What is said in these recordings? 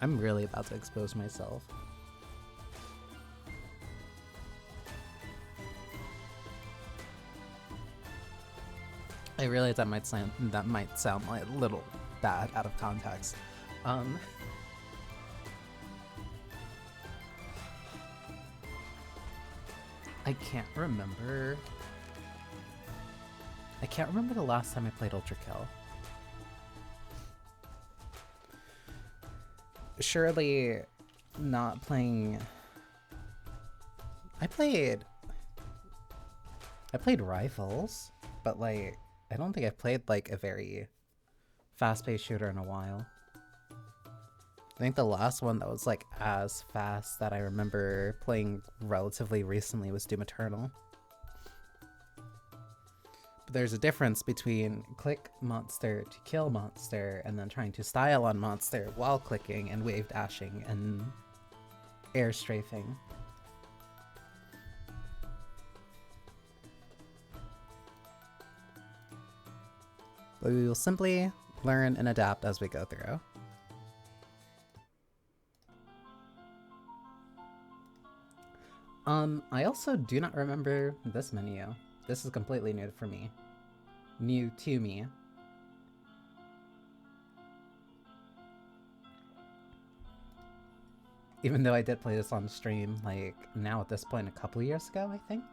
I'm really about to expose myself. I realize that might sound like a little bad out of context. I can't remember the last time I played Ultrakill. Surely not playing... I played Rivals, but like I don't think I've played like a very fast-paced shooter in a while. I think the last one that was like as fast that I remember playing relatively recently was Doom Eternal. But there's a difference between click monster to kill monster and then trying to style on monster while clicking and wave dashing and air strafing. But we will simply learn and adapt as we go through. I also do not remember this menu. This is completely new for me. New to me. Even though I did play this on stream, like, now at this point a couple years ago, I think?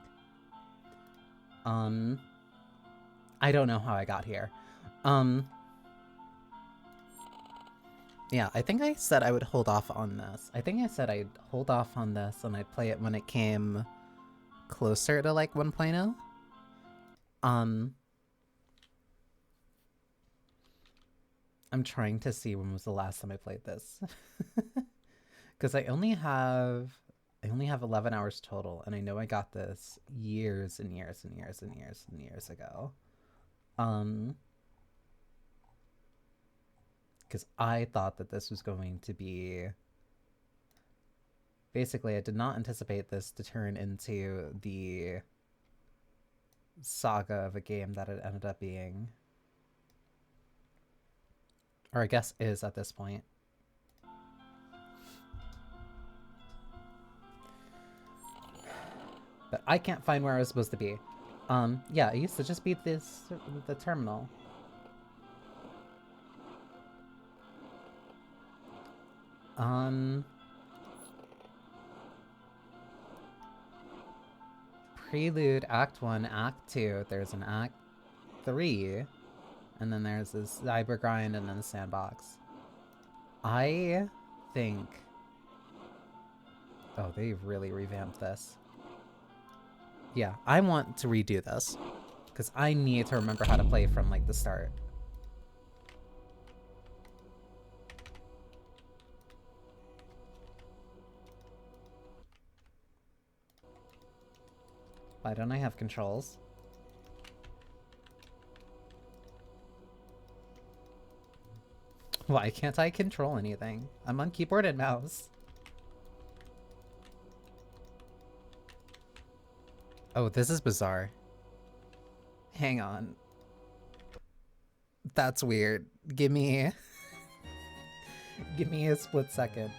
I don't know how I got here. Yeah, I think I said I would hold off on this. I think I said I'd hold off on this and I'd play it when it came closer to, like, 1.0. I'm trying to see when was the last time I played this. Because I only have 11 hours total, and I know I got this years and years and years and years and years ago. Because I thought that this was going to be... Basically, I did not anticipate this to turn into the saga of a game that it ended up being. Or I guess is at this point. But I can't find where I was supposed to be. Yeah, it used to just be the terminal. Prelude, Act 1, Act 2, there's an Act 3, and then there's this cyber grind and then the sandbox. I think... Oh, they've really revamped this. Yeah, I want to redo this, because I need to remember how to play from, like, the start. Why don't I have controls? Why can't I control anything? I'm on keyboard and mouse. Oh, this is bizarre. Hang on. That's weird. Give me... Give me a split second.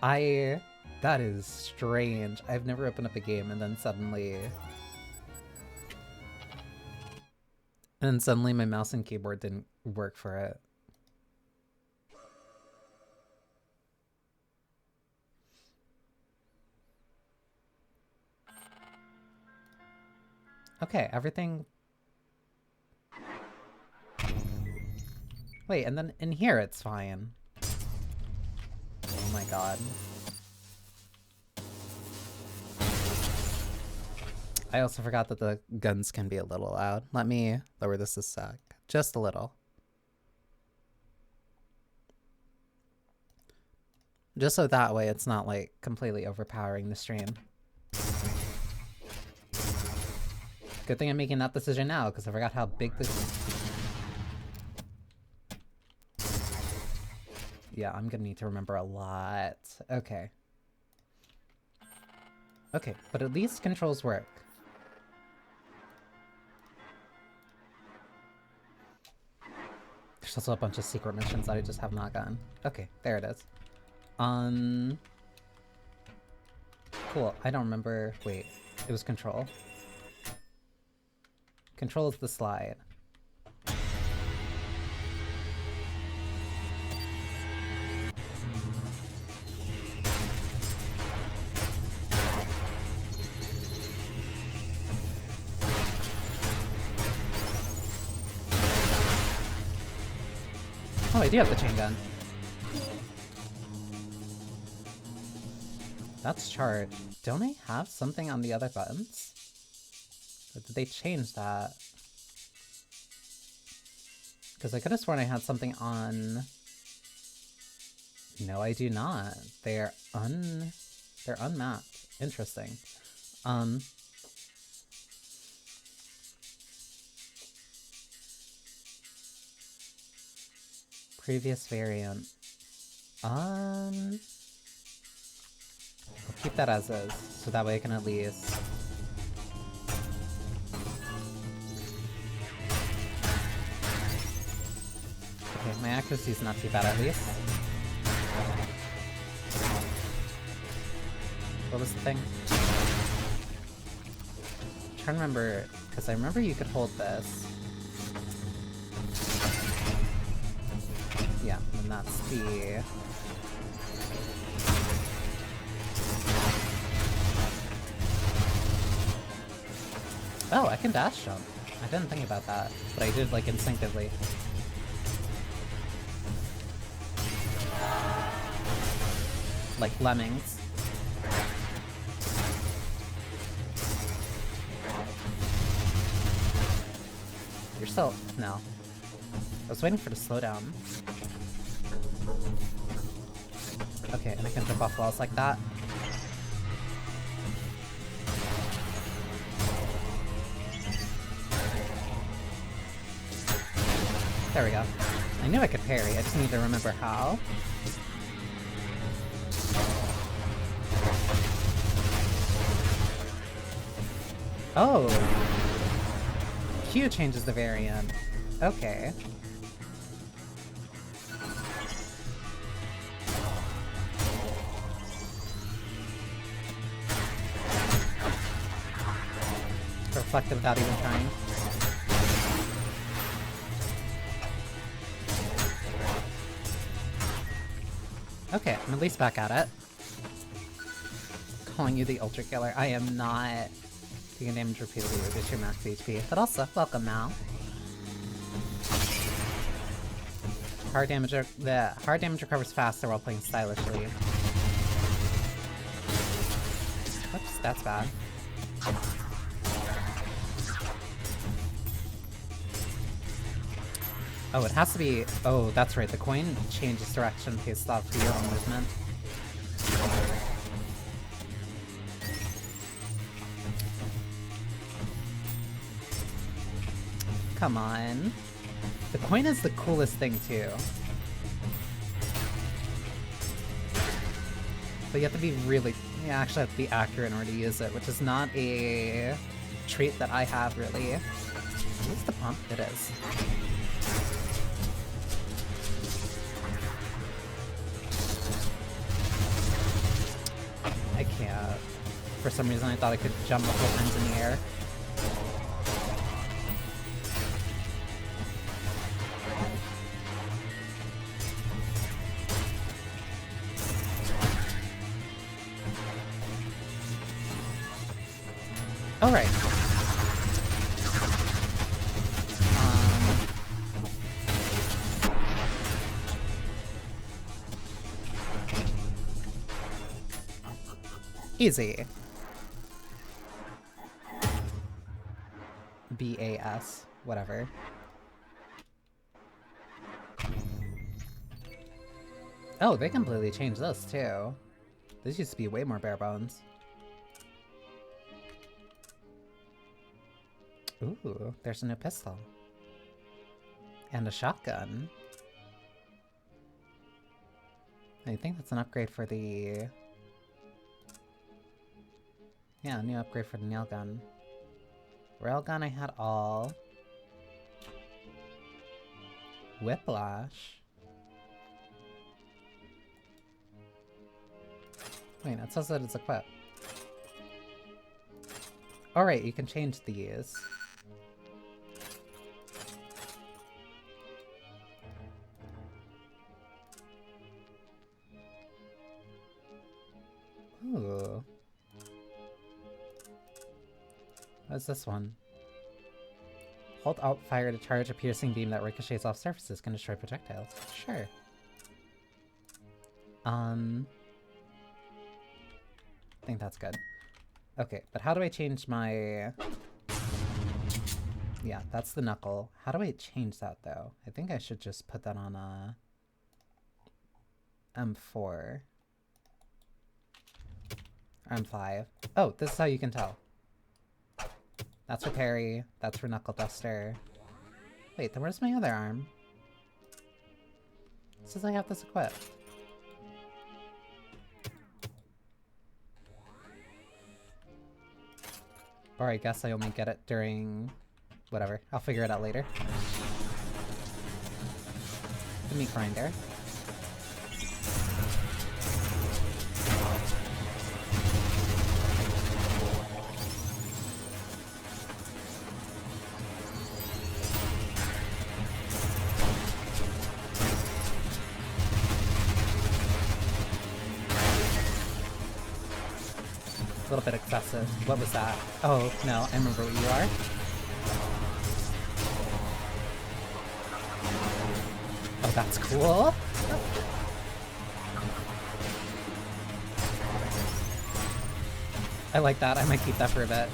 That is strange. I've never opened up a game and then suddenly... And suddenly my mouse and keyboard didn't work for it. Okay, everything... Wait, and then in here it's fine. Oh my god. I also forgot that the guns can be a little loud. Let me lower this a sec. Just a little. Just so that way it's not, like, completely overpowering the stream. Good thing I'm making that decision now, because I forgot how big this... Yeah, I'm gonna need to remember a lot. Okay. Okay, but at least controls work. There's also a bunch of secret missions that I just have not gotten. Okay, there it is. Um... Cool, I don't remember... Wait, it was control. Control is the slide. Oh, I do have the chain gun. That's charged. Don't I have something on the other buttons? Or did they change that? Because I could have sworn I had something on... No, I do not. They're unmapped. Interesting. Previous variant. I'll keep that as is, so that way I can at least... Okay, my accuracy's not too bad at least. What was the thing? I'm trying to remember, because I remember you could hold this. Yeah, and that's the... Oh, I can dash jump. I didn't think about that, but I did, like, instinctively. Like lemmings. You're still... No. I was waiting for the slowdown. Okay, and I can jump off walls like that. There we go. I knew I could parry, I just need to remember how. Oh! Q changes the variant. Okay. Reflective without even trying. Okay, I'm at least back at it. Calling you the Ultrakiller. I am not taking damage repeatedly to reduce your max HP. But also, welcome Mal. Hard damage recovers faster while playing stylishly. Whoops, that's bad. Oh, it has to be... Oh, that's right, the coin changes direction based off your own movement. Come on. The coin is the coolest thing, too. But you have to be really... You actually have to be accurate in order to use it, which is not a trait that I have, really. What's the pump? It is. I can't. For some reason I thought I could jump multiple times in the air. Alright. Easy. BAS. Whatever. Oh, they completely changed this, too. This used to be way more bare bones. Ooh, there's a new pistol. And a shotgun. I think that's an upgrade for the... Yeah, a new upgrade for the nail gun. Railgun I had all. Whiplash. Wait, it says that it's equipped. Alright, you can change these. Ooh. What's this one? Hold Alt fire to charge a piercing beam that ricochets off surfaces, can destroy projectiles. Sure. I think that's good. Okay, but how do I change my... Yeah, that's the knuckle. How do I change that, though? I think I should just put that on a... M4. Or M5. Oh, this is how you can tell. That's for parry, that's for knuckle duster. Wait, then where's my other arm? It says I have this equipped. Or I guess I only get it during... whatever, I'll figure it out later. The meat grinder. A little bit excessive. What was that? Oh, no, I remember what you are. Oh, that's cool. I like that. I might keep that for a bit.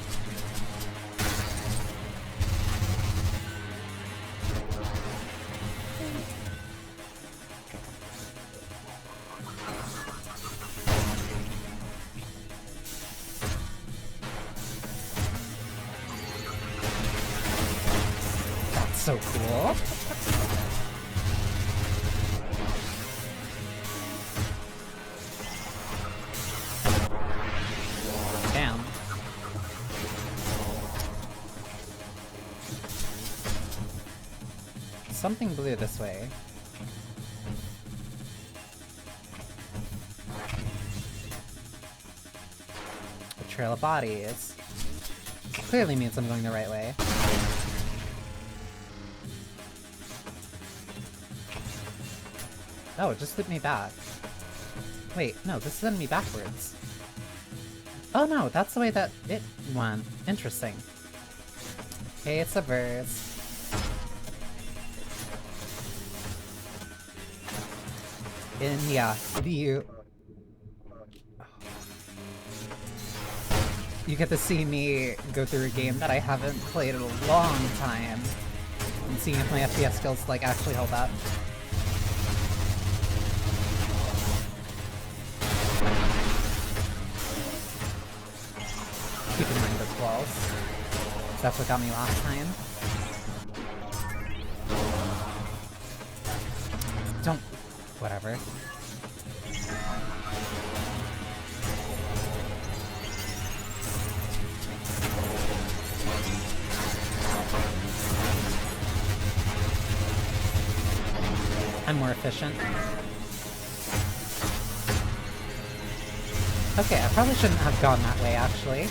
So cool. Damn. Something blue this way. The trail of bodies. Clearly means I'm going the right way. Oh, it just flipped me back. Wait, no, this sent me backwards. Oh no, that's the way that it went. Interesting. Okay, it's a verse. And yeah, you get to see me go through a game that I haven't played in a long time. And seeing if my FPS skills like actually hold up. Keep in mind those walls. That's what got me last time. Don't... whatever. I'm more efficient. Okay, I probably shouldn't have gone that way, actually.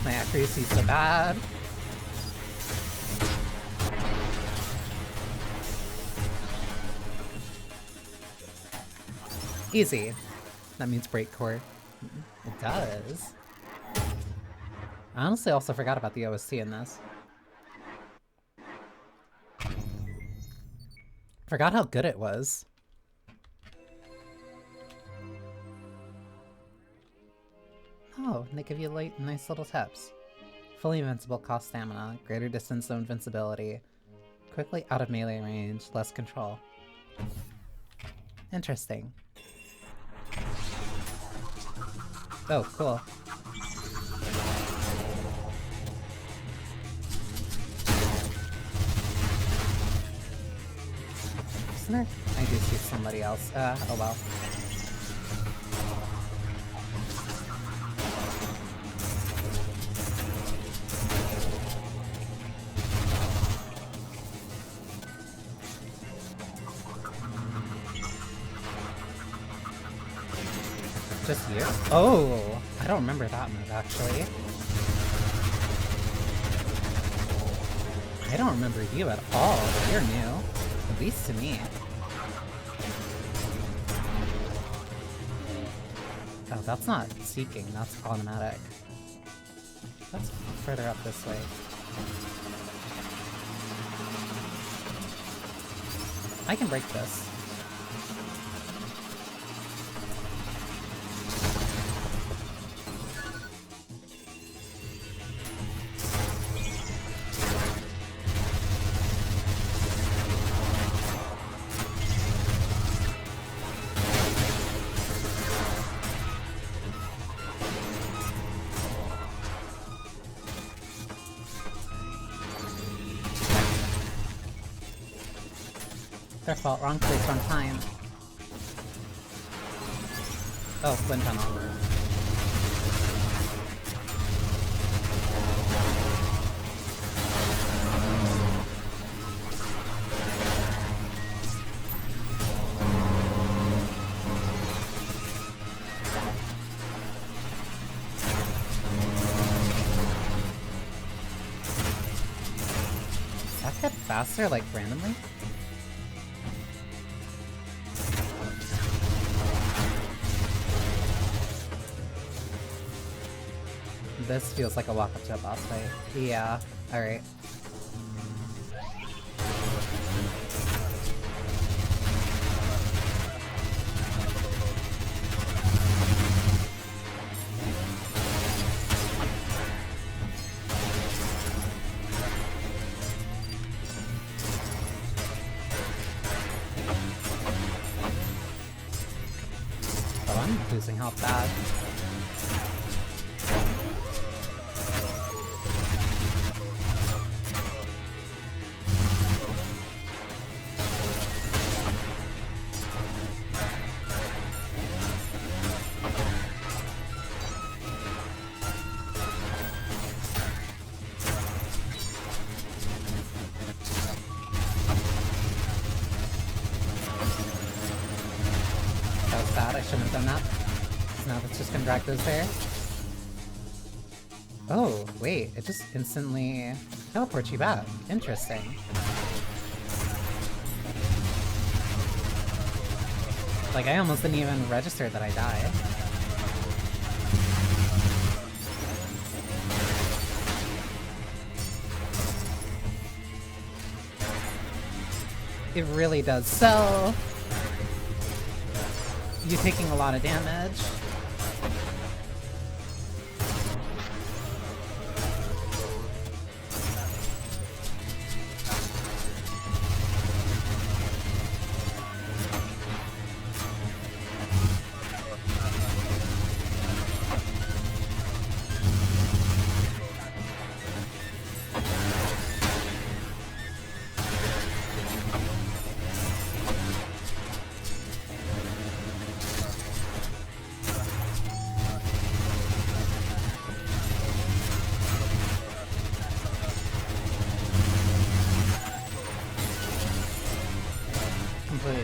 My accuracy's so bad. Easy. That means break core. It does. I honestly also forgot about the OST in this. Forgot how good it was. Oh, and they give you nice little tips. Fully invincible, cost stamina, greater distance of invincibility, quickly out of melee range, less control. Interesting. Oh, cool. Isn't there? I do see somebody else. Oh well. Just you? Oh, I don't remember that move, actually. I don't remember you at all. You're new. At least to me. Oh, that's not seeking, that's automatic. That's further up this way. I can break this. Their fault. Wrong place, wrong time. Oh, Flint tunnel. Does that get faster, like, randomly? This feels like a walk up to a boss fight. Yeah, alright. Oh, I'm losing health bad. I shouldn't have done that. So now that's just gonna drag those there. Oh, wait, it just instantly teleports you back. Interesting. Like, I almost didn't even register that I died. It really does. So you're taking a lot of damage.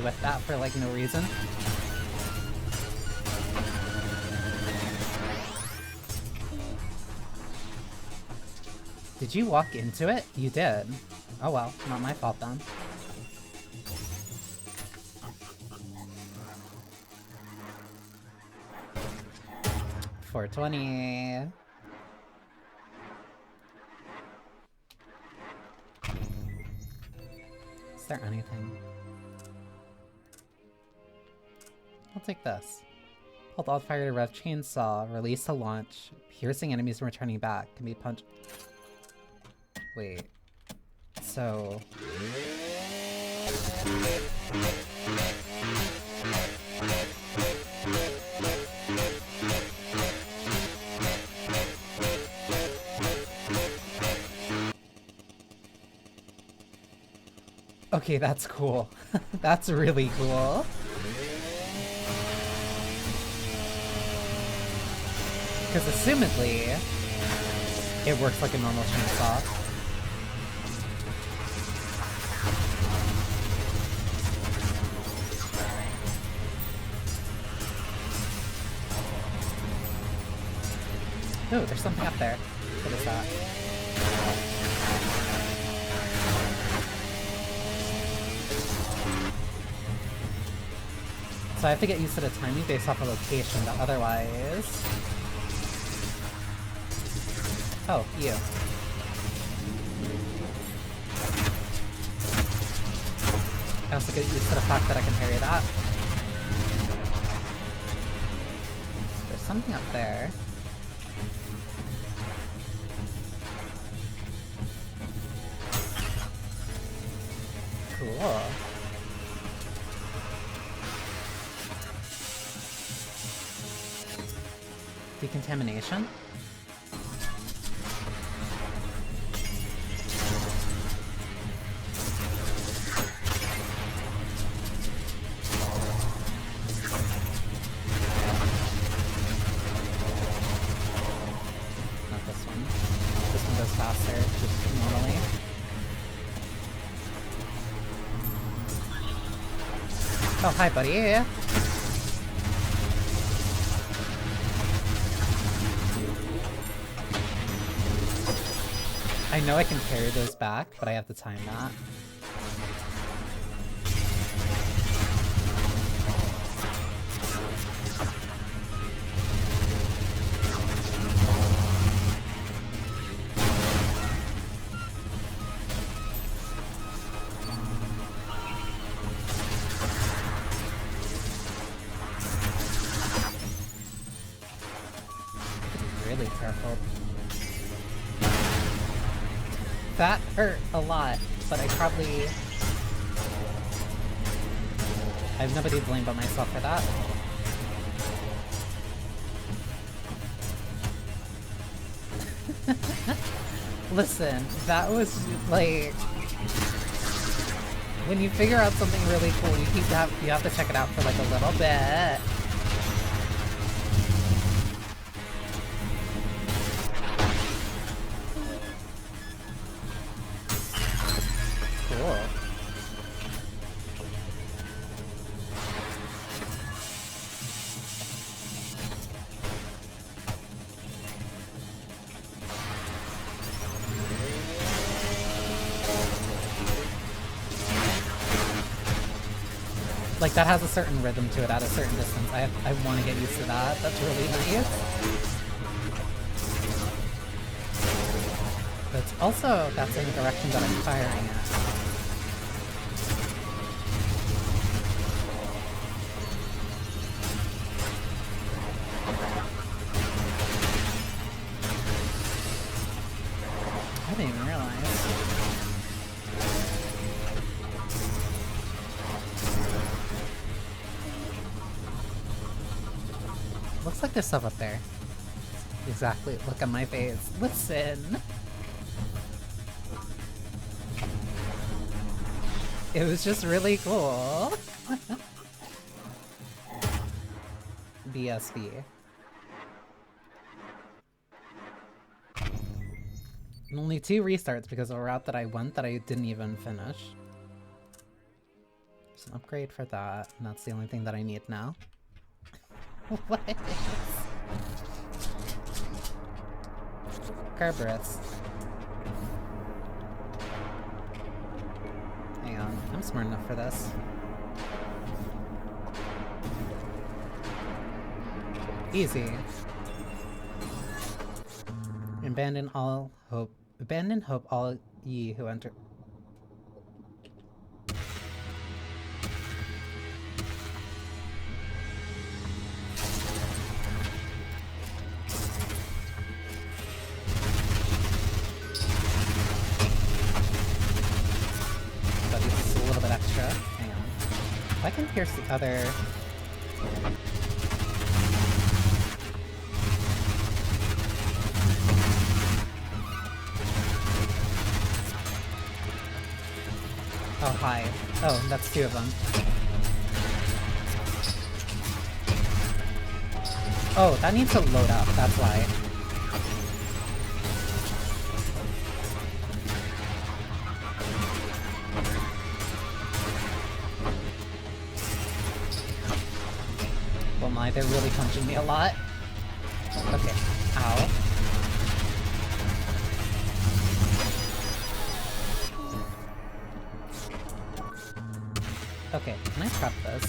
With that for like no reason. Did you walk into it? You did. Oh well, not my fault then. $420. Is there anything? I'll take this. Hold alt fire to rev chainsaw, release to launch, piercing enemies and returning back, can be punched. Wait. So... Okay, that's cool. That's really cool. Because assumedly, it works like a normal chainsaw. Ooh, there's something up there. What is that? So I have to get used to the timing based off of location, but otherwise... Oh, you. I also get used to the fact that I can parry that. There's something up there. Cool. Decontamination? Not this one. This one goes faster, just normally. Oh, hi, buddy. I know I can carry those back, but I have to time that. Really careful. That hurt a lot, but I probably... I have nobody to blame but myself for that. Listen, that was like... When you figure out something really cool, you have to check it out for like a little bit. Cool. Like, that has a certain rhythm to it at a certain distance. I want to get used to that. That's really nice. But it's also that same direction that I'm firing at. I didn't even realize. Looks like there's stuff up there. Exactly. Look at my face. Listen! It was just really cool. BSB. And only 2 restarts because of a route that I went that I didn't even finish. There's an upgrade for that, and that's the only thing that I need now. What? Kerberos. Hang on, I'm smart enough for this. Easy. Abandon hope, all ye who enter. I can pierce the other... Oh, hi. Oh, that's 2 of them. Oh, that needs to load up, that's why. They're really punching me a lot. Okay. Ow. Okay, can I prep this?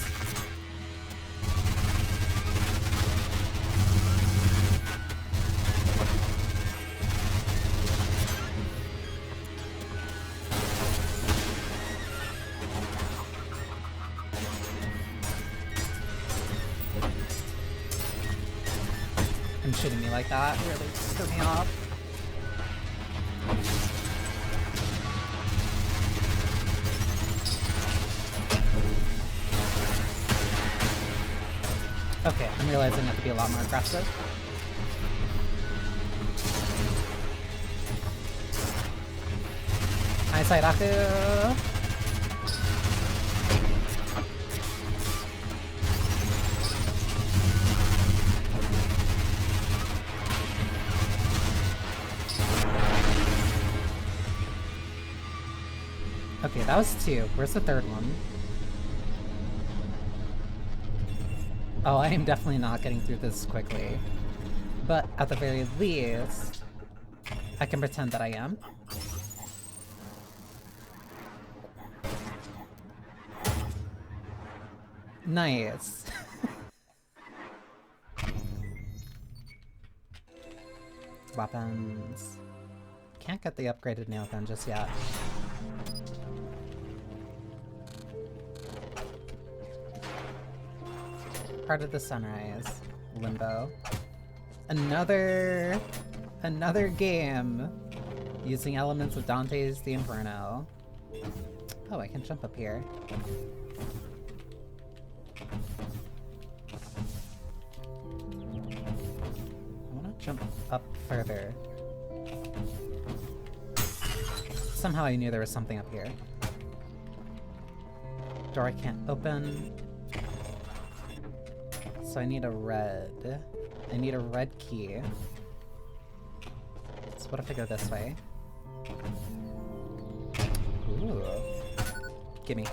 Him shooting me like that really threw me off. Okay, I'm realizing I have to be a lot more aggressive. Hi, Sairaku! Okay, that was 2. Where's the third one? Oh, I am definitely not getting through this quickly. But at the very least, I can pretend that I am. Nice. Weapons. Can't get the upgraded nail gun just yet. Part of the Sunrise. Limbo. Another game using elements of Dante's The Inferno. Oh, I can jump up here. I want to jump up further. Somehow I knew there was something up here. Door I can't open. So I need a red. I need a red key. So what if I go this way? Ooh. Gimme.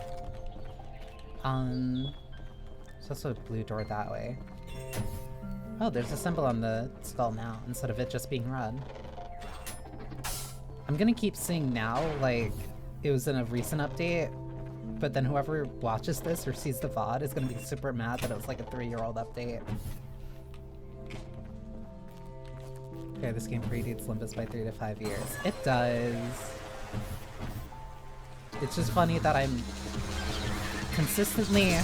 There's also a blue door that way. Oh, there's a symbol on the skull now, instead of it just being red. I'm gonna keep seeing now, like, it was in a recent update, but then whoever watches this or sees the VOD is gonna be super mad that it was like a 3-year-old update. Okay, this game predates Limbus by 3 to 5 years. It does. It's just funny that I'm consistently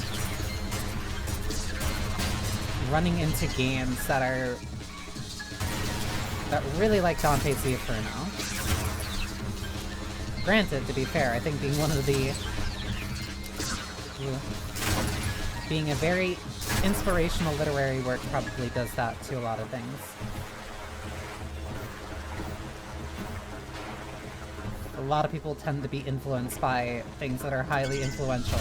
running into games that really like Dante's The Inferno. Granted, to be fair, I think being one of the being a very inspirational literary work probably does that to a lot of things. A lot of people tend to be influenced by things that are highly influential.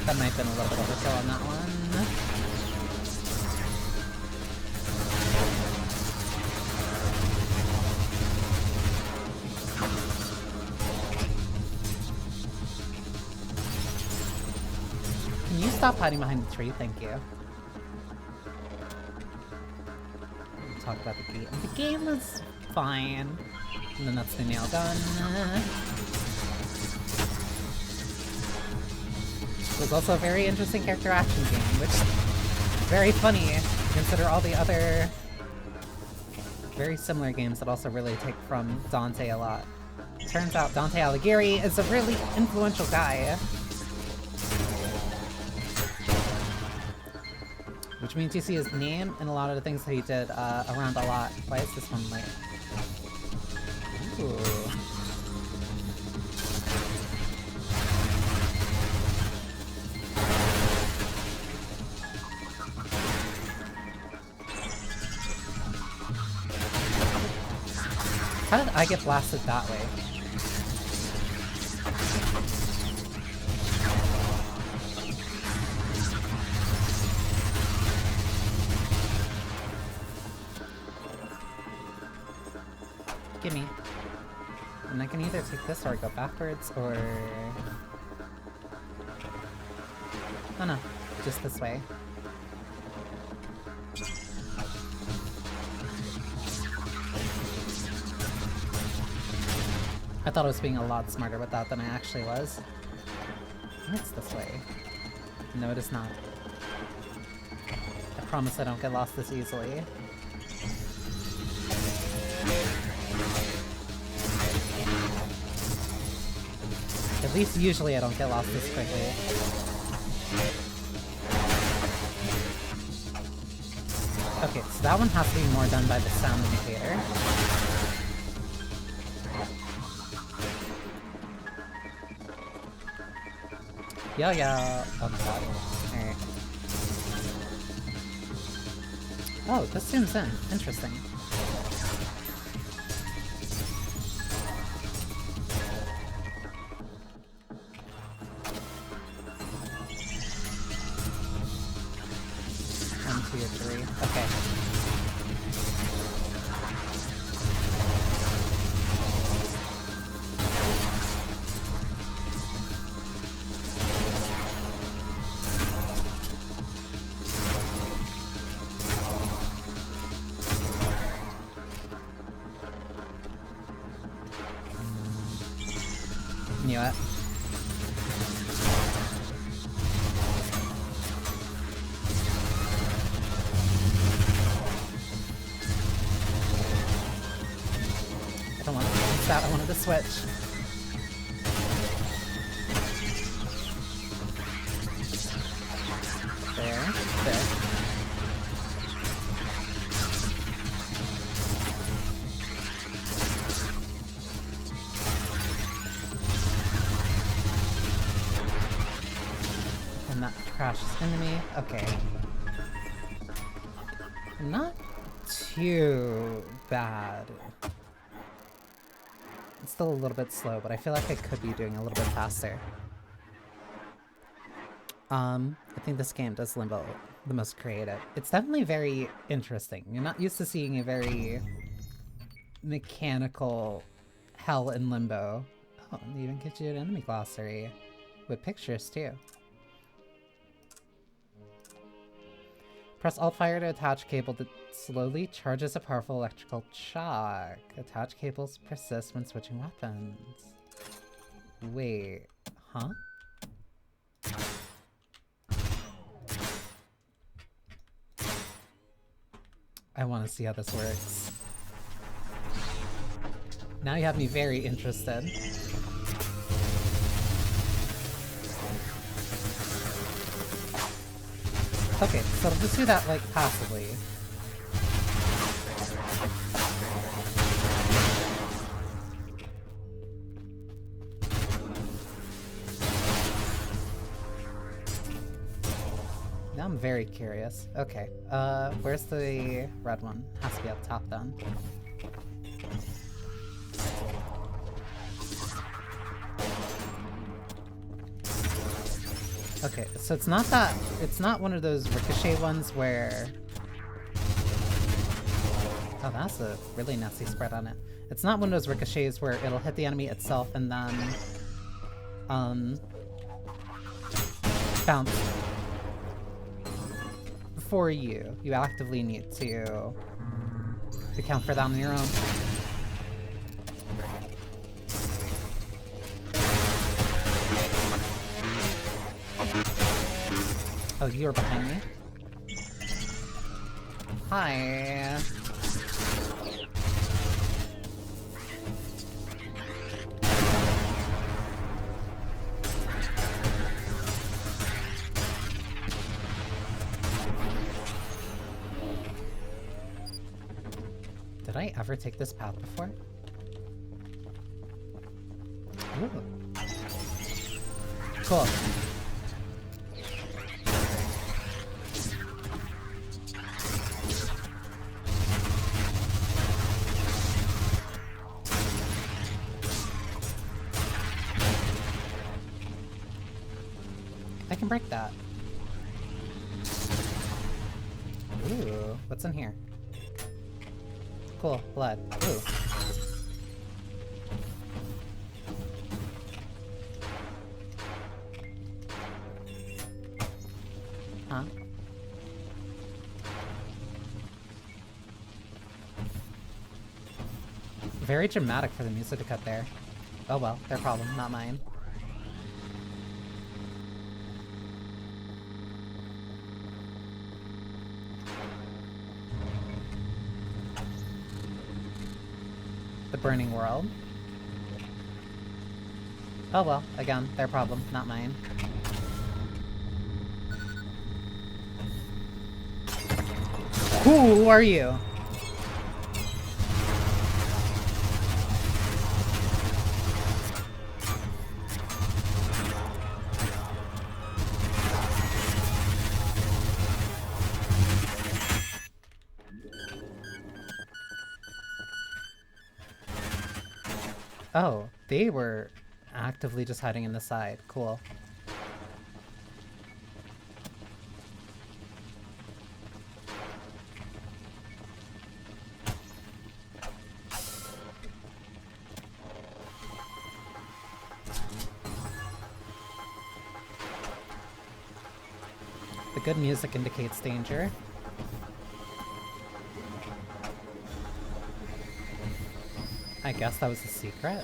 That might have been a little bit overkill on that one. Can you stop hiding behind the tree? Thank you. Talk about the game. The game was fine. And then that's the nail gun. It was also a very interesting character action game, which is very funny. Consider all the other very similar games that also really take from Dante a lot. Turns out Dante Alighieri is a really influential guy. Which means you see his name in a lot of the things that he did around a lot. Why is this one like... Ooh. How did I get blasted that way? Gimme. And I can either take this or go backwards, or... Oh no, just this way. I thought I was being a lot smarter with that than I actually was. It's this way. No, it is not. I promise I don't get lost this easily. At least usually I don't get lost this quickly. Okay, so that one has to be more done by the sound indicator. Yeah. Oh god. Alright. Oh, this zooms in. Interesting. One, two, three. Okay. Knew it. I don't want to use that, I wanted to switch. There. And that crashes into me. Okay. Not too bad. It's still a little bit slow, but I feel like I could be doing a little bit faster. I think this game does Limbo the most creative. It's definitely very interesting. You're not used to seeing a very mechanical hell in Limbo. Oh, and they even get you an enemy glossary with pictures too. Press Alt-Fire to attach cable that slowly charges a powerful electrical shock. Attach cables persist when switching weapons. Wait, huh? I want to see how this works. Now you have me very interested. Okay, so I'll just do that, like, passively. Now I'm very curious. Okay, where's the red one? Has to be up top then. Okay, so it's not one of those ricochet ones where... Oh, that's a really nasty spread on it. It's not one of those ricochets where it'll hit the enemy itself and then... bounce. For you. You actively need to account for that on your own. Oh, you're behind me? Hi. Did I ever take this path before? Ooh. Cool. I can break that. Ooh, what's in here? Cool, blood. Ooh. Huh? Very dramatic for the music to cut there. Oh well, their problem, not mine. The burning world. Oh well, again, their problem, not mine. Who are you? Oh, they were actively just hiding in the side. Cool. The good music indicates danger. I guess that was a secret.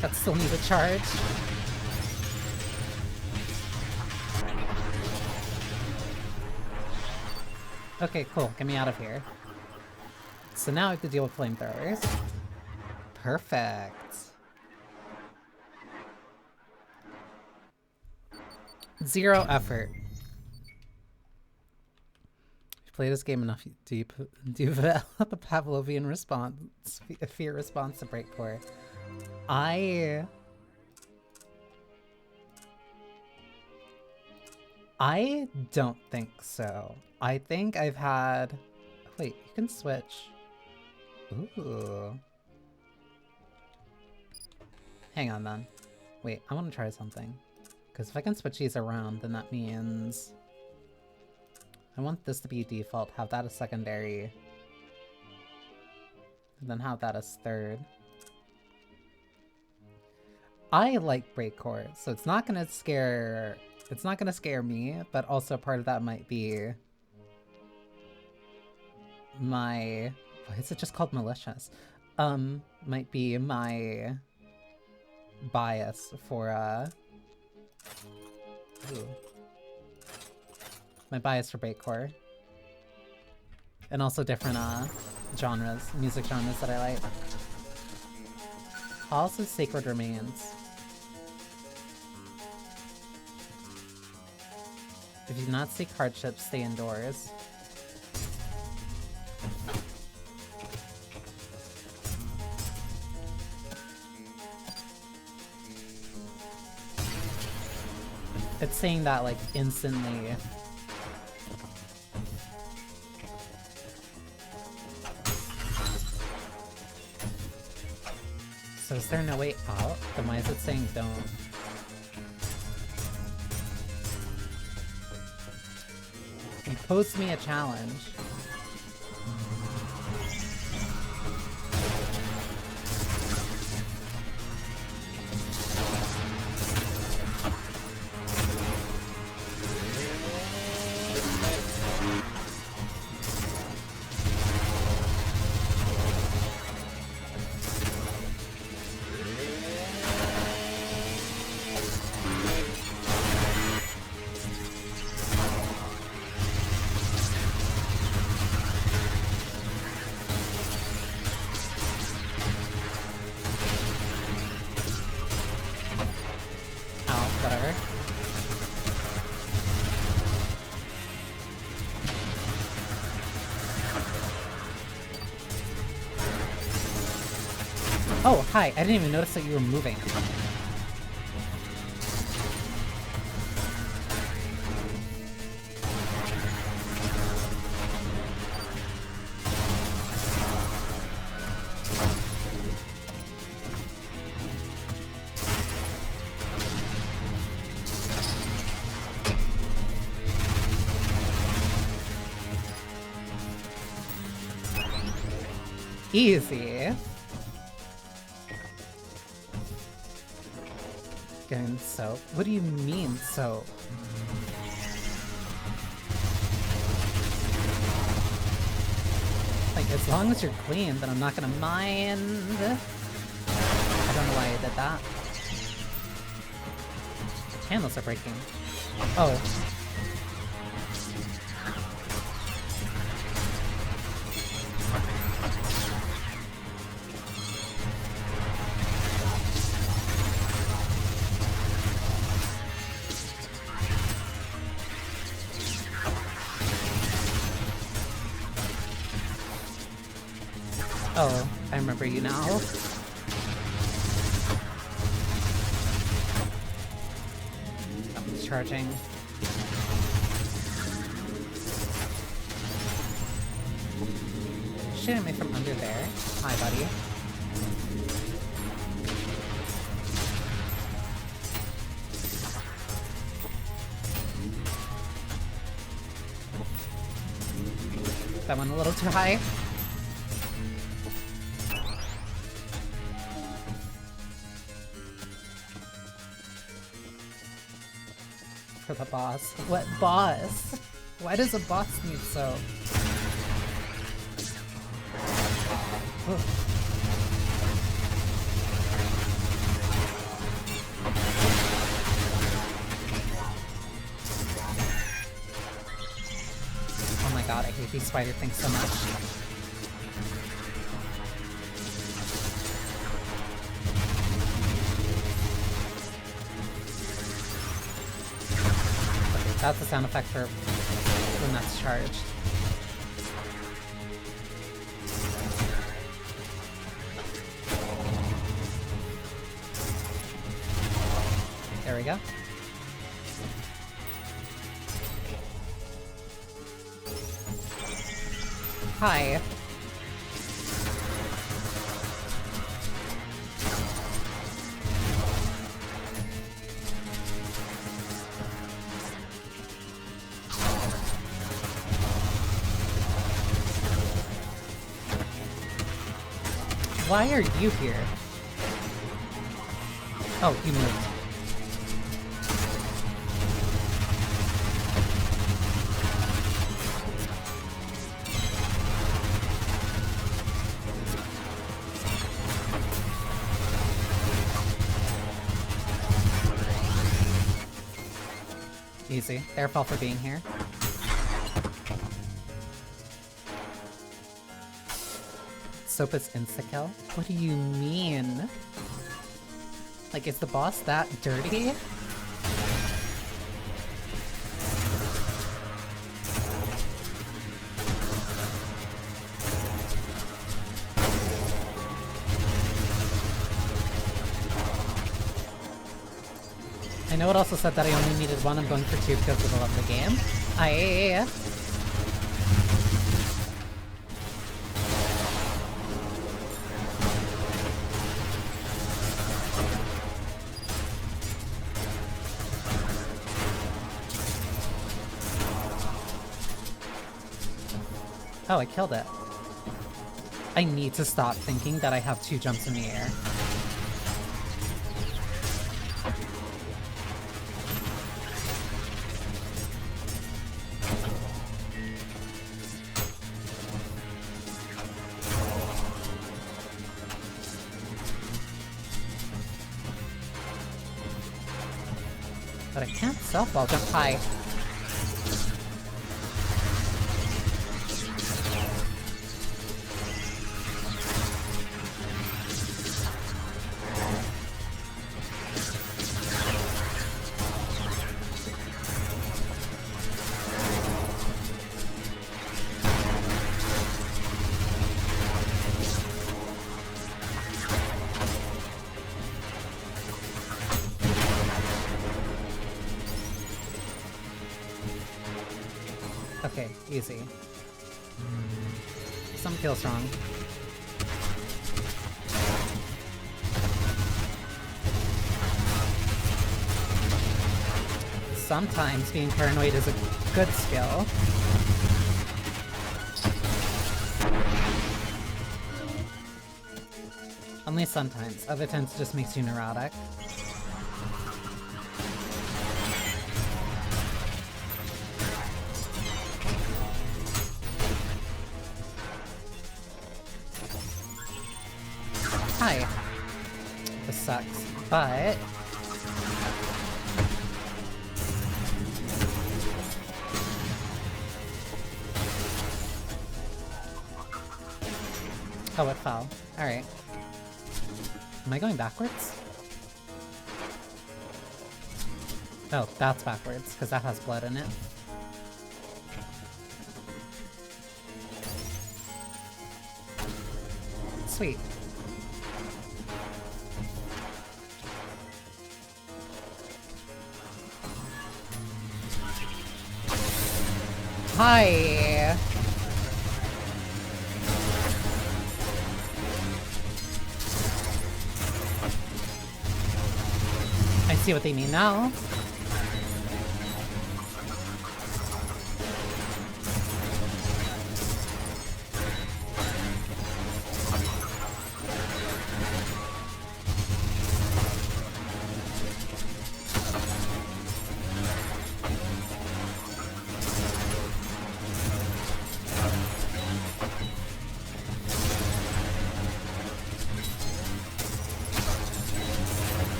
That still need a charge. Okay, cool. Get me out of here. So now I have to deal with flamethrowers. Perfect. Zero effort. If you play this game enough, do you develop a Pavlovian response, a fear response to breakcore? I don't think so. I think I've had... Wait, you can switch. Ooh. Hang on then. Wait, I want to try something. Because if I can switch these around, then that means... I want this to be default, have that as secondary. And then have that as third. I like breakcore, so it's not gonna scare me, but also part of that might be my... Why is it just called malicious? Might be my bias for, ooh. My bias for breakcore. And also different, genres, music genres that I like. Also Sacred Remains. If you do not seek hardship, stay indoors. It's saying that, like, instantly. So is there no way out? Then why is it saying don't? You posed me a challenge. Oh, hi, I didn't even notice that you were moving. Easy. Getting soap? What do you mean soap? Like, as long as you're clean, then I'm not gonna mind. I don't know why I did that. Candles are breaking. Oh. Oh, I remember you now. It's charging. Shooting me from under there. Hi, buddy. That went a little too high. For the boss. What boss? Why does a boss need soap? Ugh. Oh my god, I hate these spider things so much. That's the sound effect for when that's charged. There we go. Hi. Why are you here? Oh, you moved. Easy. Their fault for being here. Soap is insta-kill? What do you mean? Like, is the boss that dirty? I know it also said that I only needed one. I'm going for two because of the love of the game. Oh, I killed it. I need to stop thinking that I have two jumps in the air. But I can't self-wall jump high. Okay, easy. Something feels wrong. Sometimes being paranoid is a good skill. Only sometimes. Other times it just makes you neurotic. Hi. This sucks, but... Oh, it fell. Alright. Am I going backwards? Oh, that's backwards, because that has blood in it. Sweet. Hi! I see what they mean now.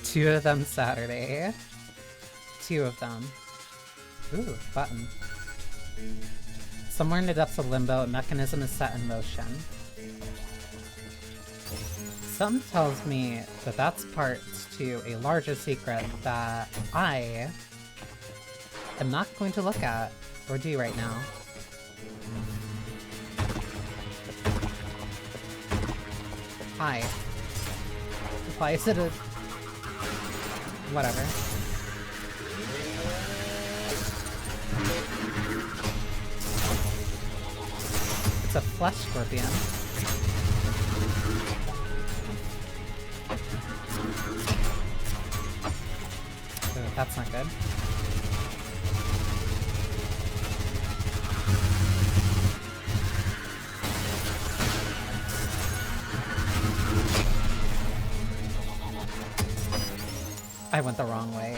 Two of them Saturday. Two of them. Ooh, button. Somewhere in the depths of limbo, a mechanism is set in motion. Something tells me that that's part to a larger secret that I am not going to look at or do right now. Hi. Why is it a... Whatever. It's a flesh scorpion. Ooh, that's not good. I went the wrong way.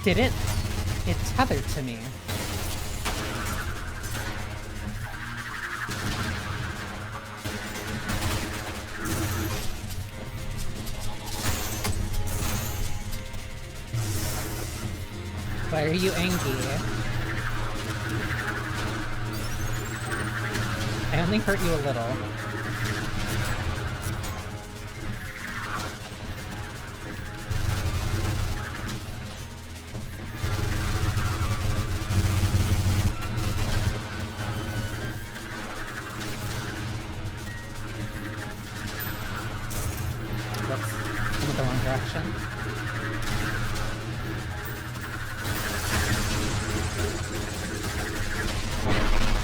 Did it? It tethered to me. Why are you angry? I only hurt you a little.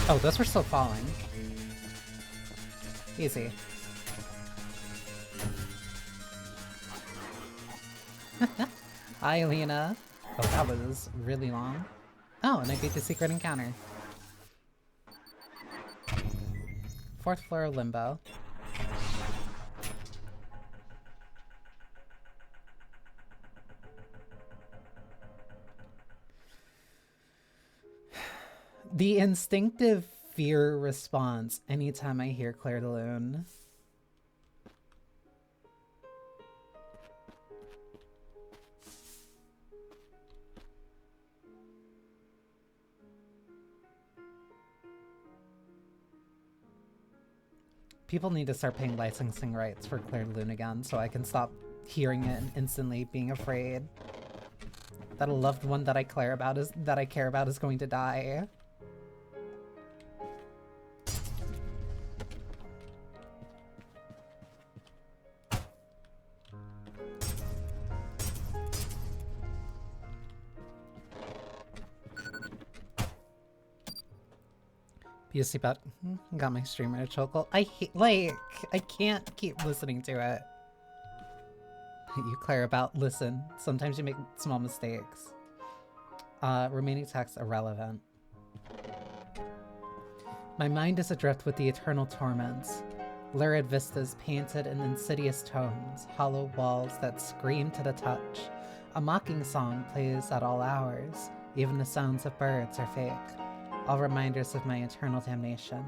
Oh, those were still falling. Easy. Hi, Lena. Oh, that was really long. Oh, and I beat the secret encounter. 4th floor limbo. The instinctive fear response anytime I hear Claire de Lune. People need to start paying licensing rights for Claire de Lune again, so I can stop hearing it and instantly being afraid that a loved one that I care about is going to die. You see about got my streamer in a chokehold. I can't keep listening to it. You Claire about listen. Sometimes you make small mistakes. Remaining text irrelevant. My mind is adrift with the eternal torments. Lurid vistas painted in insidious tones, hollow walls that scream to the touch. A mocking song plays at all hours. Even the sounds of birds are fake. All reminders of my eternal damnation.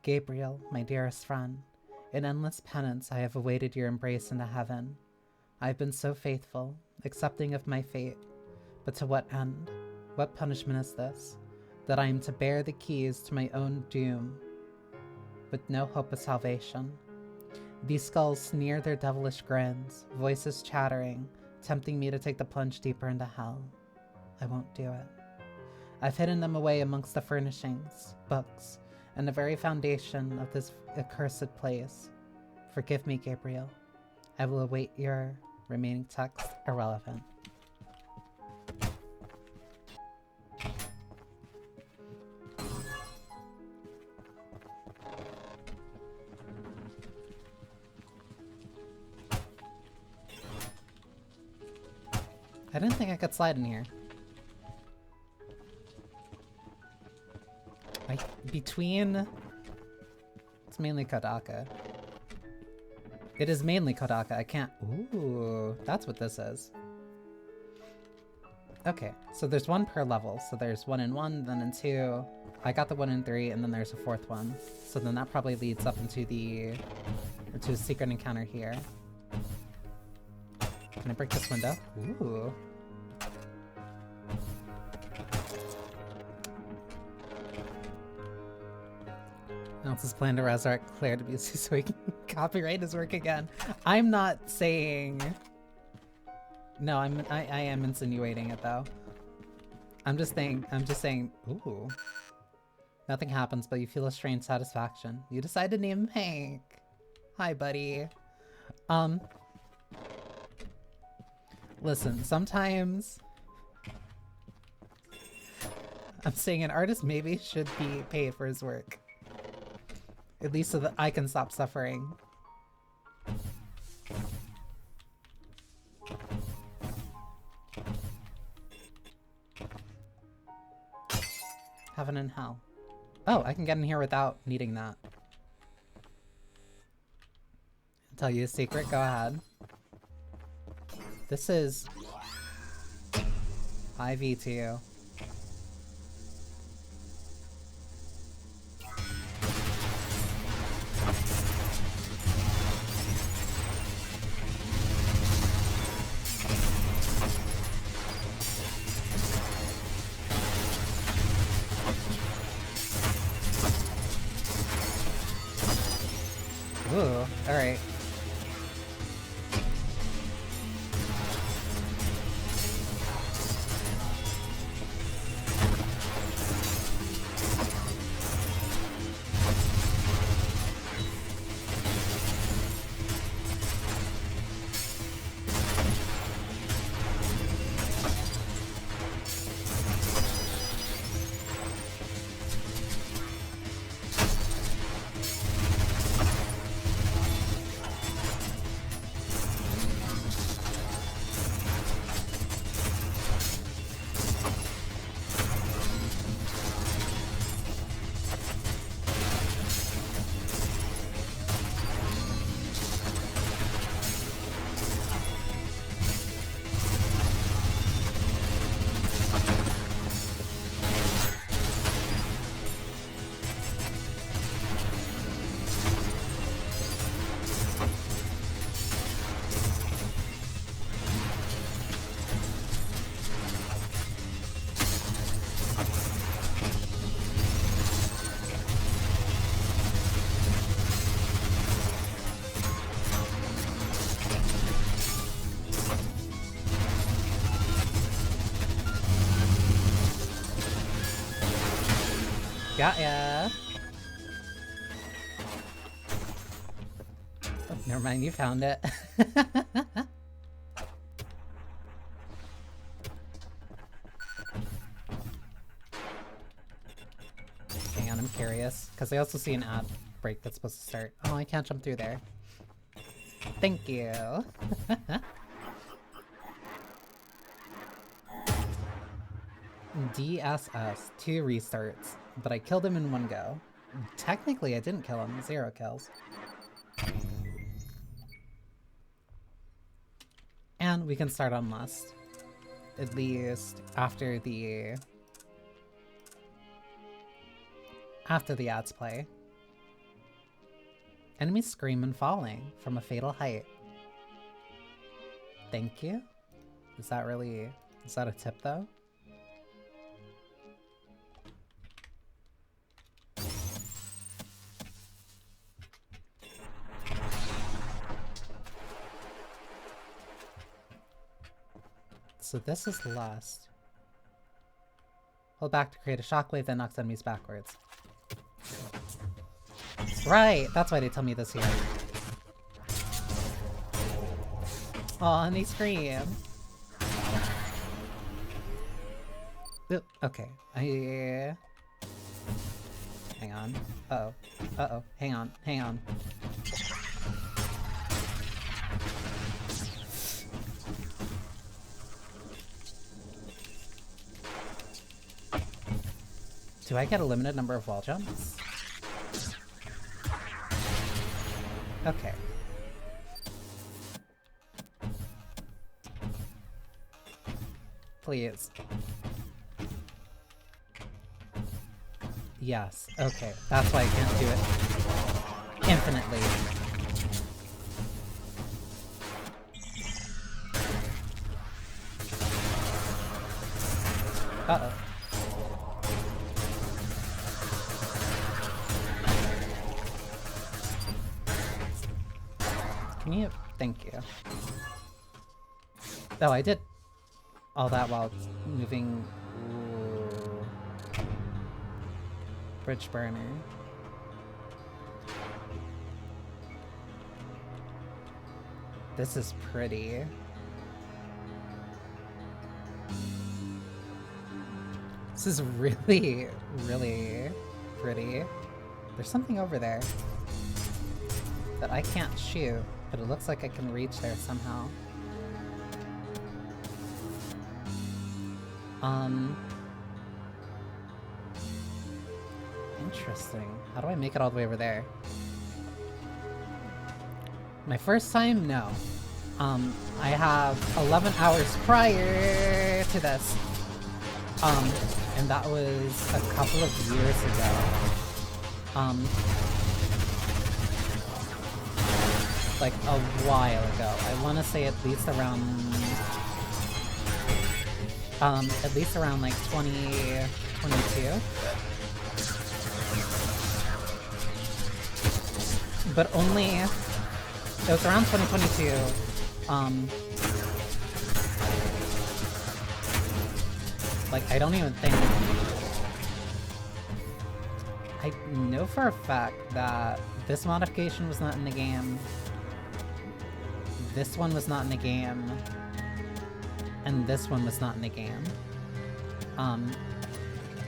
Gabriel, my dearest friend, in endless penance I have awaited your embrace into heaven. I have been so faithful, accepting of my fate, but to what end? What punishment is this? That I am to bear the keys to my own doom, with no hope of salvation. These skulls sneer their devilish grins, voices chattering, tempting me to take the plunge deeper into hell. I won't do it. I've hidden them away amongst the furnishings, books, and the very foundation of this accursed place. Forgive me, Gabriel. I will await your remaining text irrelevant. I didn't think I could slide in here. Between... It's mainly Kodaka. It is mainly Kodaka. I can't... Ooh, that's what this is. Okay, so there's one per level. So there's 1 in 1, then in 2. I got the 1 in 3, and then there's a 4th one. So then that probably leads up into the... to a secret encounter here. Can I break this window? Ooh. Else's plan to resurrect Claire to be so he can copyright his work again. I'm not saying... No, I am insinuating it though. I'm just saying, ooh. Nothing happens, but you feel a strange satisfaction. You decide to name him Hank. Hi, buddy. Listen, sometimes... I'm saying an artist maybe should be paid for his work. At least so that I can stop suffering. Heaven and hell. Oh, I can get in here without needing that. I'll tell you a secret, go ahead. This is... IV to you. Ooh, alright. Got ya! Oh, never mind, you found it. Hang on, I'm curious. Because I also see an ad break that's supposed to start. Oh, I can't jump through there. Thank you. DSS, 2 restarts, but I killed him in 1 go. Technically, I didn't kill him, 0 kills. And we can start on Lust. At least after the ads play. Enemies scream and falling from a fatal height. Thank you? Is that a tip though? So this is Lust. Hold back to create a shockwave that knocks enemies backwards. Right! That's why they tell me this here. Aw, and they scream! Oop, okay, hang on. Uh-oh. Uh-oh. Hang on. Hang on. Do I get a limited number of wall jumps? Okay. Please. Yes. Okay. That's why I can't do it infinitely. Uh-oh. Can you? Thank you. Oh, I did all that while moving. Ooh. Bridge burner. This is pretty. This is really, really pretty. There's something over there that I can't shoot, but it looks like I can reach there somehow. Interesting. How do I make it all the way over there? My first time? No. I have 11 hours prior to this. And that was a couple of years ago. Like a while ago. I want to say at least around like 2022. But only it was around 2022. Like I don't even think I know for a fact that this modification was not in the game. This one was not in the game. And this one was not in the game. And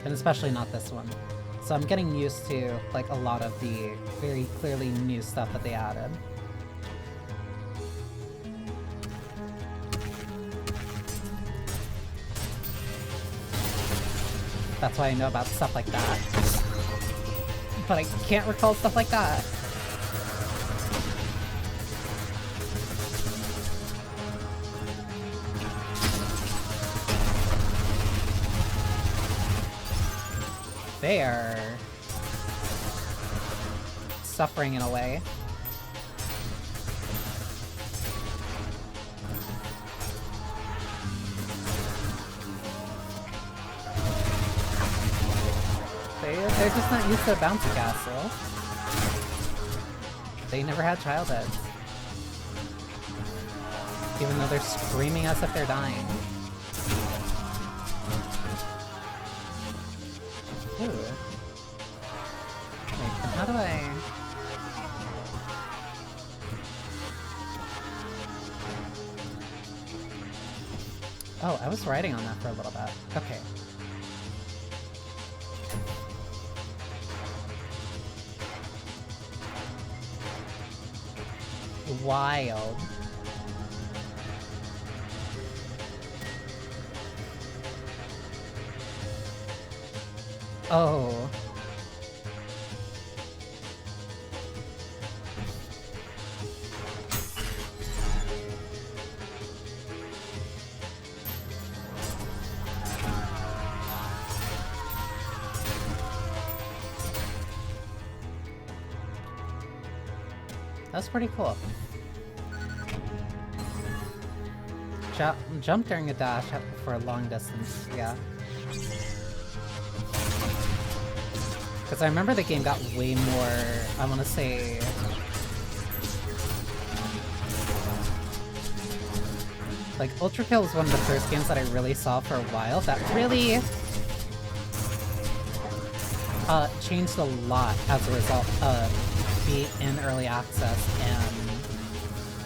especially not this one. So I'm getting used to like a lot of the very clearly new stuff that they added. That's why I know about stuff like that. But I can't recall stuff like that. They are suffering in a way. They're just not used to a bouncy castle. They never had childhoods. Even though they're screaming as if they're dying. Ooh. Oh, I was writing on that for a little bit. Okay. Wild. Oh. That's pretty cool. Jump during a dash for a long distance, yeah. Because I remember the game got way more, I want to say... Like, Ultrakill was one of the first games that I really saw for a while that really... changed a lot as a result of being in early access and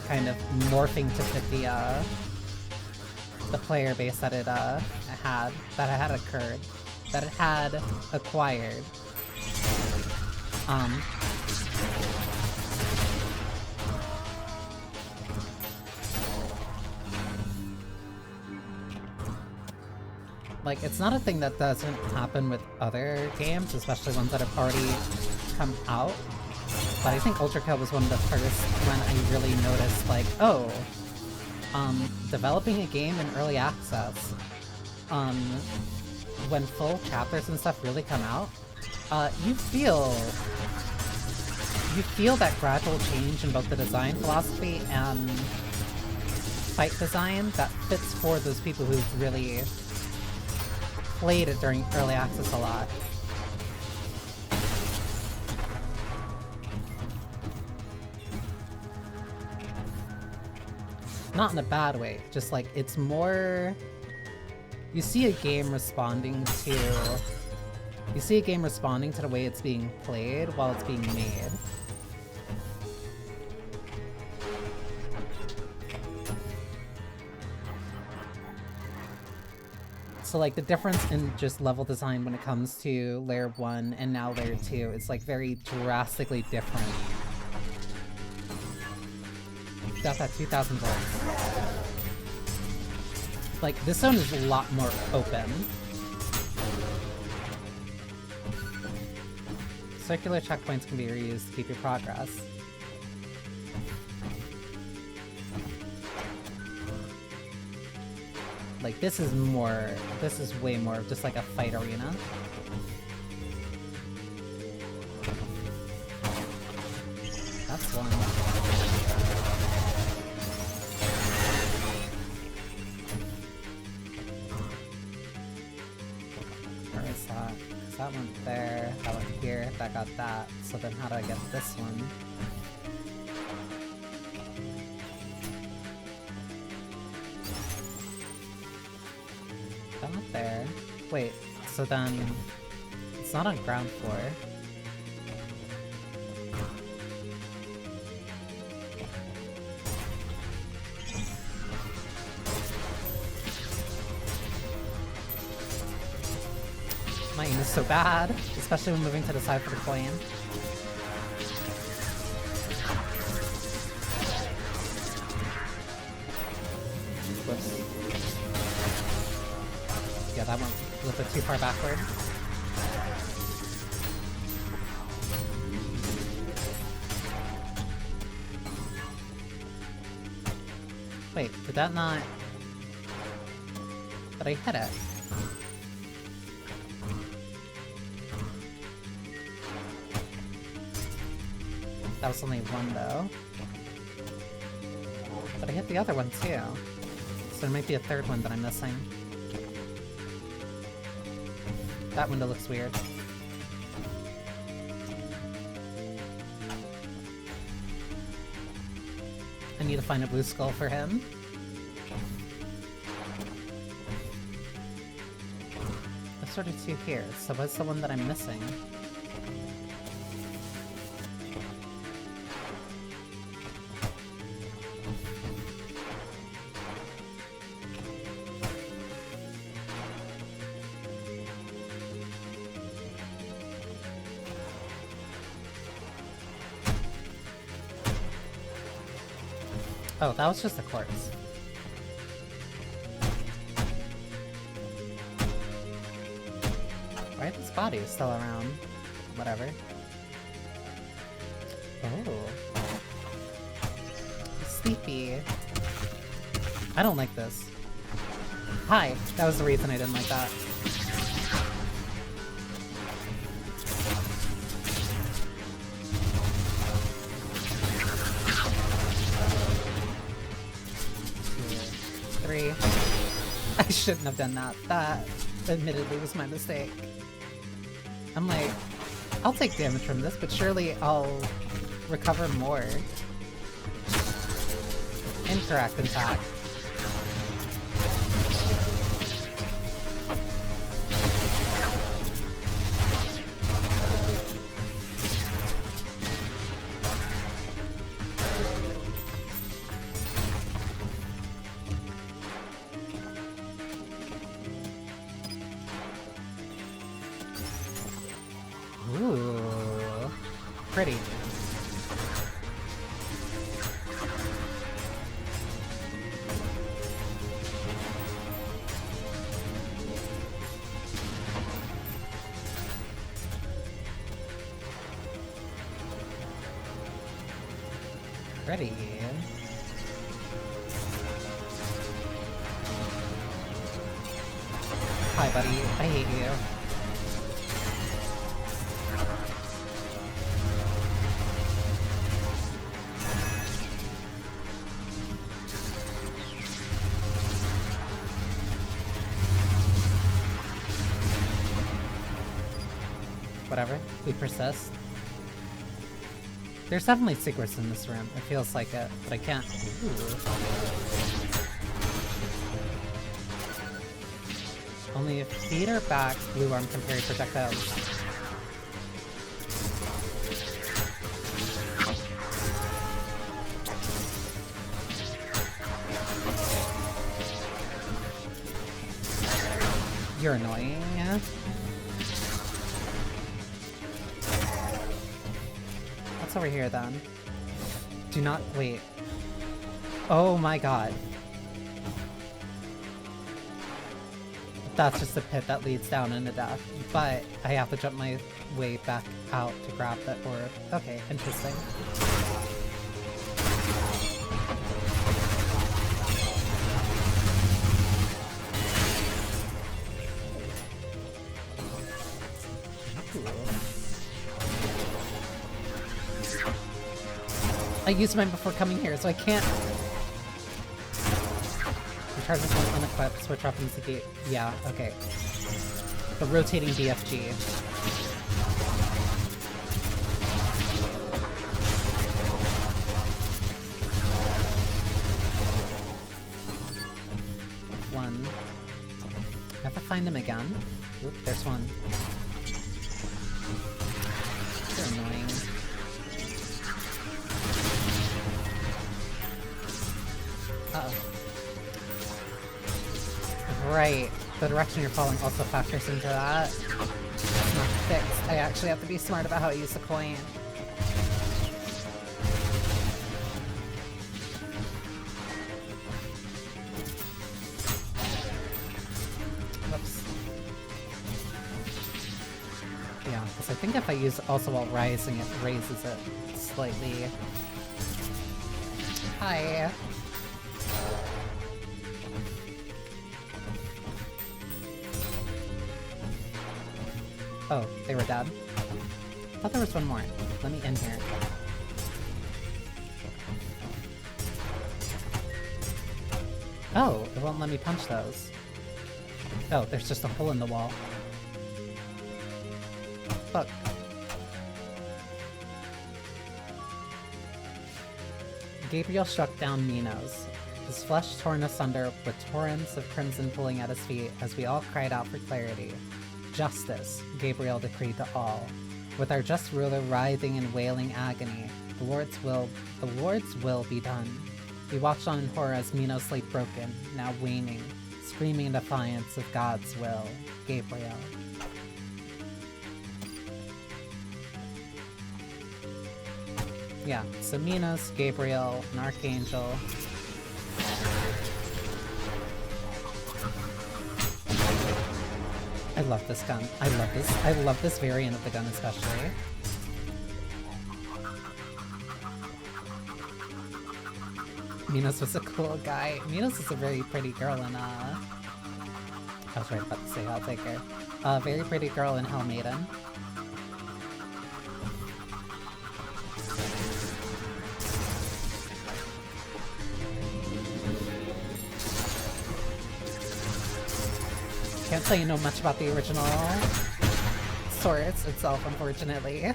kind of morphing to fit the player base that it had acquired. Like, it's not a thing that doesn't happen with other games, especially ones that have already come out. But I think Ultrakill was one of the first when I really noticed, like, oh, developing a game in early access, when full chapters and stuff really come out, you feel that gradual change in both the design philosophy and fight design that fits for those people who've really played it during early access a lot. Not in a bad way, just like, it's more... You see a game responding to the way it's being played while it's being made. So like the difference in just level design when it comes to Layer 1 and now Layer 2 is like very drastically different. Got that 2,000 volts. Like, this zone is a lot more open. Circular checkpoints can be reused to keep your progress. Like, this is way more of just like a fight arena. That's one. Where is that? 'Cause that went there, that went here, that got that. So then how do I get this one? That went there. Wait, so then it's not on ground floor. My aim is so bad, especially when moving to the side for the coin. Whoops. Yeah, that went a little bit too far backward. Wait, did that not... But I hit it. That was only one, though. But I hit the other one, too. So there might be a third one that I'm missing. That window looks weird. I need to find a blue skull for him. There's sort of two here, so what's the one that I'm missing? Oh, that was just a corpse. Why are these bodies still around? Whatever. Oh. Sleepy. I don't like this. Hi! That was the reason I didn't like that. Three. I shouldn't have done that. That, admittedly, was my mistake. I'm like, I'll take damage from this, but surely I'll recover more. Incorrect, in fact. Ooh, pretty. Pretty. Hi, buddy. I hate you. Whatever, we persist. There's definitely secrets in this room. It feels like it, but I can't. Ooh. Only if feet or back, blue arm can parry projectiles. You're annoying. What's over here then? Do not wait. Oh my god. That's just a pit that leads down into death. But I have to jump my way back out to grab that orb. Okay, interesting. I used mine before coming here, so I can't. Recharge this one unequipped, switch weapons to gate. Yeah, okay. The rotating BFG. One. I have to find him again. Oop, there's one. They're annoying. Uh-oh. Right. The direction you're falling also factors into that. It's not fixed. I actually have to be smart about how I use the coin. Whoops. Yeah, because I think if I use also while rising, it raises it slightly. Hi. Oh, they were dead? I thought there was one more. Let me in here. Oh, it won't let me punch those. Oh, there's just a hole in the wall. Fuck. Gabriel struck down Minos, his flesh torn asunder with torrents of crimson pulling at his feet as we all cried out for clarity. Justice, Gabriel decreed to all. With our just ruler writhing in wailing agony, the Lord's will be done. We watched on in horror as Minos lay broken, now waning, screaming in defiance of God's will. Gabriel. Yeah, so Minos, Gabriel, an archangel, love this gun. I love this variant of the gun especially. Minos was a cool guy. Minos is a very pretty girl in, I was right about to say, I'll take her. A very pretty girl in Hell Maiden. Can't tell you know much about the original source itself, unfortunately.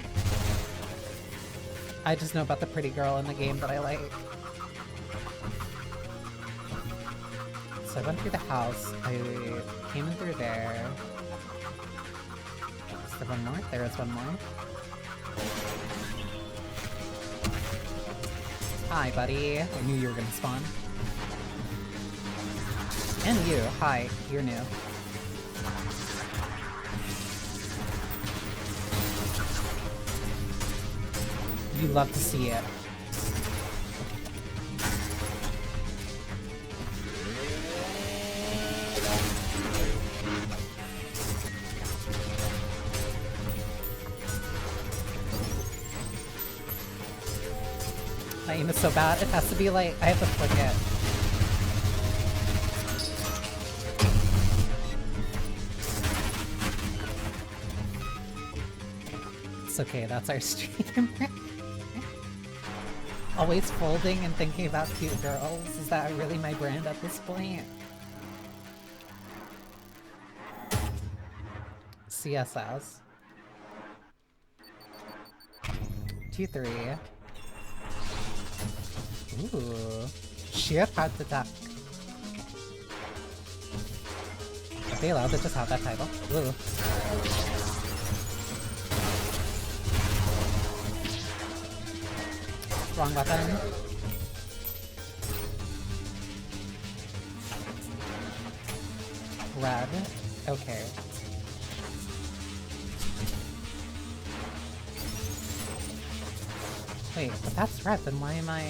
I just know about the pretty girl in the game that I like. So I went through the house, I came in through there. Is there one more? There is one more. Hi, buddy. I knew you were gonna spawn. And you. Hi. You're new. You love to see it. My aim is so bad, it has to be like, I have to flick it. It's okay, that's our stream. Always folding and thinking about cute girls. Is that really my brand at this point? CSS. 2-3. Ooh. Sheer heart attack. Are they allowed to just have that title? Ooh. Wrong button. Red. Okay. Wait, but that's red, then why am I...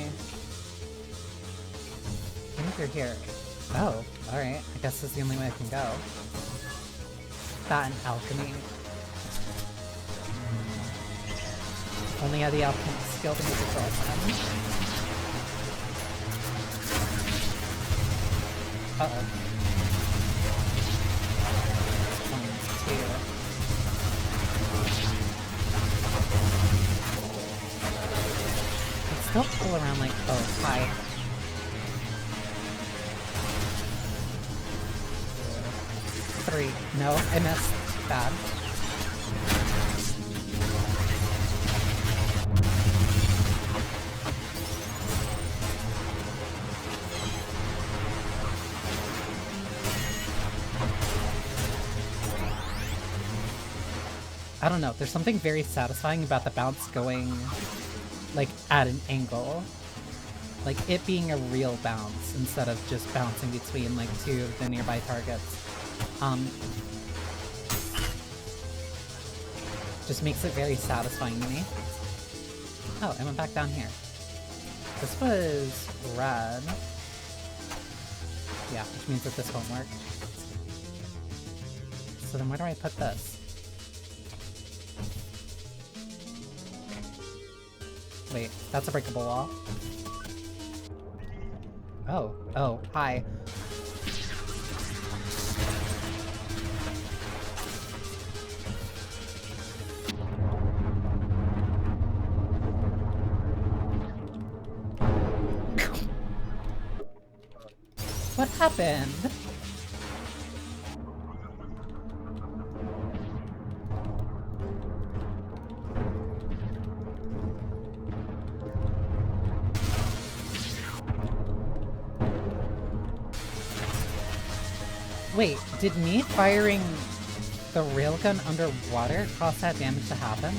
Came through here. Oh, alright. I guess that's the only way I can go. That and alchemy. Only had the alchemist skill to make it girlfriend. Uh-oh. 1, 2. It's still pull around like, oh, hi. Three. No, I missed. Bad. I don't know, there's something very satisfying about the bounce going, like, at an angle. Like, it being a real bounce instead of just bouncing between, like, two of the nearby targets. Just makes it very satisfying to me. Oh, I went back down here. This was red. Yeah, which means that this won't work. So then where do I put this? Wait, that's a breakable wall. Oh, hi. What happened? Wait, did me firing the railgun underwater cause that damage to happen?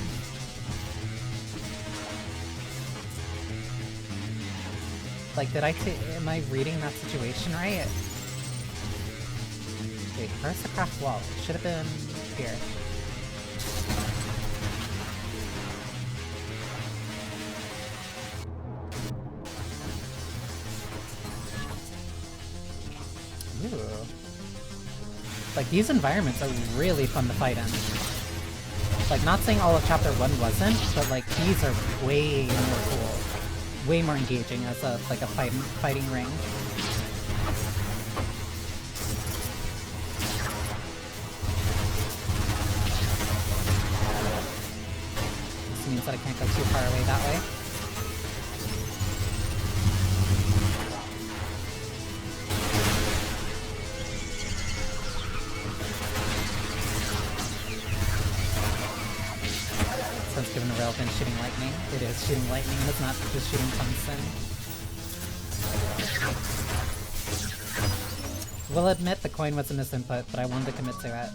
Like, am I reading that situation right? Wait, where's the cracked wall? It should have been here. Ooh. Like, these environments are really fun to fight in. Like, not saying all of Chapter 1 wasn't, but like, these are way more cool. Way more engaging as a, like, a fighting ring. This means that I can't go too far away that way. Since given the relevant shooting lightning, it is shooting lightning, it's not just shooting tungsten. We'll admit the coin was a misinput, but I wanted to commit to it.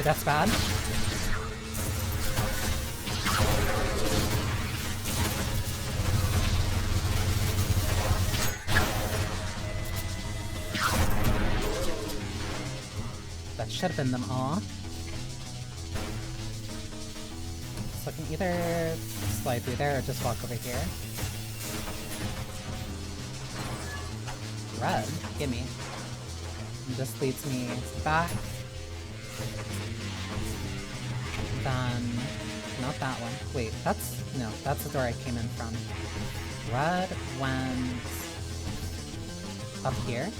That's bad. That should have been them all. So I can either slide through there or just walk over here. Red, gimme. And this leads me back. Then, not that one. Wait, no, that's the door I came in from. Red went up here?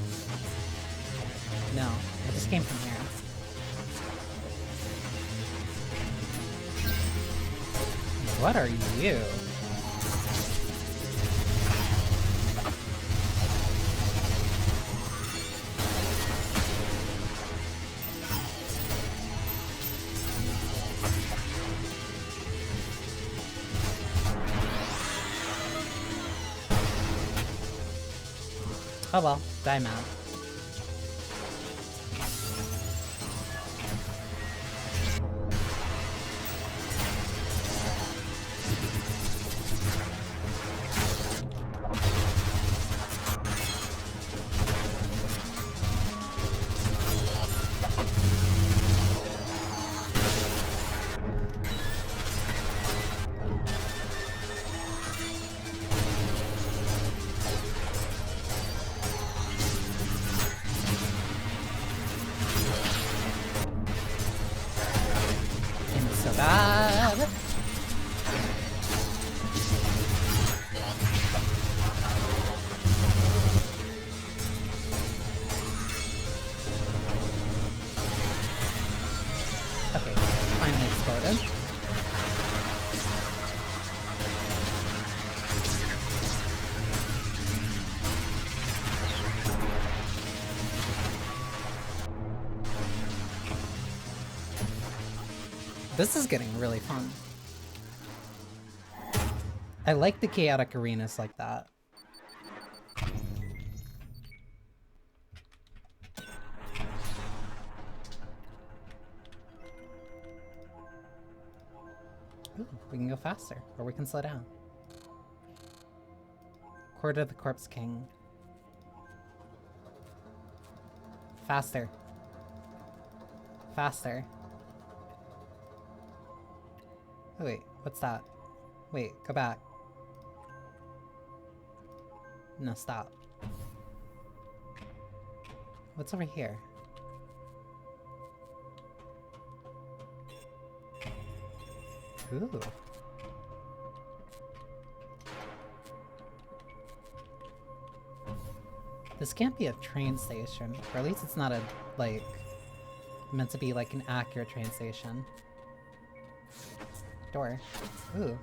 No, I just came from here. What are you? Oh well, die mad. This is getting really fun. I like the chaotic arenas like that. Ooh, we can go faster, or we can slow down. Court of the Corpse King. Faster. Faster. Oh, wait, what's that? Wait, go back. No, stop. What's over here? Ooh. This can't be a train station, or at least it's not a, like, meant to be like an accurate train station. Door. Ooh.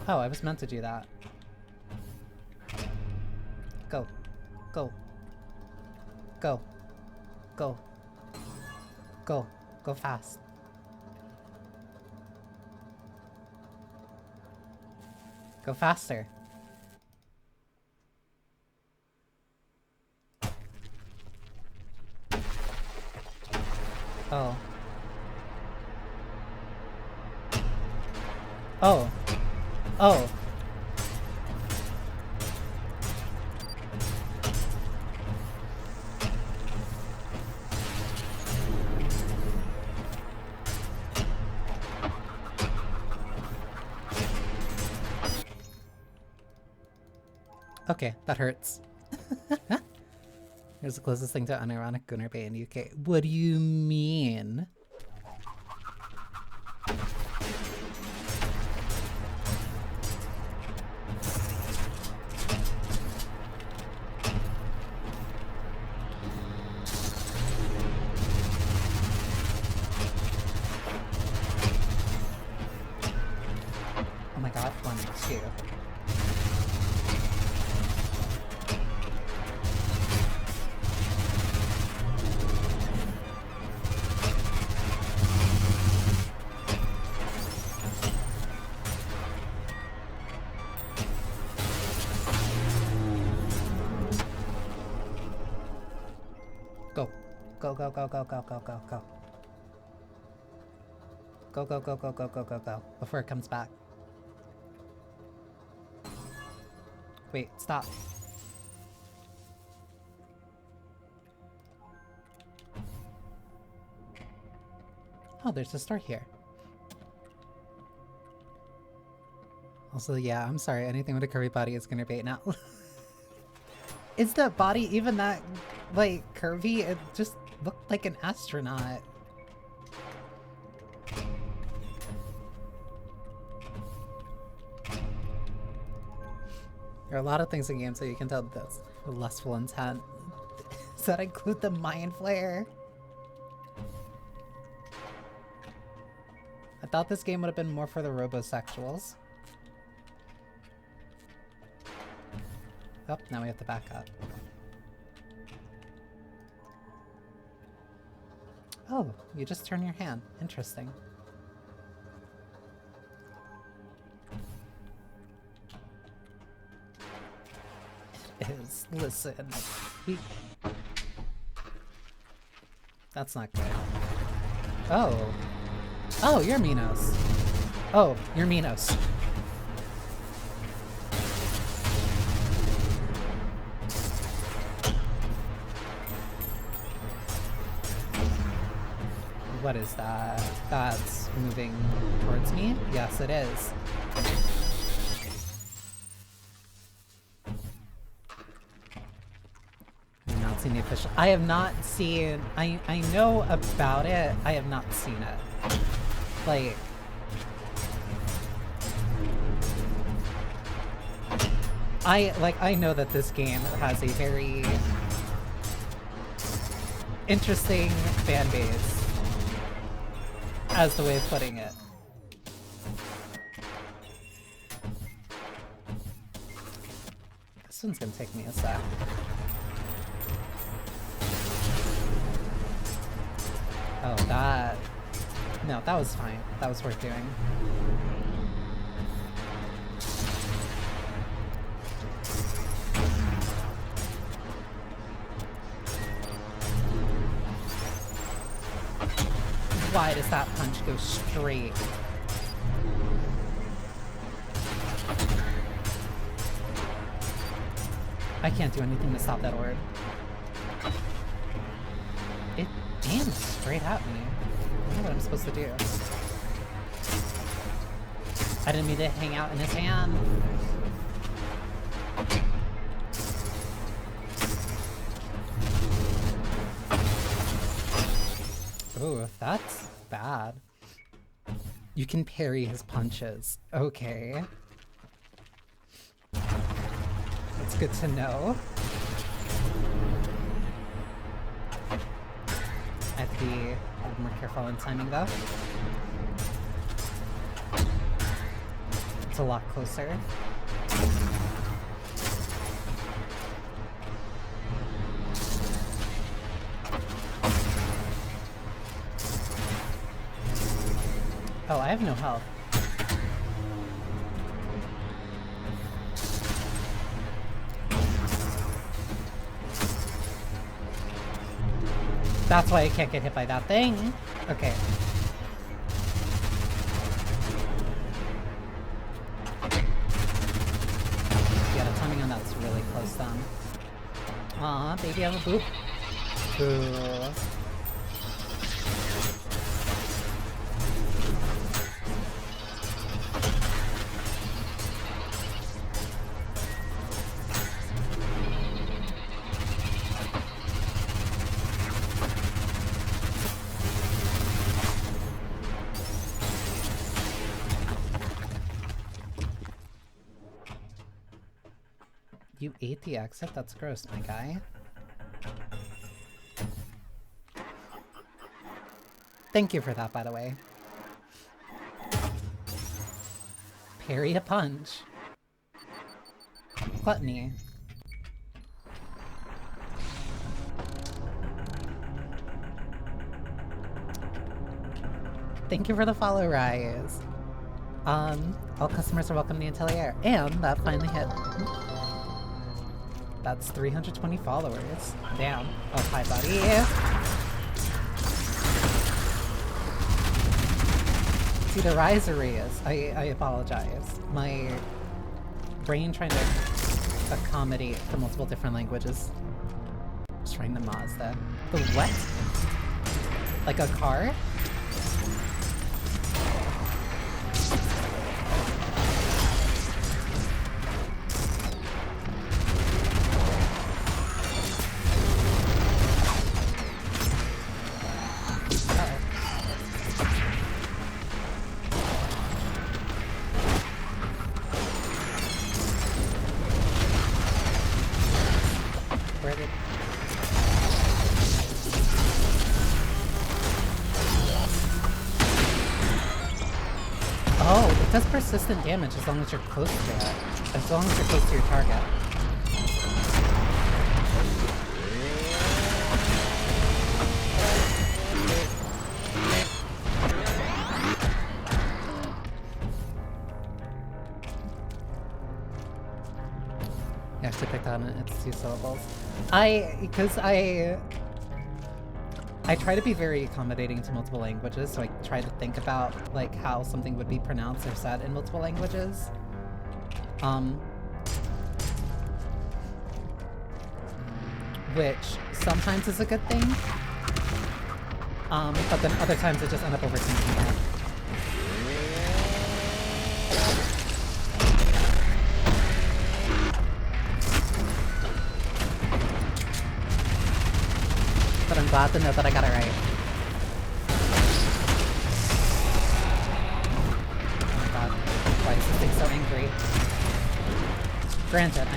Oh, I was meant to do that. Go. Go. Go. Go. Go. Go fast. Go faster. Oh. Oh. Oh. Okay, that hurts. Here's the closest thing to unironic Gunnar Bay in UK. What do you mean? Oh my god, 1, 2. Go. Go, go, go, go, go, go, go, go. Go, go, go, go, go, go, go, go. Before it comes back. Wait, stop. Oh, there's a store here. Also, yeah, I'm sorry. Anything with a curvy body is gonna bait now. Is that body even that, like, curvy? It just looked like an astronaut. There are a lot of things in games that you can tell that's lustful intent. Does that include the mind flare? I thought this game would have been more for the robosexuals. Oh, now we have to back up. Oh, you just turn your hand. Interesting. It is. Listen. That's not good. Oh. Oh, you're Minos. Oh, you're Minos. What is that? That's moving towards me? Yes, it is. I've not seen the official. I have not seen. I know about it. I have not seen it. Like. I know that this game has a very interesting fan base. As the way of putting it. This one's gonna take me a sec. Oh, that... No, that was fine. That was worth doing. Why does that punch go straight? I can't do anything to stop that orb. It aimed straight at me. I don't know what I'm supposed to do. I didn't mean to hang out in his hand. Ooh, that's bad. You can parry his punches. Okay. That's good to know. I have to be a little more careful in timing though. It's a lot closer. Oh, I have no health. That's why I can't get hit by that thing. Okay. Yeah, the timing on that's really close then. Aw, baby, I have a boop. Boo. You ate the exit? That's gross, my guy. Thank you for that, by the way. Parry a punch. Gluttony. Thank you for the follow, Rise. All customers are welcome to the Atelier. And that finally hit. That's 320 followers. Damn. Oh, hi, buddy. It's either Rise or Rias. I apologize. My brain trying to accommodate the multiple different languages. Just trying to Mazda. The what? Like a car? Does persistent damage as long as you're close to it. As long as you're close to your target. You actually picked on it, it's 2 syllables. Because I try to be very accommodating to multiple languages, so I try to think about like how something would be pronounced or said in multiple languages. Which sometimes is a good thing, but then other times I just end up overthinking it. But I'm glad to know that I got it right. Oh my god. Why is this thing so angry? Granted,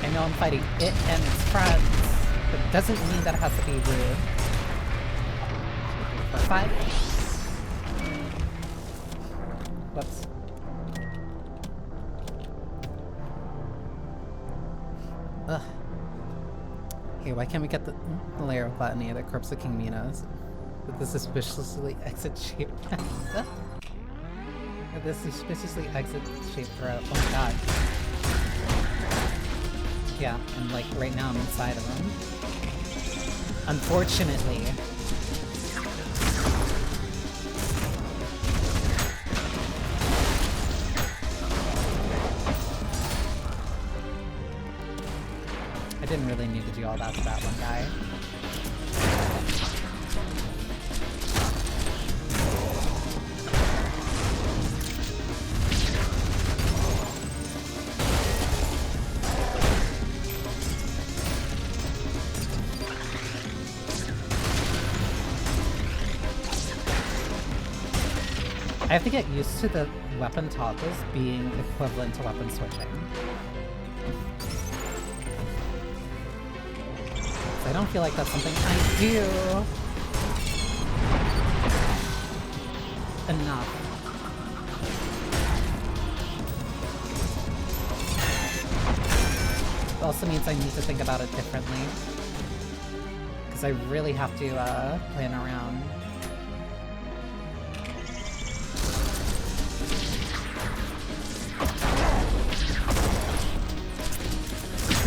I know I'm fighting it and its friends, but it doesn't mean that it has to be rude. 5. Whoops. Ugh. Hey, why can't we get the layer of Banii that corrupts the King Minos? With the suspiciously exit-shaped With this suspiciously exit-shaped throat. Oh my god. Yeah, and like right now I'm inside of him. Unfortunately. I didn't really need to do all that to that one guy. I have to get used to the weapon toggles being equivalent to weapon switching. I don't feel like that's something I do enough. It also means I need to think about it differently. Because I really have to plan around.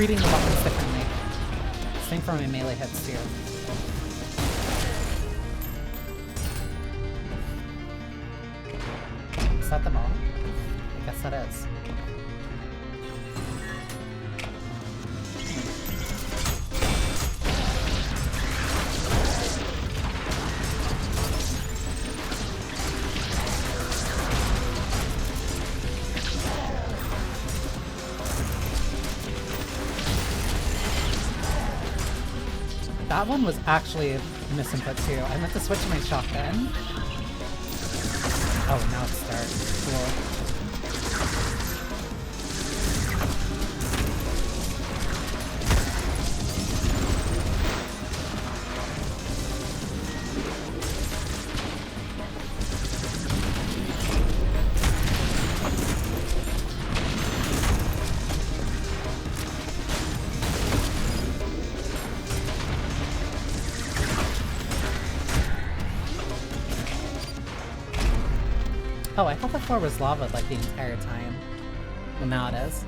reading the buttons differently. Same for my melee hits too. Is that them all? I guess that is. That one was actually a misinput too. I meant to switch my shotgun. Oh, now it's dark. Cool. Oh, I thought the floor was lava like the entire time. Well, now it is.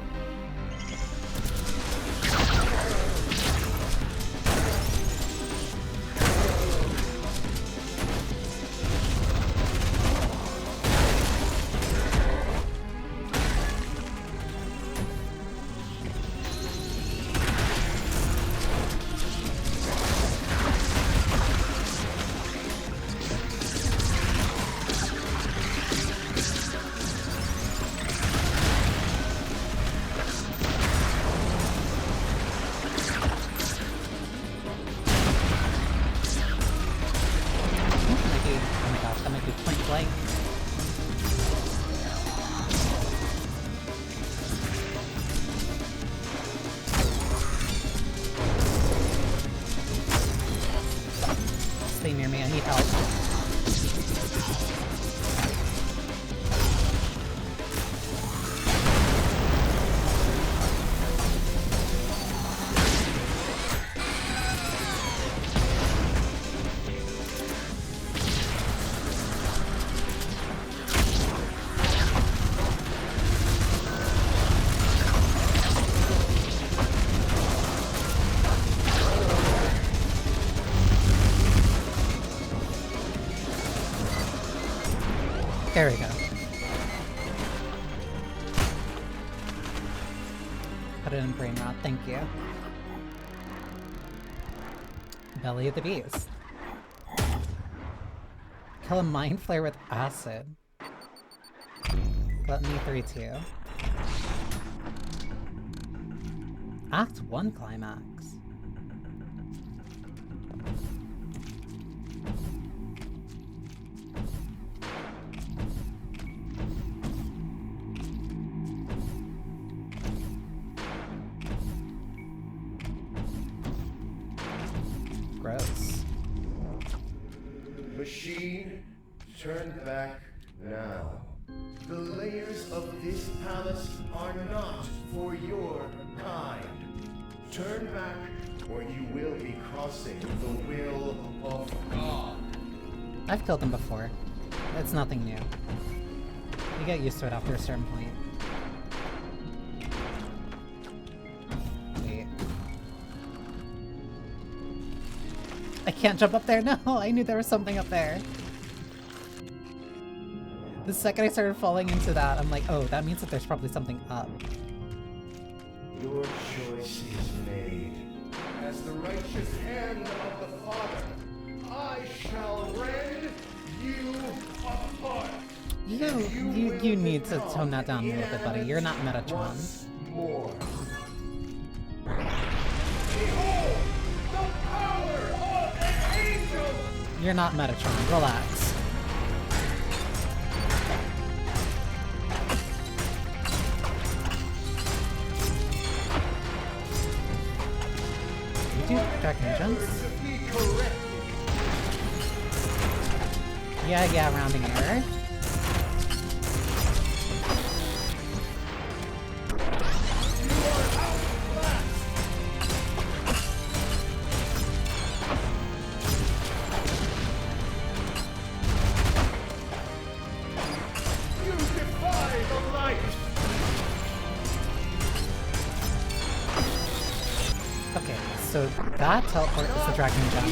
Stay near me, I need help. There we go. Put it in brain rot, thank you. Belly of the beast. Kill a mind flare with acid. Gluttony 3-2. Act 1 climax. Gross. Machine, turn back now. The layers of this palace are not for your kind. Turn back, or you will be crossing the will of God. I've killed him before. It's nothing new. You get used to it after a certain point. Wait. I can't jump up there? No! I knew there was something up there! The second I started falling into that, I'm like, oh, that means that there's probably something up. Your choice is made. As the righteous hand of the Father, I shall rend you apart. You need to tone that down a little bit, buddy. You're not Metatron. Once more. Behold, the power of an angel! You're not Metatron. Relax. You do dragon jumps? Yeah, rounding error. So that teleport is the dragon jump.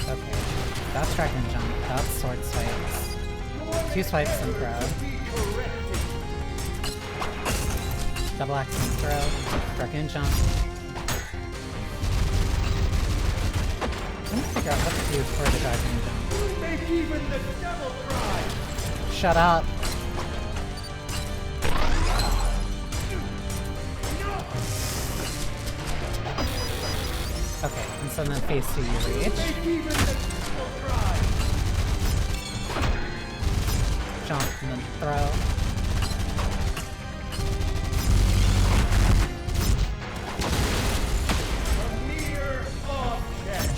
Okay, that's dragon jump, that's sword swipes. 2 swipes and throw. Double axe and throw. Dragon jump. I'm trying to figure out what to do for the dragon jump. Make even the devil cry. Shut up! Okay, and so then phase 2 you reach. Jump and then throw. A mere object.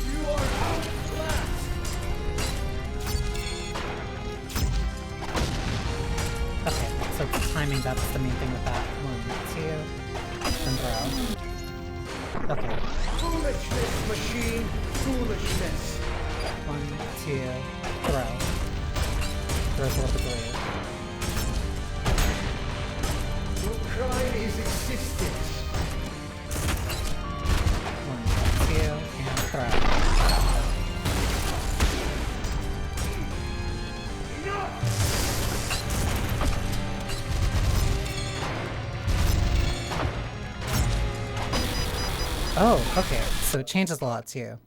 You are outclassed. Okay, so timing, that's the main thing with that. 1, 2, then throw. Okay. Foolishness, machine. Foolishness. 1, 2, throw. Throws a little bit blade. Your crime is existence. 1, 2, and throw. Oh, okay, so it changes a lot too.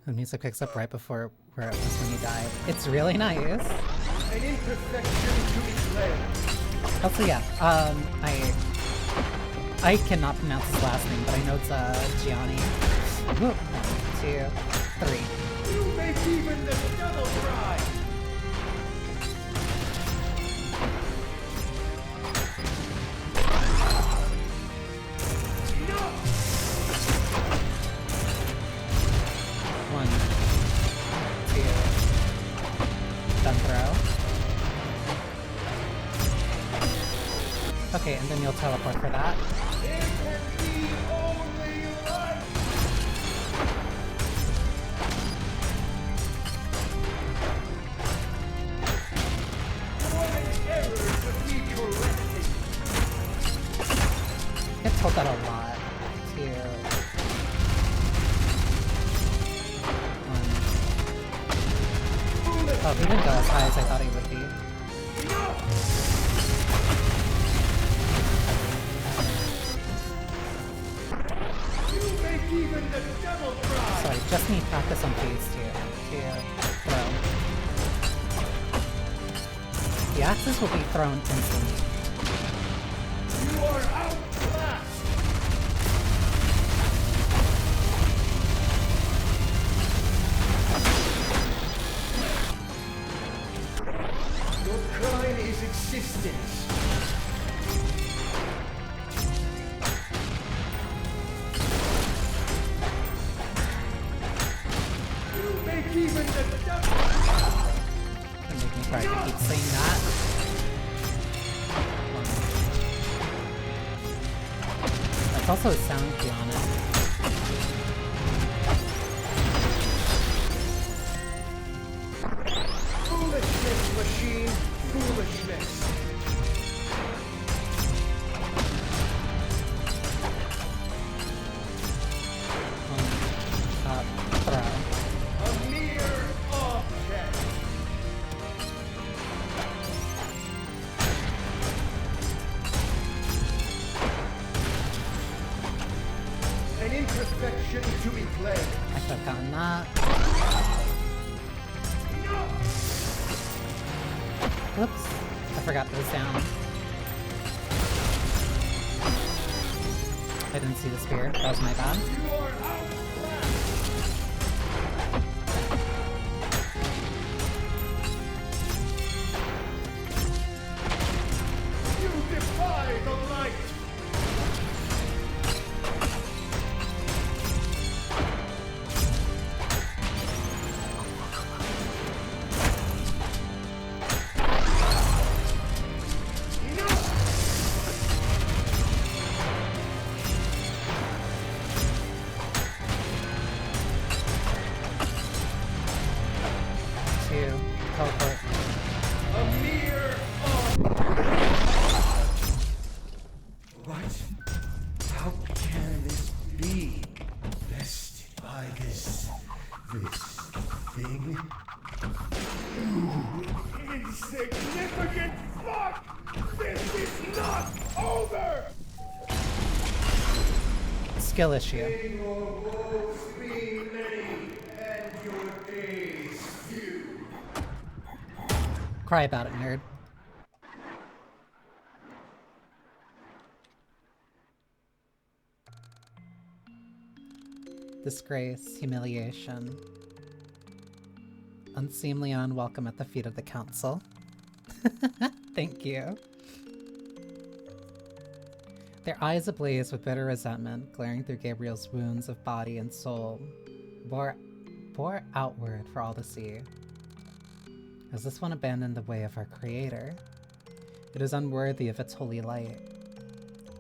The music picks up right before where it was when you died. It's really nice. An imperfection to be played. Also, yeah, I cannot pronounce his last name, but I know it's Gianni. 1, 2, 3. You make even the devil cry. Okay, and then you'll teleport for that. It can be only light. What an error to be corrected. I get told that a lot, too. 1. Oh, he didn't go as high as I thought he would be. Even the devil cry. Sorry, just need practice on phase 2. 2, throw. The axes will be thrown instantly. You are outclassed. Your crime is existence. Even the devil. Make me try to keep saying that. 1. That's also a sound key on it. Foolishness, machine. Foolishness. 1. Throw. A mere object. An imperfection to be played. I should have gotten that. Whoops. I forgot it was down. I didn't see the spear. That was my bad. You are outclassed. You defy the light. this thing? You insignificant fuck! This is not over! Skill issue. May your woes be many and your days few. Cry about it, nerd. Disgrace, humiliation. Unseemly and unwelcome at the feet of the council. Thank you. Their eyes ablaze with bitter resentment, glaring through Gabriel's wounds of body and soul, bore outward for all to see. Has this one abandoned the way of our Creator? It is unworthy of its holy light.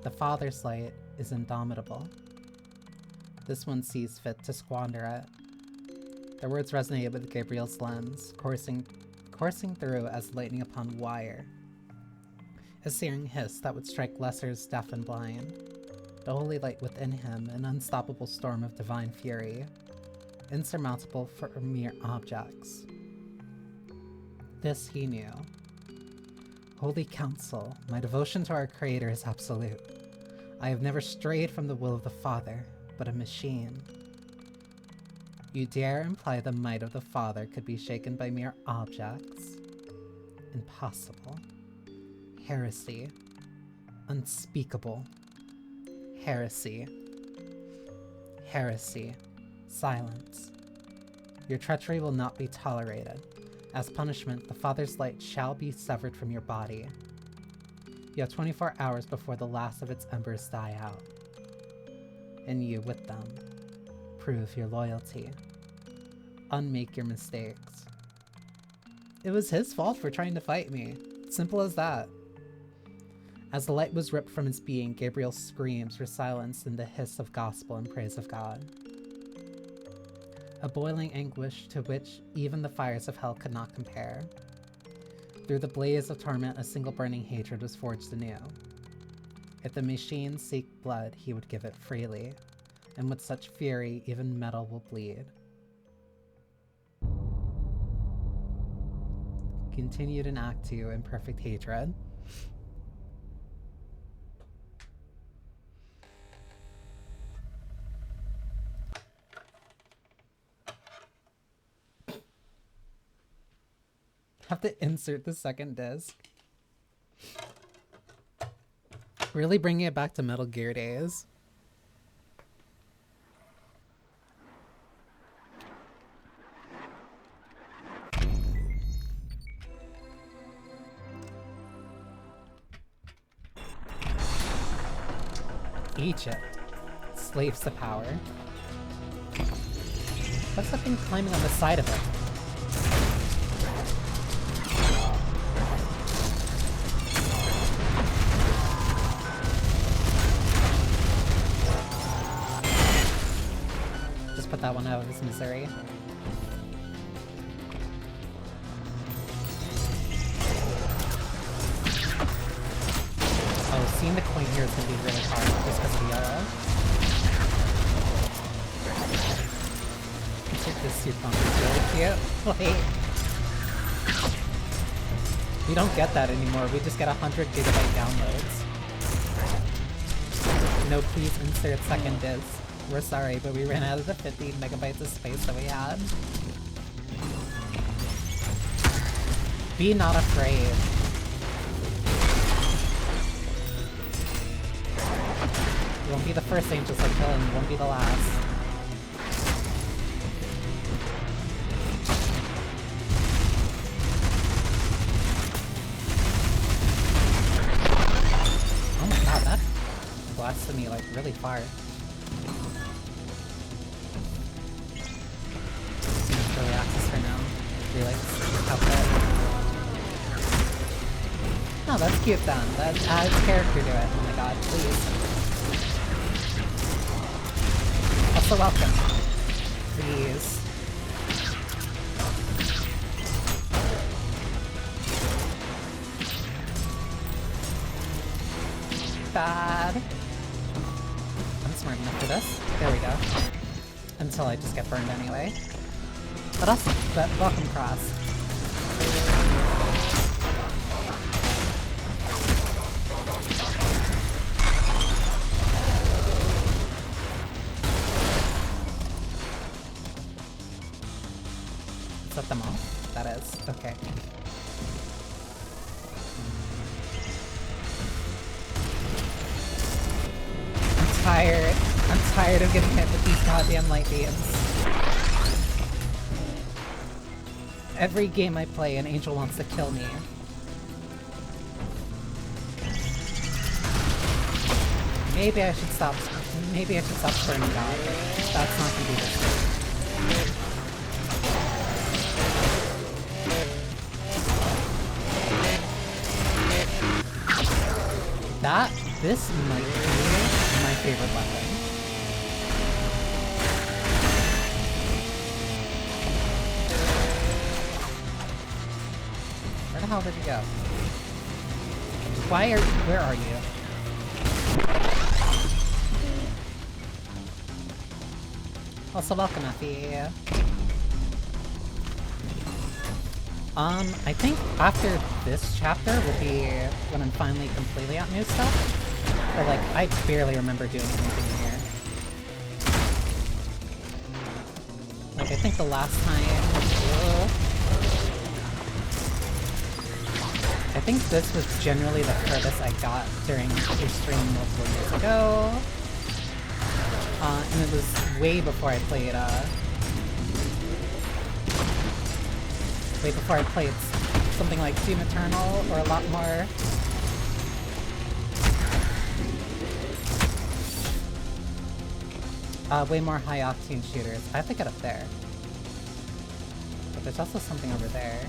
The Father's light is indomitable. This one sees fit to squander it. Their words resonated with Gabriel's lens, coursing through as lightning upon wire. A searing hiss that would strike lessers deaf and blind. The holy light within him, an unstoppable storm of divine fury, insurmountable for mere objects. This he knew. Holy Council, my devotion to our Creator is absolute. I have never strayed from the will of the Father, but a machine. You dare imply the might of the Father could be shaken by mere objects? Impossible. Heresy. Unspeakable. Heresy. Heresy. Silence. Your treachery will not be tolerated. As punishment, the Father's light shall be severed from your body. You have 24 hours before the last of its embers die out. And you with them. Prove your loyalty. Unmake your mistakes. It was his fault for trying to fight me. Simple as that. As the light was ripped from his being, Gabriel's screams were silenced in the hiss of gospel and praise of God. A boiling anguish to which even the fires of hell could not compare. Through the blaze of torment, a single burning hatred was forged anew. If the machines seek blood, he would give it freely, and with such fury, even metal will bleed. Continued in Act 2 in perfect hatred. Have to insert the second disc. Really bringing it back to Metal Gear days. Egypt. Slaves to power. What's that thing climbing on the side of it? Put that one out of his misery. Oh, seeing the coin here is going to be really hard just because of the yellow. This suit bump is really cute. Wait. We don't get that anymore. We just get 100 gigabyte downloads. No, please insert second disc. We're sorry, but we ran out of the 50 megabytes of space that we had. Be not afraid. You won't be the first angels I kill, and you won't be the last. Oh my god, that blasted me like really far. Access for now. Relax. Outfit. Oh, that's cute then. That adds character to it. Oh my god, please. Also welcome. Please. Bad. I'm smart enough for this. There we go. Until I just get burned anyway. But awesome. But welcome, Cross. Set them off. That is. Okay. I'm tired of getting hit with these goddamn light beams. Every game I play, an angel wants to kill me. Maybe I should stop burning God. That's not gonna be this good. This might be my favorite weapon. Where the hell did you go? Where are you? Also welcome, Effie. I think after this chapter will be when I'm finally completely at new stuff. But like, I barely remember doing anything here. Like, I think the last time... I think this was generally the furthest I got during your stream multiple years ago. And it was way before I played, way before I played something like Doom Eternal, or a lot more. Way more high-octane shooters. I have to get up there. But there's also something over there.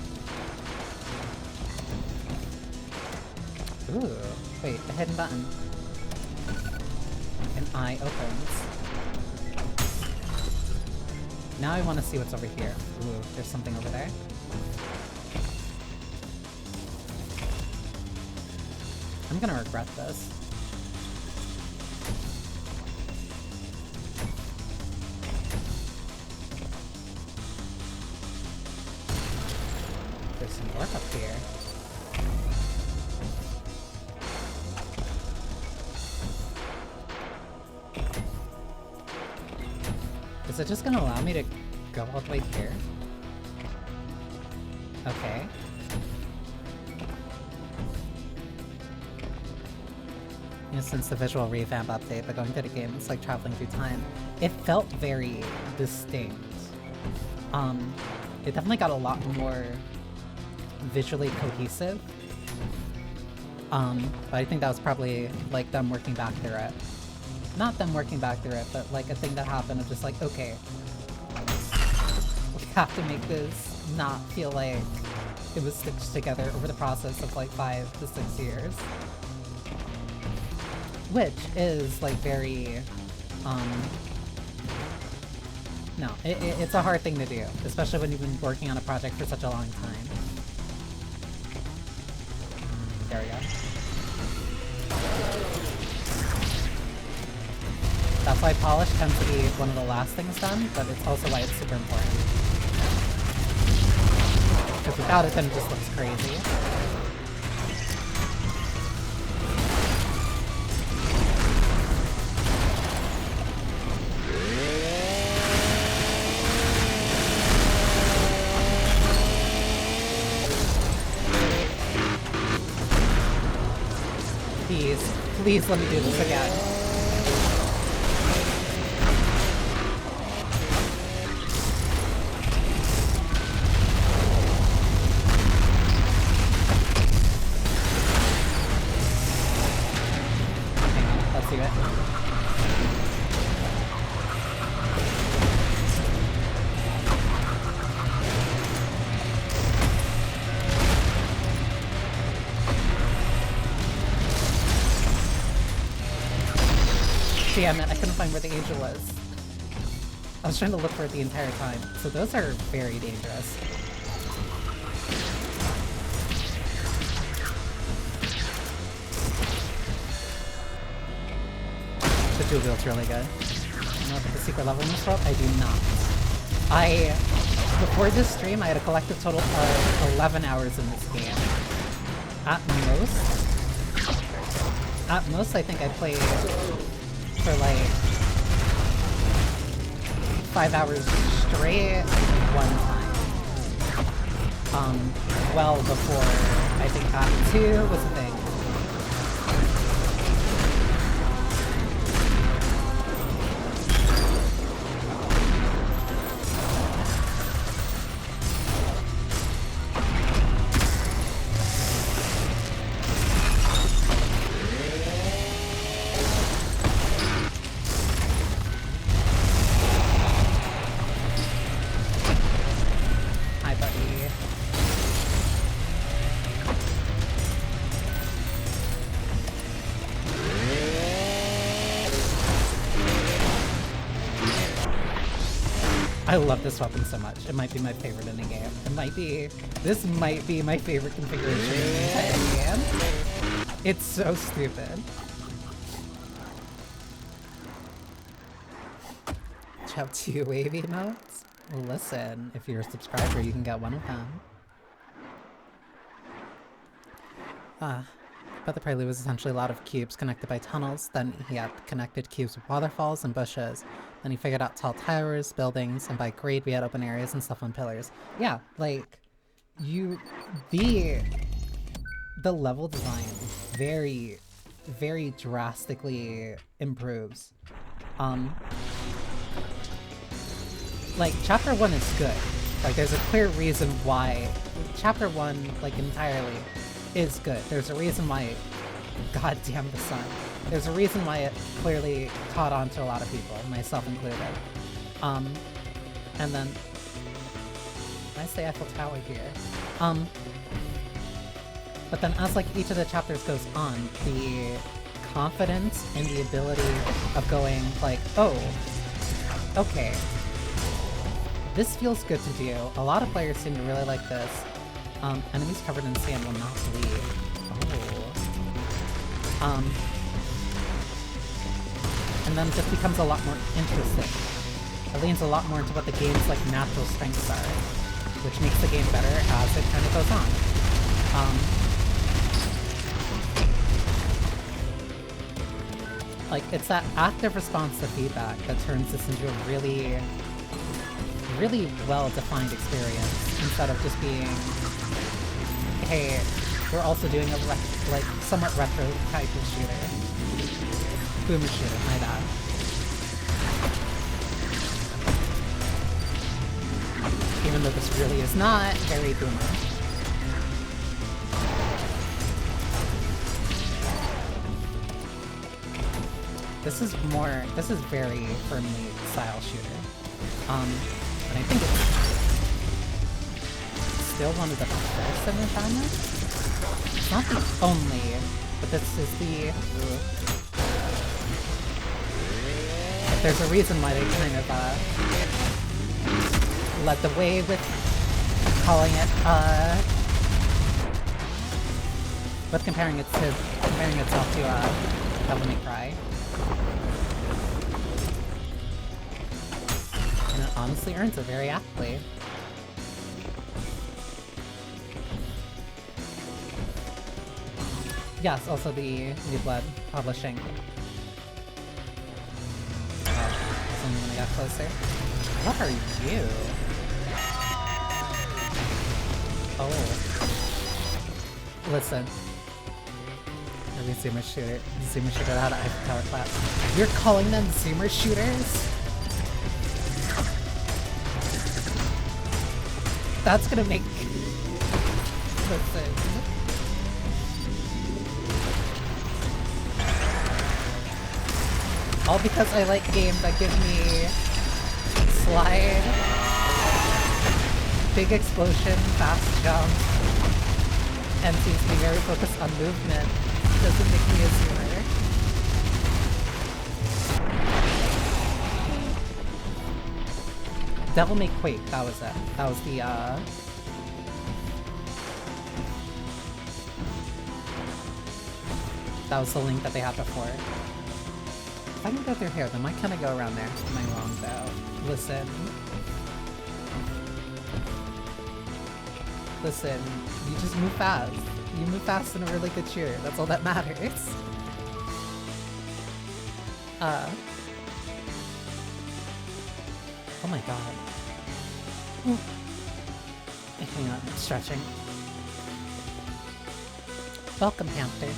Ooh. Wait, a hidden button. An eye opens. Now I want to see what's over here. Ooh, there's something over there. I'm gonna regret this. There's some work up here. Is it just gonna allow me to go all the way here? Okay. You know, since the visual revamp update, but going through the game, it's like traveling through time. It felt very distinct. It definitely got a lot more visually cohesive. But I think that was probably like them working back through it. Not them working back through it, but like a thing that happened of just like, okay, we have to make this not feel like it was stitched together over the process of like 5 to 6 years. Which is like very, no, it's a hard thing to do, especially when you've been working on a project for such a long time. There we go. That's why polish tends to be one of the last things done, but it's also why it's super important. Because without it, then it just looks crazy. Please let me do this again. Hang on, let's do it. Damn it, I couldn't find where the angel was. I was trying to look for it the entire time. So those are very dangerous. The dual wield's really good. I know about the secret level in this world? I do not. before this stream, I had a collective total of 11 hours in this game. At most, I think I played for like 5 hours straight one time. Well before I think Act 2 was a thing. I love this weapon so much. It might be my favorite in the game. This might be my favorite configuration in the entire game. It's so stupid. Do you have 2 wavy emotes? Well, listen, if you're a subscriber, you can get one of them. But the prelude was essentially a lot of cubes connected by tunnels. Then he had connected cubes with waterfalls and bushes. Then he figured out tall towers, buildings, and by grade we had open areas and stuff on pillars. Yeah, like, the level design very, very drastically improves. Like, Chapter 1 is good. Like, there's a clear reason why Chapter 1, like, entirely is good. There's a reason why, goddamn the sun. There's a reason why it clearly caught on to a lot of people, myself included. And then, I say Eiffel Tower here. But then as like each of the chapters goes on, the confidence and the ability of going like, oh, okay, this feels good to do. A lot of players seem to really like this. Enemies covered in sand will not bleed. Oh. And then it just becomes a lot more interesting. It leans a lot more into what the game's like natural strengths are, which makes the game better as it kind of goes on. Like, it's that active response to feedback that turns this into a really, really well-defined experience, instead of just being, hey, we're also doing a like somewhat retro type of shooter. Boomer shooter, my bad. Even though this really is not very boomer. This is very firmly style shooter. And I think it's still one of the best in the genre. It's not the only, but this is the... There's a reason why they kind of, led the way with calling it, with comparing itself to, Devil May Cry. And it honestly earns it very aptly. Yes, also the New Blood publishing. Only when I got closer. What are you? Oh. Listen. Maybe Zoomer Shooter. Zoomer Shooter had an Eiffel Tower clap. You're calling them Zoomer Shooters? That's gonna make... Listen. All because I like games that give me slide, big explosion, fast jump, and seems to be very focused on movement. Doesn't make me a zoomer. Devil May Quake, that was it. That was the, that was the link that they had before. If I can go through here, then why can't I go around there? Am I wrong, though? Listen. Listen, you just move fast. You move fast in a really good shooter. That's all that matters. Oh my god. Ooh. Hang on, I'm stretching. Welcome, Hamster. It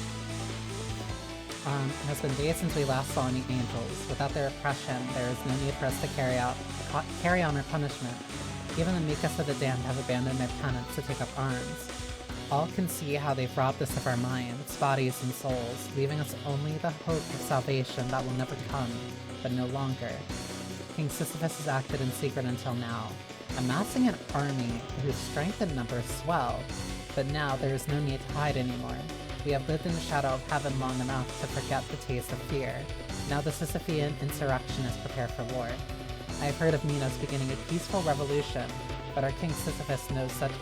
has been days since we last saw any angels. Without their oppression, there is no need for us to carry on our punishment. Even the meekest of the damned have abandoned their penance to take up arms. All can see how they've robbed us of our minds, bodies, and souls, leaving us only the hope of salvation that will never come, but no longer. King Sisyphus has acted in secret until now, amassing an army whose strength and numbers swell, but now there is no need to hide anymore. We have lived in the shadow of heaven long enough to forget the taste of fear. Now the Sisyphean insurrectionists prepare for war. I have heard of Minos beginning a peaceful revolution, but our King Sisyphus knows such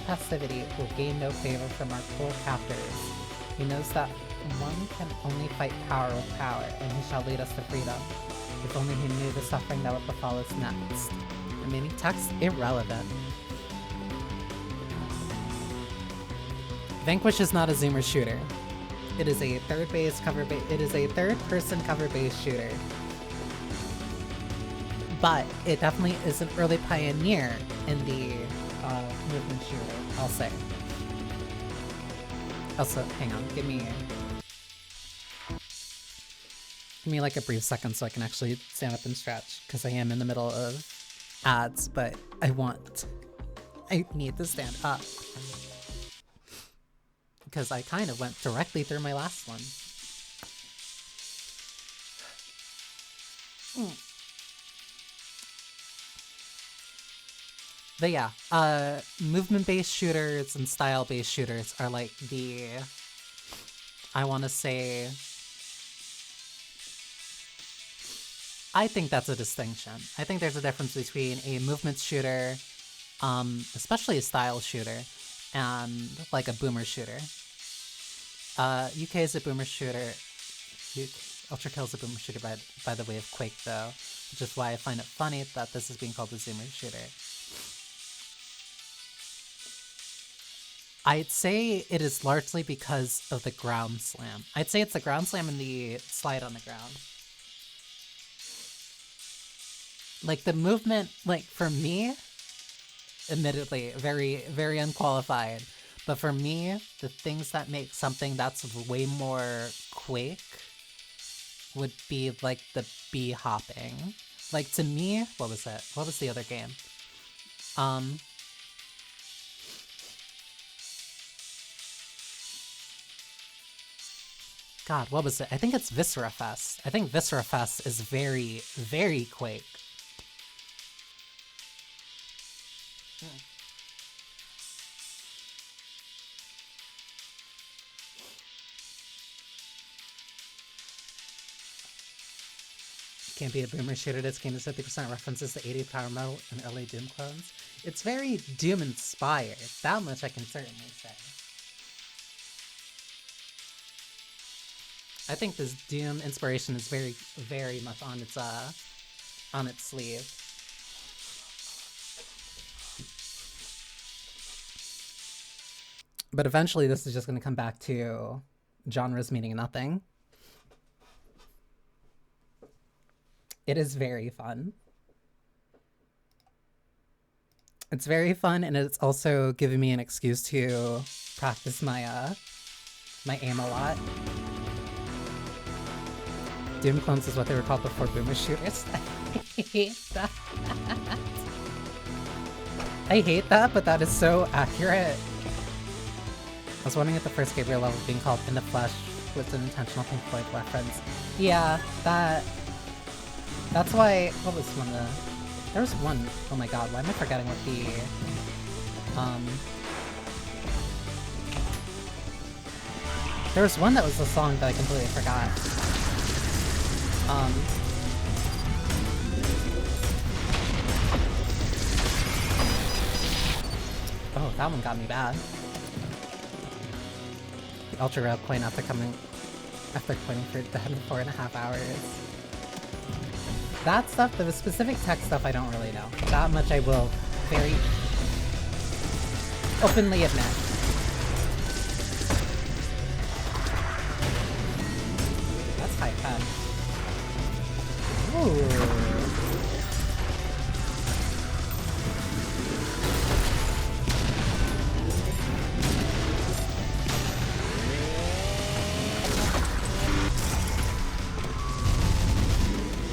passivity will gain no favor from our cruel captors. He knows that one can only fight power with power, and he shall lead us to freedom. If only he knew the suffering that would befall us next. Remaining text irrelevant. Vanquish is not a zoomer shooter. It is a third-person cover-based shooter. But it definitely is an early pioneer in the movement shooter, I'll say. Also, hang on, give me like a brief second so I can actually stand up and stretch, because I am in the middle of ads, but I need to stand up. Because I kind of went directly through my last one. But yeah, movement-based shooters and style-based shooters are like the, I want to say, I think that's a distinction. I think there's a difference between a movement shooter, especially a style shooter, and like a boomer shooter. UK is a boomer shooter. Ultrakill is a boomer shooter by the way of Quake though, which is why I find it funny that this is being called a zoomer shooter. I'd say it is largely because of the ground slam. I'd say it's the ground slam and the slide on the ground. Like the movement, like for me, admittedly, very, very unqualified, but for me, the things that make something that's way more Quake would be like the bee hopping. Like to me, what was it? What was the other game? God, what was it? I think it's Viscera Fest. I think Viscera Fest is very, very Quake. Can't be a boomer shooter. This game is 50% references to 80 power metal and early Doom clones. It's very Doom inspired. That much I can certainly say. I think this Doom inspiration is very, very much on its sleeve. But eventually this is just going to come back to genres meaning nothing. It is very fun. It's very fun, and it's also giving me an excuse to practice my my aim a lot. Doom clones is what they were called before boomer shooters. I hate that. I hate that, but that is so accurate. I was wondering if the first Gabriel level being called In the Flesh was an intentional Pink Floyd reference. Yeah, that's why, what was one of the, there was one, oh my god, why am I forgetting what the, there was one that was the song that I completely forgot. Oh, that one got me bad. The Ultra Rail coin after pointing for the 4.5 hours. That stuff, the specific tech stuff I don't really know. That much I will very... openly admit. That's high pen. Ooh.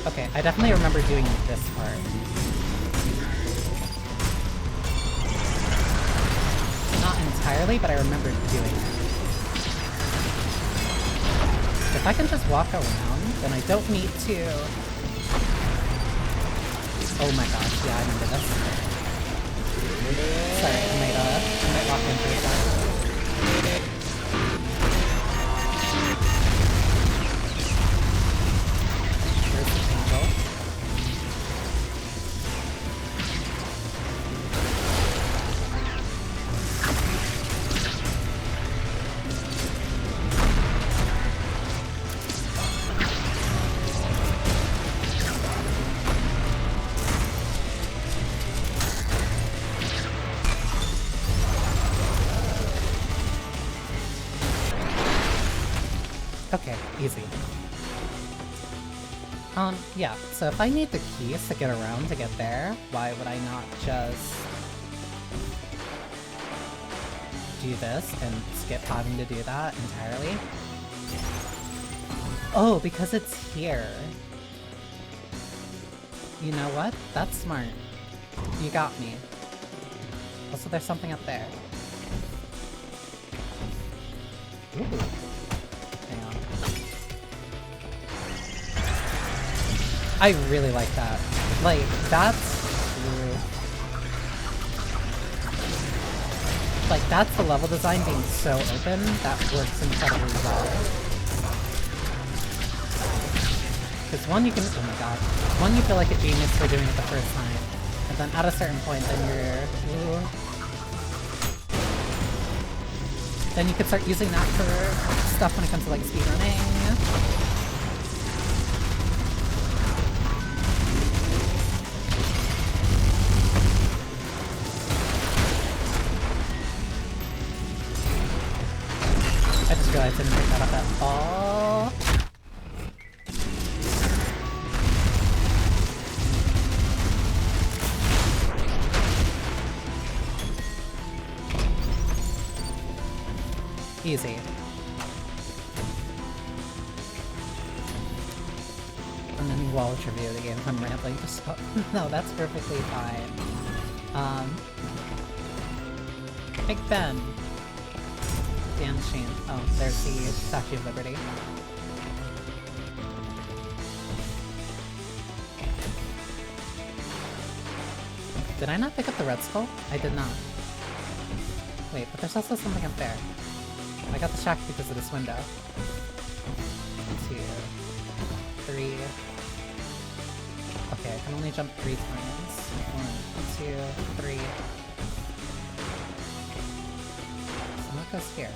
Okay, I definitely remember doing this part. Not entirely, but I remember doing it. If I can just walk around, then I don't need to... Oh my gosh, yeah, I remember this. Sorry, I might walk into that. Okay, easy. Yeah, so if I need the keys to get around to get there, why would I not just do this and skip having to do that entirely? Oh, because it's here. You know what? That's smart. You got me. Also, there's something up there. Ooh. Hang on. I really like that. Like, that's... Like, that's the level design being so open, that works incredibly well. Because one, you can... Oh my god. One, you feel like a genius for doing it the first time. And then at a certain point, then you're... Ooh. Then you could start using that for stuff when it comes to, like, speedrunning. I just realized I didn't pick that up at all. Easy. And then you wall review the game if I'm rambling. Just no, that's perfectly fine. Big Ben. Dan Sheen. Oh, there's the Statue of Liberty. Did I not pick up the Red Skull? I did not. Wait, but there's also something up there. I got the shack because of this window. 2, 3. Okay, I can only jump 3 times. 1, 2, 3. So what goes here?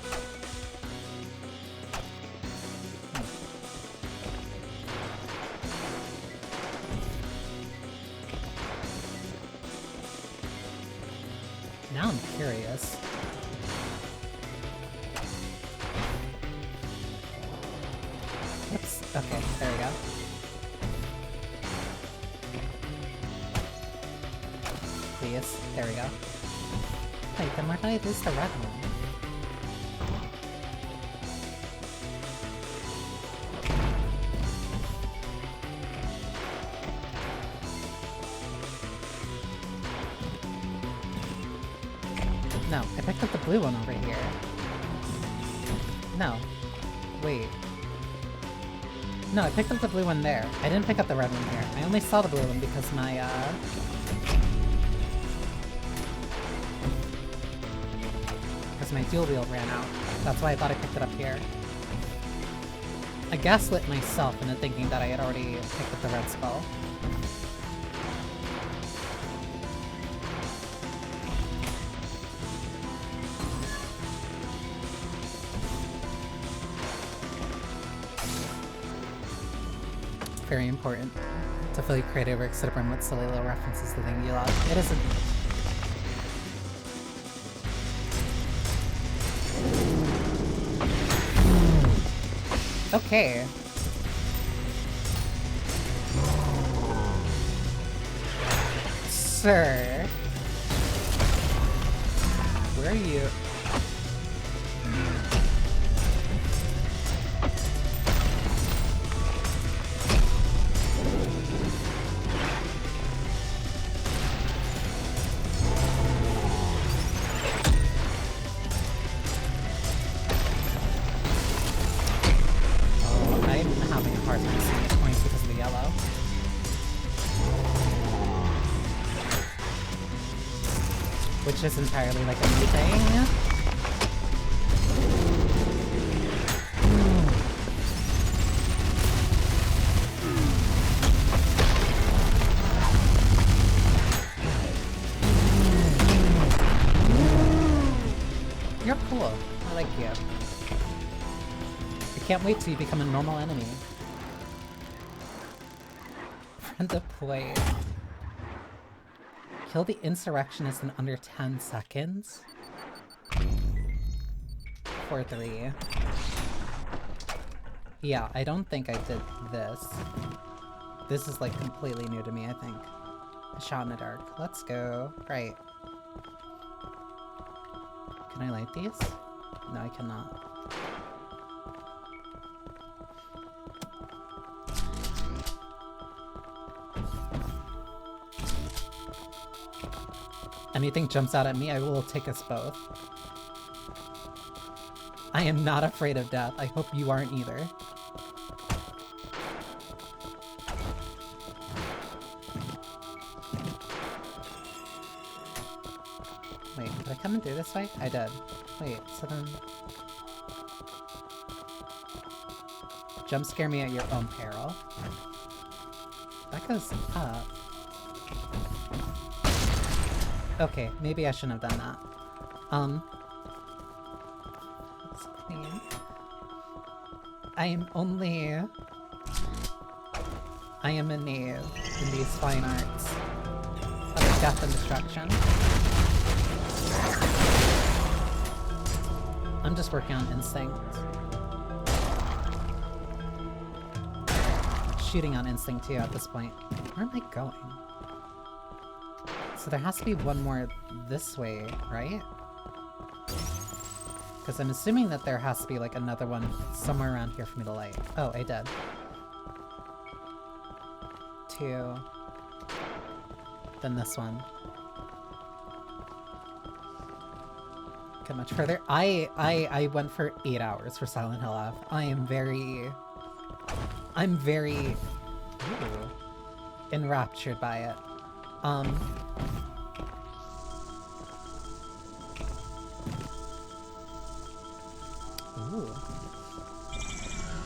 Now I'm curious. Oops. Okay, there we go. Please. There we go. Wait, then why did I lose the red one? No, I picked up the blue one over here. No. Wait. No, I picked up the blue one there. I didn't pick up the red one here. I only saw the blue one because my, because my dual wheel ran out. That's why I thought I picked it up here. I gaslit myself into thinking that I had already picked up the red skull. Very important to feel your creative work to run with silly little references to the thing you love. It isn't. Okay. Sir. Where are you? Oh, I'm having a hard time seeing the points because of the yellow. Which is entirely like a new thing. You're cool. I like you. I can't wait till you become a normal enemy. Friend to play. Kill the insurrectionist in under 10 seconds? 4-3. Yeah, I don't think I did this. This is like completely new to me, I think. A shot in the dark. Let's go. Right. Can I light these? No, I cannot. Anything jumps out at me, I will take us both. I am not afraid of death. I hope you aren't either. Wait, did I come in through this way? I did. Wait, so then... Jump scare me at your own peril. That goes up. Okay, maybe I shouldn't have done that. Let's clean. I am a knave in these fine arts of death and destruction. I'm just working on instinct. Shooting on instinct too at this point. Where am I going? So there has to be one more this way, right? Because I'm assuming that there has to be like another one somewhere around here for me to light. Oh, I did. 2. Then this one. Get much further. I went for 8 hours for Silent Hill F. I'm very enraptured by it.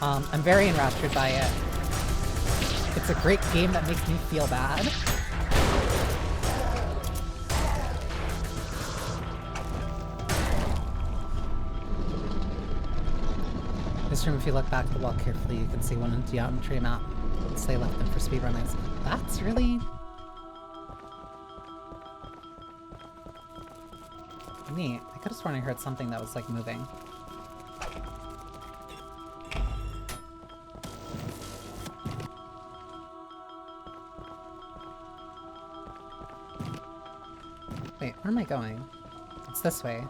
I'm very enraptured by it. It's a great game that makes me feel bad. This room, if you look back at the wall carefully, you can see one geometry map. Stay left in for speedrunners. That's really... neat. I could have sworn I heard something that was like moving. Wait, where am I going? It's this way.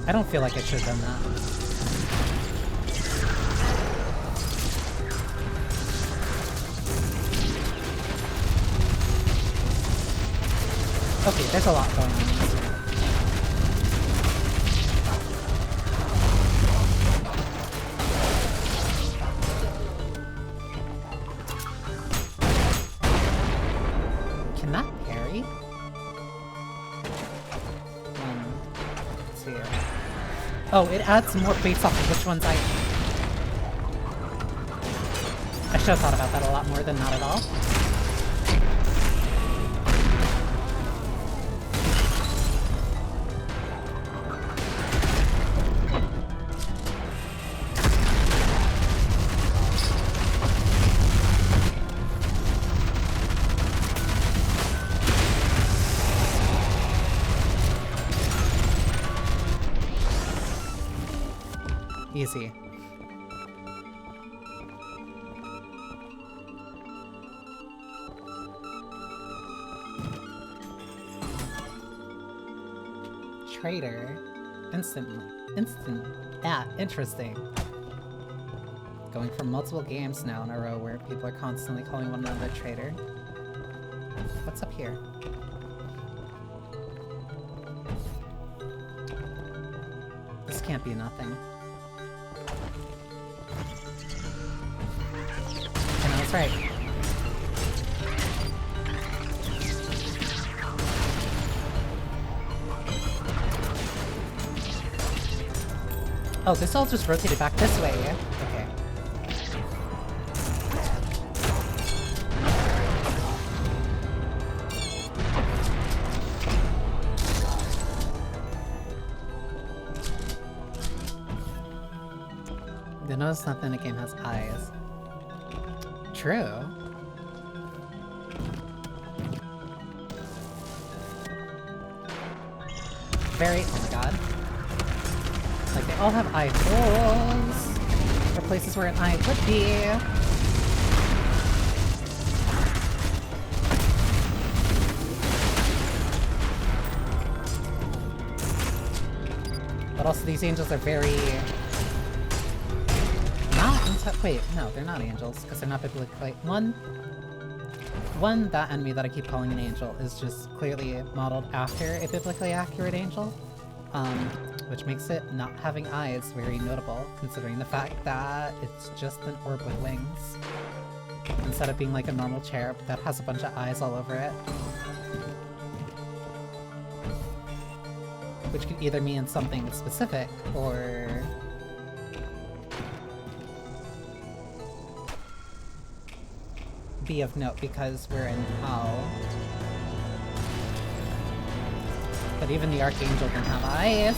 I don't feel like I should have done that. Okay, there's a lot going on. Can that parry? 1, 2. Oh, it adds more based off of which ones I should have thought about that a lot more than not at all. Easy. Traitor. Interesting. Going for multiple games now in a row where people are constantly calling one another traitor. What's up here? This can't be nothing. I know, that's right. Oh, this all just rotated back this way, yeah? Okay. You notice nothing in the game has eyes. True. Very— oh my god. Like, they all have eye holes! Or places where an eye would be! But also these angels are very— wait, no, they're not angels, because they're not biblically— One, that enemy that I keep calling an angel is just clearly modeled after a biblically accurate angel. Which makes it not having eyes very notable, considering the fact that it's just an orb with wings. Instead of being like a normal cherub that has a bunch of eyes all over it. Which could either mean something specific, or be of note because we're in hell. But even the archangel can have eyes.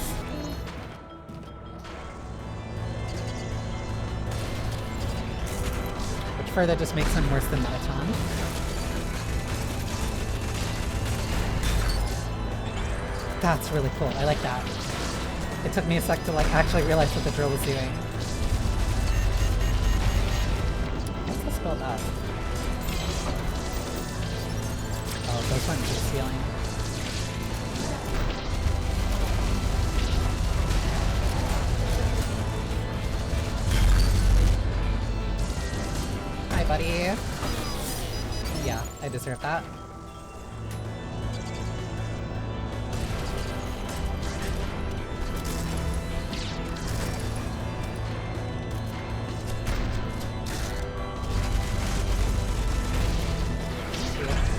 Which further just makes him worse than Mettaton. That's really cool. I like that. It took me a sec to like actually realize what the drill was doing. What's this spelled up? Oh, those went into the ceiling. Hi, buddy. Yeah, I deserve that.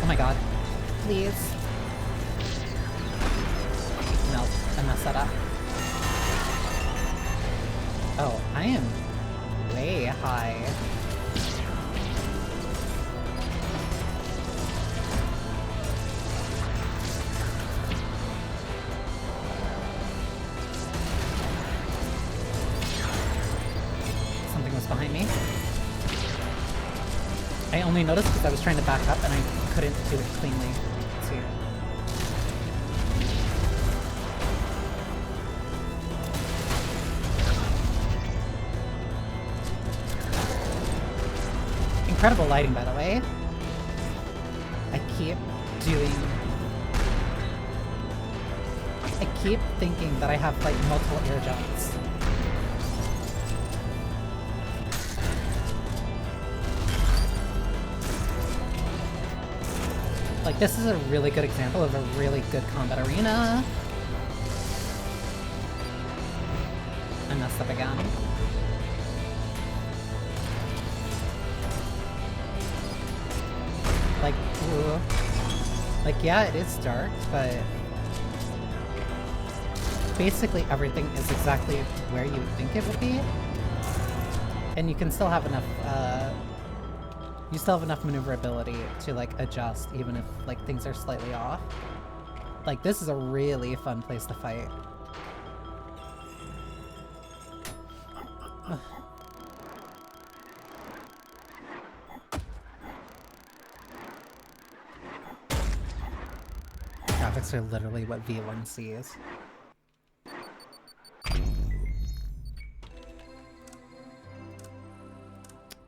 Oh my god. Please. No, I messed that up. Oh, I am way high. Something was behind me. I only noticed because I was trying to back up and I couldn't do it cleanly. Let's see. Incredible lighting, by the way. I keep thinking that I have like multiple air jumps. Like, this is a really good example of a really good combat arena. I messed up again. Like, ooh. Like, yeah, it is dark, but basically everything is exactly where you would think it would be. And you can still have enough, you still have enough maneuverability to, like, adjust even if, like, things are slightly off. Like, this is a really fun place to fight. Ugh. Graphics are literally what V1 sees.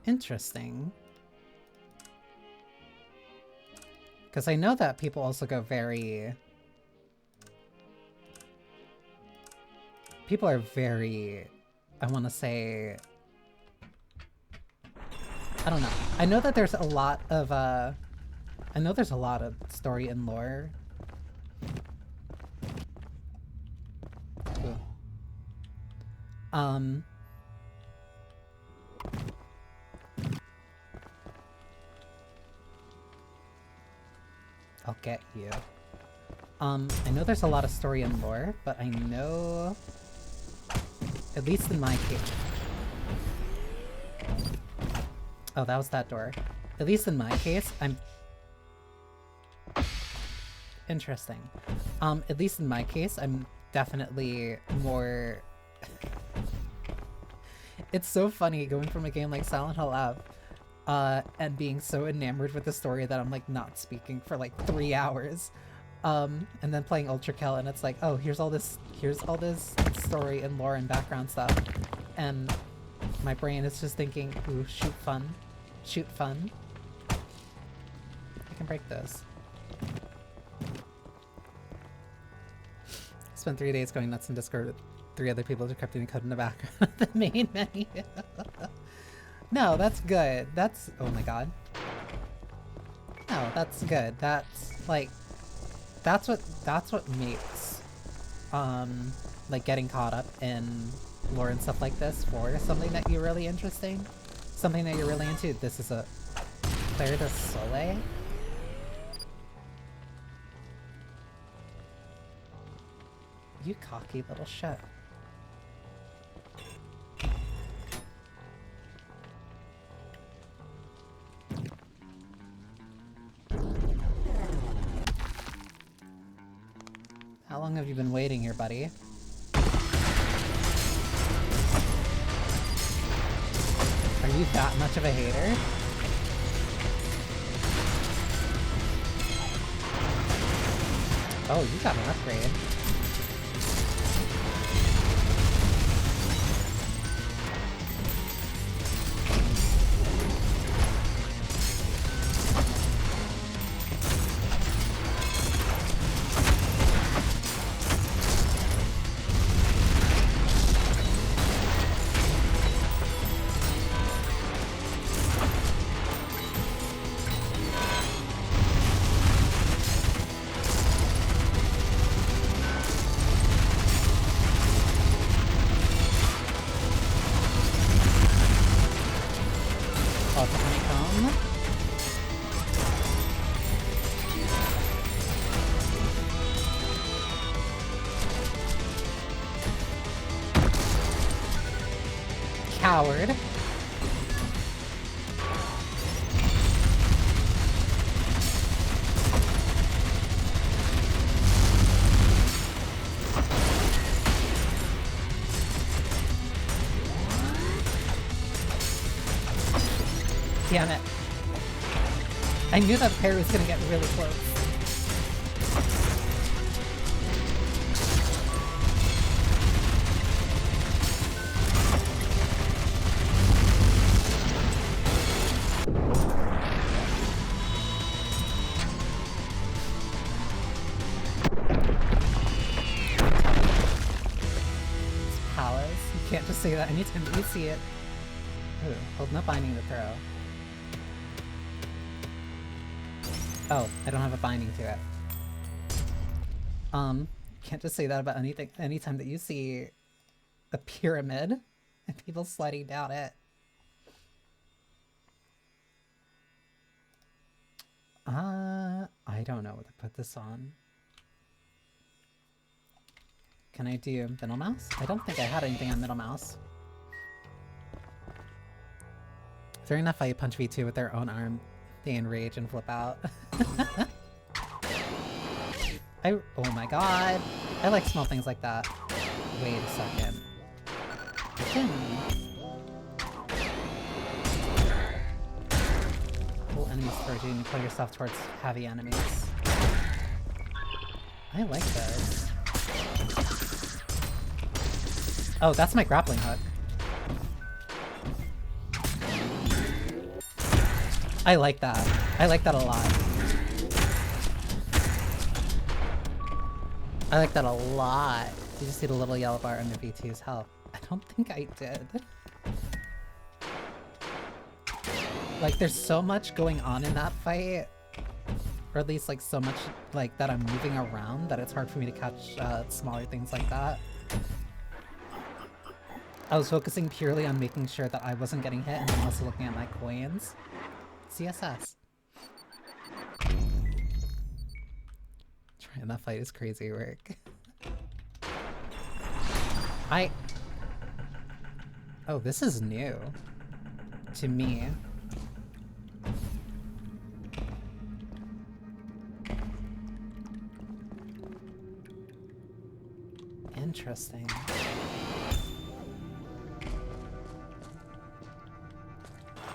Interesting. Because I know that people also go very... People are very... I want to say... I don't know. I know that there's a lot of, I know there's a lot of story and lore. Ooh. I'll get you. I know there's a lot of story and lore, but I know, at least in my case. Oh, that was that door. At least in my case, I'm... Interesting. At least in my case, I'm definitely more... It's so funny going from a game like Silent Hill Ab, and being so enamored with the story that I'm like not speaking for like 3 hours. And then playing Ultrakill and it's like, oh, here's all this story and lore and background stuff. And my brain is just thinking, ooh, shoot fun. Shoot fun. I can break those. Spent 3 days going nuts in Discord with 3 other people decrypting the code in the background of the main menu. No, that's good. That's... Oh my god. No, that's good. That's, like... That's what makes, like, getting caught up in lore and stuff like this for something that you're really interesting. Something that you're really into. This is a... Claire de Soleil? You cocky little shit. How long have you been waiting here, buddy? Are you that much of a hater? Oh, you got an upgrade. Coward. Damn it. I knew that pair was gonna get really close. Say that anytime that you see it. Ooh, holding up binding to throw. Oh, I don't have a binding to it. Can't just say that about anything anytime that you see a pyramid and people sliding down it. I don't know what to put this on. Can I do middle mouse? I don't think I had anything on middle mouse. During that fight, you punch V2 with their own arm, they enrage and flip out. Oh my god! I like small things like that. Wait a second. Pull enemies towards you and you pull yourself towards heavy enemies. I like this. Oh, that's my grappling hook. I like that. I like that a lot. I like that a lot. You just see the little yellow bar under V2's health. I don't think I did. Like, there's so much going on in that fight. Or at least, like, so much, like, that I'm moving around that it's hard for me to catch smaller things like that. I was focusing purely on making sure that I wasn't getting hit and then also looking at my coins. CSS. Trying that fight is crazy work. Oh, this is new. To me. Interesting.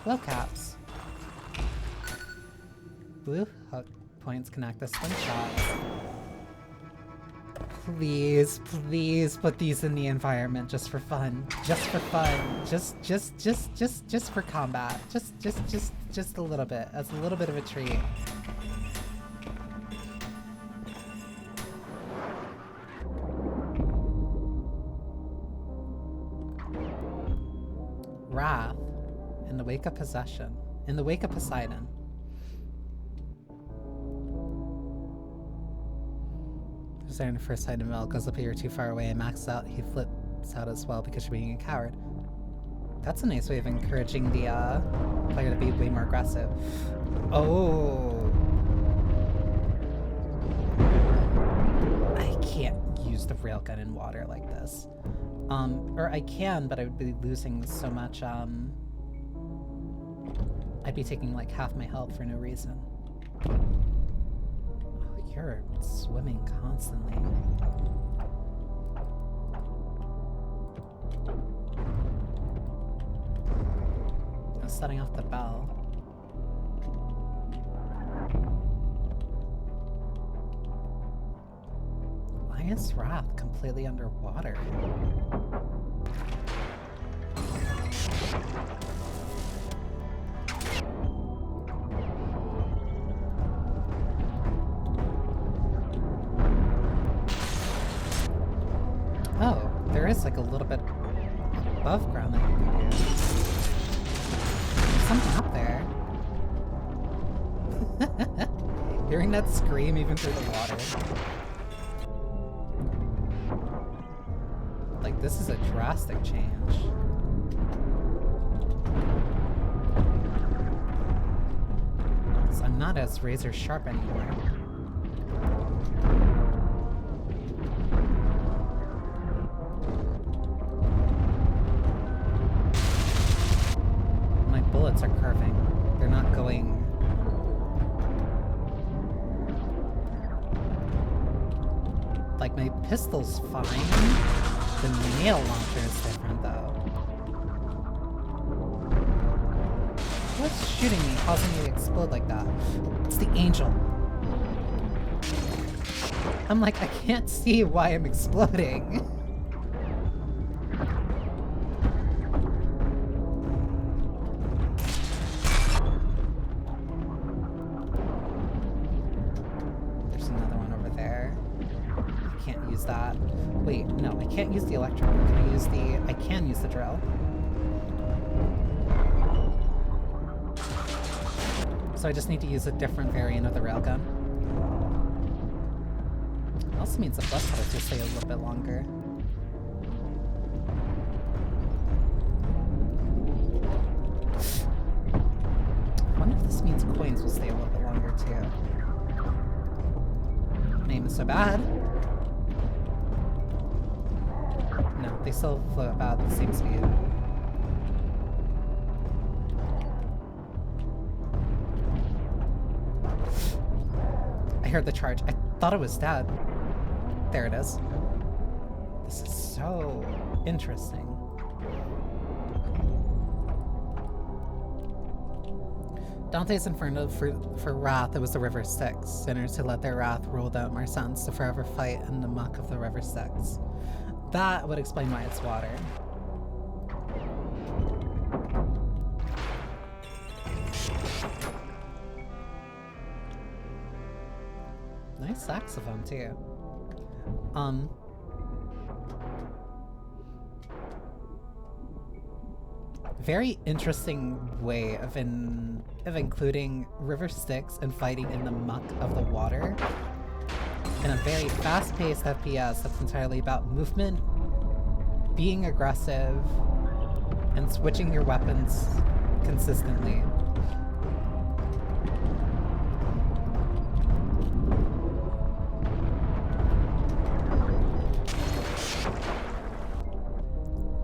Glow caps. Blue hook points connect the slingshots. Please, please put these in the environment just for fun. Just for fun. Just for combat. Just a little bit. As a little bit of a treat. Wrath. In the wake of possession. In the wake of Poseidon. Poseidon the first sight of Mel goes up here too far away and maxes out. He flips out as well because you're being a coward. That's a nice way of encouraging the player to be way more aggressive. Oh. I can't use the railgun in water like this. Or I can, but I would be losing so much, I'd be taking like half my health for no reason. Oh, you're swimming constantly. I'm setting off the bell. Why is Wrath completely underwater? Oh, there is like a little bit above ground that you can do. There's something up there. Hearing that scream even through the water. Like, this is a drastic change. So I'm not as razor sharp anymore. My bullets are curving. They're not going... Like, my pistol's fine. The nail launcher is different, though. What's shooting me, causing me to explode like that? It's the angel. I'm like, I can't see why I'm exploding. There's another one over there. I can't use that. Wait, no, I can't use the electric. Can I use the... I can use the drill. So I just need to use a different variant of the railgun. It also means the bus cutters will stay a little bit longer. I wonder if this means coins will stay a little bit longer too. My aim is so bad. No, they still float about the same speed. I heard the charge. I thought it was dead. There it is. This is so interesting. Dante's Inferno for Wrath, it was the River Styx. Sinners who let their wrath rule them are sentenced to forever fight in the muck of the River Styx. That would explain why it's water. nice saxophone too. Very interesting way of including river Styx and fighting in the muck of the water. In a very fast-paced FPS that's entirely about movement, being aggressive, and switching your weapons consistently.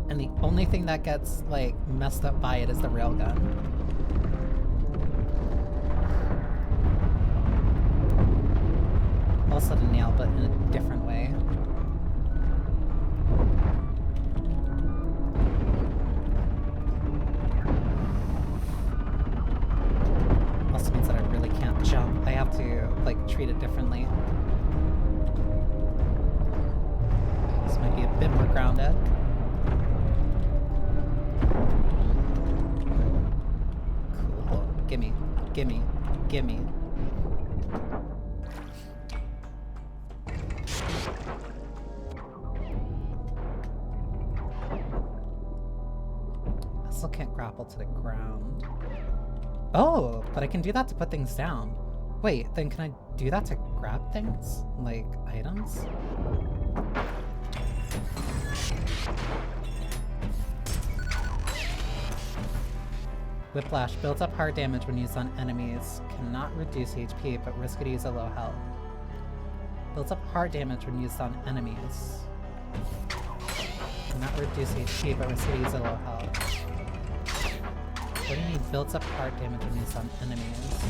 And the only thing that gets, like, messed up by it is the railgun. Also the nail, but in a different way. Also means that I really can't jump. I have to, like, treat it differently. This might be a bit more grounded. Cool. Gimme. Gimme. Gimme. I still can't grapple to the ground. Oh, but I can do that to put things down. Wait, then can I do that to grab things? Like, items? Whiplash builds up hard damage when used on enemies. Cannot reduce HP, but risk to use a low health. Builds up hard damage when used on enemies. Cannot reduce HP, but risk to use a low health. What do you mean builds up hard damage when used on enemies?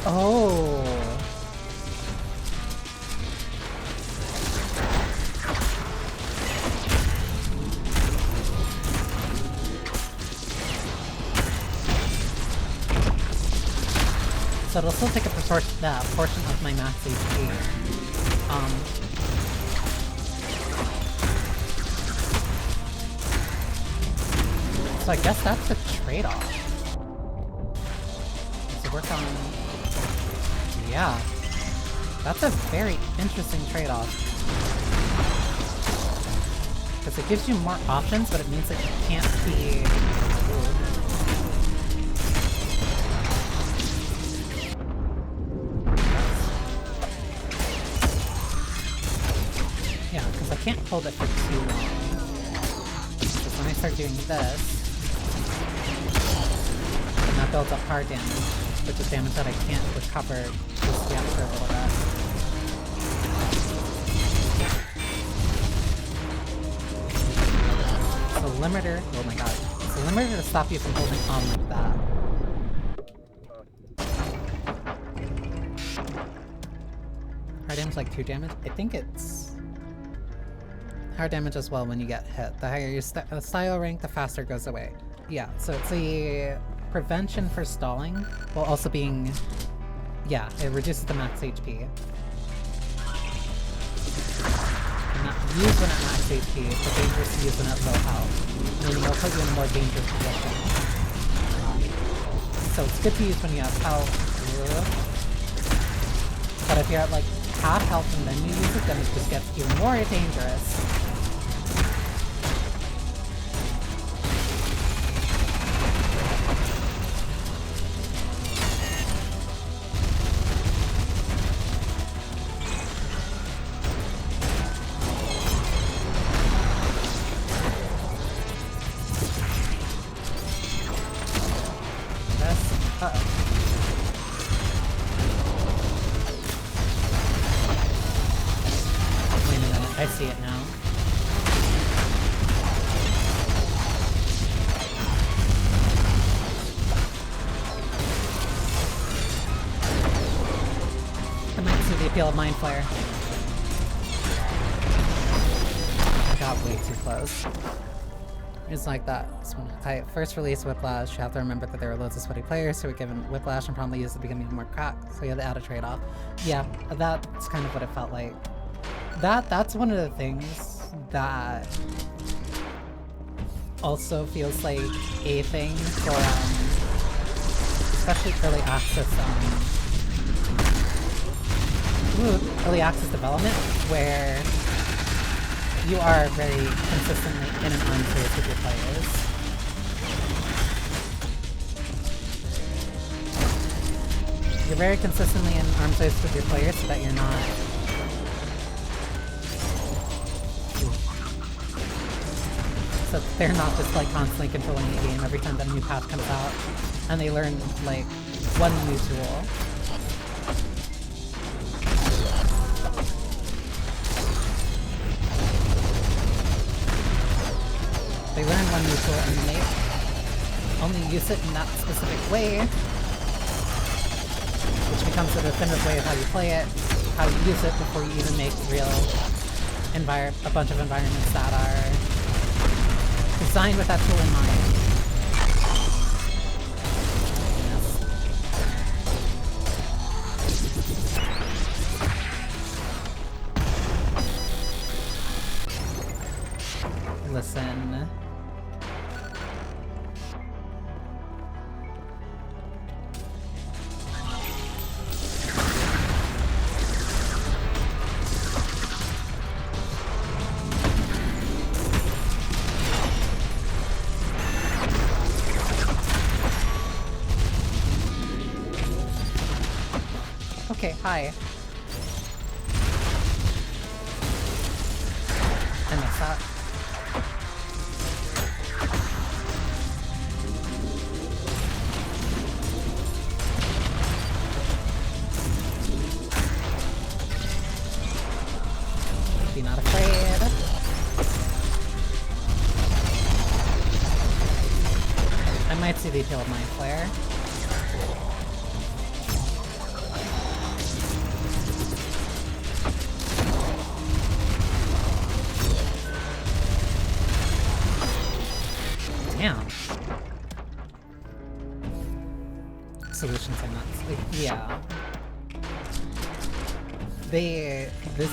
Oh! So it'll still take a portion of my max HP. So I guess that's the trade-off. So work on... Yeah. That's a very interesting trade-off. Because it gives you more options, but it means that you can't be... Ooh. Yeah, because I can't hold it for too long. Because when I start doing this, and that builds up hard damage, which is damage that I can't recover just yet for a little bit. So limiter, oh my god. So limiter to stop you from holding on like that. Hard damage like 2 damage? I think it's... hard damage as well when you get hit. The higher your style rank, the faster it goes away. Yeah, so it's a prevention for stalling, while also being... yeah, it reduces the max HP. Not used when at max HP, but dangerous to use when at low health. Meaning it'll put you in a more dangerous position. So it's good to use when you have health. But if you're at like half health and then you use it, then it just gets even more dangerous. I see it now. I might see the appeal of Mind Flare. I got way too close. It's like that. So when I first released Whiplash, you have to remember that there were loads of sweaty players who were given Whiplash and probably used it to become even more cracked, so you had to add a trade-off. Yeah, that's kind of what it felt like. That's one of the things that also feels like a thing for especially early access, early access development, where you are very consistently in an arms race with your players. You're very consistently in arms race with your players so that you're not... So they're not just like constantly controlling the game every time that a new patch comes out and they learn like one new tool. They learn one new tool and they only use it in that specific way, which becomes the definitive way of how you play it, how you use it before you even make real a bunch of environments that are designed with that tool in mind. Yes. Listen. Okay, hi. I missed that. Be not afraid. I might see the appeal of Mind Flare. Damn. Solutions are nuts. Like, yeah. This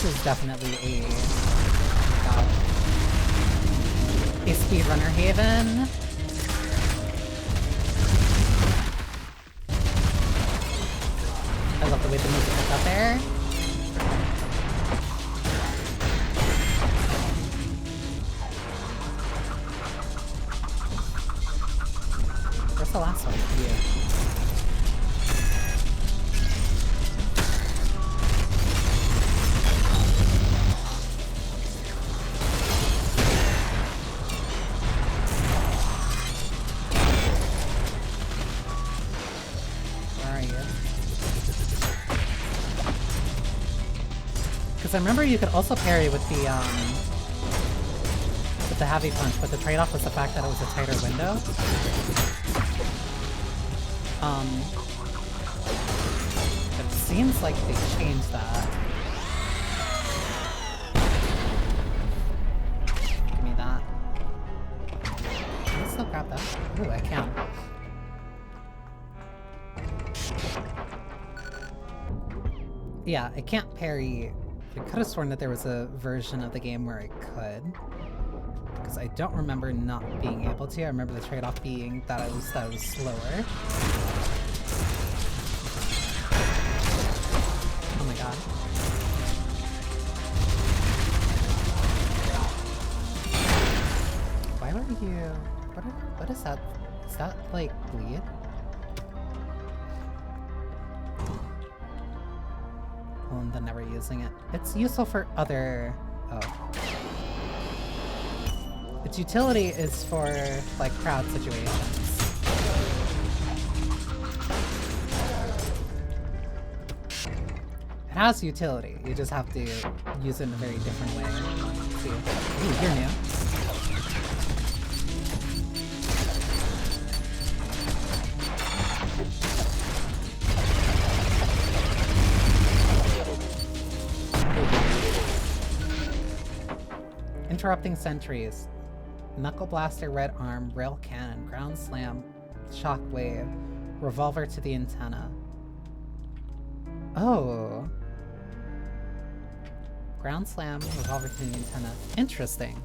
is definitely a speedrunner haven. I love the way the music is up there. Where's the last one? Yeah. I remember you could also parry with the heavy punch, but the trade-off was the fact that it was a tighter window. It seems like they changed that. Give me that. Can I still grab that? Ooh, I can. Yeah, I can't parry. I could have sworn that there was a version of the game where I could, because I don't remember not being able to. I remember the trade-off being that I was slower. Oh my god. Why were you... What is that? Is that, like, bleed? And then never using it. It's useful for other... Oh. Its utility is for, like, crowd situations. It has utility, you just have to use it in a very different way. See. Ooh, you're new. Interrupting sentries. Knuckle Blaster, Red Arm, Rail Cannon, Ground Slam, Shockwave, Revolver to the Antenna. Oh. Ground Slam, Revolver to the Antenna. Interesting.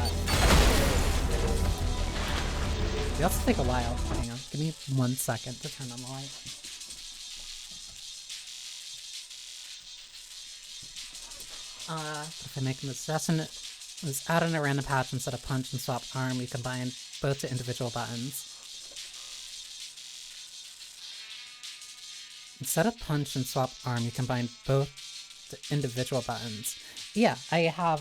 that. They also take a while. Hang on, give me 1 second to turn on the light. If I make an suggestion, let's add in a random patch instead of punch and swap arm. We combine both the individual buttons. Instead of punch and swap arm, you combine both the individual buttons. Yeah, I have,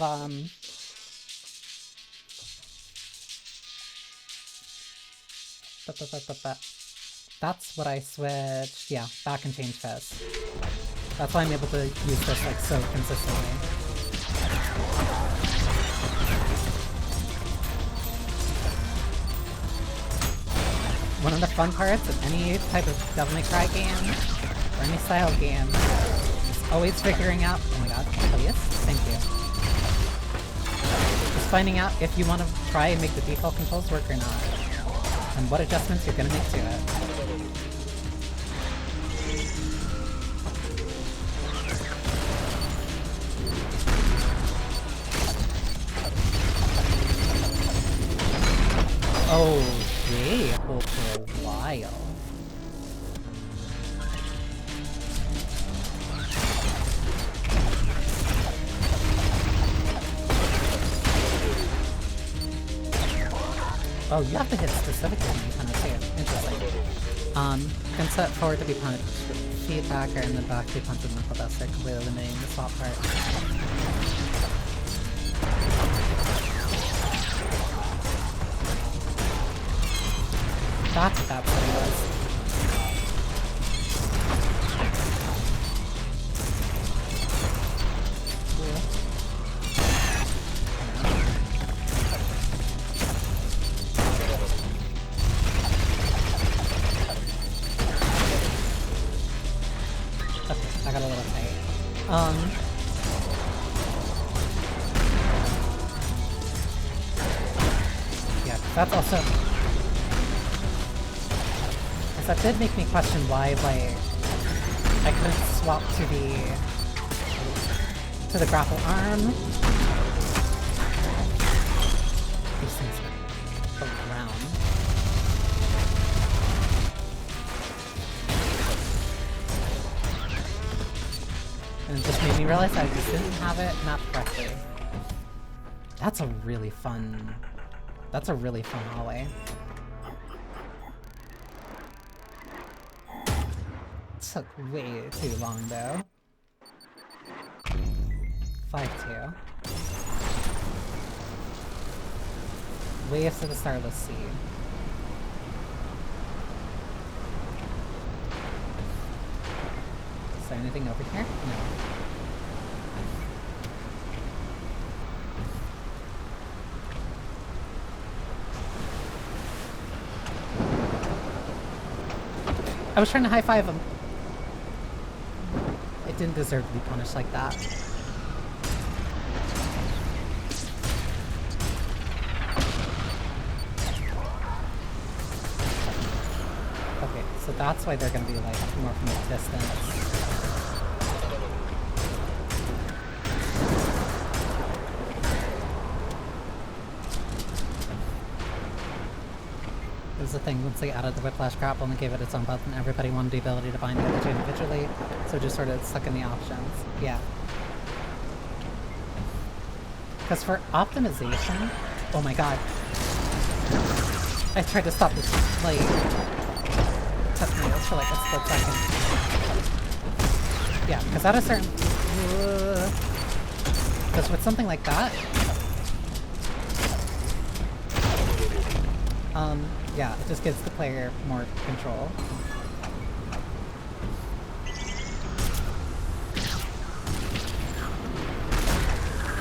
that's what I switched, yeah, back and change fist. That's why I'm able to use this, like, so consistently. One of the fun parts of any type of Devil May Cry game, or any style game, is always figuring out— oh my god, please? Thank you. Just finding out if you want to try and make the default controls work or not, and what adjustments you're gonna make to it. Oh, they hold for a while. Oh, you have to hit specifically when you punch too. Interesting. You can set forward to be punched, feedbacker, and then back to be punched with knuckle duster, completely eliminating the swap part. That's what that play was. Okay, I got a little tight. Yeah, that's also— that did make me question why, like, I couldn't swap to the grapple arm. These things are around. And it just made me realize I just didn't have it mapped correctly. That's a really fun hallway. Took way too long though. 5-2. Waves to the Starless Sea. Is there anything over here? No. I was trying to high-five him. It didn't deserve to be punished like that. Okay, so that's why they're gonna be like more from a distance. It was the thing, once they added the Whiplash grapple and gave it its own button, everybody wanted the ability to bind the other two individually, so just sort of stuck in the options. Yeah. Because for optimization— oh my god. I tried to stop this, like, touch nails for like a split second. Yeah, because at a certain— because with something like that— yeah, it just gives the player more control.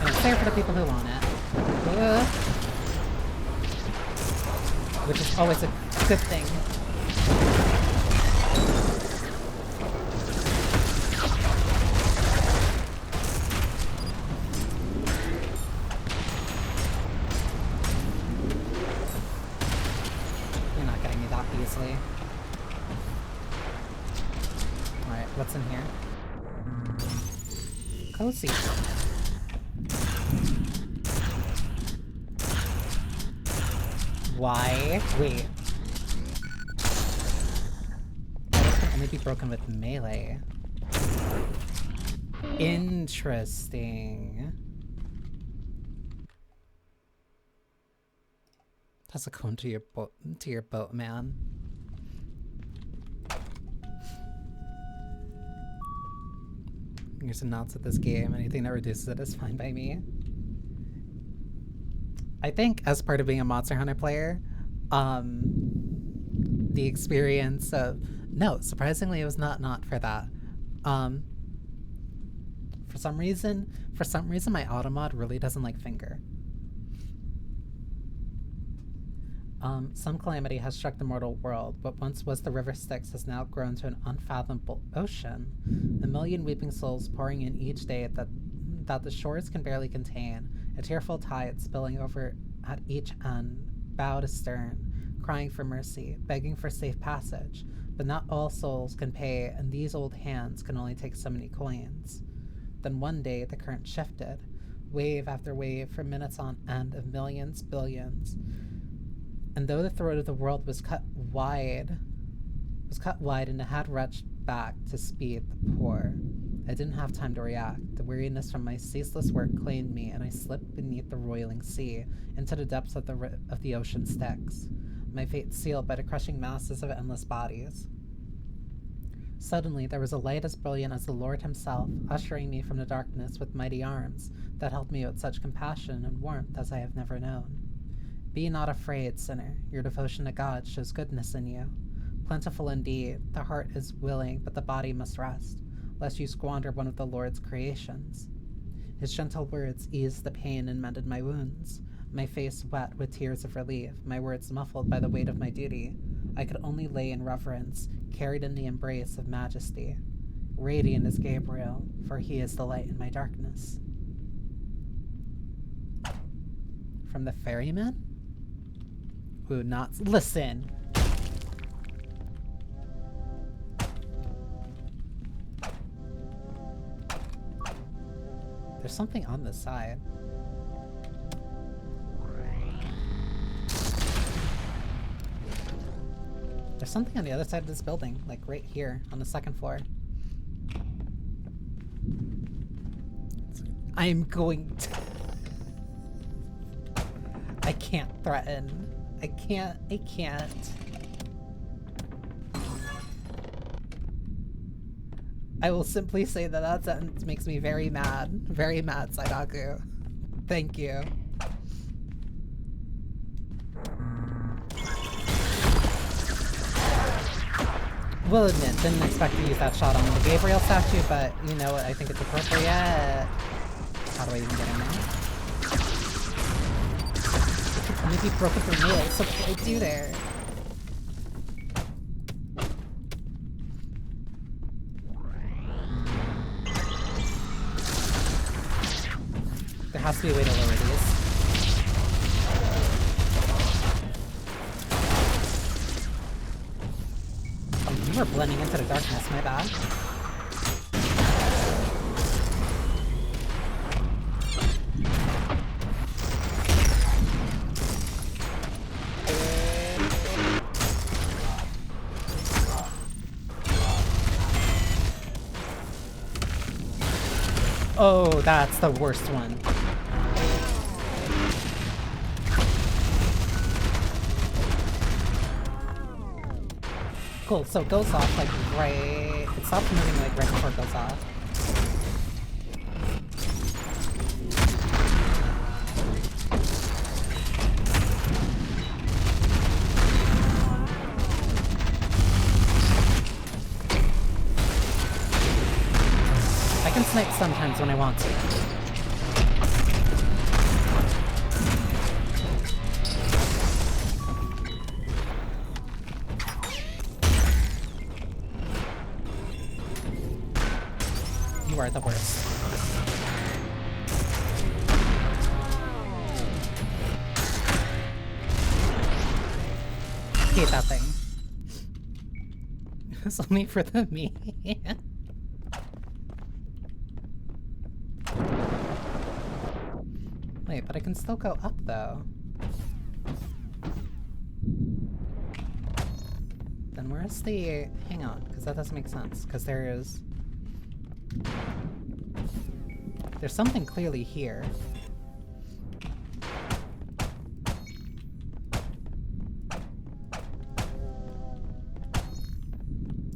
And it's fair for the people who want it. Which is always a good thing. Alright, what's in here? Cozy. Why? Wait. That can only be broken with melee. Interesting. That's a cone to your boat, man. Here's some nods at this game. Anything that reduces it is fine by me. I think as part of being a Monster Hunter player, the experience of... No, surprisingly, it was not for that. For some reason, my automod really doesn't like finger. Some calamity has struck the mortal world. What once was the river Styx has now grown to an unfathomable ocean. A million weeping souls pouring in each day that the shores can barely contain. A tearful tide spilling over at each end, bow to stern, crying for mercy, begging for safe passage. But not all souls can pay, and these old hands can only take so many coins. Then one day the current shifted, wave after wave for minutes on end of millions, billions. And though the throat of the world was cut wide and it had rushed back to speed the poor, I didn't have time to react. The weariness from my ceaseless work claimed me, and I slipped beneath the roiling sea into the depths of the ocean Styx, my fate sealed by the crushing masses of endless bodies. Suddenly, there was a light as brilliant as the Lord himself, ushering me from the darkness with mighty arms that held me with such compassion and warmth as I have never known. Be not afraid, sinner. Your devotion to God shows goodness in you. Plentiful indeed, the heart is willing, but the body must rest, lest you squander one of the Lord's creations. His gentle words eased the pain and mended my wounds. My face wet with tears of relief, my words muffled by the weight of my duty. I could only lay in reverence, carried in the embrace of majesty. Radiant is Gabriel, for he is the light in my darkness. From the ferryman? Ooh, not... Listen! There's something on this side. There's something on the other side of this building, like right here on the second floor. I'm going to... I can't threaten. I can't. I will simply say that that sentence makes me very mad. Very mad, Saidaku. Thank you. Will admit, didn't expect to use that shot on the Gabriel statue, but you know what, I think it's appropriate. How do I even get in there? It could only be broken for me, so what do I do there? There has to be a way to lower these. Oh, you are blending into the darkness, my bad. Oh, that's the worst one. Cool, so it goes off like right... It stops moving like right before it goes off. I can snipe sometimes when I want to. You are the worst. Hate that thing. It's only for the me. Wait, but I can still go up though. Where's the... Hang on, because that doesn't make sense. Because there's something clearly here.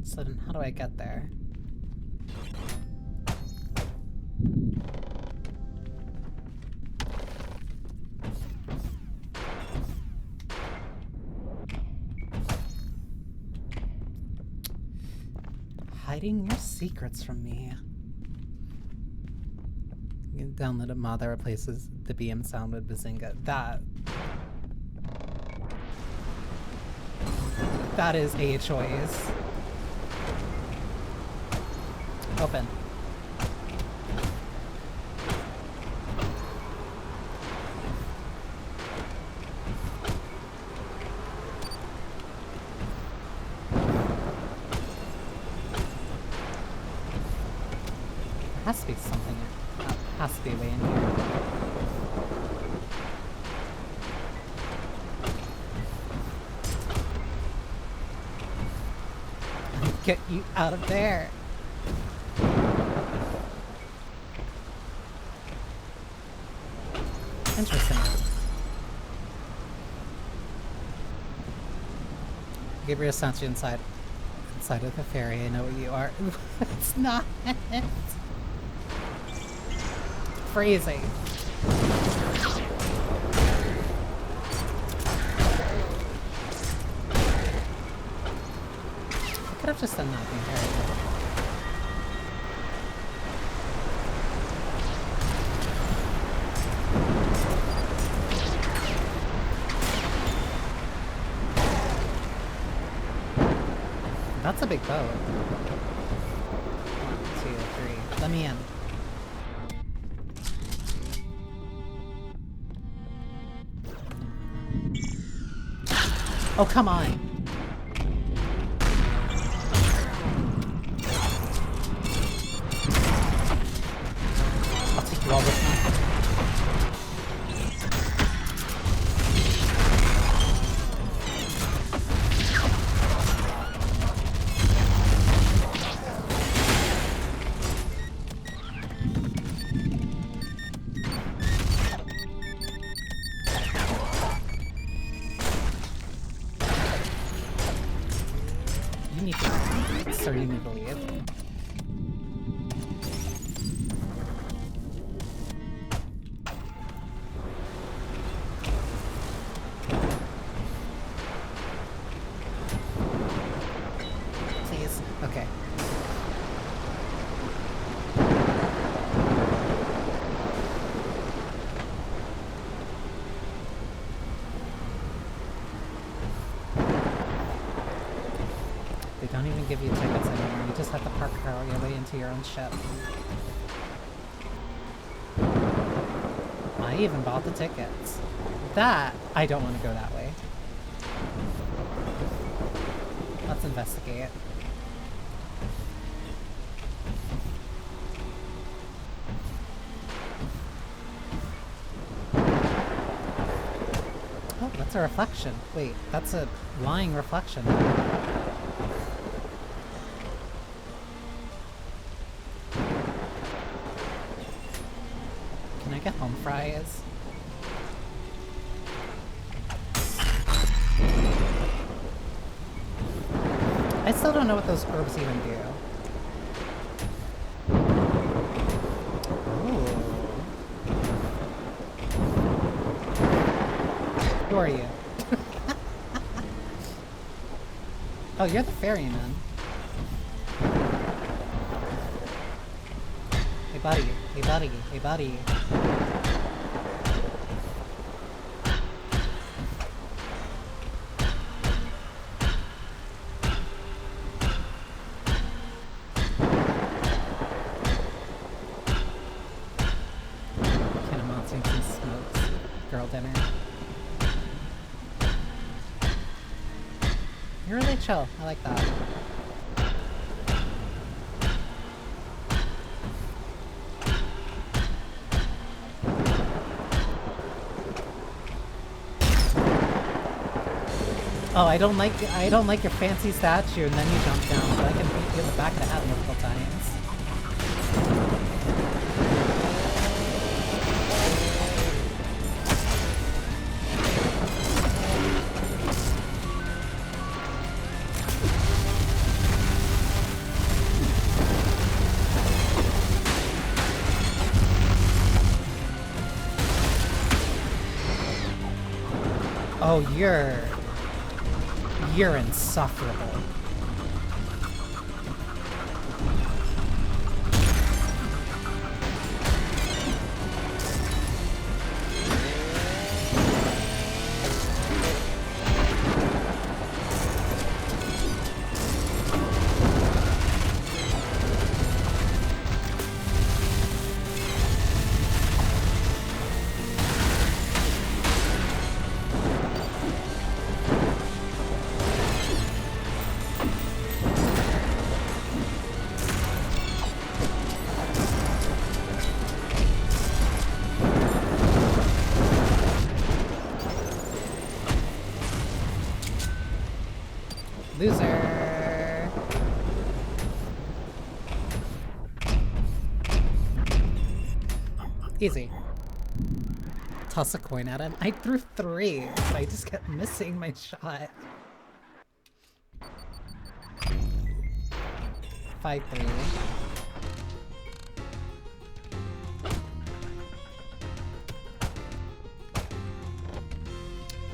So then how do I get there? Hiding your secrets from me. You can download a mod that replaces the BM sound with Bazinga. That is a choice. Open. There has to be something. Has to be a way in here. Get you out of there. Interesting. Gabriel sent you inside of the ferry. I know what you are. It's not. Phrasing. I could have just done nothing here. That's a big boat. 1, 2, 3. Let me in. Oh, come on. I'll take you all with me. You need to leave. Please. Okay. They don't even give you tickets anymore. You just have to park your way into your own ship. I even bought the tickets. That, I don't want to go that way. Let's investigate. Oh, that's a reflection. Wait, that's a lying reflection. Can I get home fries? I still don't know what those herbs even do. Ooh. Who are you? Oh, you're the ferryman. Hey buddy, hey buddy, hey buddy. You're really chill. I like that. Oh, I don't like your fancy statue, and then you jump down, but I can beat you in the back of the head multiple times. Oh, you're insufferable. Loser. Easy. Toss a coin at him. I threw 3, but I just kept missing my shot. 5-3.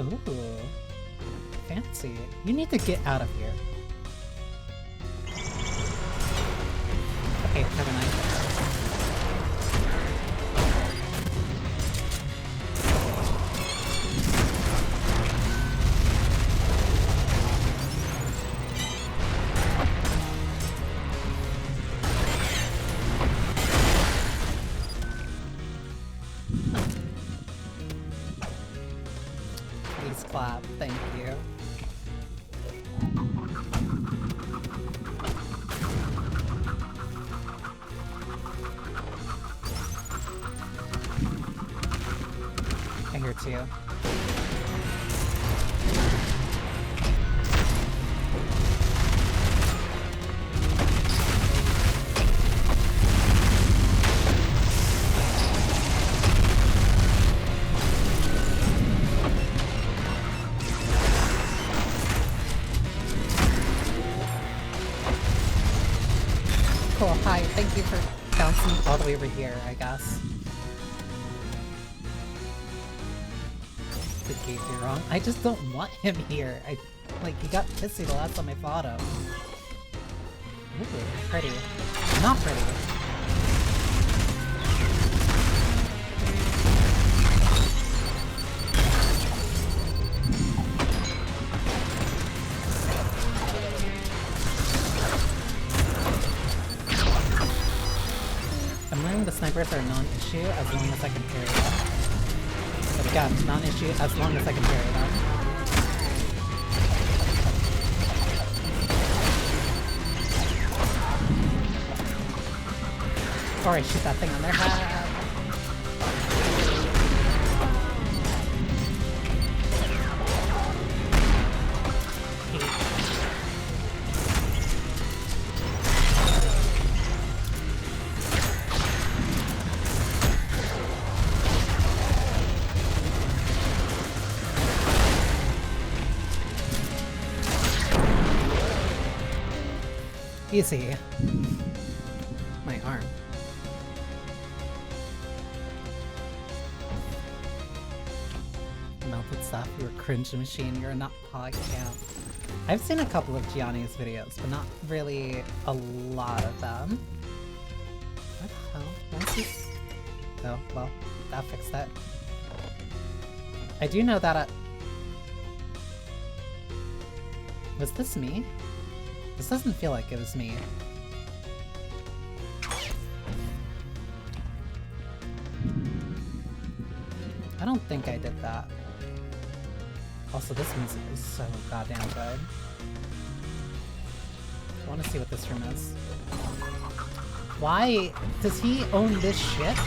Ooh. Fancy. You need to get out of here. Okay, never mind. Please clap, thank you. I hear too. Cool, hi, thank you for bouncing all the way over here, I guess. The gate you're wrong. I just don't want him here. He got pissy the last time I fought him. Ooh, pretty. Not pretty. I'm learning the snipers are a non-issue as long as I can parry them. But again, non-issue as long as I can parry them. Or I shoot that thing on their head. Easy. My arm. Melted stuff, you're a cringe machine, you're not podcast. I've seen a couple of Gianni's videos, but not really a lot of them. What the hell? What's this? Oh, well, that fixed that. I do know that was this me? This doesn't feel like it was me. I don't think I did that. Also, this music is so goddamn good. I want to see what this room is. Why does he own this shit?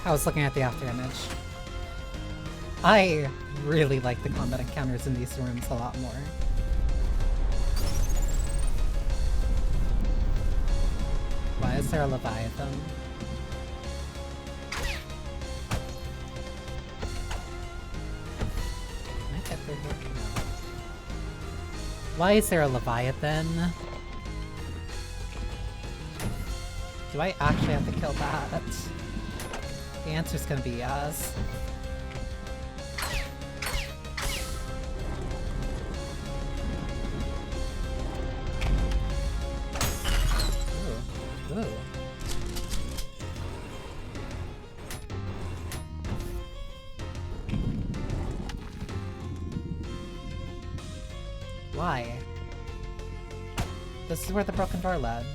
I was looking at the after image. I really like the combat encounters in these rooms a lot more. Why is there a Leviathan? Can I get through here? No. Why is there a Leviathan? Do I actually have to kill that? The answer's gonna be yes. Ooh. Ooh. Why? This is where the broken door led.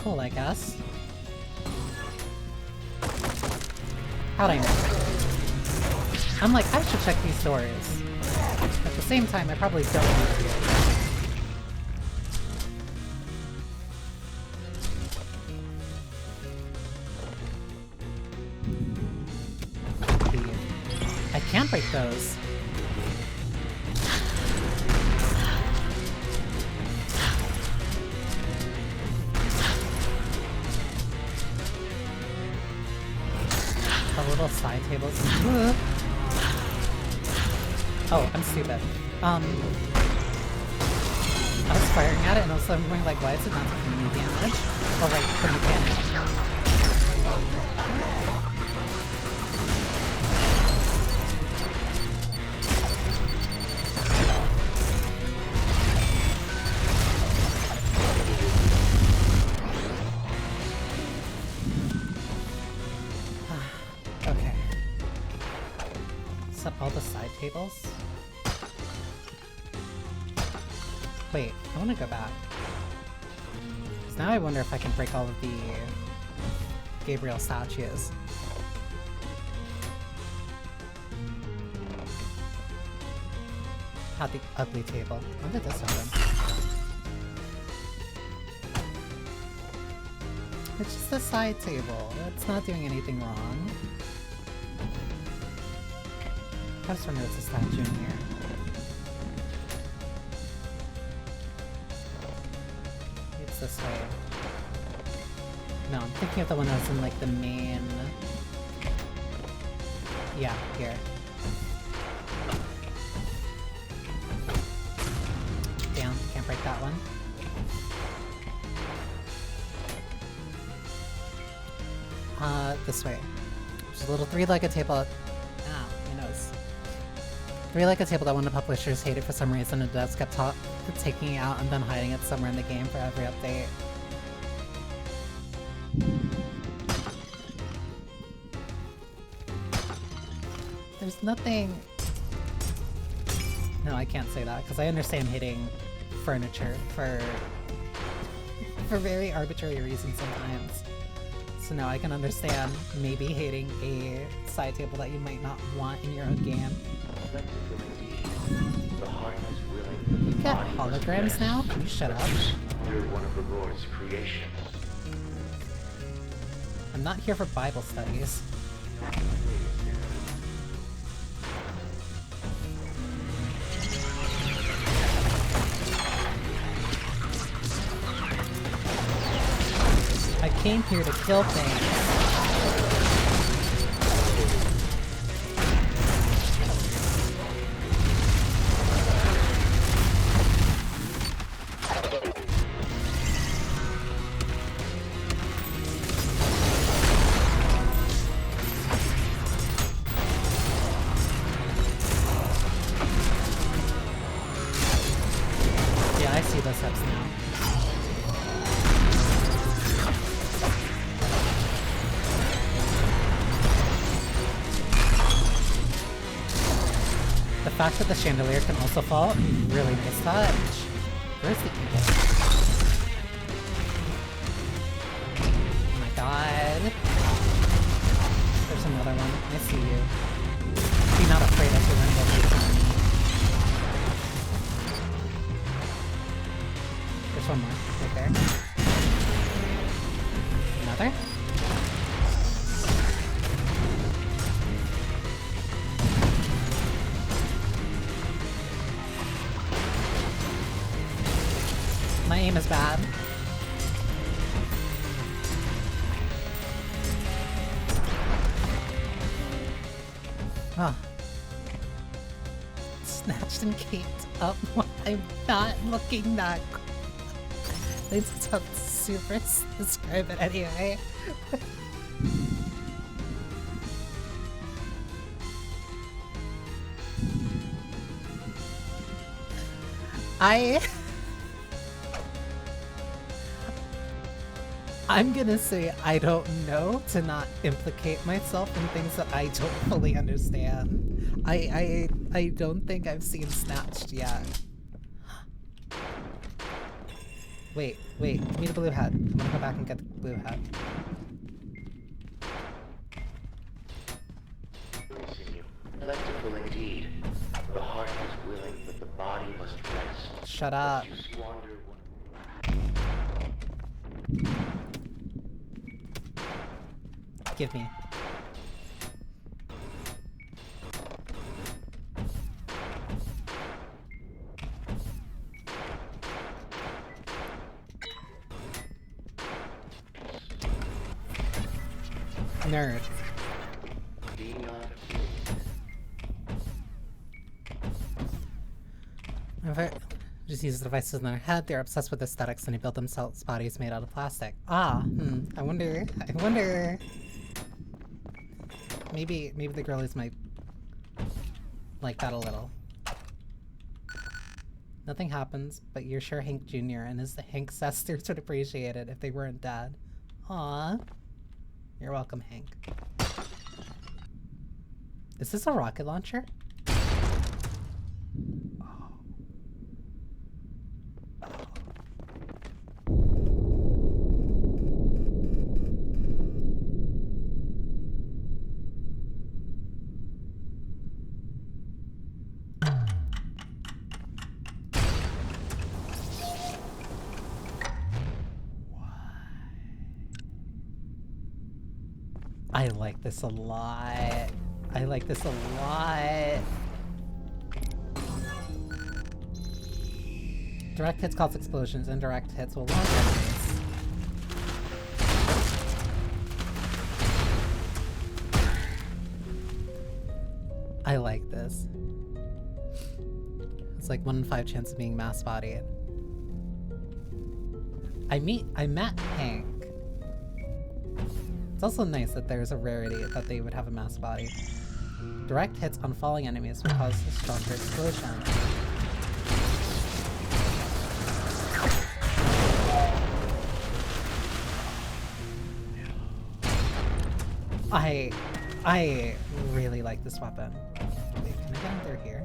Cool, I guess. How'd I know? I'm like, I should check these doors. At the same time, I probably don't need to. I can't break those. The little side tables. Oh, I'm stupid. I was firing at it and also I'm going like, why is it not taking me damage? Oh right, for mechanic. Okay. Set all the side tables. Wait, I want to go back. So now I wonder if I can break all of the Gabriel statues. Had the ugly table. When did this happen? It's just a side table. It's not doing anything wrong. I just wonder if there's a statue in here. It's this way. No, I'm thinking of the one that's in like the main... Yeah, here. Damn, can't break that one. This way. There's a little three-legged table. Ah, my nose. Three-legged table that one of the publishers hated for some reason, and devs kept taking it out and then hiding it somewhere in the game for every update. There's nothing... No, I can't say that, because I understand hitting furniture for very arbitrary reasons sometimes. So now I can understand maybe hating a side table that you might not want in your own game. You got holograms now? Can you shut up? You're one of the Lord's creations. I'm not here for Bible studies. I came here to kill things. Yeah, I see those steps now. The fact that the chandelier can also fall, really nice touch. Where's the eagle? Oh my god. There's another one. I see you. Be not afraid of the rainbow face on me. One more, right there. Another. My aim is bad. Oh. Snatched and caped up when I'm not looking that cool. They sound super describe it anyway. I'm gonna say I don't know to not implicate myself in things that I don't fully understand. I don't think I've seen Snatched yet. Wait, give me the blue hat. I'm gonna go back and get the blue hat. Plentiful indeed. The heart is willing, but the body must rest. Shut up. Give me. Nerd. Just use devices in their head. They're obsessed with aesthetics and they build themselves bodies made out of plastic. I wonder. Maybe the girlies might like that a little. Nothing happens, but you're sure Hank Jr. and his Hank sisters would appreciate it if they weren't dead. Aw. You're welcome, Hank. Is this a rocket launcher? I like this a lot. I like this a lot. Direct hits cause explosions, indirect hits will launch enemies. I like this. It's like 1 in 5 chance of being mass bodied. I met Hank. It's also nice that there's a rarity that they would have a mass body. Direct hits on falling enemies will cause a stronger explosion. I really like this weapon. Wait, can I get under here?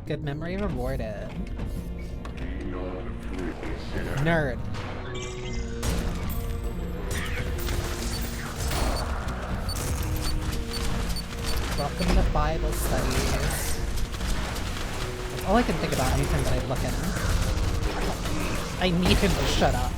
Good memory rewarded. Nerd. Welcome to Bible studies. That's all I can think about anytime that I look at him. I need him to shut up.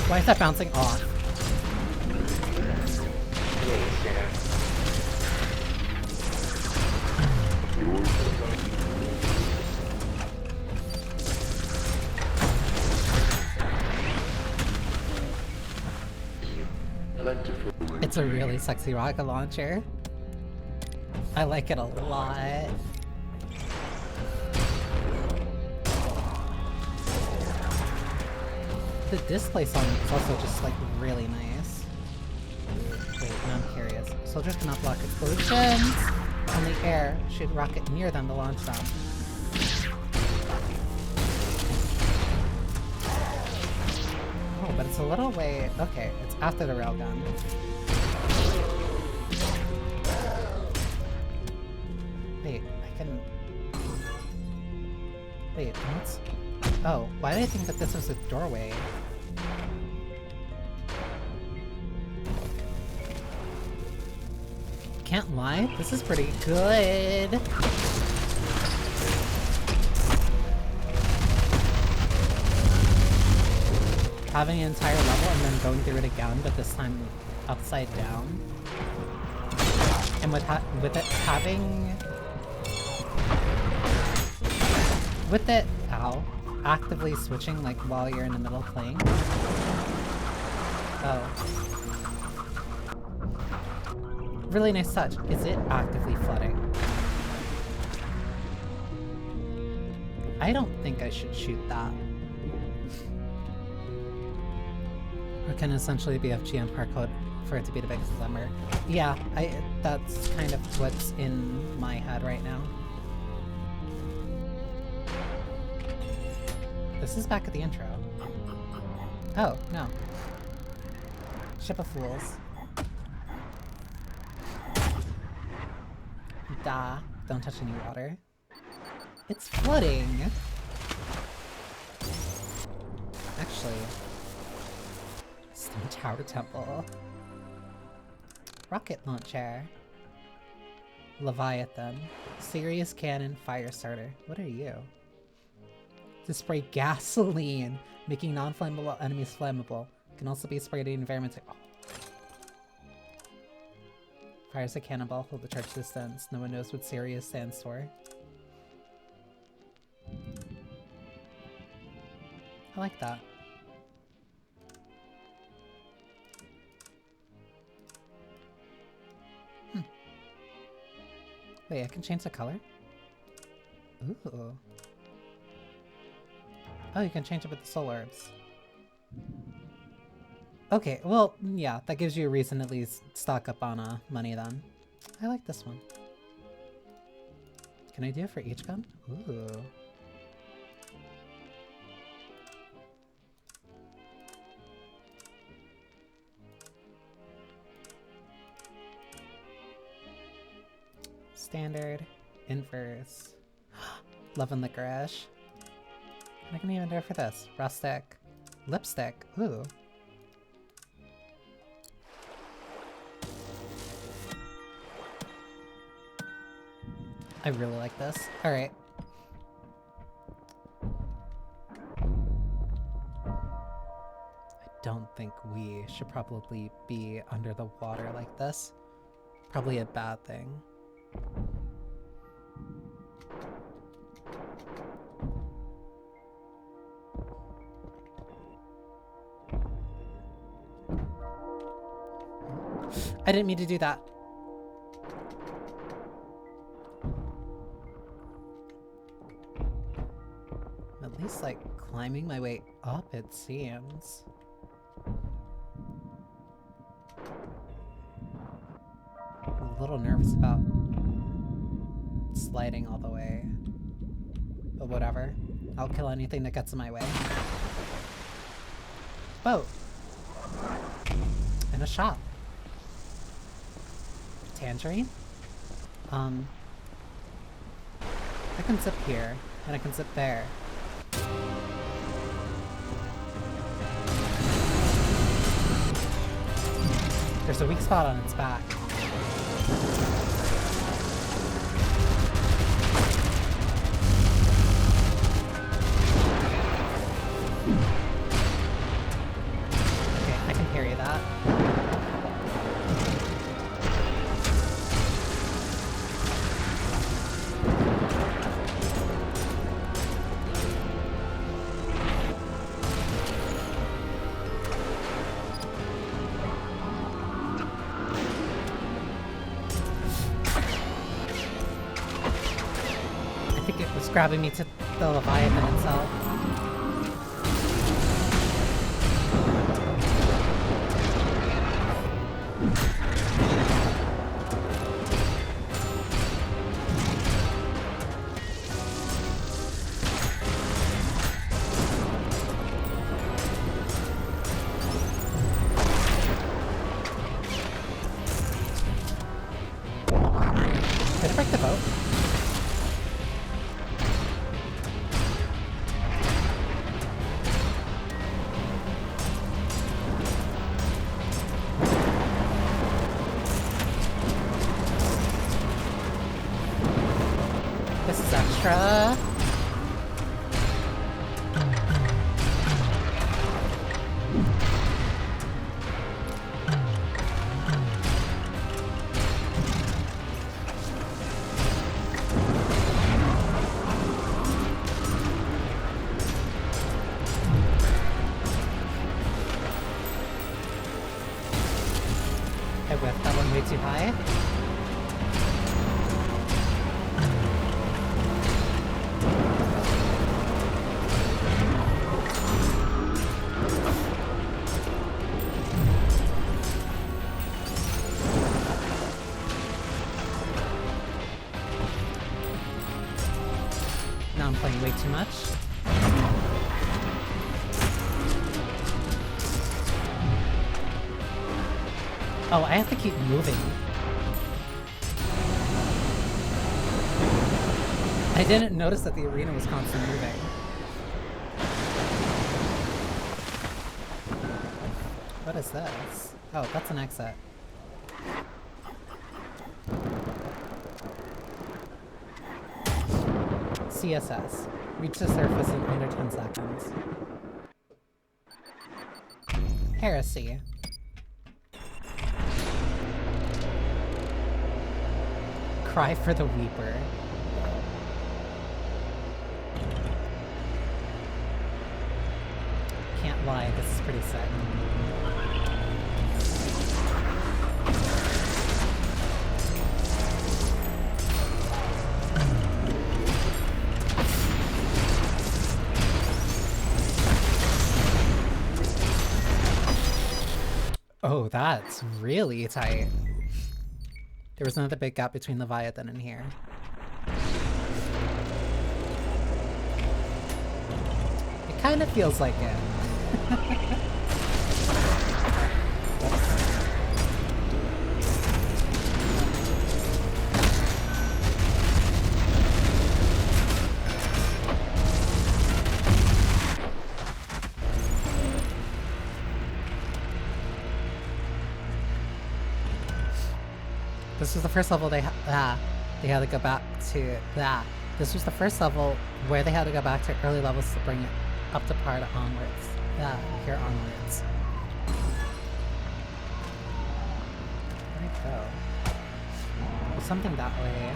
Why is that bouncing off? It's a really sexy rocket launcher. I like it a lot. The display song is also just like really nice. Wait, now I'm curious. Soldiers cannot block explosions on the air. Shoot rocket near them to launch them. It's a little way... Okay, it's after the railgun. Wait, I can... Wait, what's... Oh, why did I think that this was a doorway? Can't lie, this is pretty good! Having an entire level and then going through it again, but this time upside down. And with it having... With it, ow, actively switching like while you're in the middle of playing. Oh. Really nice touch. Is it actively flooding? I don't think I should shoot that. Or can essentially be FGM part code for it to be the biggest number. Yeah, that's kind of what's in my head right now. This is back at the intro. Oh, no. Ship of Fools. Da. Don't touch any water. It's flooding! Actually... Stone Tower Temple. Rocket launcher. Leviathan. Serious cannon fire starter. What are you? To spray gasoline, making non-flammable enemies flammable. Can also be sprayed in environments. Oh. Fires a cannonball, hold the charge distance. No one knows what Sirius stands for. I like that. Wait, I can change the color? Ooh. Oh, you can change it with the soul orbs. Okay, well, yeah, that gives you a reason to at least stock up on money then. I like this one. Can I do it for each gun? Ooh. Standard, inverse, love and licorice. I can even do it for this. Rustic, lipstick. Ooh. I really like this. All right. I don't think we should probably be under the water like this. Probably a bad thing. I didn't mean to do that. I'm at least like climbing my way up, it seems. I'm a little nervous about sliding all the way. But whatever. I'll kill anything that gets in my way. Boat! And a shop. Tangerine? I can zip here, and I can zip there. There's a weak spot on its back. Okay, I can parry that. Grabbing me to the Leviathan itself. Did it break the boat? This is extra. I whiffed that one way too high. Now I'm playing way too much. Oh, I have to keep moving. I didn't notice that the arena was constantly moving. What is this? Oh, that's an exit. CSS. Reach the surface in under 10 seconds. Heresy. Cry for the Weeper. Can't lie, this is pretty sick. Oh, that's really tight. There was another big gap between Leviathan and here. It kind of feels like it. This was the first level they had to go back to that. This was the first level where they had to go back to early levels to bring it up to par onwards. Here onwards. Where'd it go? There's something that way.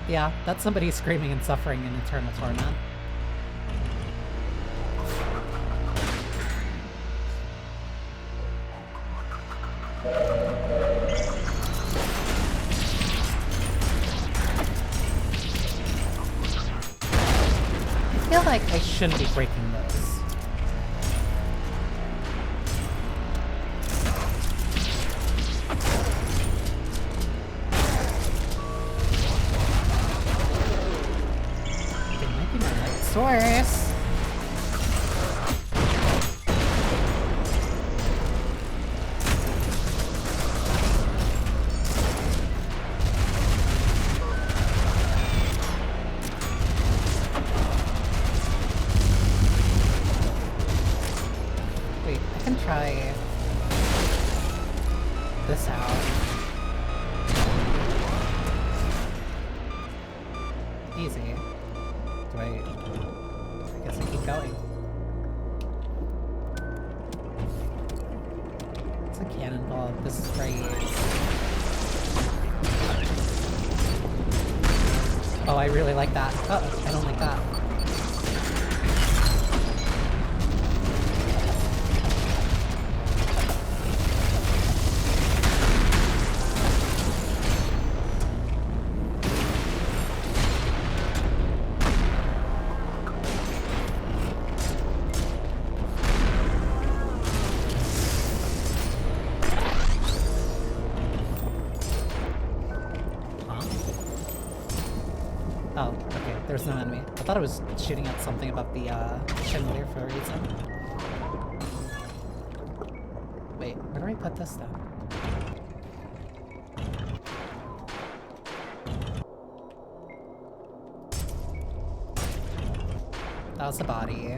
Yeah, that's somebody screaming and suffering in eternal torment. I feel like I shouldn't be breaking those. Source. Wait, I can try this out. Easy. Do I guess I keep going. It's a cannonball. This is great. Oh, I really like that. Oh, I don't like that. Oh, okay. There's no enemy. Okay. thought it was shooting at something above the chandelier for a reason. Wait, where do I put this then? That was the body.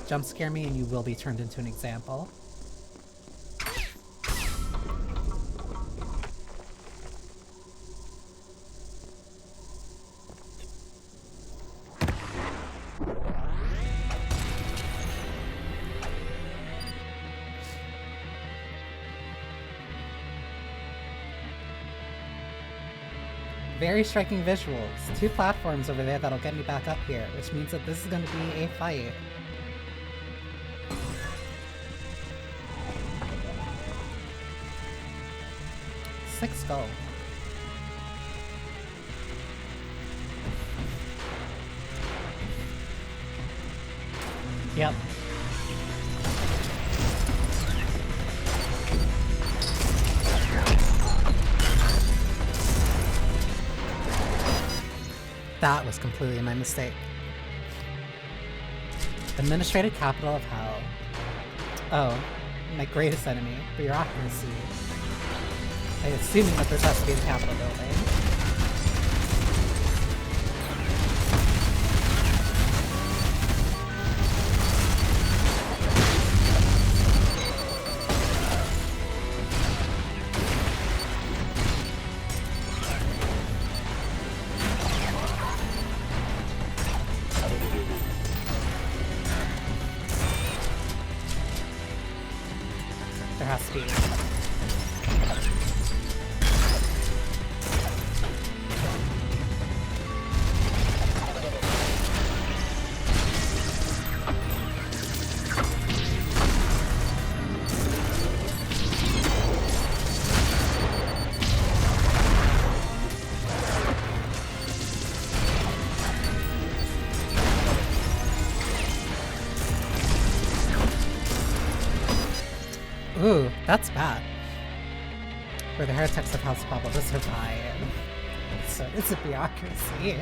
Jump scare me and you will be turned into an example. Very striking visuals. 2 platforms over there that'll get me back up here, which means that this is going to be a fight. Six gold. Yep. That was completely my mistake. Administrative capital of hell. Oh, my greatest enemy, bureaucracy. I'm assuming that this has to be the Capitol building. There has to be. Ooh, that's bad. For the heretics of House Pablo to survive. So it's a bureaucracy.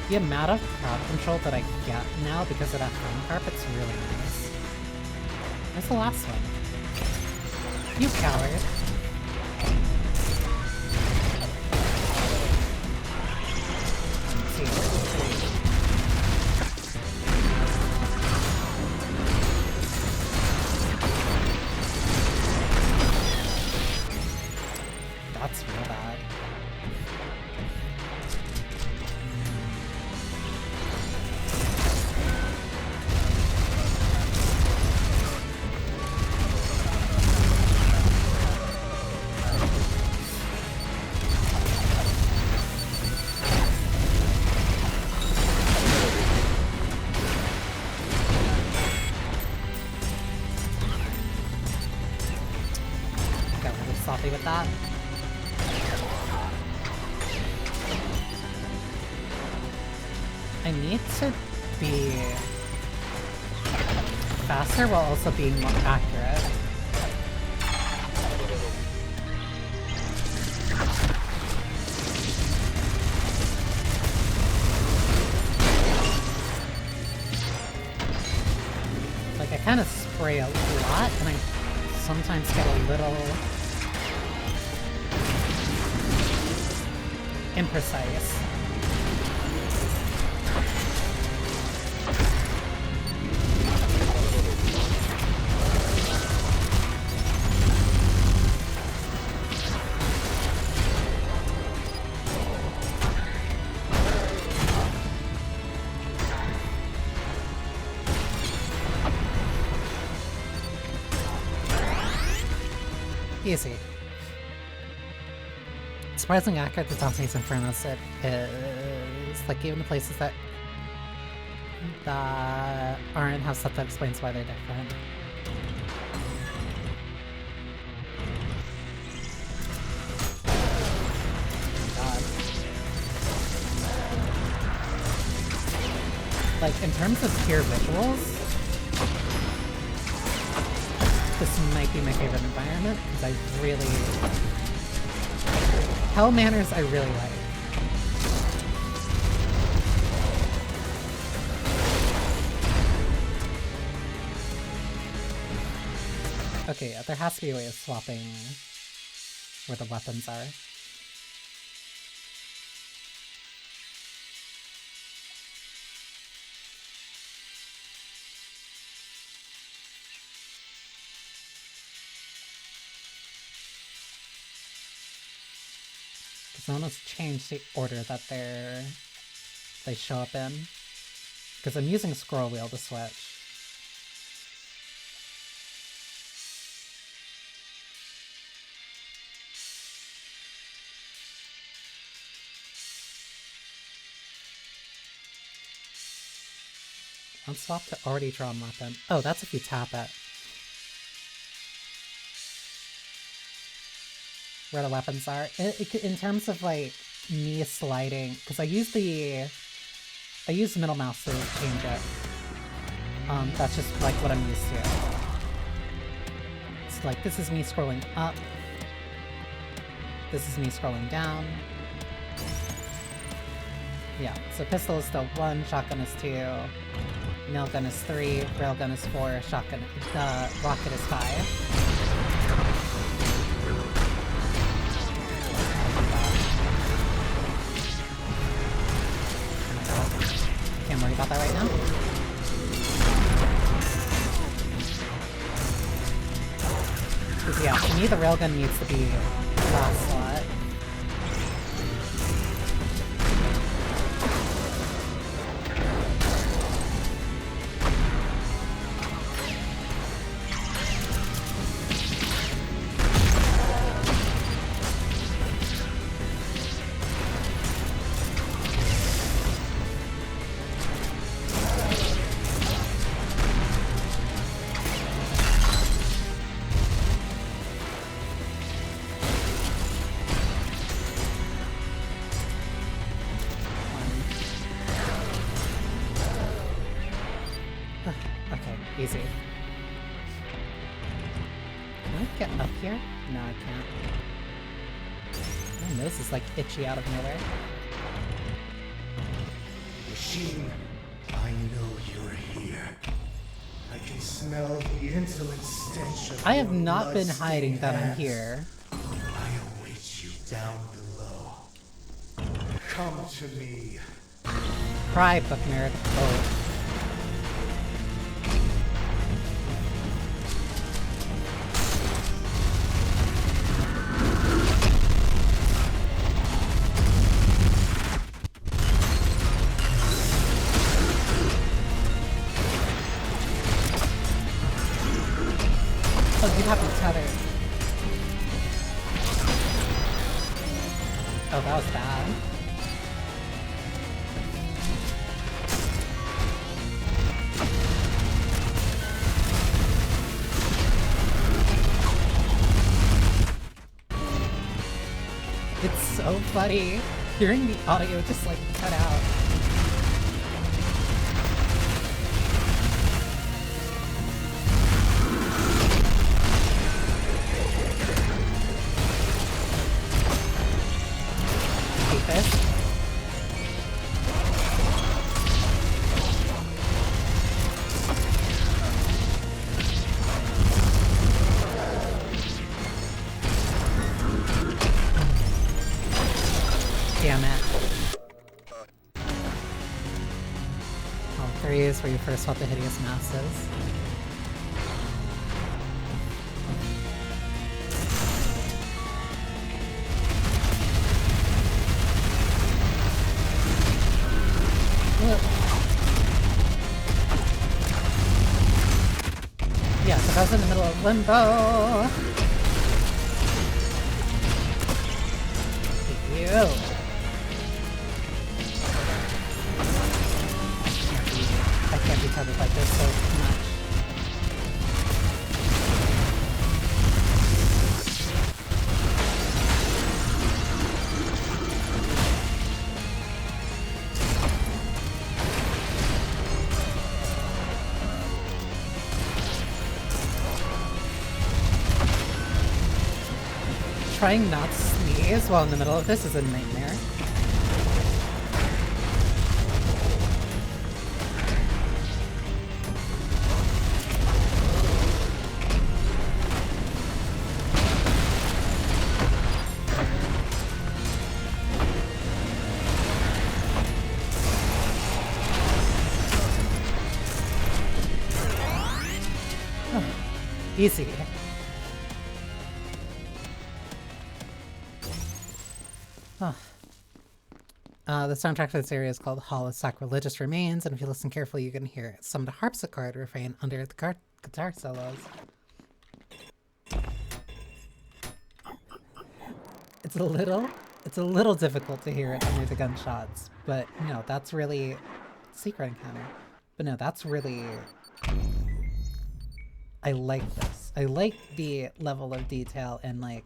The amount of crowd control that I get now because of that foam carpet's really nice. Where's the last one? You coward. That's real bad. Sloppy with that. I need to be faster while also being more accurate. Like, I kind of spray a lot, and I sometimes get a little imprecise. Easy. Surprisingly accurate to Dante's Inferno set is, like, even the places that that aren't have stuff that explains why they're different. God. Like, in terms of pure visuals, this might be my favorite environment, because I really... Hell Manors I really like. Okay, yeah, there has to be a way of swapping where the weapons are. Because I almost changed the order that they show up in. Because I'm using scroll wheel to switch. Let's swap to already drawn weapon. Oh, that's if you tap it. Where the weapons are. In terms of like me sliding, because I use the middle mouse to change it. That's just like what I'm used to. It's like this is me scrolling up. This is me scrolling down. Yeah, so pistol is still 1, shotgun is 2, nail gun is 3, railgun is 4, shotgun, rocket is 5. Can't worry about that right now. Because yeah, to me the railgun needs to be last slot. Easy. Can I get up here? No, I can't. My nose is like itchy out of nowhere. Machine, I know you're here. I can smell the insolent stench of I have your not been blood-stained hiding that I'm hands. here. I await you down below. Come to me. Cry, book nerd. Oh. Oh, you have to tether. Oh, that was bad. It's so funny. Hearing the audio just like cut out. Hate this. Damn it. Oh, 3 is where you first fought the hideous masses. Yeah, so I was in the middle of limbo. You. how to fight this so much. Trying not to sneeze while in the middle of this is a nightmare. Easy. The soundtrack for this area is called Hall of Sacrilegious Remains, and if you listen carefully, you can hear some of the harpsichord refrain under the guitar solos. It's a little difficult to hear it under the gunshots, but no, that's really secret encounter. But no, that's really. I like this. I like the level of detail, and like,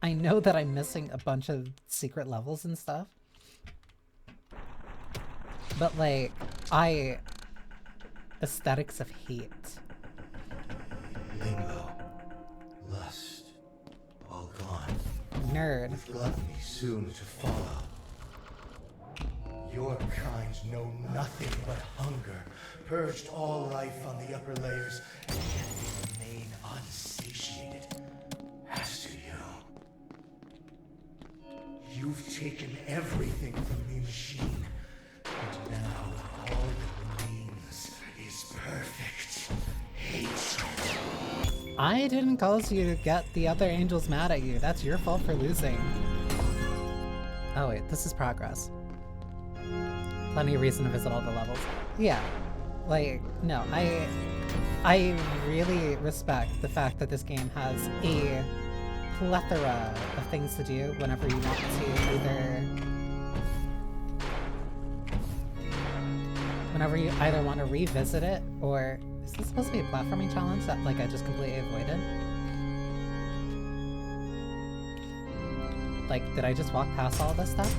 I know that I'm missing a bunch of secret levels and stuff. But like, aesthetics of hate. Lingo, lust, all gone. Nerd. With gluttony soon to follow. Your kind know nothing but hunger, purged all life on the upper layers, and yet they remain unsatiated. As to you, you've taken everything from the machine. And now all that remains is perfect hatred. I didn't cause you to get the other angels mad at you. That's your fault for losing. Oh wait, this is progress. Plenty of reason to visit all the levels. Yeah, like, no, I really respect the fact that this game has a plethora of things to do whenever you want to whenever you either want to revisit it, or is this supposed to be a platforming challenge that like I just completely avoided? Like, did I just walk past all this stuff?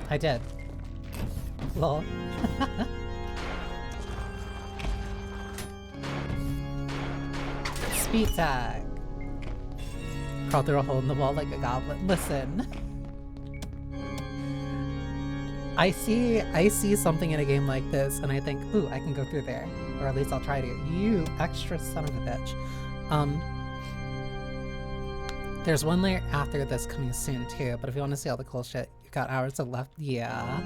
I did. Lol. Speed tag. Crawl through a hole in the wall like a goblin. Listen. I see something in a game like this and I think, ooh, I can go through there. Or at least I'll try to. You extra son of a bitch. There's one layer after this coming soon too, but if you want to see all the cool shit, you've got hours left. Yeah.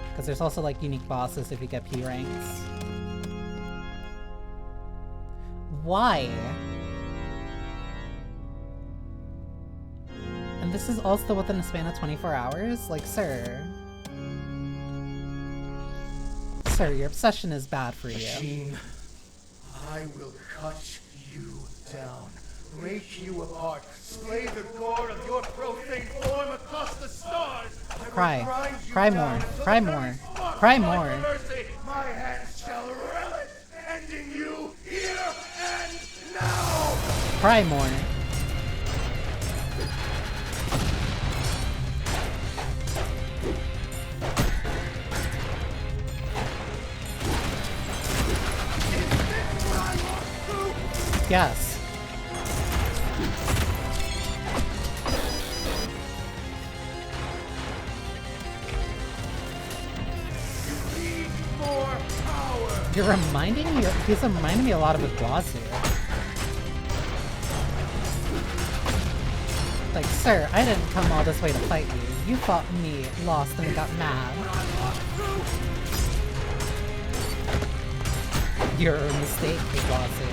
Because there's also like unique bosses if you get P ranks. Why? And this is also within a span of 24 hours? Like, sir. Sir, your obsession is bad for you. Machine, I will cut you down. Break you apart, splay the gore of your profane form across the stars. Cry more, cry more, cry more. My hands shall relish, ending you here and now. Cry more. Yes. You're reminding me, he's reminding me a lot of Iguazu. Like, sir, I didn't come all this way to fight you. You fought me, lost, and got mad. You're a mistake, Iguazu.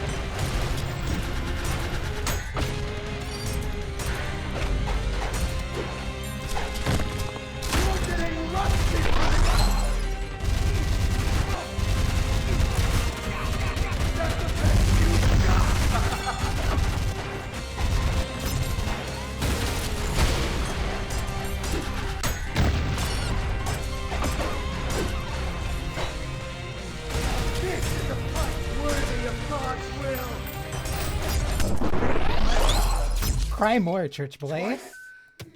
Cry more, church boy. Twice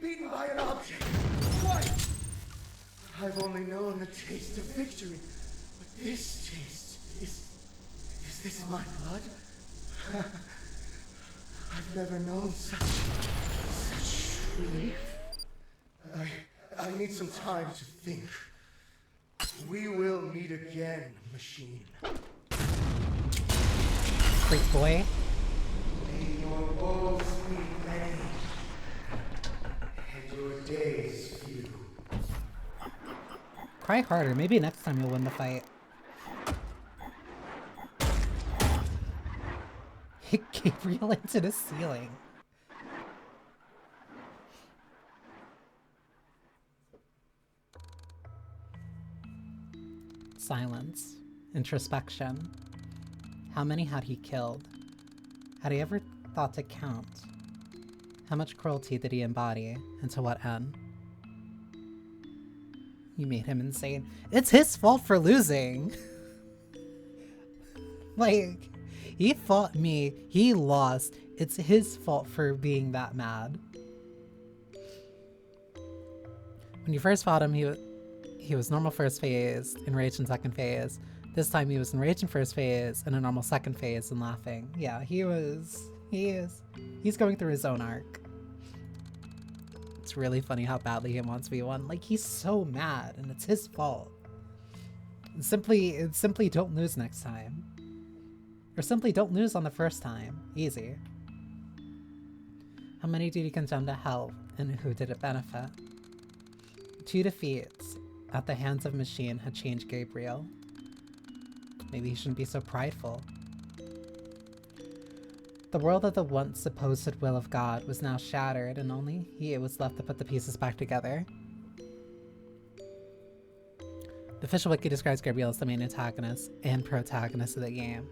beaten by an object. Twice. I've only known the taste of victory, but this taste is this my blood? I've never known such relief. I need some time to think. We will meet again, machine. Freak boy. May your woes be many, and your days few. Cry harder. Maybe next time you'll win the fight. Hit Gabriel into the ceiling. Silence. Introspection. How many had he killed? Had he ever thought to count? How much cruelty did he embody, and to what end? You made him insane. It's his fault for losing! Like, he fought me, he lost. It's his fault for being that mad. When you first fought him, he was normal first phase, enraged in second phase. This time he was enraged in first phase and a normal second phase and laughing. Yeah, he's going through his own arc. It's really funny how badly he wants V1. Like, he's so mad and it's his fault. Simply don't lose next time. Or simply don't lose on the first time. Easy. How many did he condemn to hell and who did it benefit? 2 defeats at the hands of Machine had changed Gabriel. Maybe he shouldn't be so prideful. The world of the once supposed will of God was now shattered, and only he was left to put the pieces back together. The official wiki describes Gabriel as the main antagonist and protagonist of the game.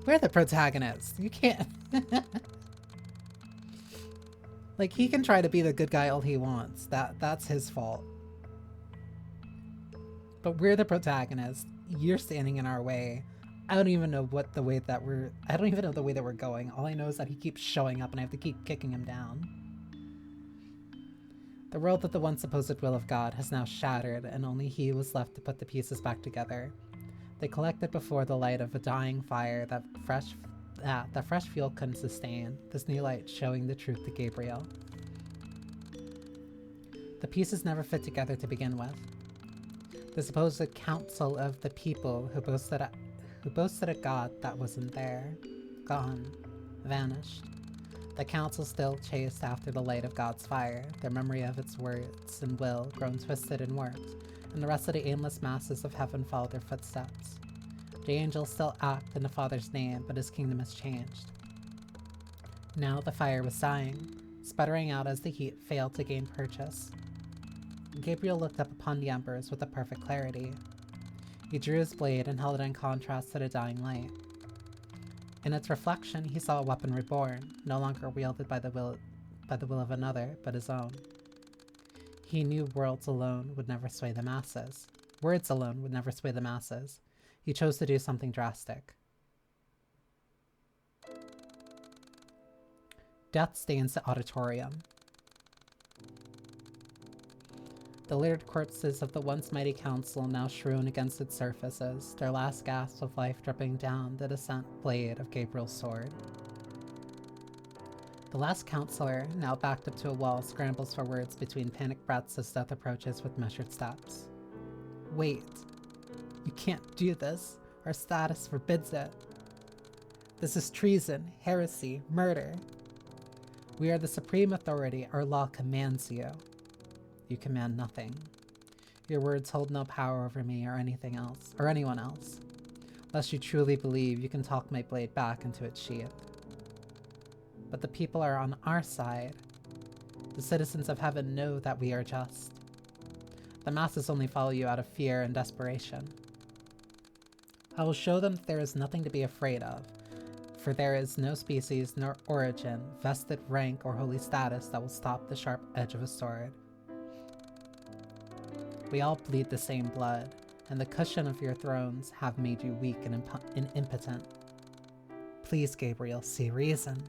We're the protagonists! You can't... Like, he can try to be the good guy all he wants. That's his fault. But we're the protagonists. You're standing in our way. I don't even know the way that we're going. All I know is that he keeps showing up and I have to keep kicking him down. The world of the once supposed will of God has now shattered, and only he was left to put the pieces back together. They collected before the light of a dying fire that fresh fuel couldn't sustain, this new light showing the truth to Gabriel. The pieces never fit together to begin with. The supposed council of the people who boasted a god that wasn't there, gone, vanished. The council still chased after the light of God's fire, their memory of its words and will grown twisted and warped, and the rest of the aimless masses of heaven followed their footsteps. The angels still act in the Father's name, but his kingdom has changed. Now the fire was dying, sputtering out as the heat failed to gain purchase. Gabriel looked up upon the embers with a perfect clarity. He drew his blade and held it in contrast to the dying light. In its reflection, he saw a weapon reborn, no longer wielded by the will of another, but his own. He knew words alone would never sway the masses. Words alone would never sway the masses. He chose to do something drastic. Death stains the auditorium. The littered corpses of the once mighty council now strewn against its surfaces, their last gasps of life dripping down the descent blade of Gabriel's sword. The last counselor, now backed up to a wall, scrambles for words between panicked breaths as death approaches with measured steps. Wait. You can't do this. Our status forbids it. This is treason, heresy, murder. We are the supreme authority. Our law commands you. You command nothing. Your words hold no power over me or anything else, or anyone else. Lest you truly believe you can talk my blade back into its sheath. But the people are on our side. The citizens of heaven know that we are just. The masses only follow you out of fear and desperation. I will show them that there is nothing to be afraid of, for there is no species nor origin, vested rank, or holy status that will stop the sharp edge of a sword. We all bleed the same blood, and the cushion of your thrones have made you weak and impotent. Please, Gabriel, see reason.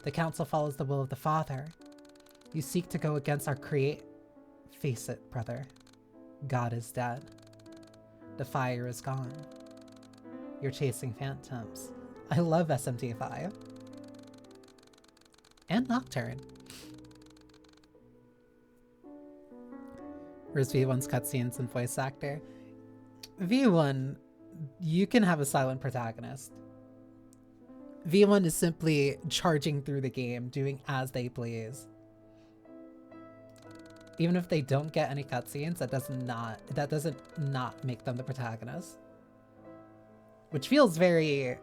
The council follows the will of the Father. You seek to go against our create. Face it, brother. God is dead. The fire is gone. You're chasing phantoms. I love SMT5. And Nocturne. Where's V1's cutscenes and voice actor? V1, you can have a silent protagonist. V1 is simply charging through the game, doing as they please. Even if they don't get any cutscenes, that doesn't not make them the protagonist. Which feels very,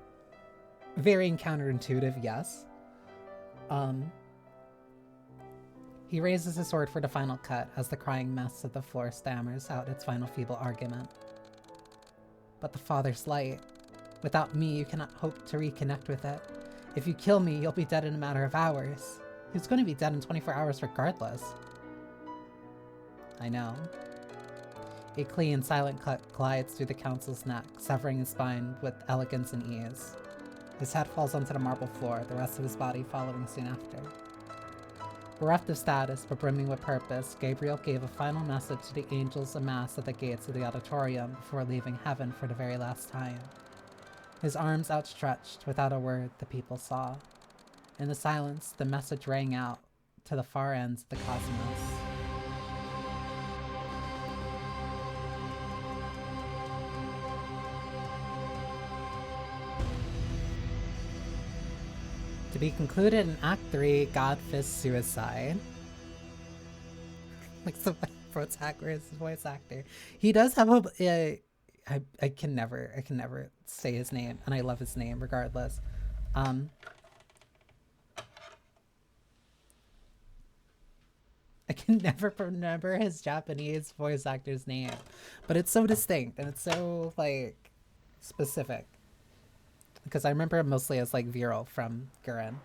very counterintuitive, yes. He raises his sword for the final cut as the crying mess of the floor stammers out its final feeble argument. But the Father's light. Without me, you cannot hope to reconnect with it. If you kill me, you'll be dead in a matter of hours. He's going to be dead in 24 hours regardless. I know. A clean, silent cut glides through the council's neck, severing his spine with elegance and ease. His head falls onto the marble floor, the rest of his body following soon after. Bereft of status, but brimming with purpose, Gabriel gave a final message to the angels amassed at the gates of the auditorium before leaving heaven for the very last time. His arms outstretched, without a word, the people saw. In the silence, the message rang out to the far ends of the cosmos. To be concluded in Act 3, God Fist Suicide. Like the protagonist voice actor. He does have a I can never say his name, and I love his name regardless. I can never remember his Japanese voice actor's name, but it's so distinct and it's so like specific. Because I remember him mostly as like Viral from Gurren.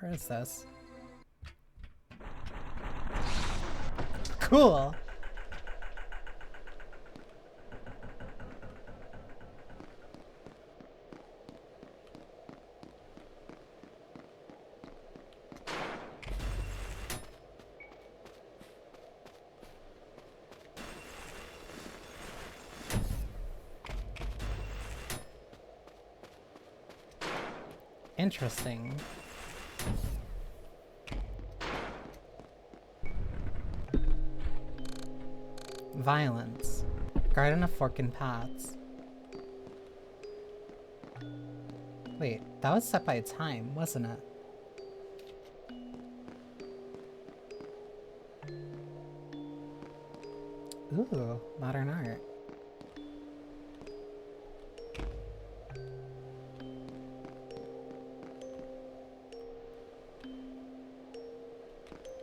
Where is this? Cool! Interesting. Violence. Garden of Forking Paths. Wait, that was set by time, wasn't it? Ooh, modern art.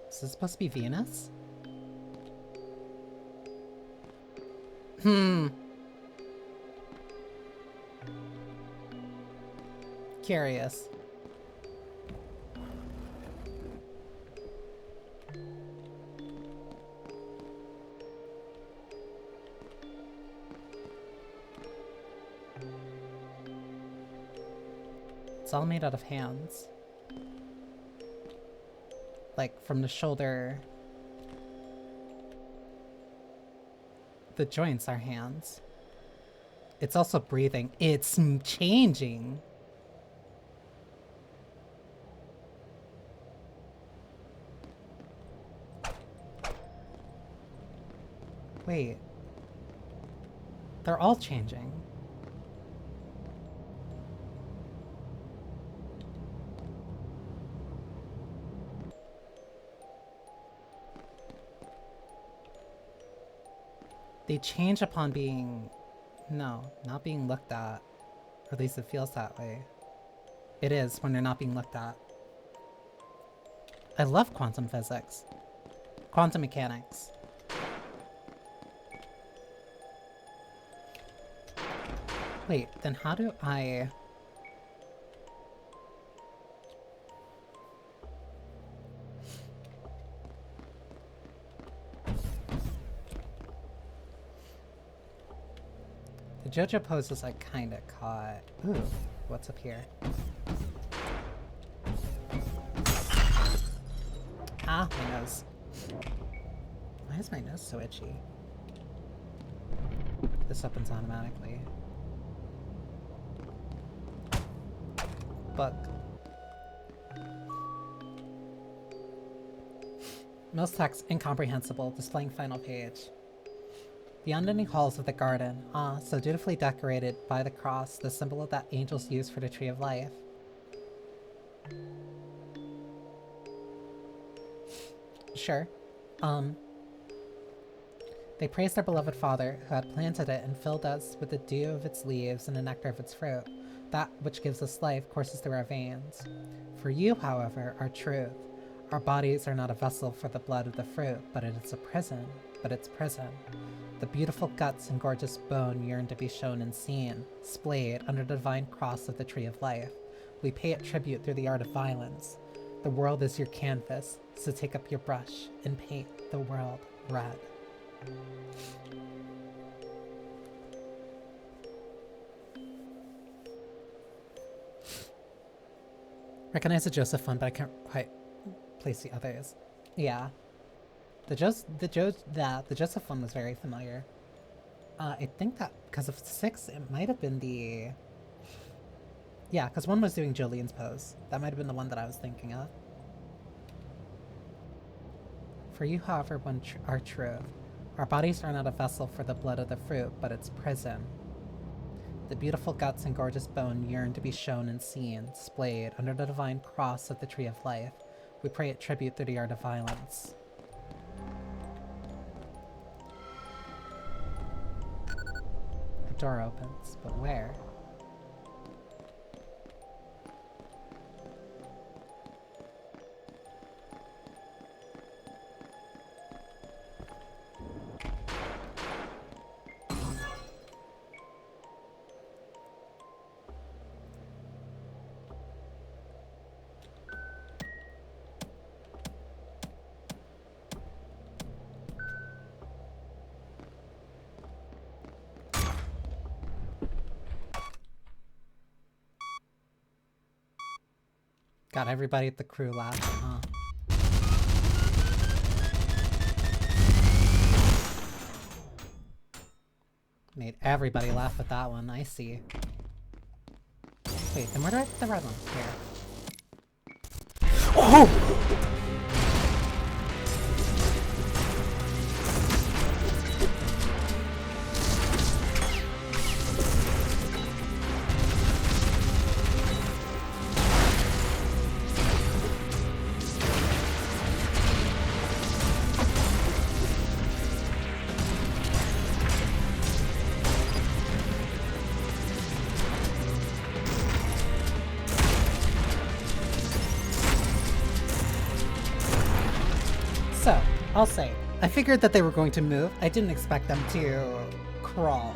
Is this supposed to be Venus? Curious. It's all made out of hands. Like, from the shoulder. The joints are hands. It's also breathing. It's changing. Wait. They're all changing. They change upon being... No, not being looked at. Or at least it feels that way. It is when they're not being looked at. I love quantum physics. Quantum mechanics. Wait, then how do I... The JoJo poses I kinda caught. Ooh, what's up here? Ah, my nose. Why is my nose so itchy? This opens automatically. Book. Most text incomprehensible, displaying final page. The unending halls of the garden, so dutifully decorated by the cross, the symbol that angels use for the tree of life. Sure. They praised their beloved Father, who had planted it and filled us with the dew of its leaves and the nectar of its fruit. That which gives us life courses through our veins. For you, however, are truth. Our bodies are not a vessel for the blood of the fruit, but it is a prison. The beautiful guts and gorgeous bone yearn to be shown and seen, splayed under the divine cross of the tree of life. We pay it tribute through the art of violence. The world is your canvas, so take up your brush and paint the world red. Recognize the Joseph one, but I can't quite place the others. Yeah. The Joseph one was very familiar. I think that because of 6, it might have been the... Yeah, because 1 was doing Julian's pose. That might have been the one that I was thinking of. For you, however, are truth. Our bodies are not a vessel for the blood of the fruit, but its prison. The beautiful guts and gorgeous bone yearn to be shown and seen, splayed under the divine cross of the tree of life. We pray it tribute through the art of violence. The door opens, but where? Got everybody at the crew laughing, huh? Made everybody laugh with that one, I see. Wait, then where do I put the red one? Here. Oh! I'll say, I figured that they were going to move. I didn't expect them to crawl.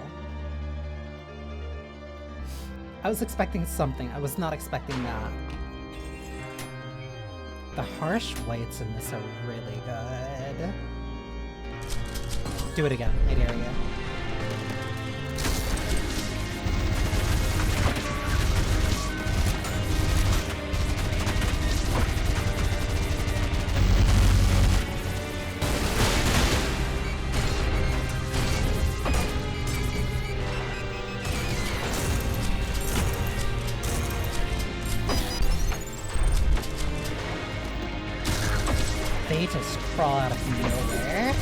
I was expecting something. I was not expecting that. The harsh whites in this are really good. Do it again. I dare you. They just crawl out of nowhere.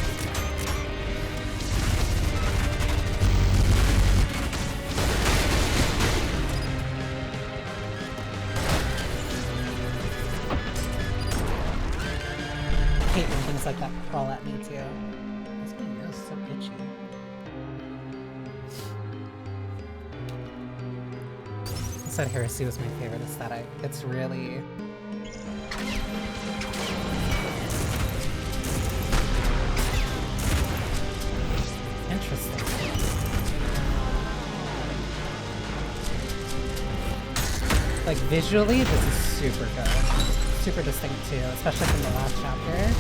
I hate when things like that crawl at me too. This my nose is so itchy. I said Heresy was my favorite aesthetic. It's really... interesting. Like, visually, this is super good. Super distinct, too, especially from the last chapter.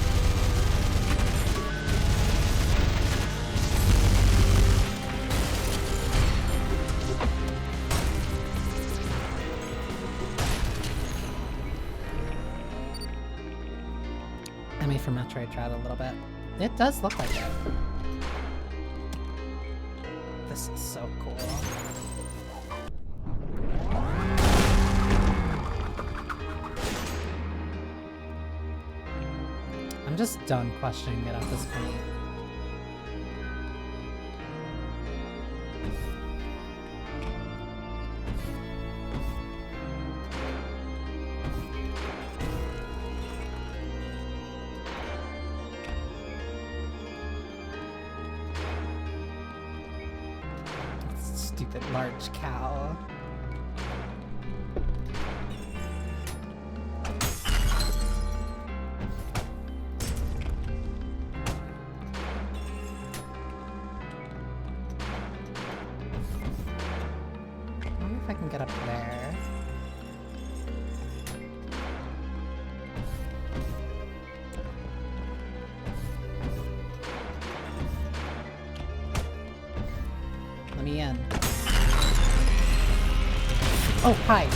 Emmy from Metroid Dread a little bit. It does look like it. This is so cool. I'm just done questioning it at this point. Stupid large cow. I wonder if I can get up there. Let me in. Oh, hi.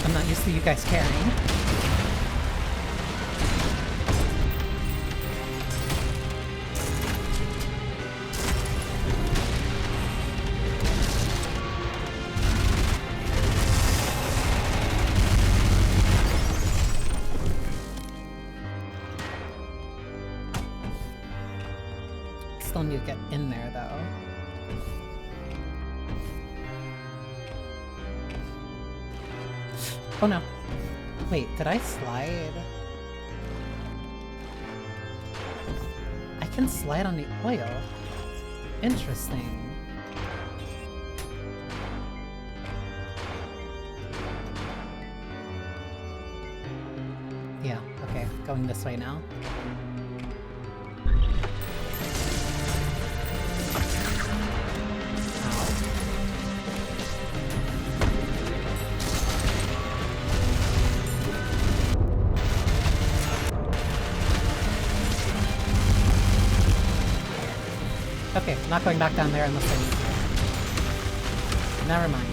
I'm not used to you guys caring. Still need to get in there, though. Oh no. Wait, did I slide? I can slide on the oil. Interesting. Yeah, okay. Going this way now. Okay, not going back down there unless I need to. Never mind.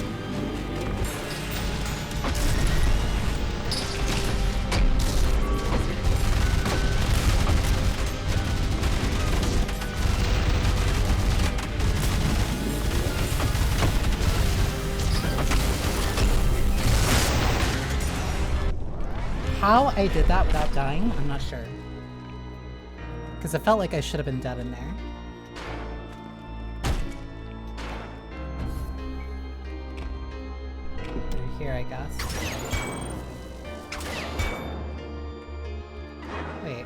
How I did that without dying, I'm not sure. Because it felt like I should have been dead in there. Here, I guess. Wait.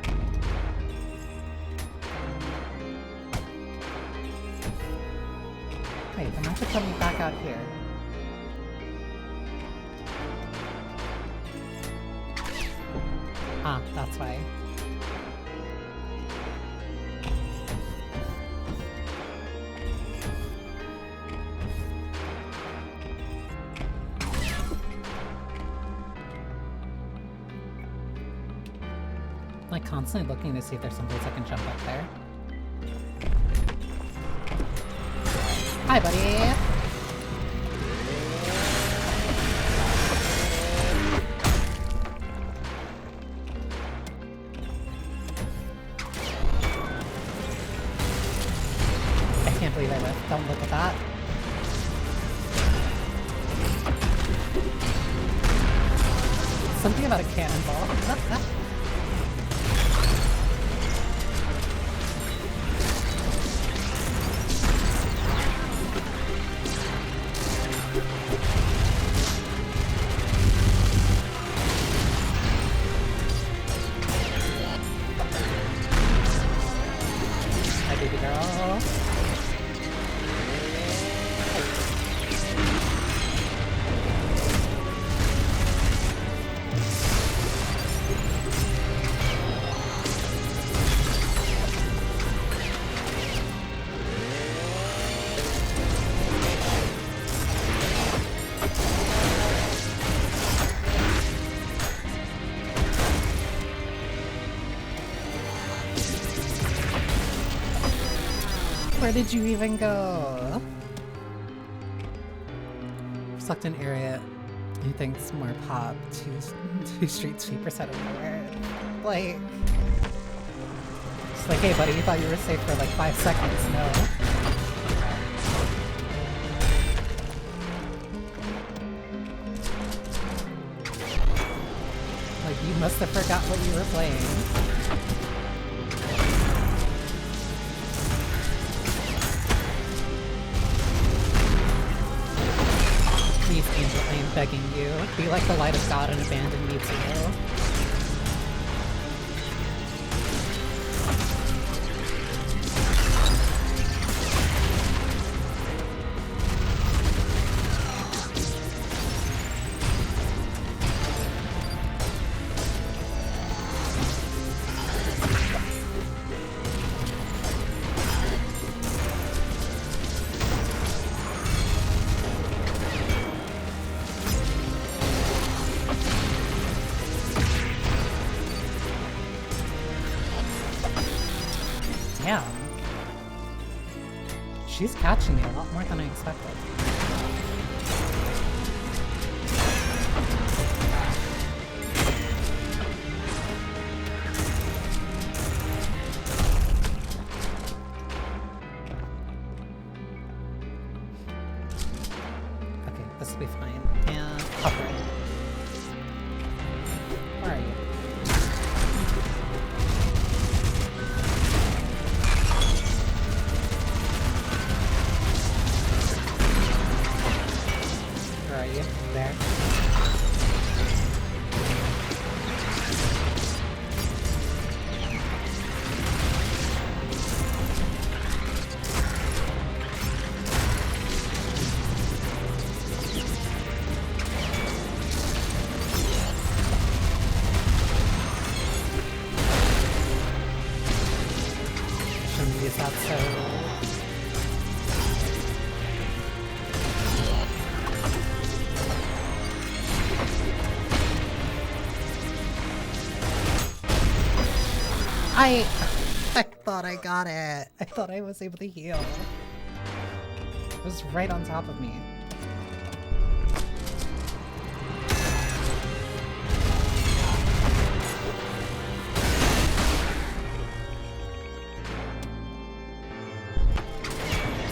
Wait, am I just coming back out here? Ah, that's why. Like constantly looking to see if there's some place I can jump up there. Hi, buddy! I can't believe I whiffed. Don't look at that. Something about a cannonball. Where did you even go? Select an area He thinks more pop, two street sweepers out of nowhere. Like, it's like, hey buddy, you thought you were safe for like 5 seconds, no. Like, you must have forgot what you were playing. Please, Angel, I am begging you. Be like the light of God and abandon me too. Damn. She's catching me a lot more than I expected. Okay, this will be fine. And cover it. Where are you? Where are you? There. Shouldn't use that so... I thought I got it. I thought I was able to heal. It was right on top of me.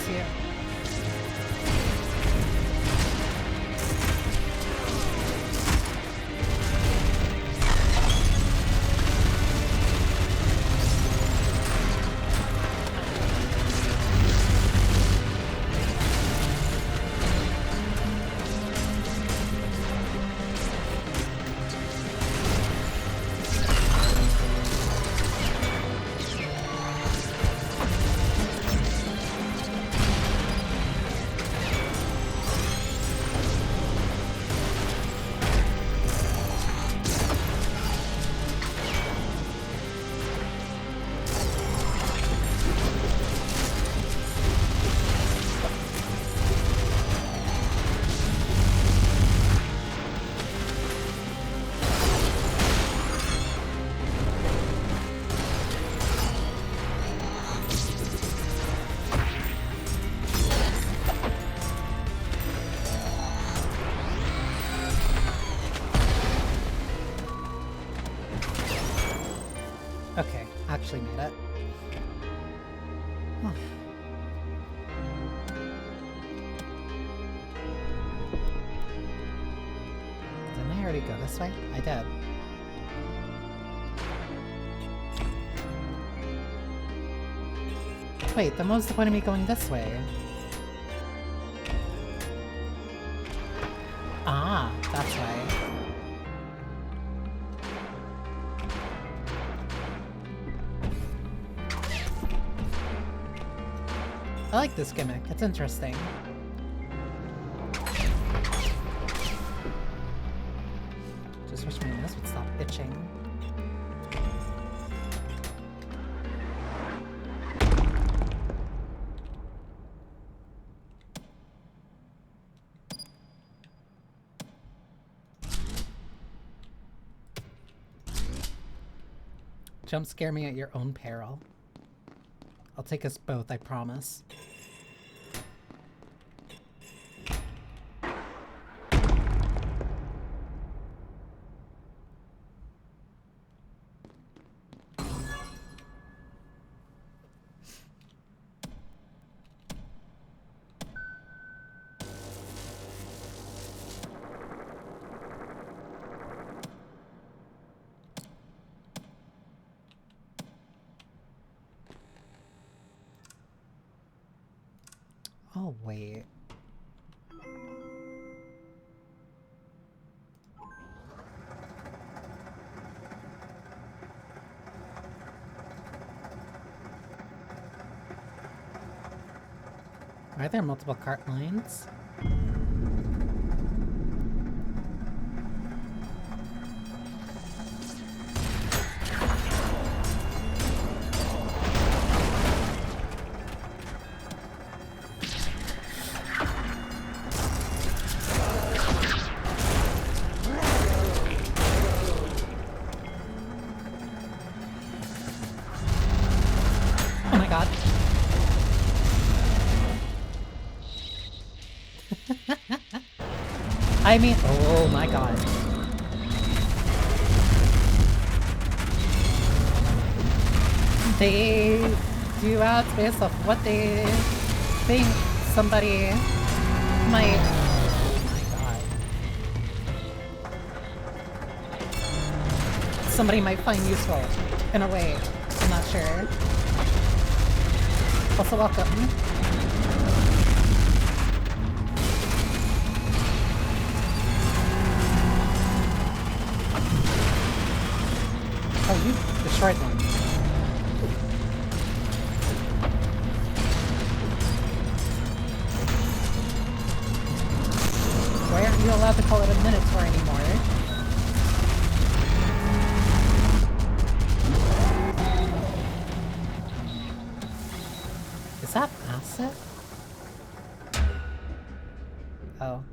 See ya. Okay, actually made it. Huh. Didn't I already go this way? I did. Wait, then what was the point of me going this way? Ah, that's why. I like this gimmick, it's interesting. Just wish my nose would stop itching. Jump scare me at your own peril. I'll take us both, I promise. wait. Are there multiple cart lines? Oh my god. I mean, oh my god. They do ads based off what they think somebody might... Oh my god. Somebody might find useful, in a way. I'm not sure. Also, welcome. Oh, you destroyed one. Why aren't you allowed to call it a minotaur anymore? Is that acid? Oh.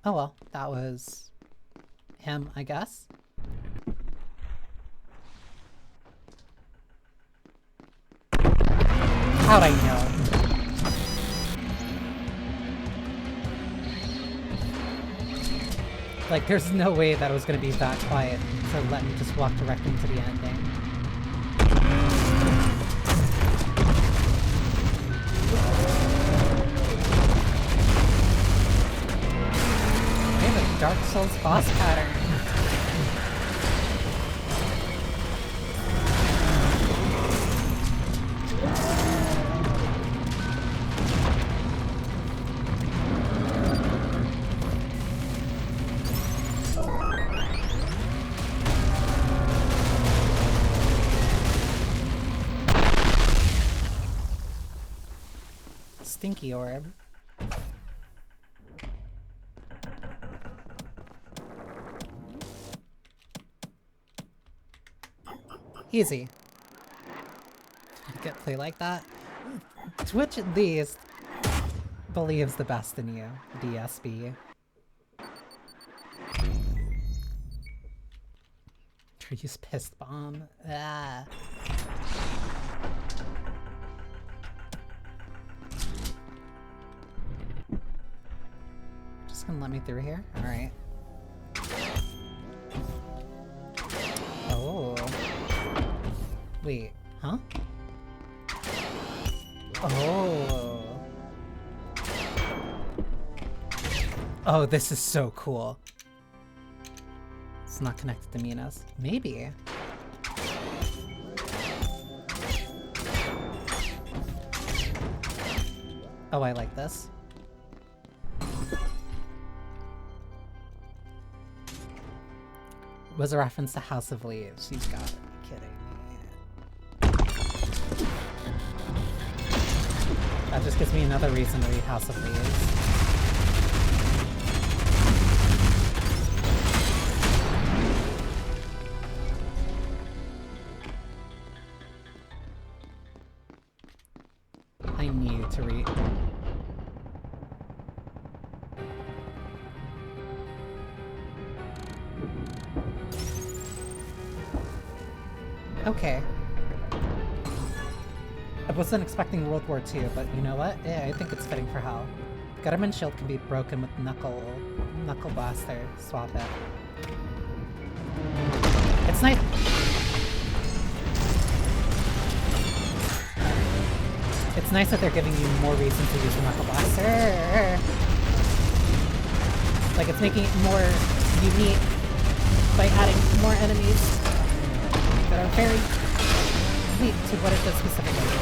Oh well, that was him, I guess. How'd I know? Like, there's no way that it was gonna be that quiet to let me just walk directly into the ending. Dark Souls boss pattern. Stinky orb. Easy. Get play like that. Twitch at least believes the best in you, DSB. Use pissed bomb. Ah. Just gonna let me through here? Alright. Oh. Wait, huh? Oh. Oh, this is so cool. It's not connected to Minas. Maybe. Oh, I like this. Was a reference to House of Leaves. You've got to be kidding me. That just gives me another reason to read House of Leaves. I need to read. Okay. I wasn't expecting World War II, but you know what? Yeah, I think it's fitting for Hell. Gutterman shield can be broken with Knuckle Blaster. Swap it. It's nice. It's nice that they're giving you more reason to use the Knuckle Blaster. Like, it's making it more unique by adding more enemies. that are very unique to what it does specifically.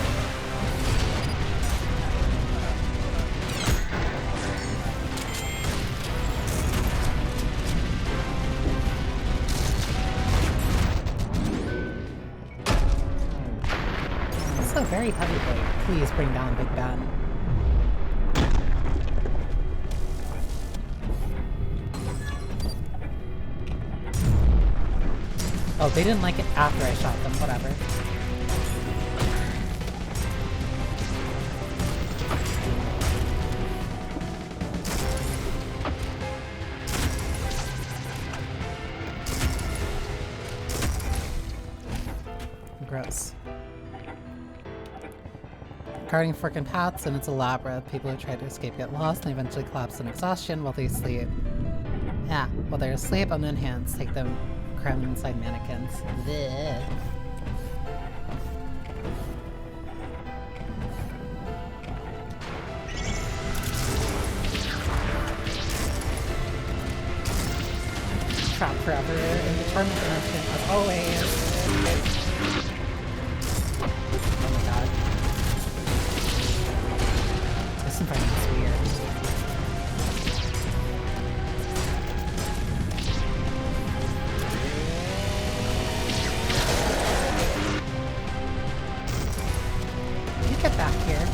Also very heavy blade. Please bring down Big Ben. Oh, they didn't like it after I shot them, whatever. Gross. Guarding forking paths, and it's a labyrinth. People who try to escape get lost and eventually collapse in exhaustion while they sleep. Yeah, while they're asleep, unknown hands take them crammed inside mannequins. Blech. Trapped forever in the torment dimension, as always. Oh my god. This environment's weird. Get back here.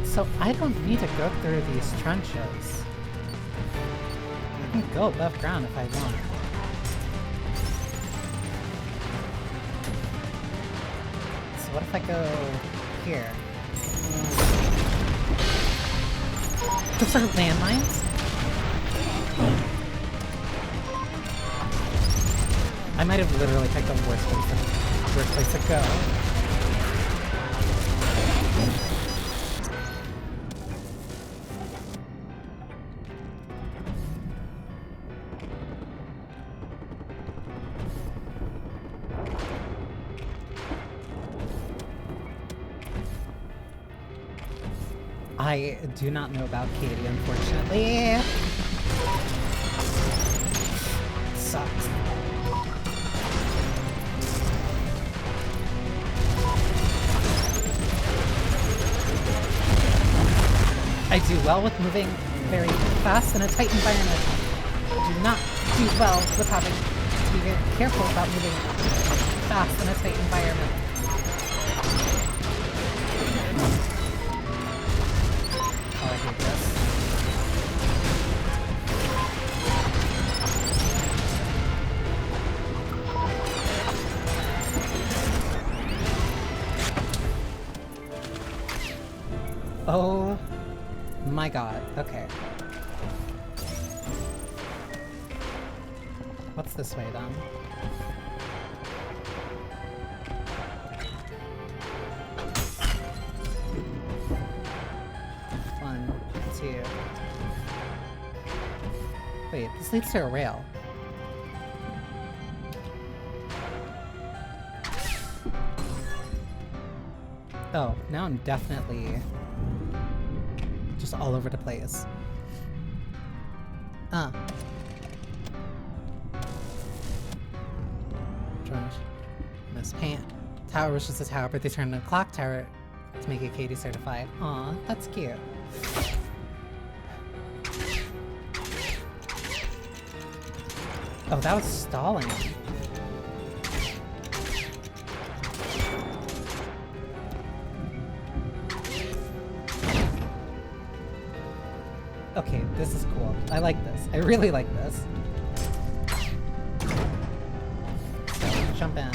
So I don't need to go through these trenches. I can go above ground if I want. So what if I go here? Those are landmines? I might have literally picked the worst place to go. I do not know about Katie, unfortunately. Sucks. I do well with moving very fast in a tight environment. I do not do well with having to be very careful about moving fast in a tight environment. Oh my god, okay. What's this way then? One, two. Wait, this leads to a rail. Oh, now I'm definitely just all over the place. Miss Paint. Tower was just a tower, but they turned into a clock tower to make it Katie certified. Aw, that's cute. Oh, that was stalling. Okay, this is cool. I like this. I really like this. So, jump in.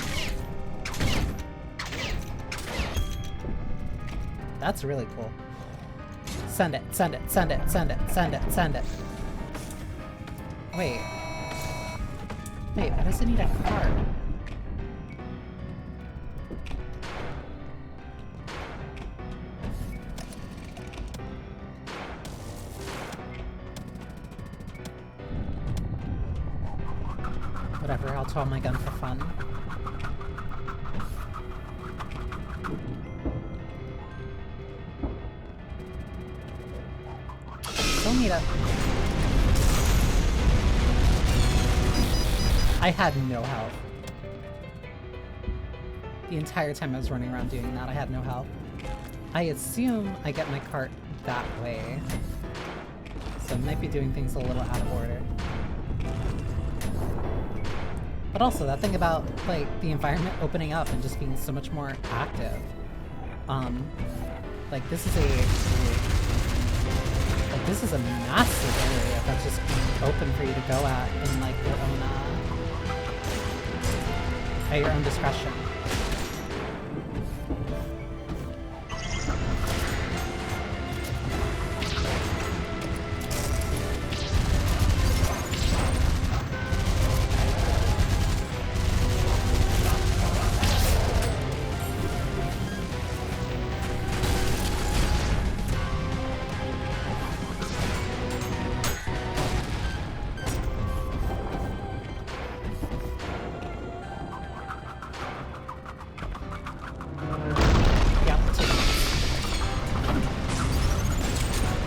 That's really cool. Send it, send it, send it, send it, send it, send it. Wait. Wait, why does it need a card? Whatever, I'll tow my gun for fun. Still need a... I had no health. The entire time I was running around doing that, I had no health. I assume I get my cart that way. So I might be doing things a little out of order. But also, that thing about, like, the environment opening up and just being so much more active. Like, this is a massive area that's just open for you to go at in, like, your own, at your own discretion.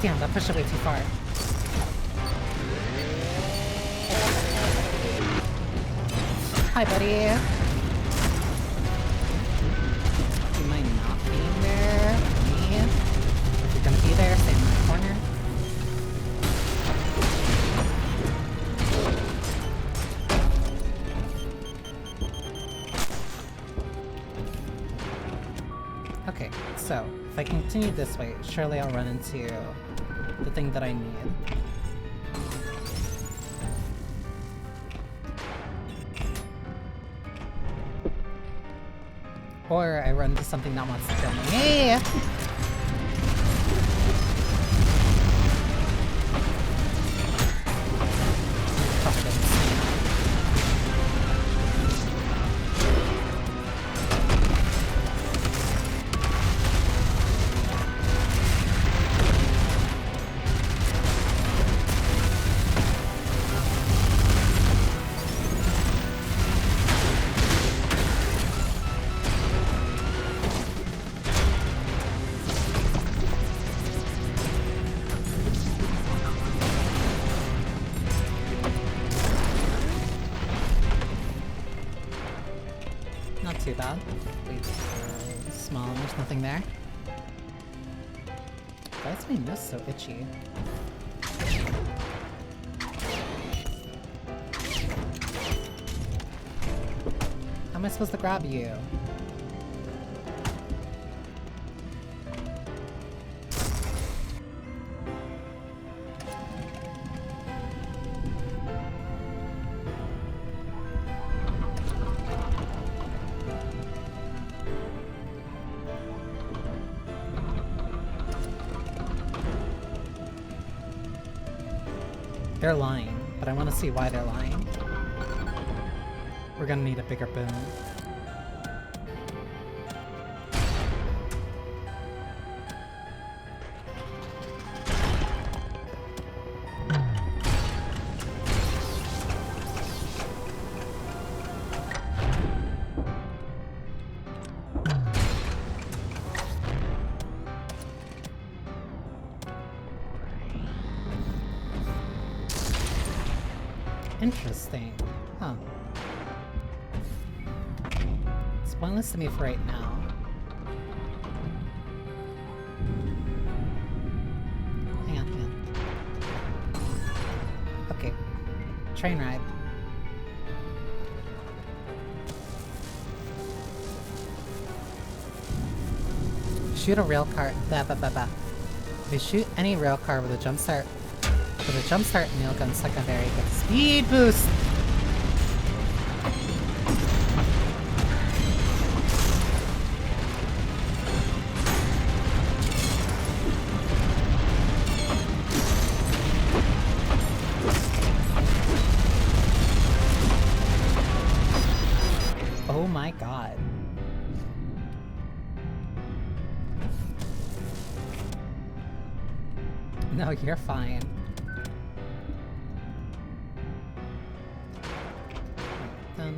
Damn, that pushed it way too far. Hi, buddy. Do you mind not being there? Me? If you're gonna be there, stay in my corner. Okay, so if I continue this way, surely I'll run into the thing that I need. Or I run into something that wants to kill me. Yeah! Too bad. Wait, small, there's nothing there. Why is my nose so itchy? How am I supposed to grab you? They're lying, but I want to see why they're lying. We're gonna need a bigger boom. Interesting. Huh. It's pointless to me for right now. Hang on. Okay. Train ride. Shoot a rail car. If you shoot any rail car with a jump start, nail gun's like a very good speed boost. No, you're fine. Huh?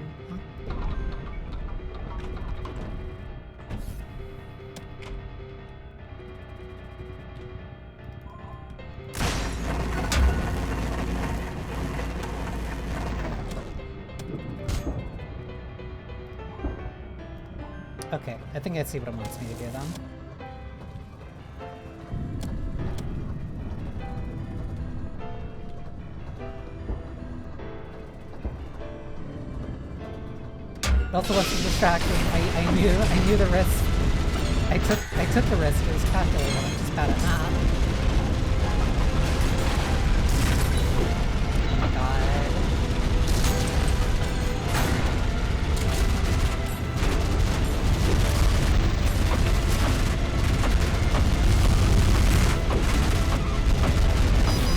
Okay, I think I see what it wants me to do then. It also wasn't distracting. I knew the risk. I took the risk. It was calculated. I'm just bad at math. Oh my god.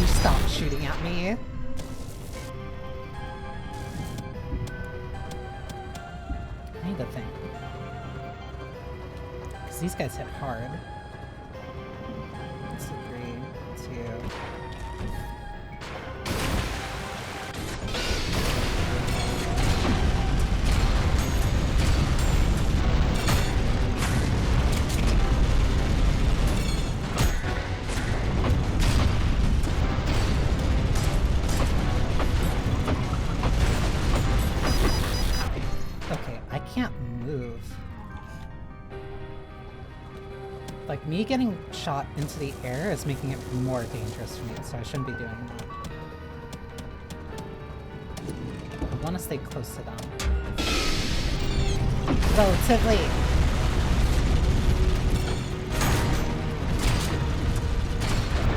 You stop shooting at me. I need to think. Because these guys hit hard. It's 3, 2. Okay, I can't move. Like, me getting shot into the air is making it more dangerous for me, so I shouldn't be doing that. I want to stay close to them. Relatively!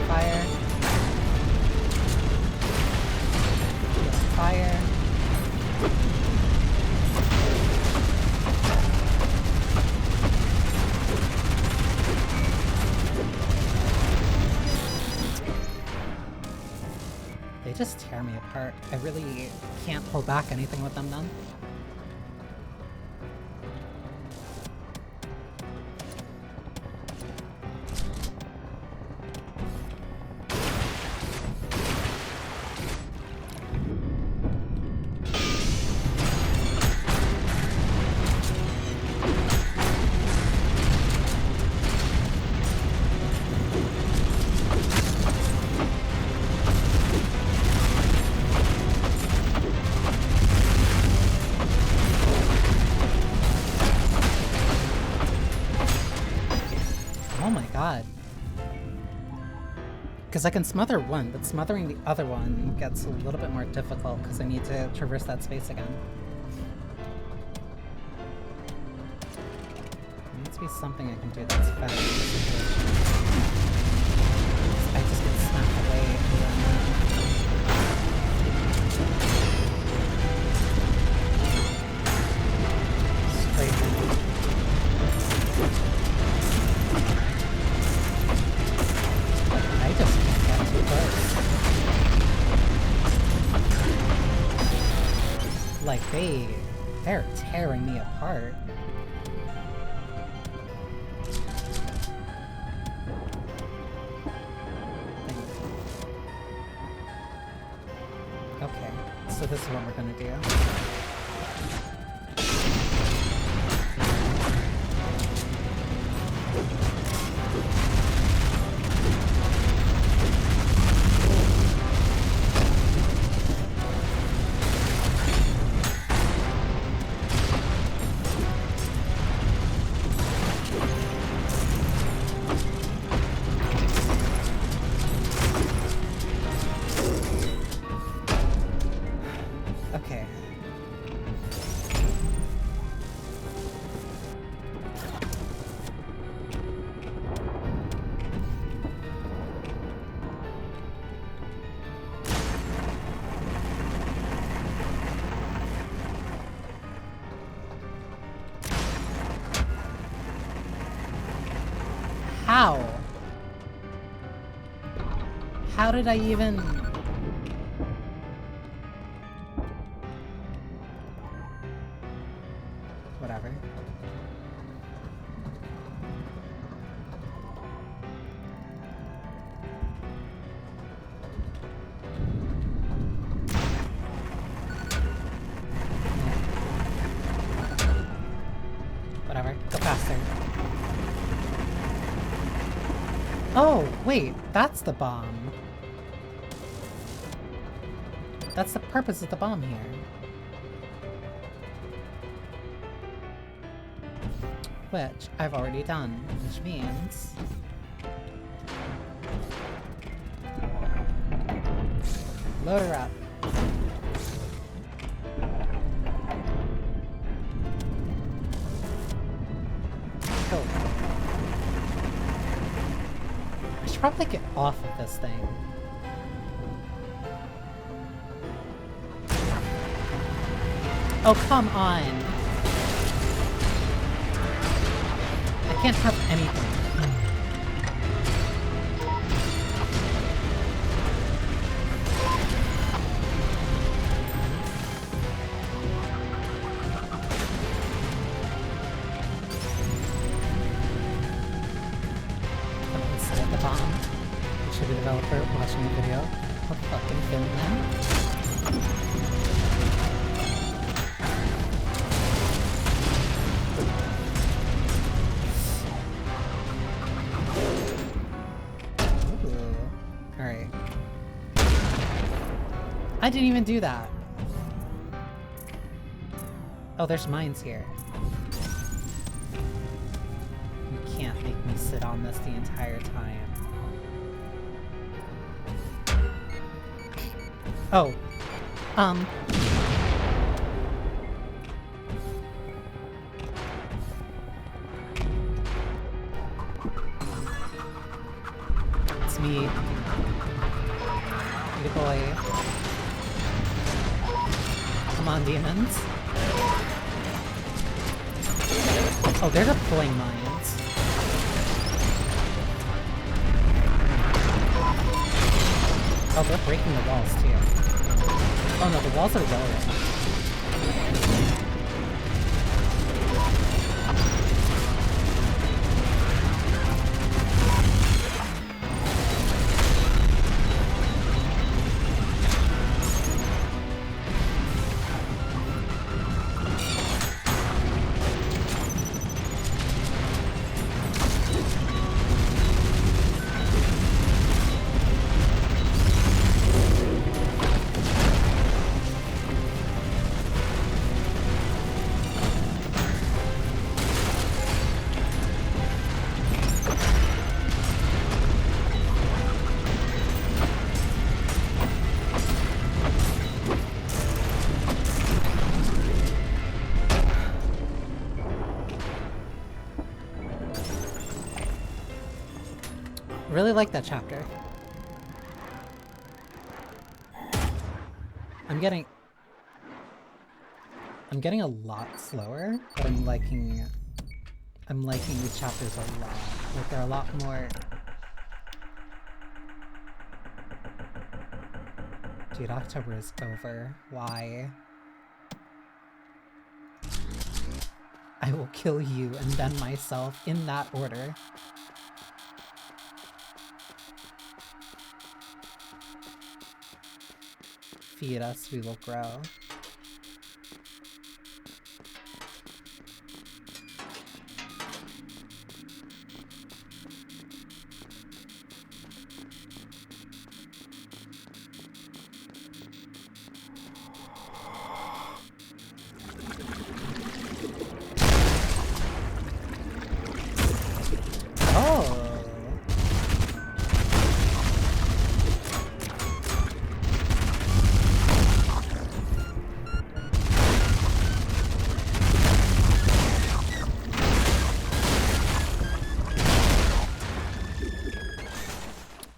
Fire. Fire. They just tear me apart. I really can't pull back anything with them then. Oh my god. Because I can smother one, but smothering the other one gets a little bit more difficult because I need to traverse that space again. There needs to be something I can do that's better in this situation. I just get snapped away and then straight in. I just can't get too close. Like, they're tearing me apart. Okay, so this is what we're gonna do. Okay. How? How did I even... Whatever. faster. Oh, wait, that's the bomb. That's the purpose of the bomb here. Which I've already done, which means... load her up. Go. I should probably get off of this thing. Oh, come on! I can't have anything. Instead of the bomb, it should be the developer watching the video. I'll fucking film them. Alright. I didn't even do that. Oh, there's mines here. You can't make me sit on this the entire time. Oh. It's me. Good boy. Come on, demons. Oh, they're deploying mines. Oh, they're breaking the walls too. Oh no, the walls are lowering. Really like that chapter. I'm getting a lot slower, but I'm liking these chapters a lot. Like they're a lot more. Dude, October is over. Why? I will kill you and then myself in that order. Feed us, we will grow.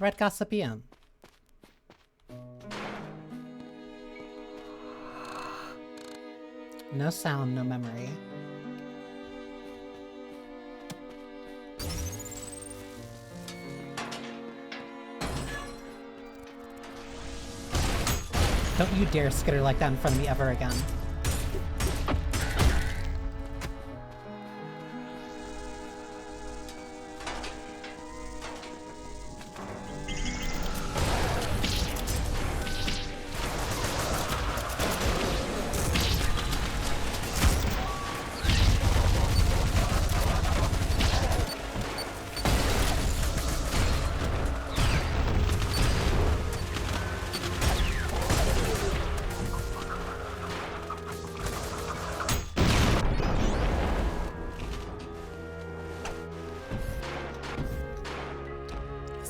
Red Gossipian. No sound, no memory. Don't you dare skitter like that in front of me ever again.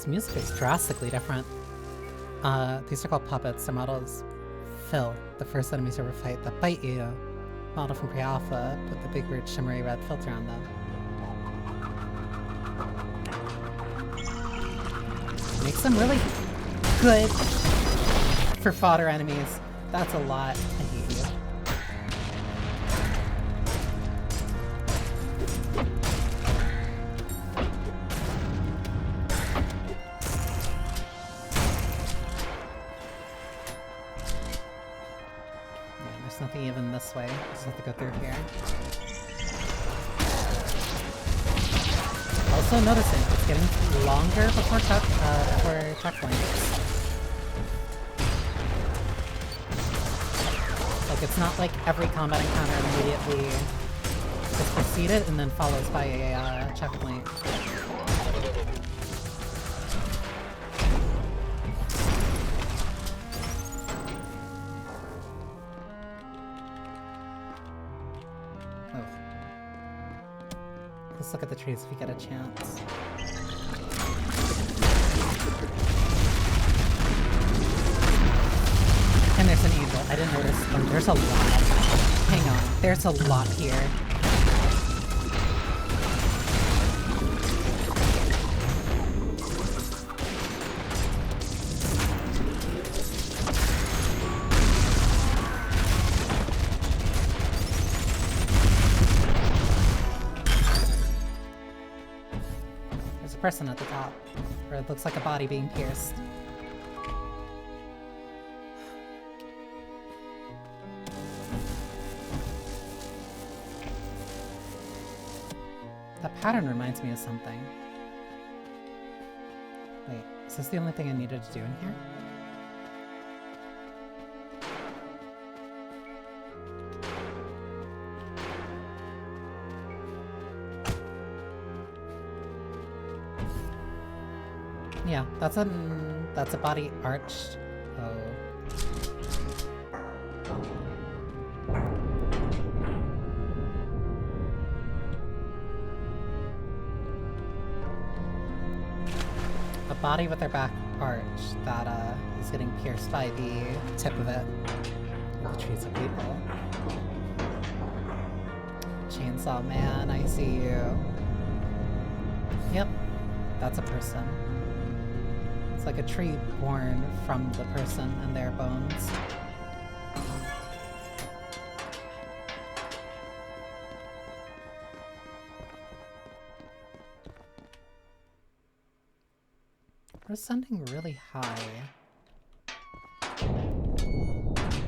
This music is drastically different. These are called puppets. Their model is Phil, the first enemies you ever fight that bite you. Model from pre-alpha, put the big weird shimmery red filter on them. Makes them really good for fodder enemies. That's a lot. I hate you. Nothing even this way. Just have to go through here. Also noticing it's getting longer before checkpoints. Like it's not like every combat encounter immediately is preceded and then follows by a checkpoint. Let's look at the trees if we get a chance. And there's an angel. I didn't notice. Oh, there's a lot. Hang on. There's a lot here. Person at the top, or it looks like a body being pierced. That pattern reminds me of something. Wait, is this the only thing I needed to do in here? Yeah, that's a body arched. Oh. A body with their back arched that is getting pierced by the tip of it. The trees of people. Chainsaw man, I see you. Yep, that's a person. It's like a tree born from the person and their bones. We're ascending really high.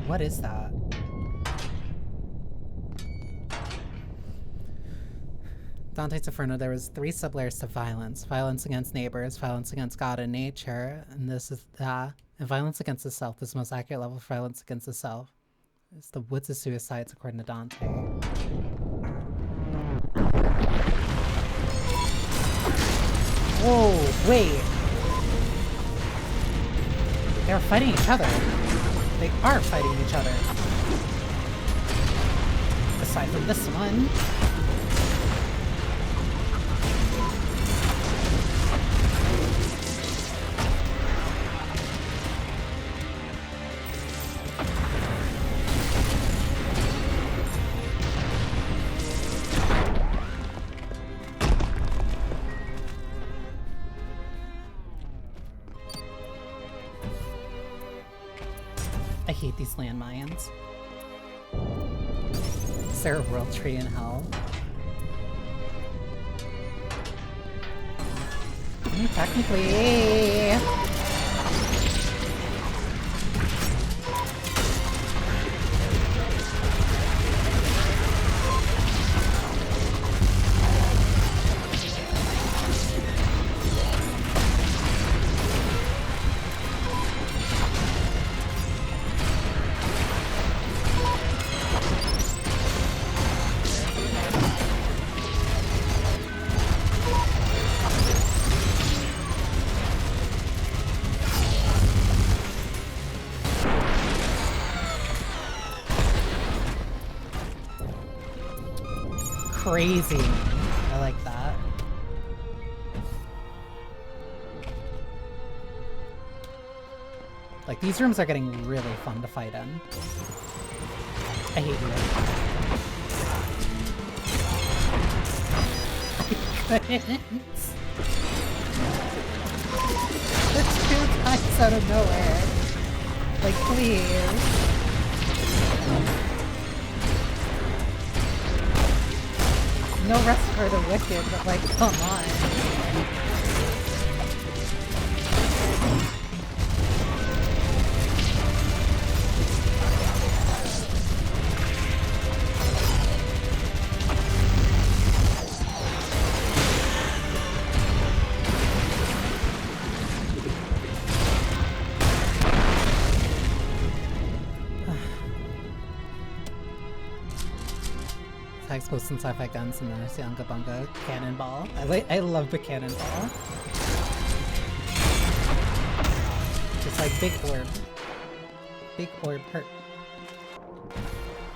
What is that? Dante's Inferno, there was 3 sublayers to violence. Violence against neighbors, violence against God and nature, and this is, and violence against the self. This is the most accurate level of violence against the self. It's the woods of suicides, according to Dante. Whoa, wait! They're fighting each other. They are fighting each other. Aside from this one. I hate these landmines. Is there a world tree in hell? I mean, technically... Crazy. I like that. Like, these rooms are getting really fun to fight in. I hate you. I couldn't. It's 2 times out of nowhere. Like, please. No rest for the wicked, but like, come on. Tags posting sci-fi guns and there's the Unga Bunga cannonball. I love the cannonball. Just like big orb. Big orb hurt.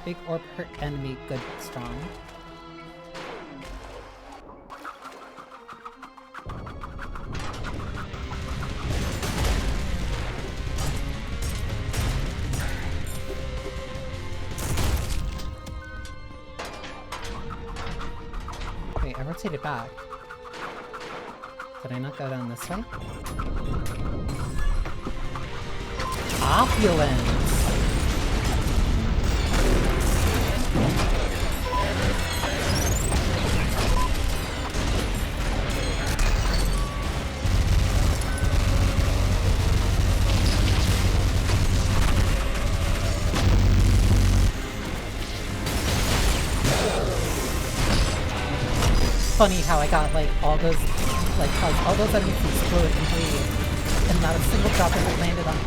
Big orb hurt enemy good strong. Wait, I rotated back. Did I not go down this way? Opulence! Funny how I got like all those, like how all those enemies explode and bleed, and not a single drop of it landed on me.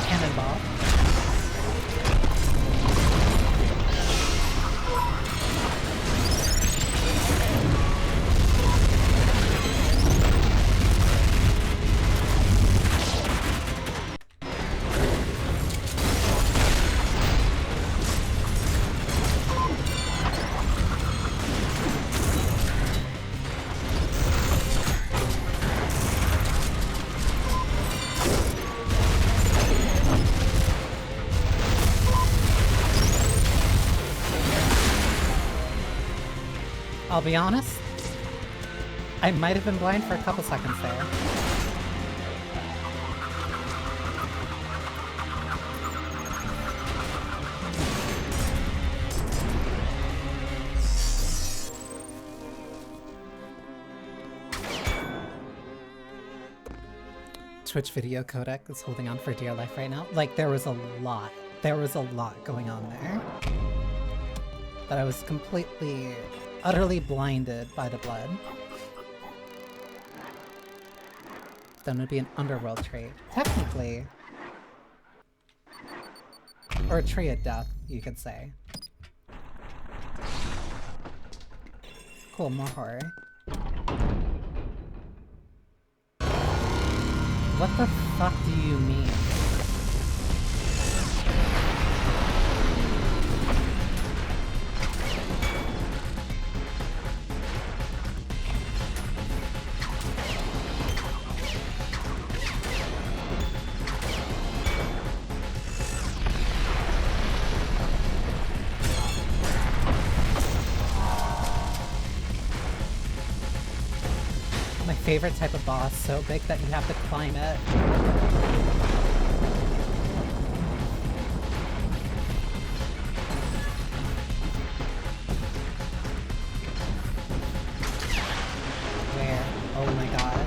Cannonball. I'll be honest, I might have been blind for a couple seconds there. Twitch video codec is holding on for dear life right now. Like, there was a lot going on there. That I was completely, utterly blinded by the blood. Then it would be an underworld trait. Technically. Or a tree of death, you could say. Cool, more horror. What the fuck do you mean? My favorite type of boss, so big that you have to climb it. Where? Oh my god.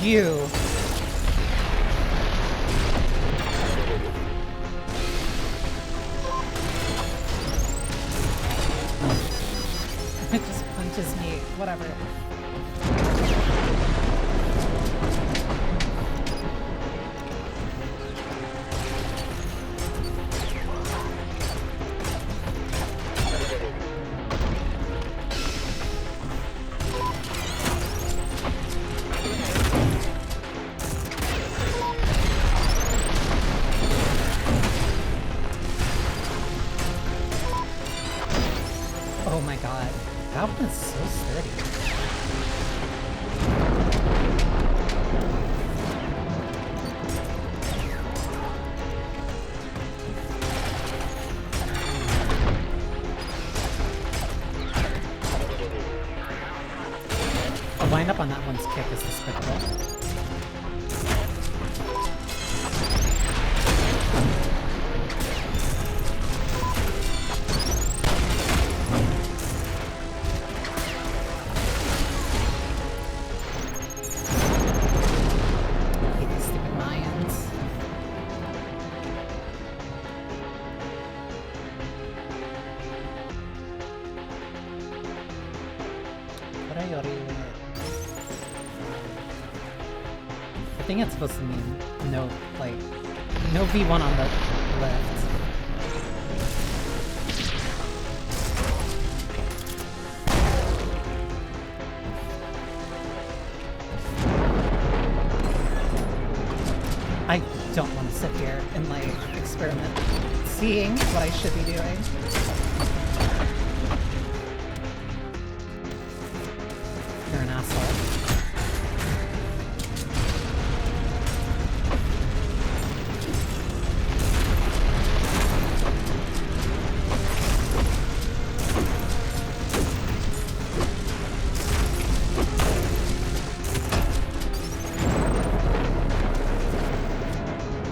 You! It just punches me, whatever. god. That one is so sturdy. A wind up on that one's kick is despicable. I think it's supposed to mean no, like, no V1 on the left. I don't want to sit here and, like, experiment seeing what I should be doing. You're an asshole.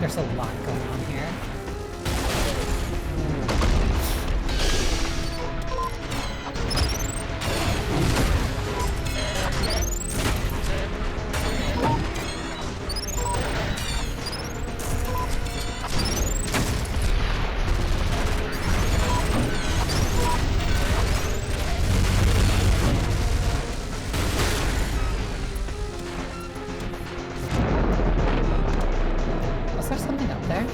There's a lot going on here. Was there something up there?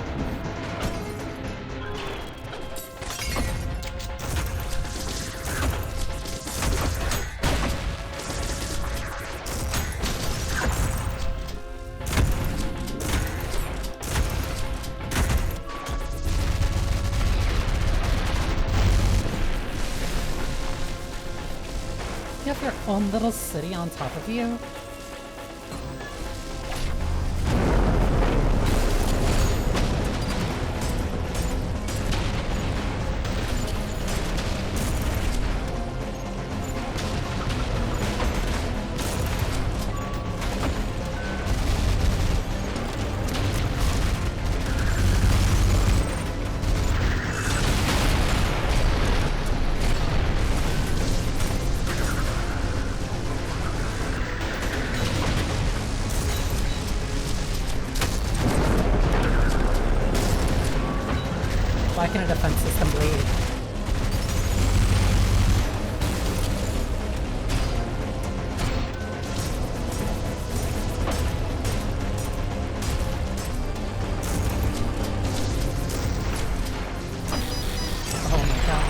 You have your own little city on top of you? Why can a defense system bleed? Oh my god.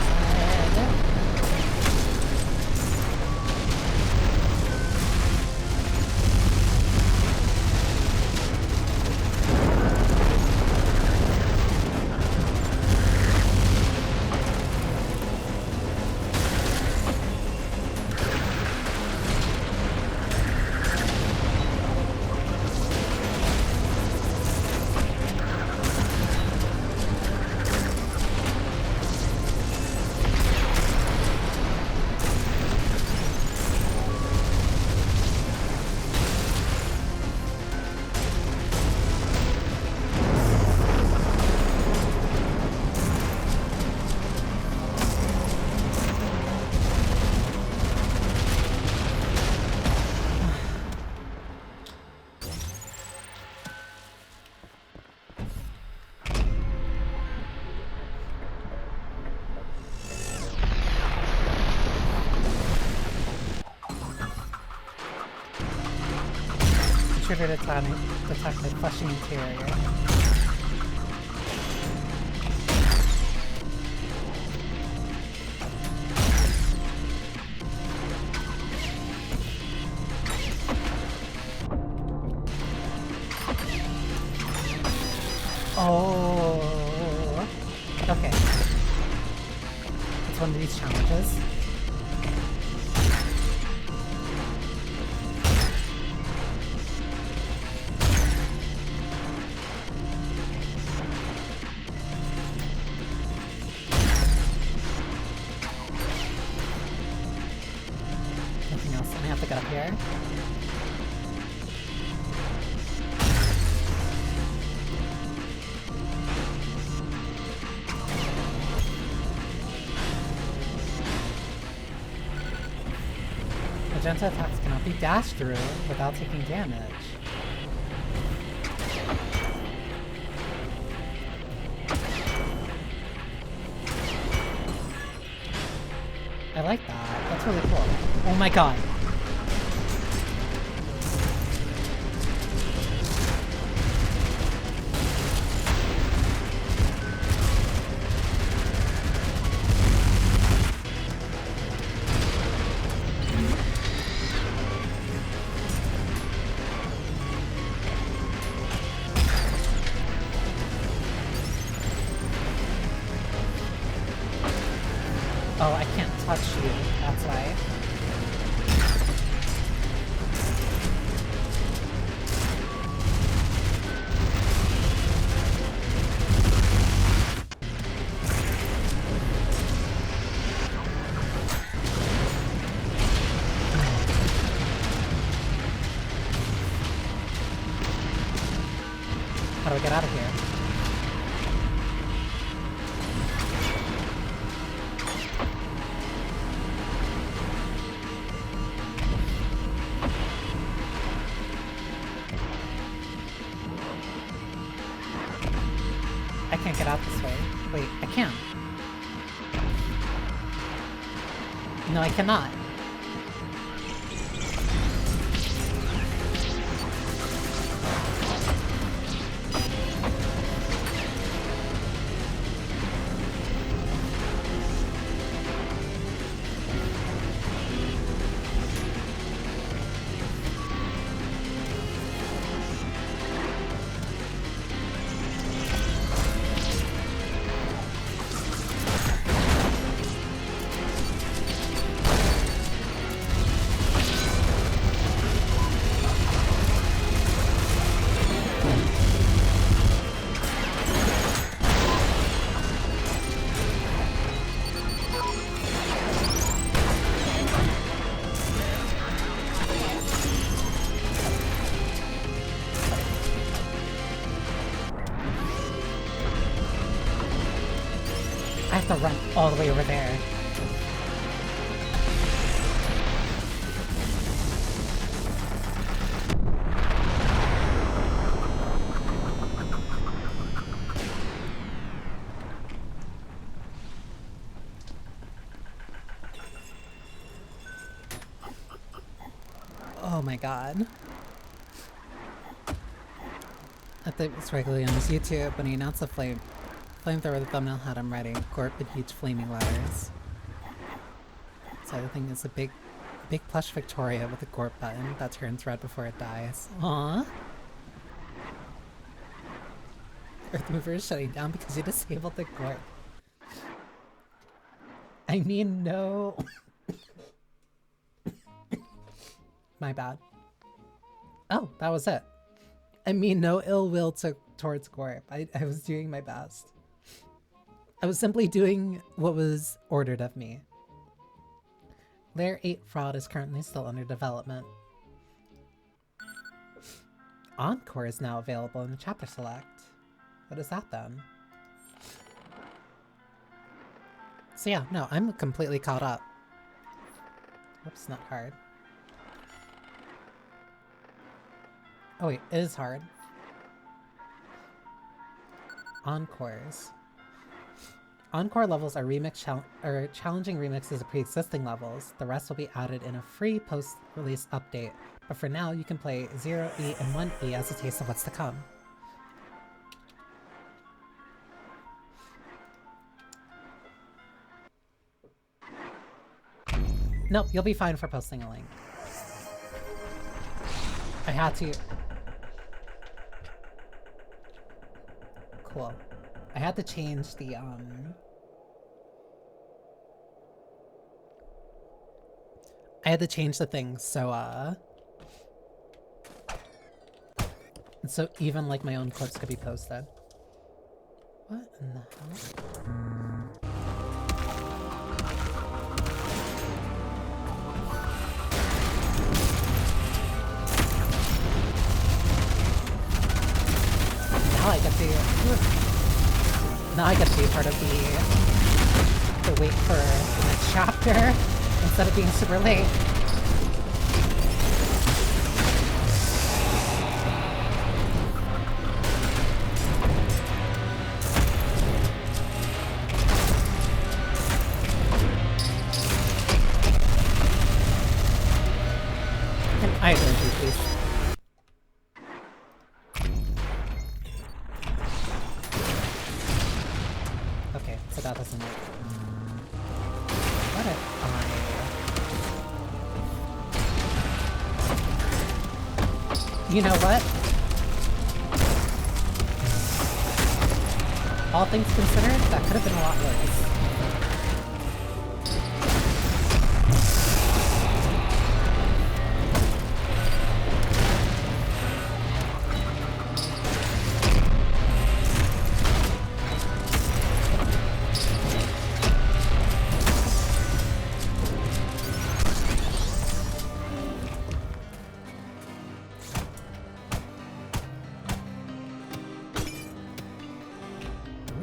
Triggered attack my fleshing interior. Oh, okay. It's one of these challenges. there. Magenta attacks cannot be dashed through without taking damage. I like that. That's really cool. Oh my god. Oh, I can't touch you. That's why. How do I get out of here? I can't get out this way. Wait, I can. No, I cannot. I have to run all the way over there. Oh my god. I think it's regularly on his YouTube when he announced the flamethrower. The thumbnail had him riding Gorp with huge flaming ladders. So the thing is a big plush Victoria with a Gorp button that turns red before it dies. Aww. Earth Mover is shutting down because you disabled the Gorp. I mean, no. My bad. Oh, that was it. I mean, no ill will towards Gorp. I was doing my best. I was simply doing what was ordered of me. Layer 8 fraud is currently still under development. Encore is now available in the chapter select. What is that then? So yeah, no, I'm completely caught up. Whoops, not hard. Oh wait, it is hard. Encores. Encore levels are challenging remixes of pre-existing levels. The rest will be added in a free post-release update. But for now, you can play 0E and 1E as a taste of what's to come. Nope, you'll be fine for posting a link. I had to... Cool. I had to change the, I had to change the things, so, so even, like, my own clips could be posted. What in the hell? part of the wait for the next chapter instead of being super late. Can I go do, please? Okay, so that doesn't work. What if I... You know what? All things considered, that could have been a lot worse.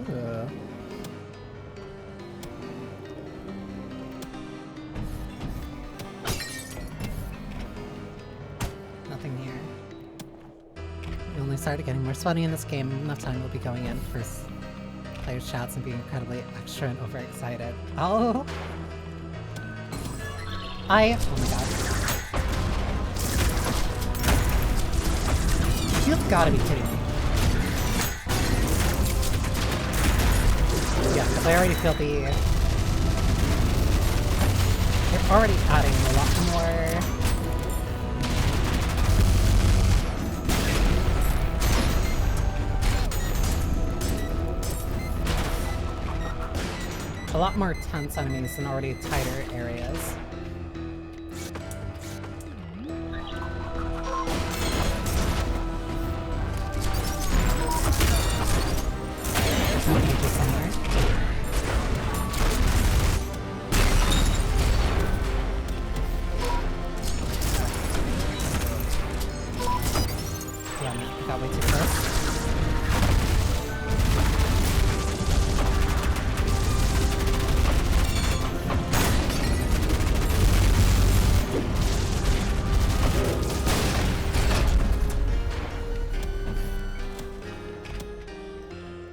Ooh. Nothing here. We only started getting more sweaty in this game. Enough time we'll be going in for players' chats and being incredibly extra and overexcited. Oh! Oh my god. You've gotta be kidding me. Yeah, because I already feel the... They're already adding a lot more... A lot more tense enemies in already tighter areas. There's no mages somewhere. Yeah, I got way too close.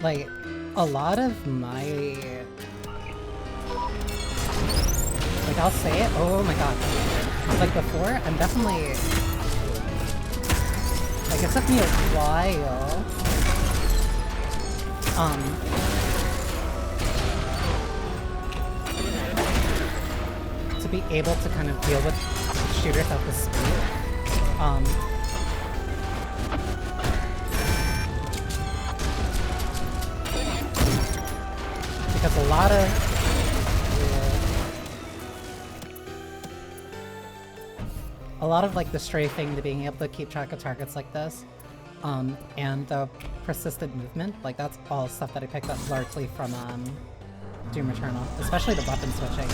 Like, a lot of my... Like, I'll say it, oh my god. Like, before, I'm definitely... Like, it took me a while... to be able to kind of deal with shooters at this speed. Because a lot of... A lot of, like, the strafing to being able to keep track of targets like this, and the persistent movement, like, that's all stuff that I picked up largely from, Doom Eternal, especially the weapon switching.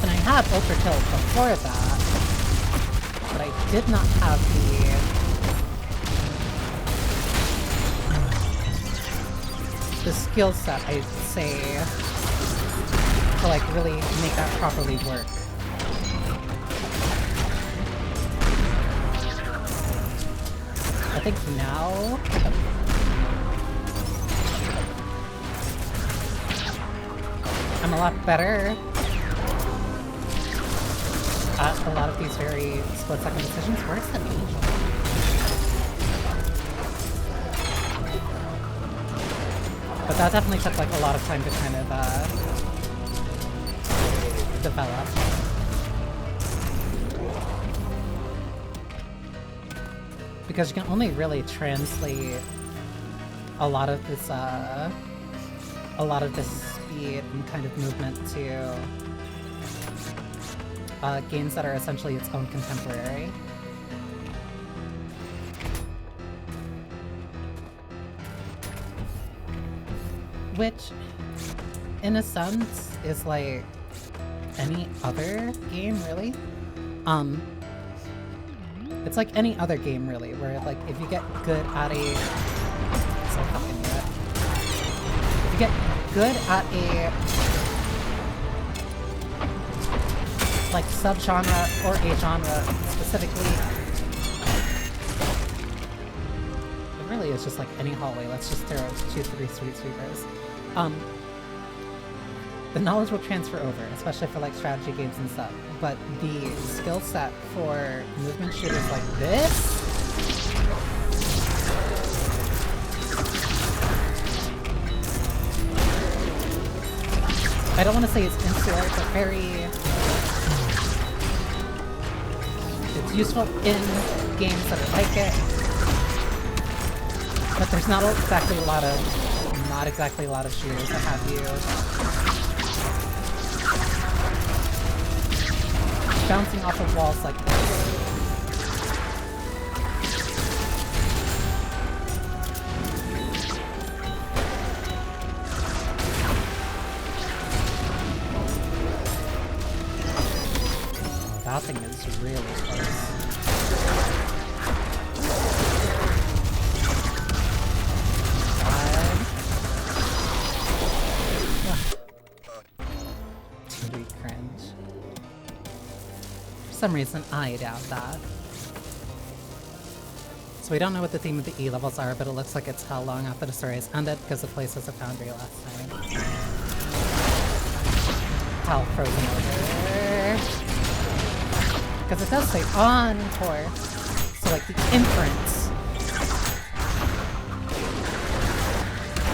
And I had Ultrakill before that, but I did not have the skill set, I'd say, to like really make that properly work. I think now... I'm a lot better at a lot of these very split-second decisions. Where's the angel? But that definitely took like a lot of time to kind of develop. Because you can only really translate a lot of this speed and kind of movement to games that are essentially its own contemporary. Which, in a sense, is like any other game, really. It's like any other game, really, where like if you get good at a... So to get good at a like subgenre or a genre specifically, it really is just like any hallway. Let's just throw 2-3 street sweepers. The knowledge will transfer over, especially for like strategy games and stuff. But the skill set for movement shooters like this, I don't want to say it's insular, but it's useful in games that are like it. But there's not exactly a lot of shooters that have you bouncing off of walls like this. That thing is really close. Too cringe. For some reason, I doubt that. So we don't know what the theme of the E levels are, but it looks like it's how long after the story is ended because the place was a foundry last time. How frozen over. Because it does say on tour. So like the inference.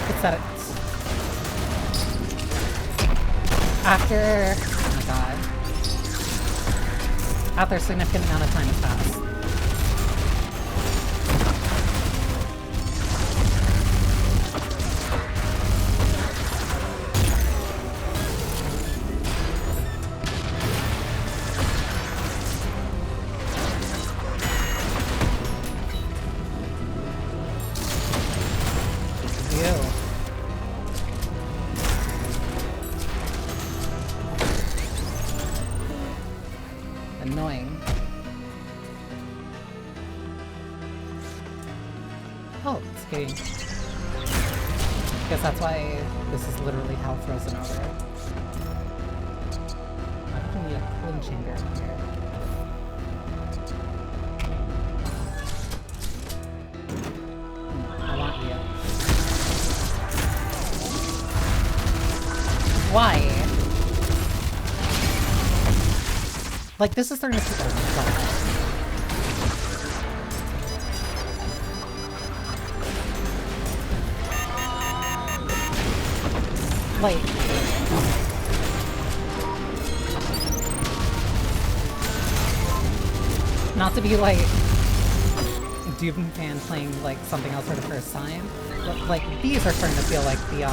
It's that it's after, oh my god. After a significant amount of time has passed. Annoying. Oh, it's getting... Guess that's why this is literally how frozen over. I don't need a cooling chamber in here. I want you. Why? Like, this is starting to feel like, not to be like Doom fan playing like something else for the first time, but like these are starting to feel like the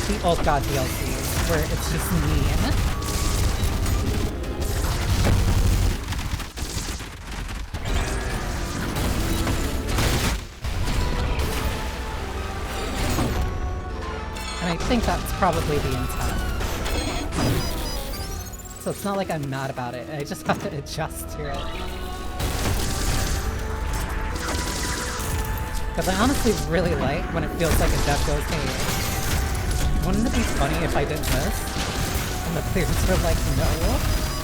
the Old God DLC, where it's just mean. And I think that's probably the intent. So it's not like I'm mad about it, I just have to adjust to it. Because I honestly really like when it feels like a dev goes, hey, wouldn't it be funny if I did this? And the players were like, no.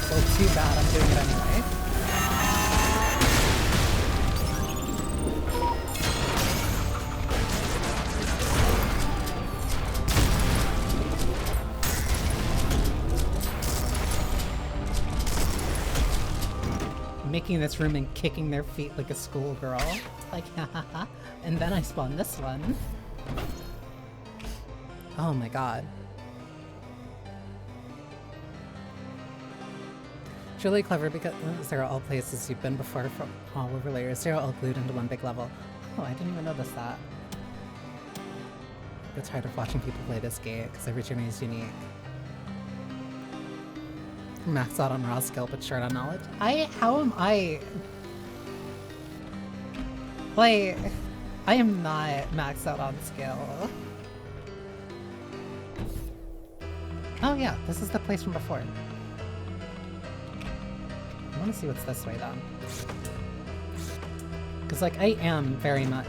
Well, too bad, I'm doing it anyway. Making this room and kicking their feet like a schoolgirl. Like, hahaha. And then I spawned this one. Oh my god. It's really clever because they're all places you've been before from all over layers. They're all glued into one big level. Oh, I didn't even notice that. I get tired of watching people play this game because every journey is unique. Max out on raw skill but short on knowledge. How am I? Like, I am not maxed out on skill. Oh yeah, this is the place from before. I want to see what's this way though. Because, like, I am very much,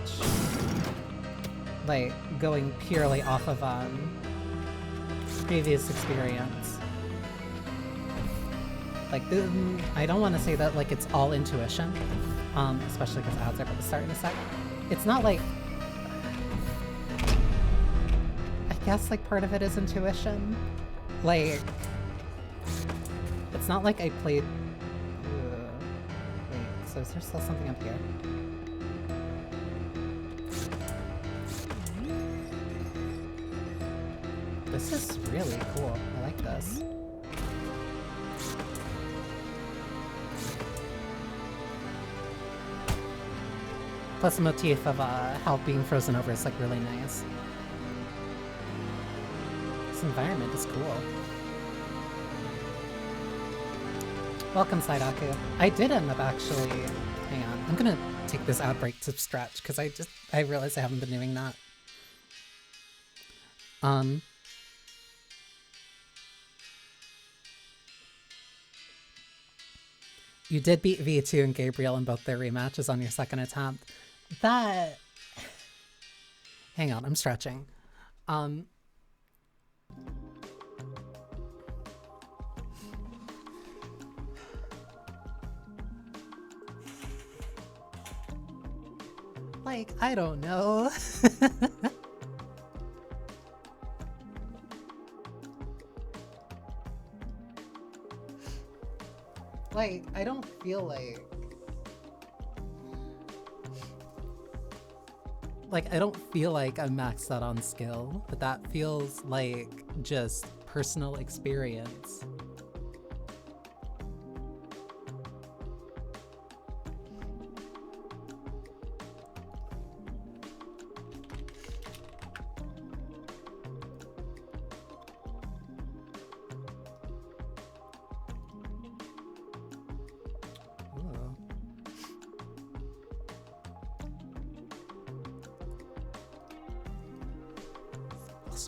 like, going purely off of, previous experience. Like, I don't want to say that, like, it's all intuition, especially because ads are about to start in a sec. It's not like... I guess, like, part of it is intuition. Like... It's not like I played... Wait, so is there still something up here? This is really cool. I like this. Plus the motif of health being frozen over is like really nice. This environment is cool. Welcome, Saidaku. I did end up actually... Hang on. I'm gonna take this outbreak to stretch, because I realized I haven't been doing that. You did beat V2 and Gabriel in both their rematches on your second attempt. That... Hang on, I'm stretching. Like, I don't know. Like, I don't feel like... Like, I don't feel like I'm maxed out on skill, but that feels like just personal experience.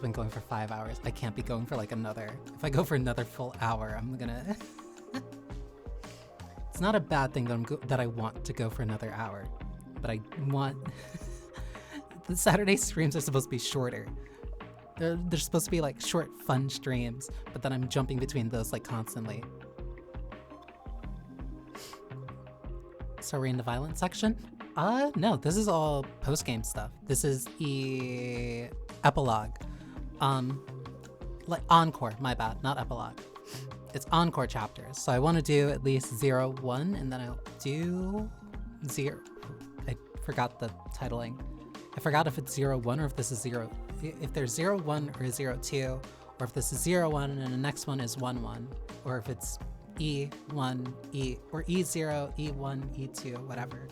Been going for 5 hours. I can't be going for like another. If I go for another full hour, I'm gonna... It's not a bad thing that I want to go for another hour, but I want... The Saturday streams are supposed to be shorter. They're supposed to be like short, fun streams, but then I'm jumping between those like constantly. So we're in the violence section? No, this is all post-game stuff. This is the epilogue. Like encore, my bad, not epilogue. It's encore chapters. So I want to do at least 0, 1, and then I'll do 0. I forgot the titling. I forgot if it's 0, 1 or if this is 0. If there's 0, 1 or 0, 2, or if this is 0, 1 and the next one is 1, 1, or if it's E1, E, or E0, E1, E2, whatever.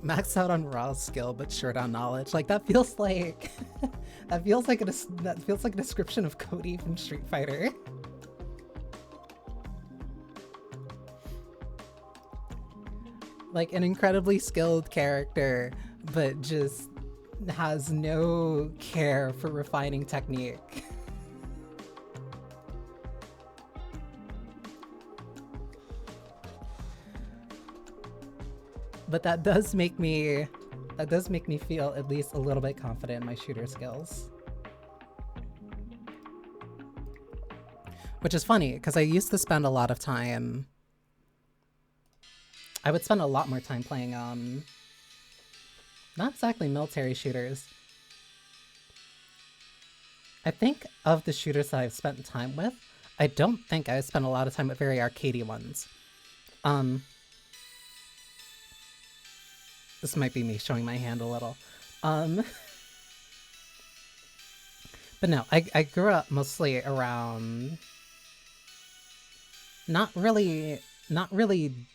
Max out on raw skill, but short on knowledge. Like that feels like that feels like a description of Cody from Street Fighter. Like an incredibly skilled character, but just has no care for refining technique. But that does make me feel at least a little bit confident in my shooter skills. Which is funny, because I used to spend a lot of time... I would spend a lot more time playing, not exactly military shooters. I think of the shooters that I've spent time with, I don't think I spent a lot of time with very arcadey ones. This might be me showing my hand a little. But no, I grew up mostly around... Not really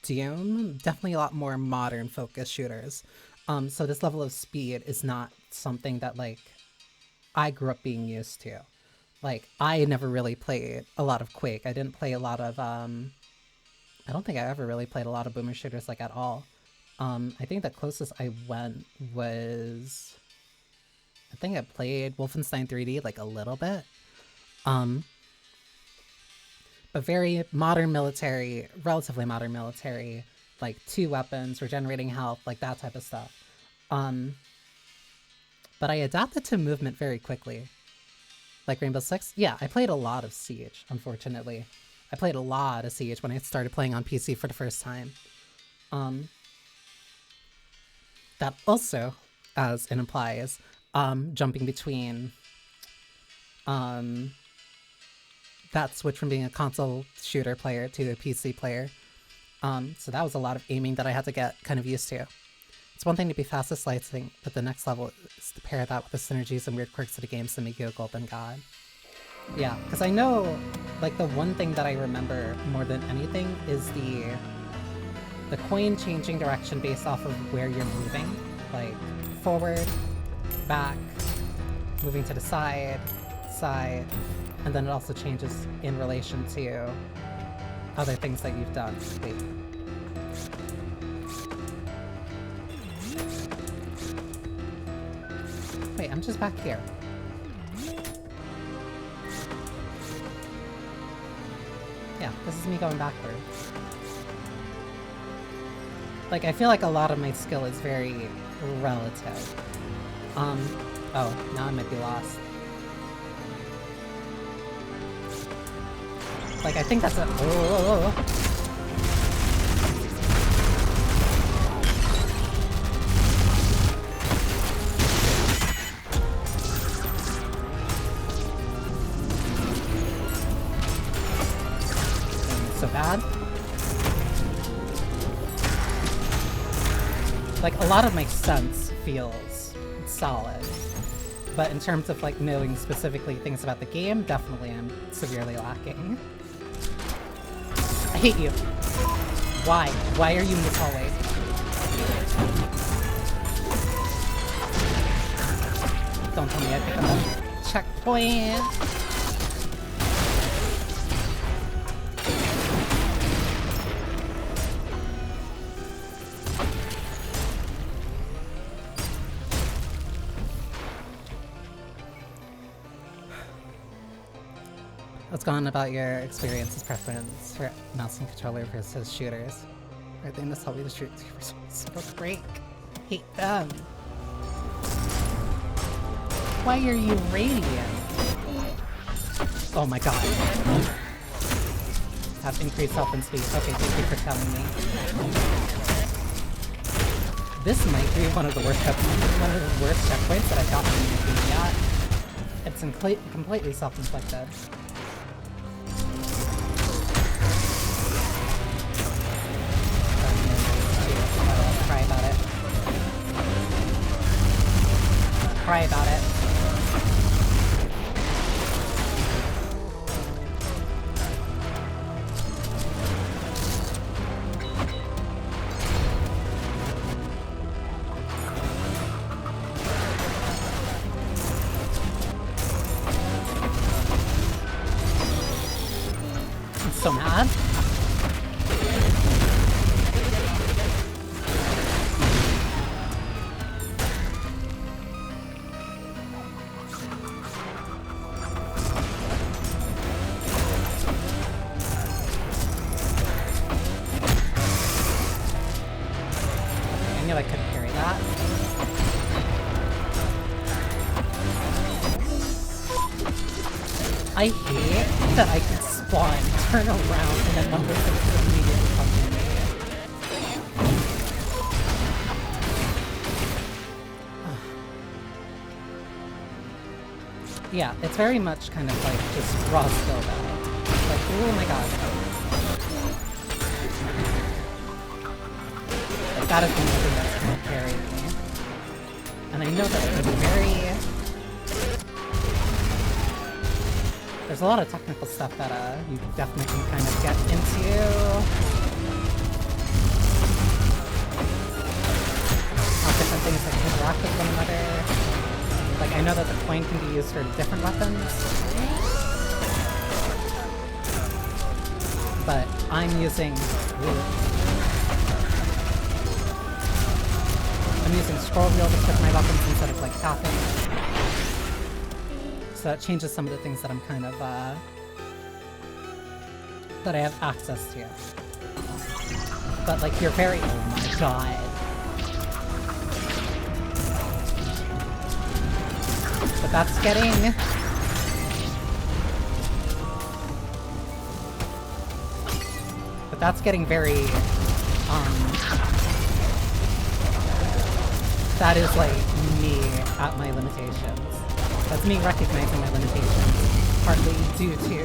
Doom, definitely a lot more modern focused shooters. So this level of speed is not something that, like, I grew up being used to. Like, I never really played a lot of Quake. I didn't play a lot of, I don't think I ever really played a lot of boomer shooters, like, at all. I think the closest I went was... I think I played Wolfenstein 3D like a little bit. But very modern military, relatively modern military, like 2 weapons, regenerating health, like that type of stuff. But I adapted to movement very quickly. Like Rainbow Six? Yeah, I played a lot of Siege, unfortunately. I played a lot of Siege when I started playing on PC for the first time. That also, as it implies, jumping between that switch from being a console shooter player to a PC player. So that was a lot of aiming that I had to get kind of used to. It's one thing to be fast at slicing, but the next level is to pair that with the synergies and weird quirks of the games to make you a golden god. Yeah, because I know, like, the one thing that I remember more than anything is the coin changing direction based off of where you're moving. Like, forward, back, moving to the side, and then it also changes in relation to other things that you've done. Wait. Wait, I'm just back here. Yeah, this is me going backwards. Like, I feel like a lot of my skill is very relative. Oh, now I might be lost. Like, I think that's a... So bad. Like, a lot of my sense feels solid. But in terms of, like, knowing specifically things about the game, definitely I'm severely lacking. I hate you. Why? Why are you in this hallway? Don't tell me I picked up a checkpoint. What's gone about your experience's preference for mouse and controller versus shooters? Are they must help you to shoot so break? Hate them. Why are you radiant? Oh my god. Have increased health and speed. Okay, thank you for telling me. This might be one of the worst checkpoints that I've gotten in the game yet. It's completely self-inflicted. Cry about it. Cry about it. I'm so mad. I couldn't carry that. I hate that I can spawn, turn around, and then one person can immediately come to me. Yeah, it's very much kind of like just raw skill battle. Like, oh my god. That is one thing that's going to carry me. And I know that it can be very... There's a lot of technical stuff that you definitely can kind of get into. How different things like interact with one another. Like, I know that the coin can be used for different weapons. But I'm using... Ooh. I'm using scroll wheel to switch my weapons instead of like tapping. So that changes some of the things that I'm kind of, that I have access to. But like, you're very, oh my god. But that's getting... But that's getting very, that is like me at my limitations. That's me recognizing my limitations, partly due to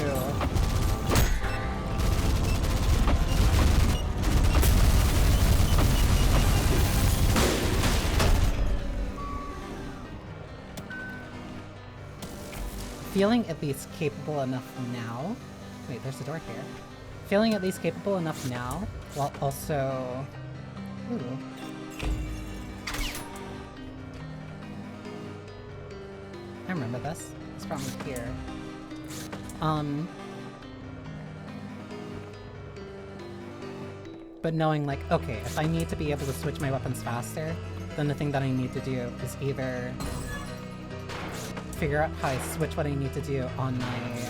feeling at least capable enough now. Wait, there's a door here. Feeling at least capable enough now, while also... Ooh. I remember this. It's probably here. But knowing like, okay, if I need to be able to switch my weapons faster, then the thing that I need to do is either figure out how I switch what I need to do on my...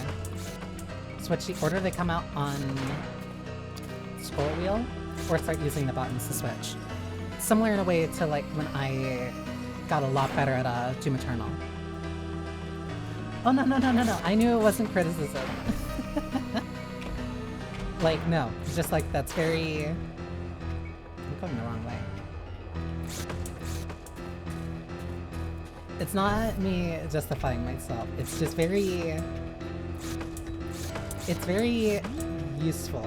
switch the order they come out on scroll wheel, or start using the buttons to switch. Similar in a way to like when I got a lot better at Doom Eternal. Oh no, I knew it wasn't criticism. Like, no, it's just like that's very... I'm going the wrong way. It's not me justifying myself, it's just very... It's very useful.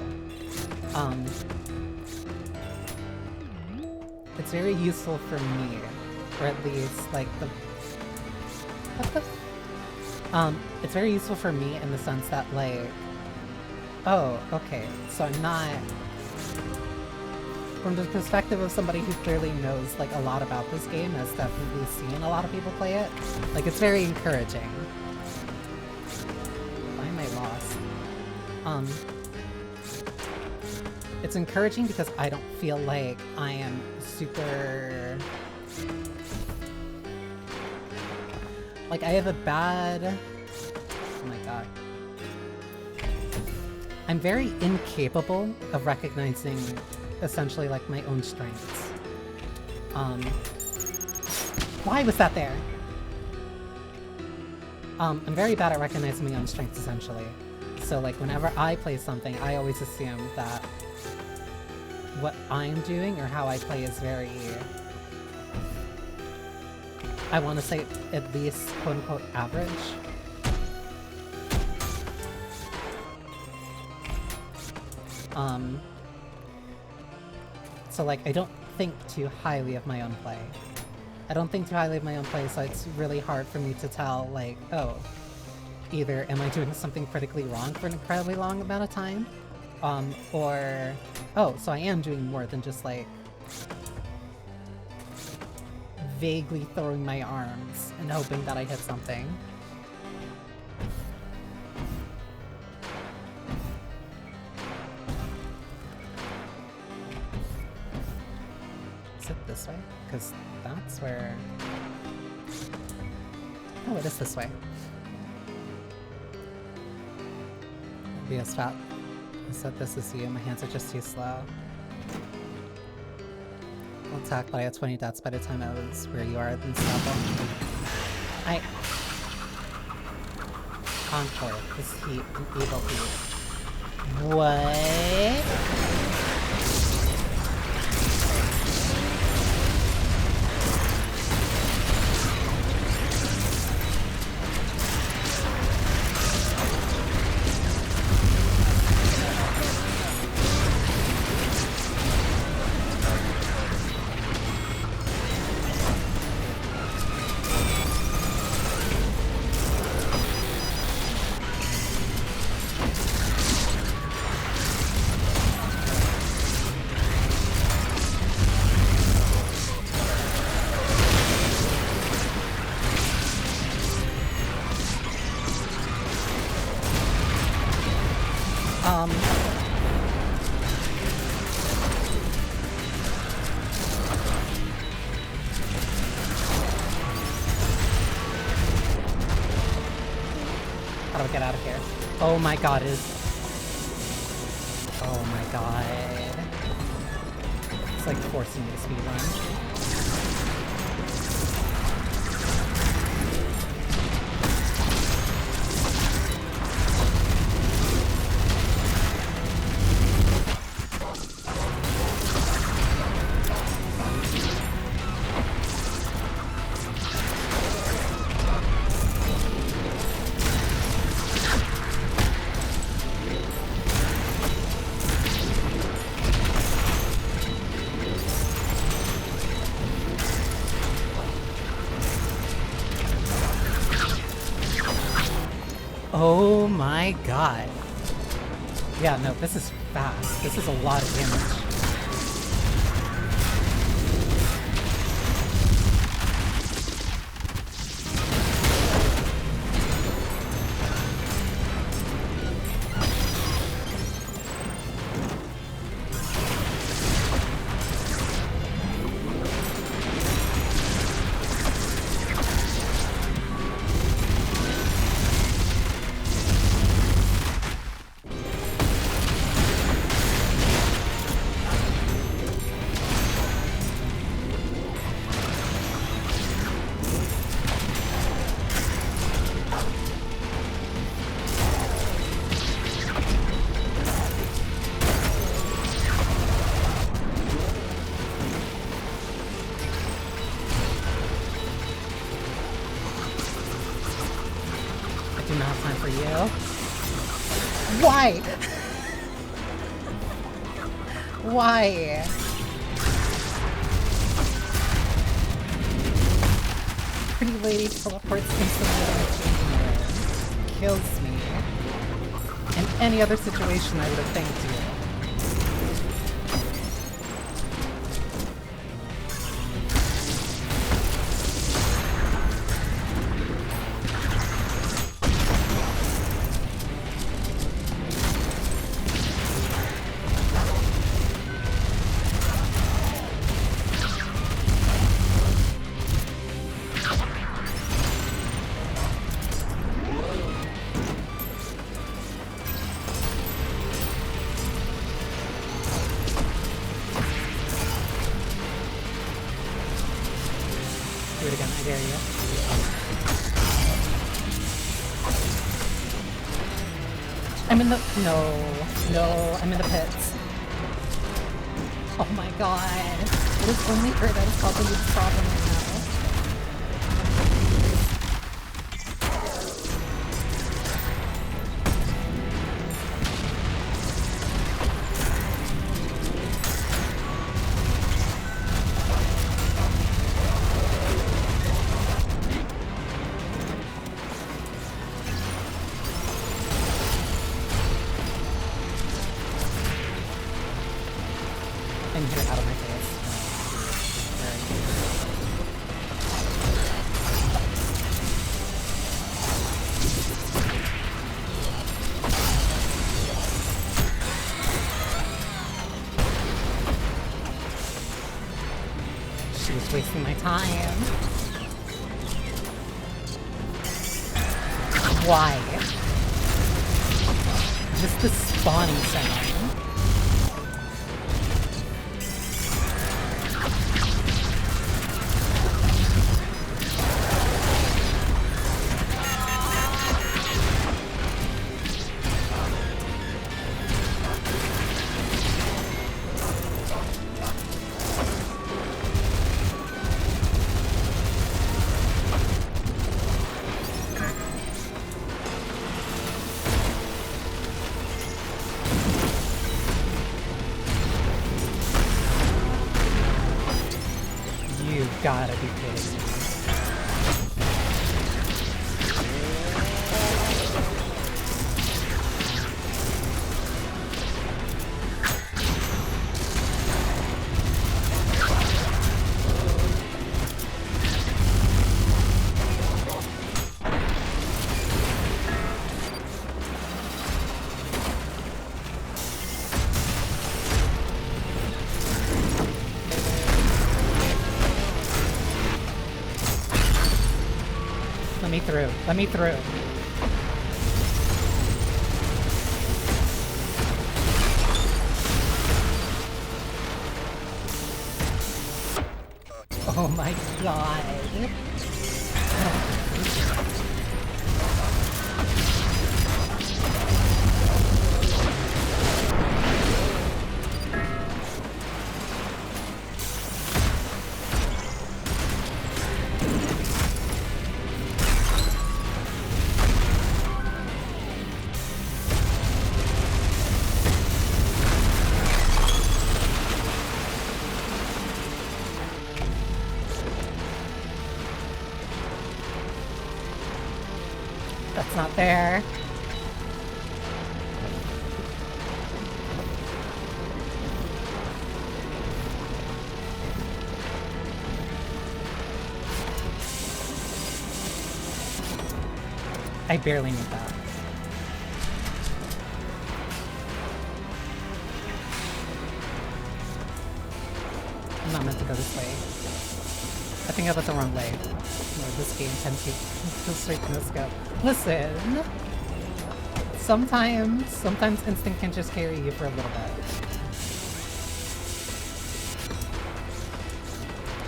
It's very useful for me, or at least like the... What the... it's very useful for me in the sense that like... Oh, okay, so I'm not... From the perspective of somebody who clearly knows like a lot about this game, has definitely seen a lot of people play it, like it's very encouraging. Why am I lost? It's encouraging because I don't feel like I am super... Like, I have a bad... Oh my god. I'm very incapable of recognizing, essentially, like, my own strengths. Why was that there? I'm very bad at recognizing my own strengths, essentially. So, like, whenever I play something, I always assume that what I'm doing or how I play is very... I want to say at least quote-unquote average. So like, I don't think too highly of my own play. I don't think too highly of my own play, so it's really hard for me to tell, like, oh, either am I doing something critically wrong for an incredibly long amount of time, or, oh, so I am doing more than just, like, vaguely throwing my arms and hoping that I hit something. Is it this way? Because that's where... Oh, it is this way. Be a stop. I said this is you. My hands are just too slow. I'll attack, but I had 20 deaths by the time I was where you are in Snapple. Encore. This heat. An evil heat. What? Get out of here. Oh my god, it is... Oh my god. It's like forcing me to speedrun. Oh my god. Yeah, no, this is fast. This is a lot of damage. I do not have time for you. Why? Why? Pretty lady teleports instantly in the changing room. Kills me. In any other situation, I would have thanked you. Do it again, I dare you. I'm in the... No, I'm in the pits. Oh my god. It is only her that is causing this problem right now. And get it out of my face. She was wasting my time. Why? Just the spawning sound. You gotta be kidding me. Let me through. Let me through. my god. That's not there. I barely need that. I'm not meant to go this way. I think I went the wrong way. No, this game tends to go straight to no scope. Listen! Sometimes instinct can just carry you for a little bit.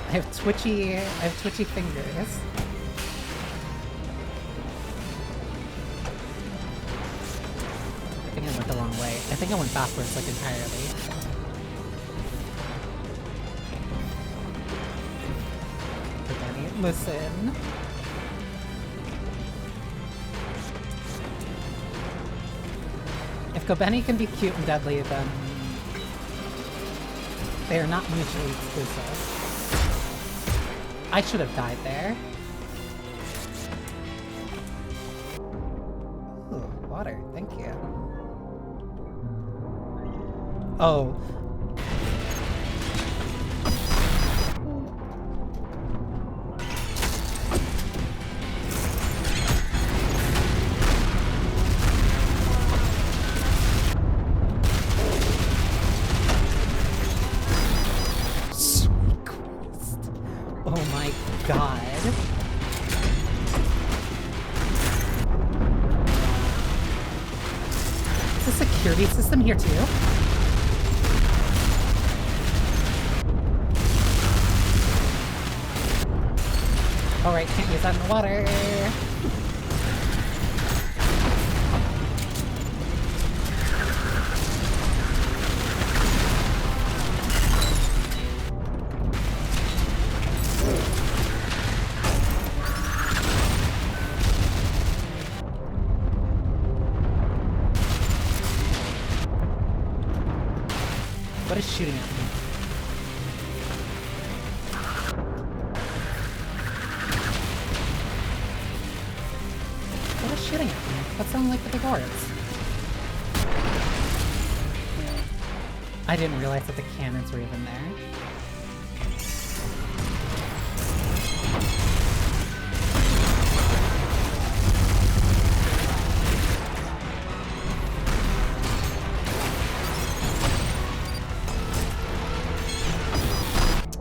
I have twitchy fingers. I think I went the wrong way. I think I went backwards like entirely. Listen. If Banii can be cute and deadly, then they are not mutually exclusive. I should have died there. Ooh, water, thank you. Oh. System here too. Alright, can't use that in the water. What is shooting at me? What is shooting at me? That sounded like the big orbs. I didn't realize that the cannons were even there.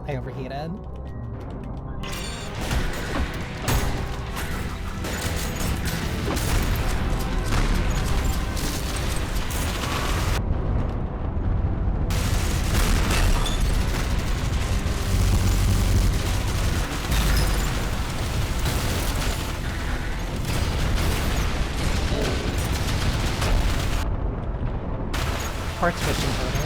I overheated. Quartz fishing photo.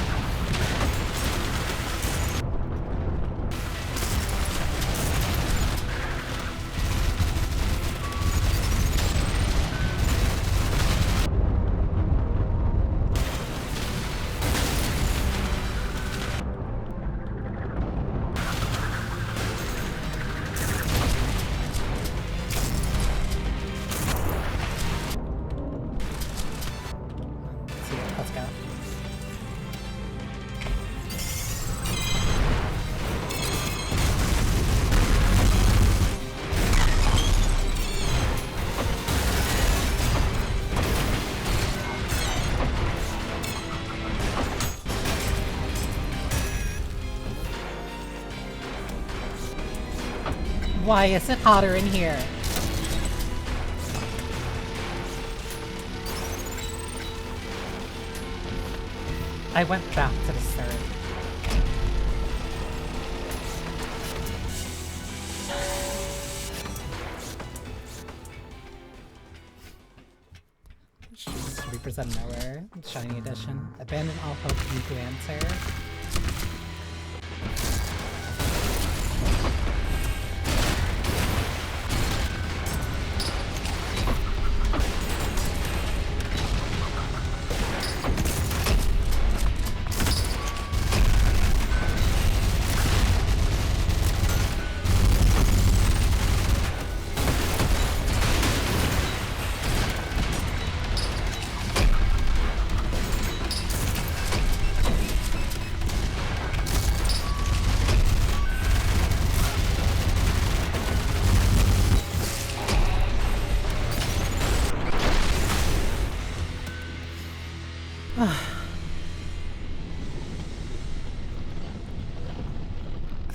Let's go. Why is it hotter in here? I went back to the start. 3% nowhere. Shiny edition. Abandon all hope you to answer.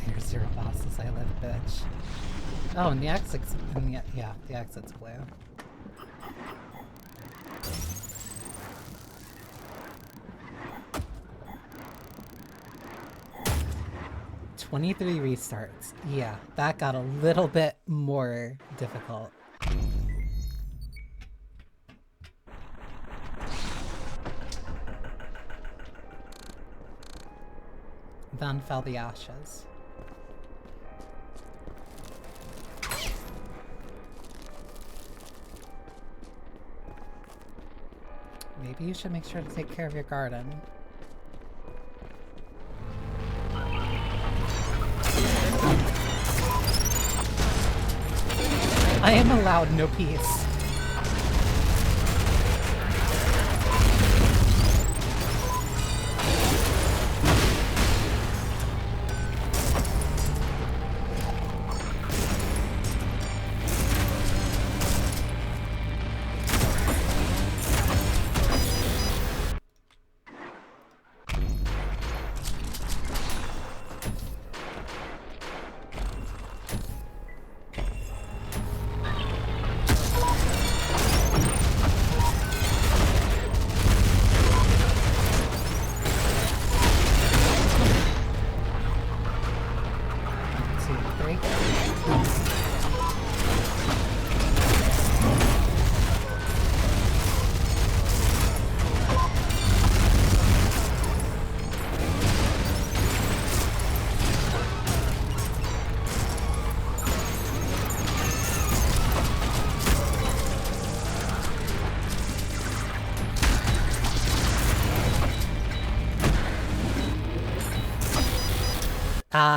There's 0 bosses, I live, bitch. Oh, and the exit's yeah, the exit's blue. "23 restarts." Yeah, that got a little bit more difficult. Then fell the ashes. Maybe you should make sure to take care of your garden. I am allowed no peace.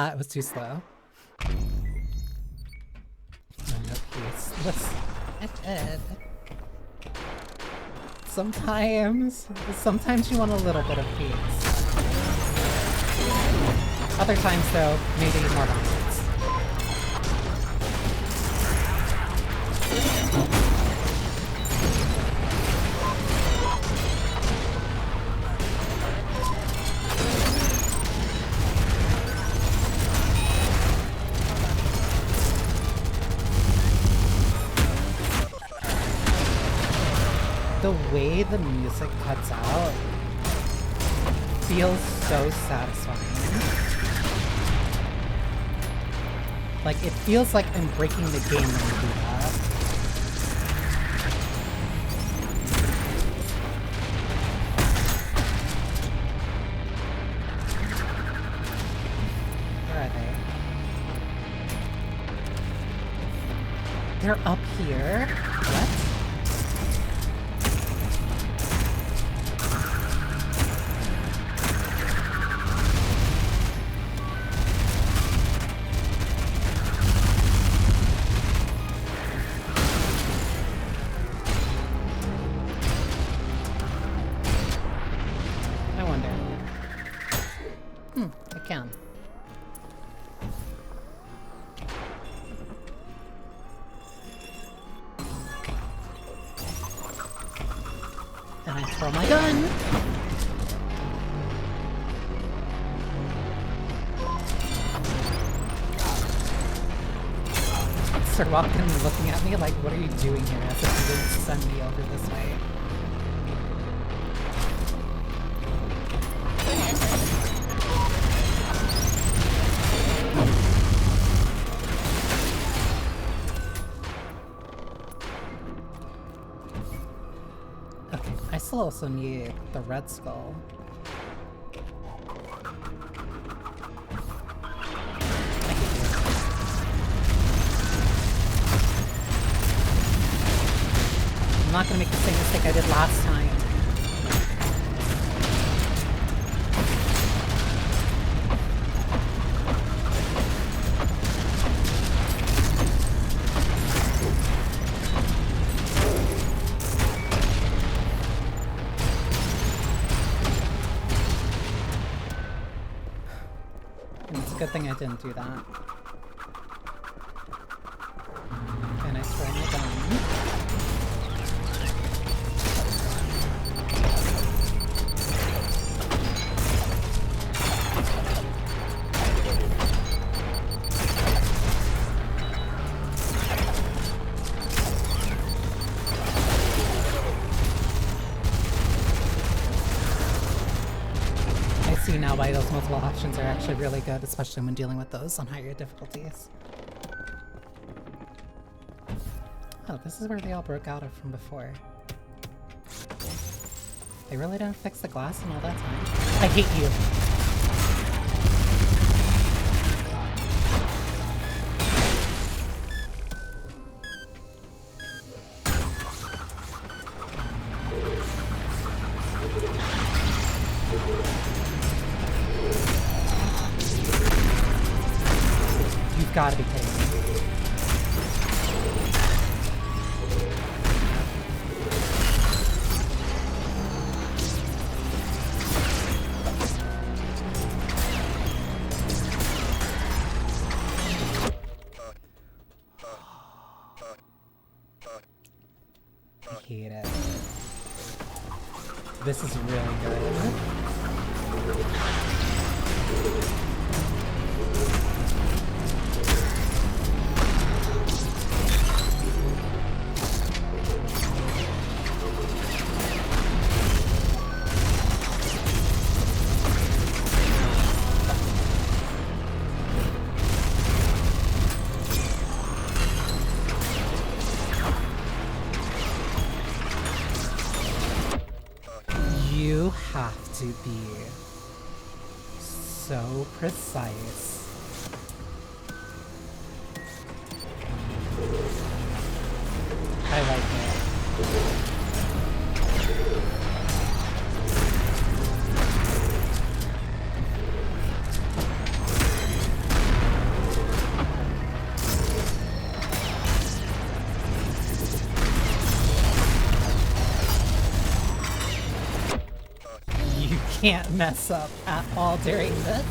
It was too slow. No peace. Sometimes you want a little bit of peace. Other times, though, maybe more violence. The way the music cuts out feels so satisfying. Like, it feels like I'm breaking the game when you do that. Where are they? They're up here? What? Throw my gun! Sir walked in looking at me like, what are you doing here? As if you didn't send me over this way. still also need the red skull. I'm not gonna make the same mistake I did last time. It's a good thing I didn't do that. And I throw my gun. Now why those multiple options are actually really good, especially when dealing with those on higher difficulties. Oh, this is where they all broke out of from before. They really didn't fix the glass in all that time. I hate you! Gotta be kidding me. I hate it. This is really good. You have to be so precise. I like it. You can't mess up at all during this.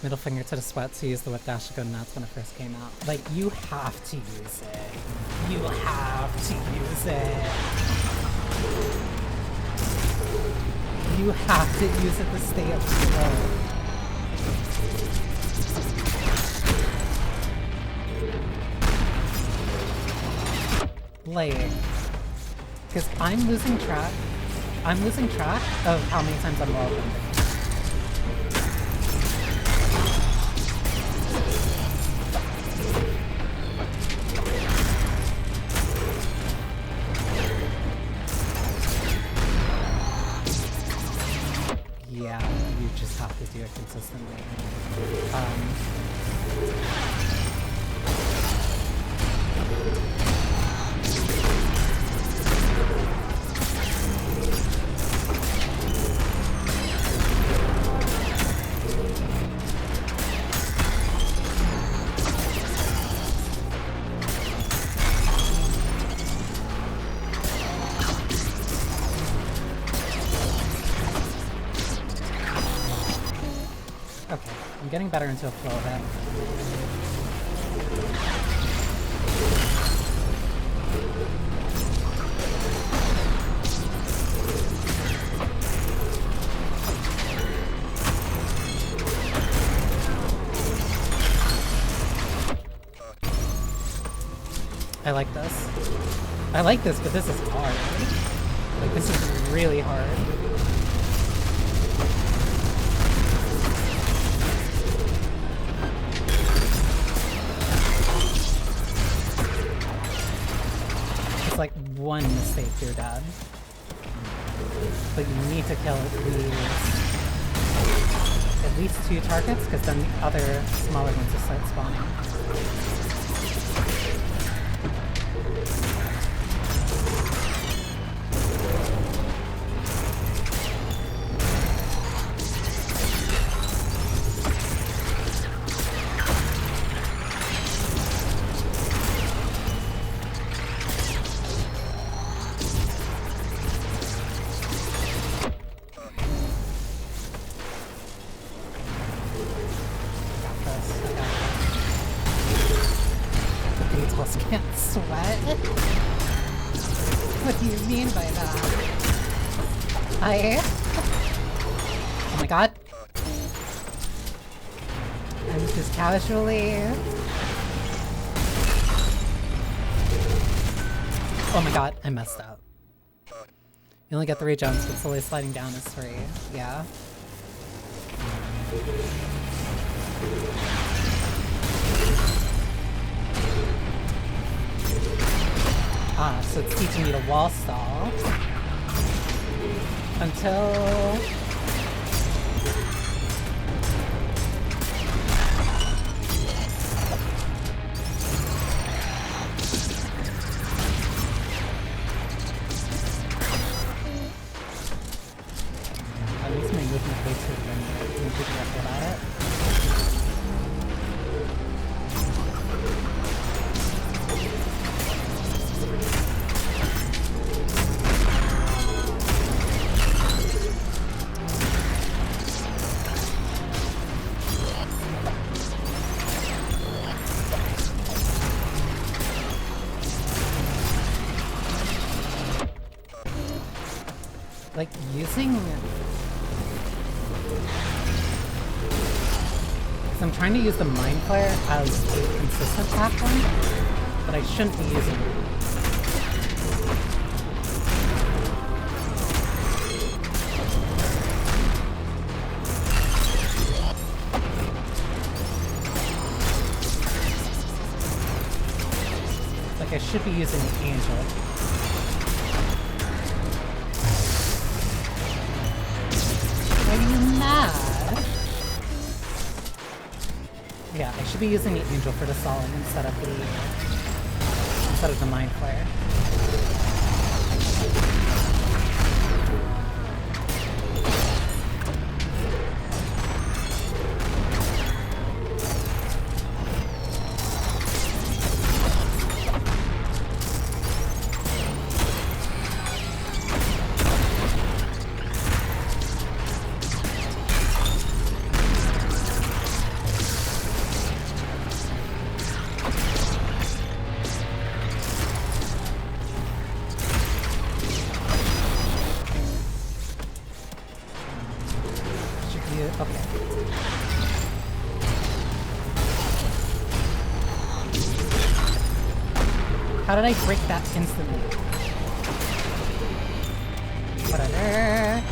Middle finger to the sweat to use the whip dash to go nuts when it first came out. Like, you have to use it. You have to use it. You have to use it to stay afloat. Like, because I'm losing track of how many times I'm wall jumping. Yeah, you just have to do it consistently. Okay, I'm getting better into a flow of it. I like this. I like this, but this is hard. Like, this is really hard. It's like one mistake, you're dead. But you need to kill at least 2 targets, because then the other smaller ones will start spawning. Can't sweat? What do you mean by that? Oh my god. I'm just casually... Oh my god, I messed up. You only get 3 jumps, but slowly sliding down is 3. Yeah. Ah, so it's teaching me to wall stall until... At least my movement takes it when you're be careful about it. Like, using... Because I'm trying to use the Mind Flare as a consistent platform, but I shouldn't be using it. Like, I should be using the Angel. Are you mad? Yeah, I should be using the Angel for the Solemn instead of the Mind Flare. How did I break that instantly? Whatever.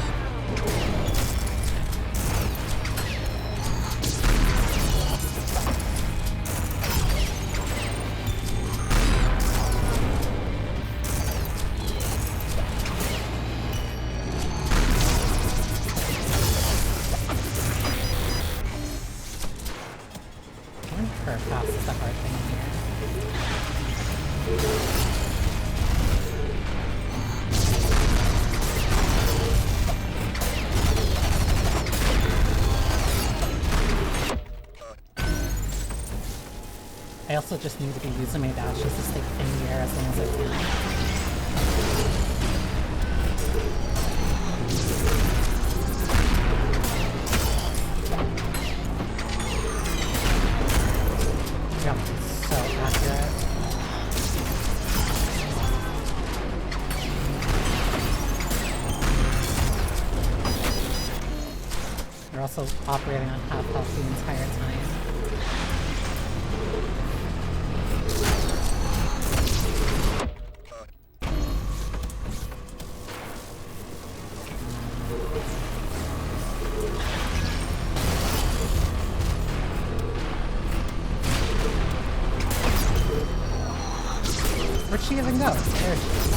Curve pass is the hard thing here. I also just need to be using my dash just to stay in the air as long as I can. Jump is so accurate. You're also operating on half health the entire time. she even go? There she is.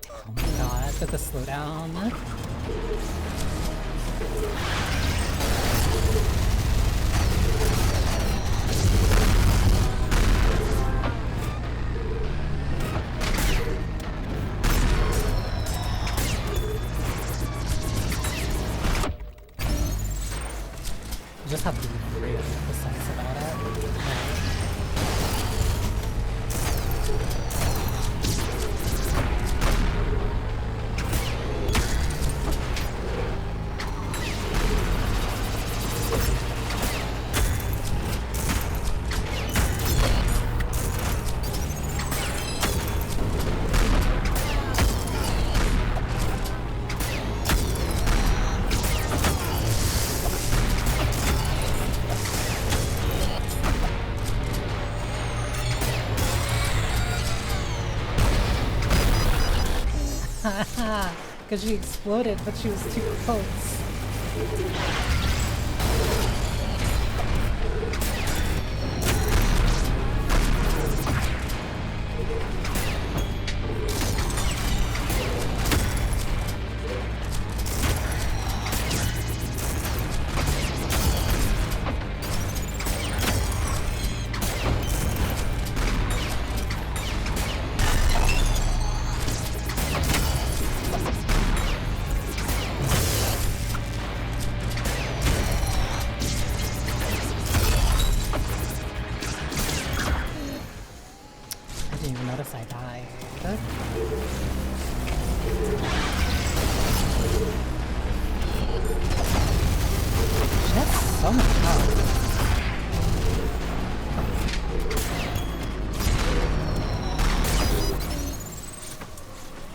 Oh my god, did the slow down? You just have to be really precise about it. Because she exploded, but she was too close.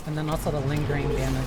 And then also the lingering damage.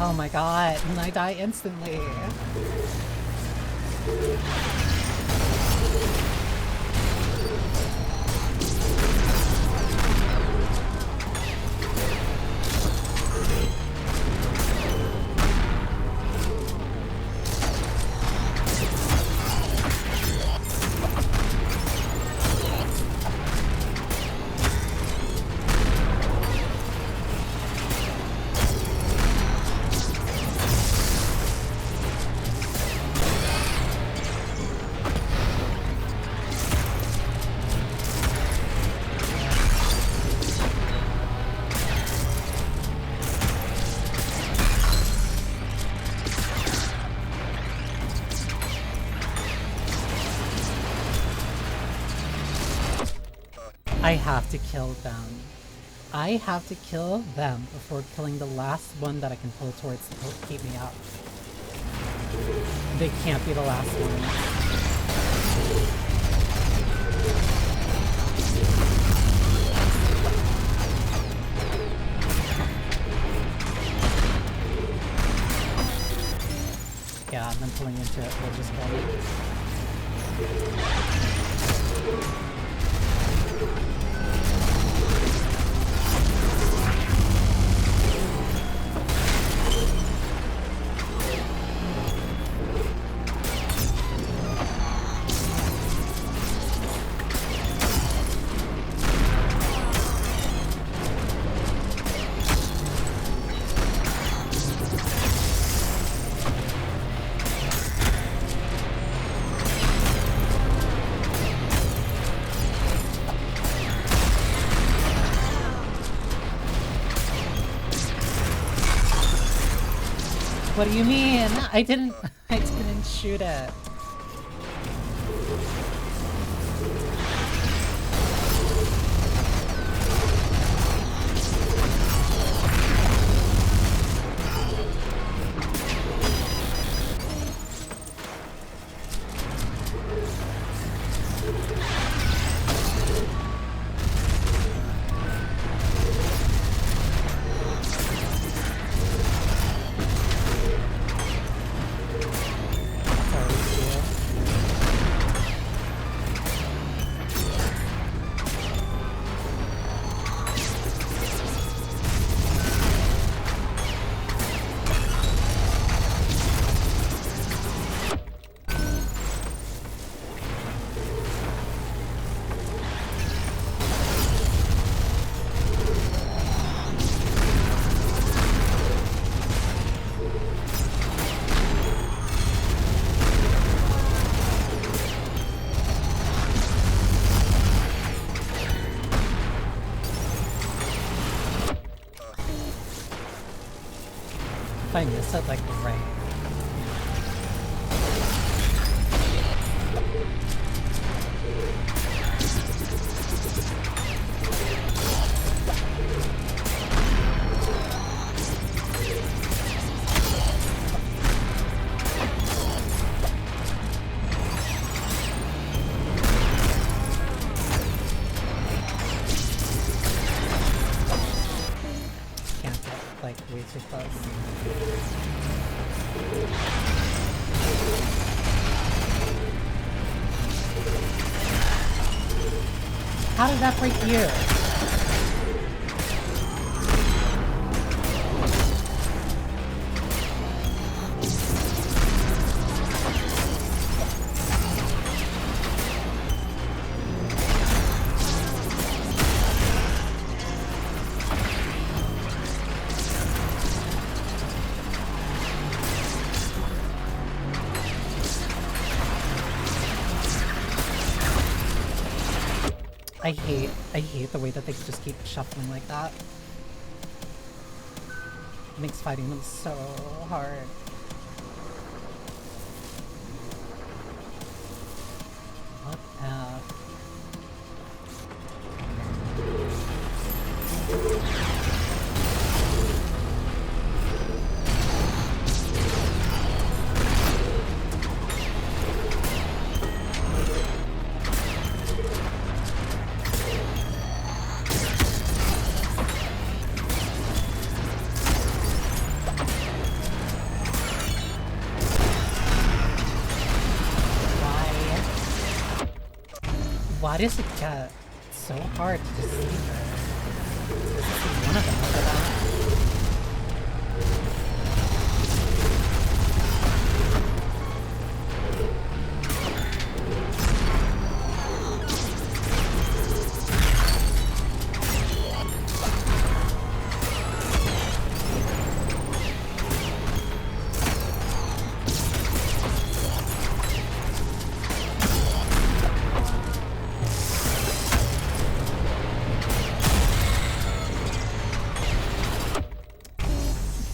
Oh my god, and I die instantly. I have to kill them. I have to kill them before killing the last one that I can pull towards to keep me up. They can't be the last one. Yeah, and then pulling into it will just kill me. What do you mean? I didn't shoot it. If I miss it, like, right. Can't get, like, way too close. How did that break you? I hate the way that they just keep shuffling like that. It makes fighting them so hard. What F? Why does it get so hard to just see her? This is one of them over that.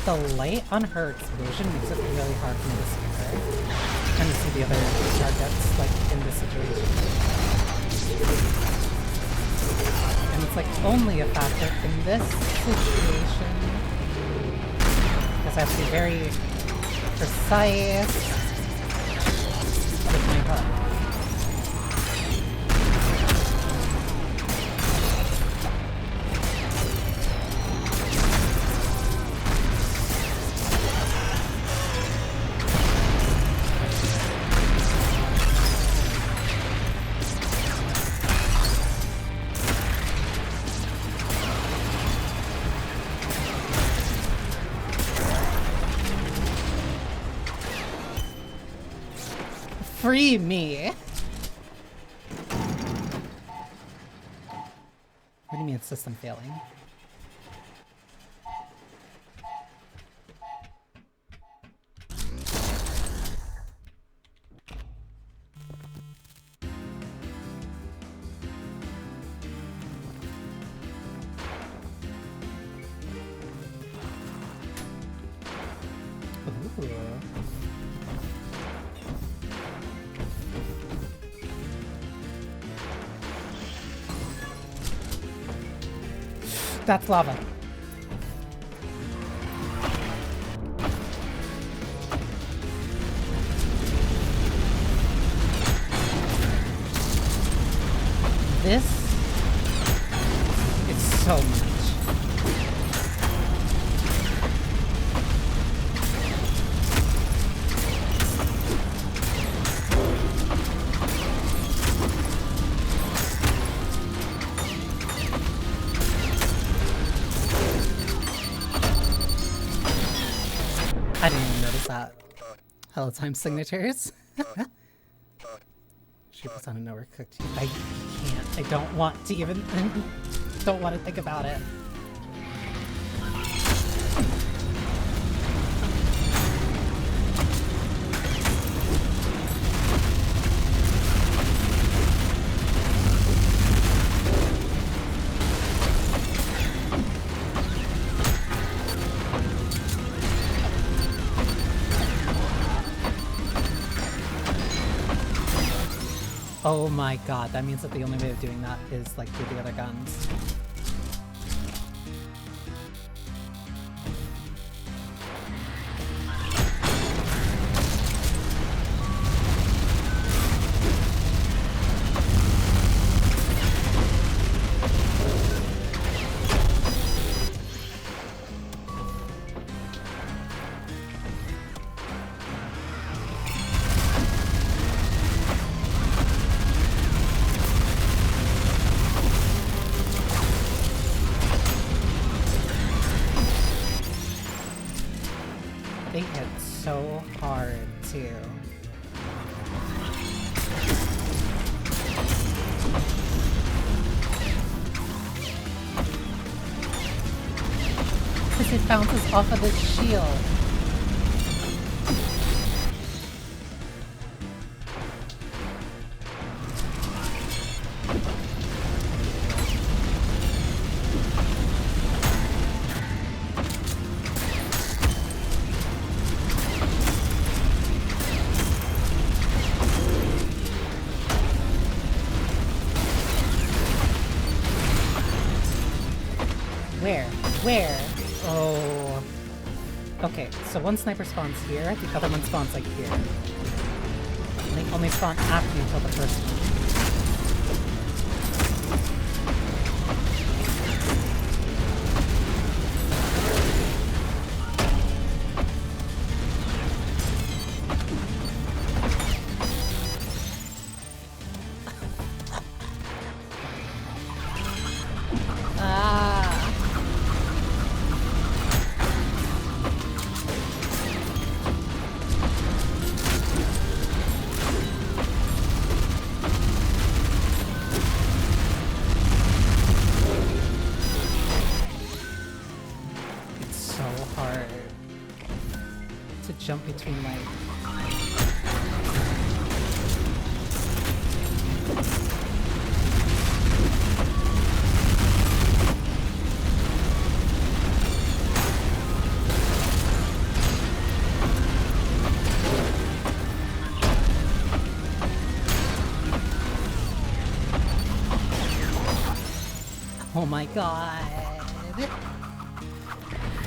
The light on her explosion makes it really hard for me to see her and to see the other targets, like, in this situation. And it's, like, only a factor in this situation. Because I have to be very precise with my hook. Free me! What do you mean it's system failing? Ooh. That's lava. This is so much. I didn't even notice that. Hello, time signatures. She puts on a nowhere cooked. I can't. I don't want to even. Don't want to think about it. Oh my god, that means that the only way of doing that is like through the other guns. They hit so hard, too. Because it bounces off of the shield. Where? Oh. Okay, so one sniper spawns here, the other one spawns like here. And they only spawn after you kill the first one. Jump between like oh my god.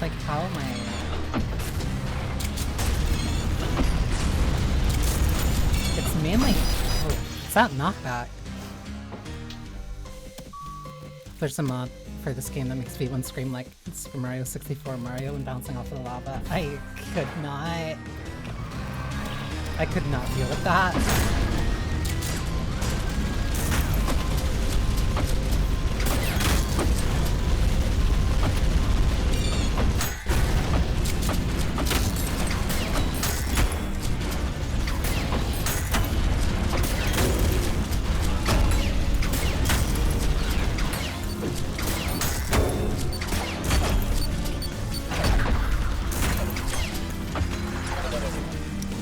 Like how am I? It's mainly... Oh, is that knockback? There's a mod for this game that makes everyone scream like Super Mario 64 Mario when bouncing off of the lava. I could not deal with that.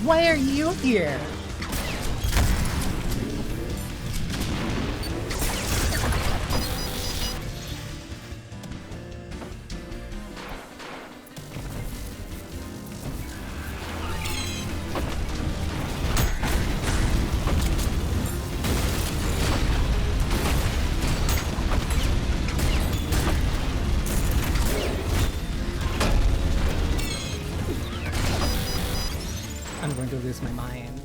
Why are you here? I'm going to lose my mind.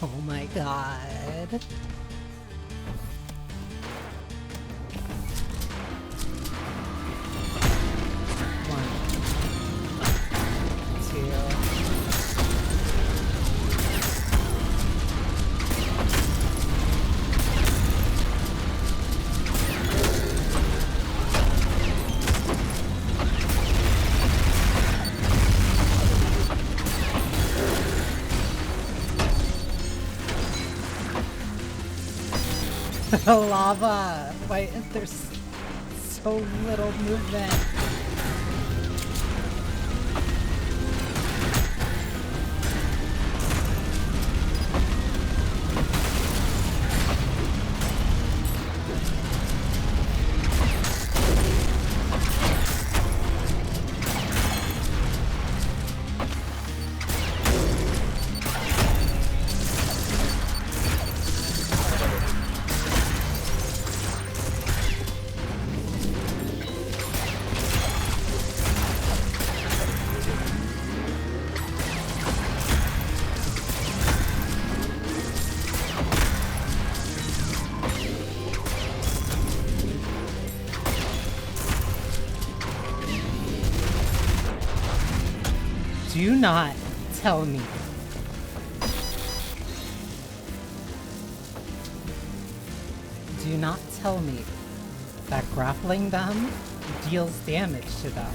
Oh my god. The lava! Why is there so little movement? Do not tell me. Do not tell me that grappling them deals damage to them.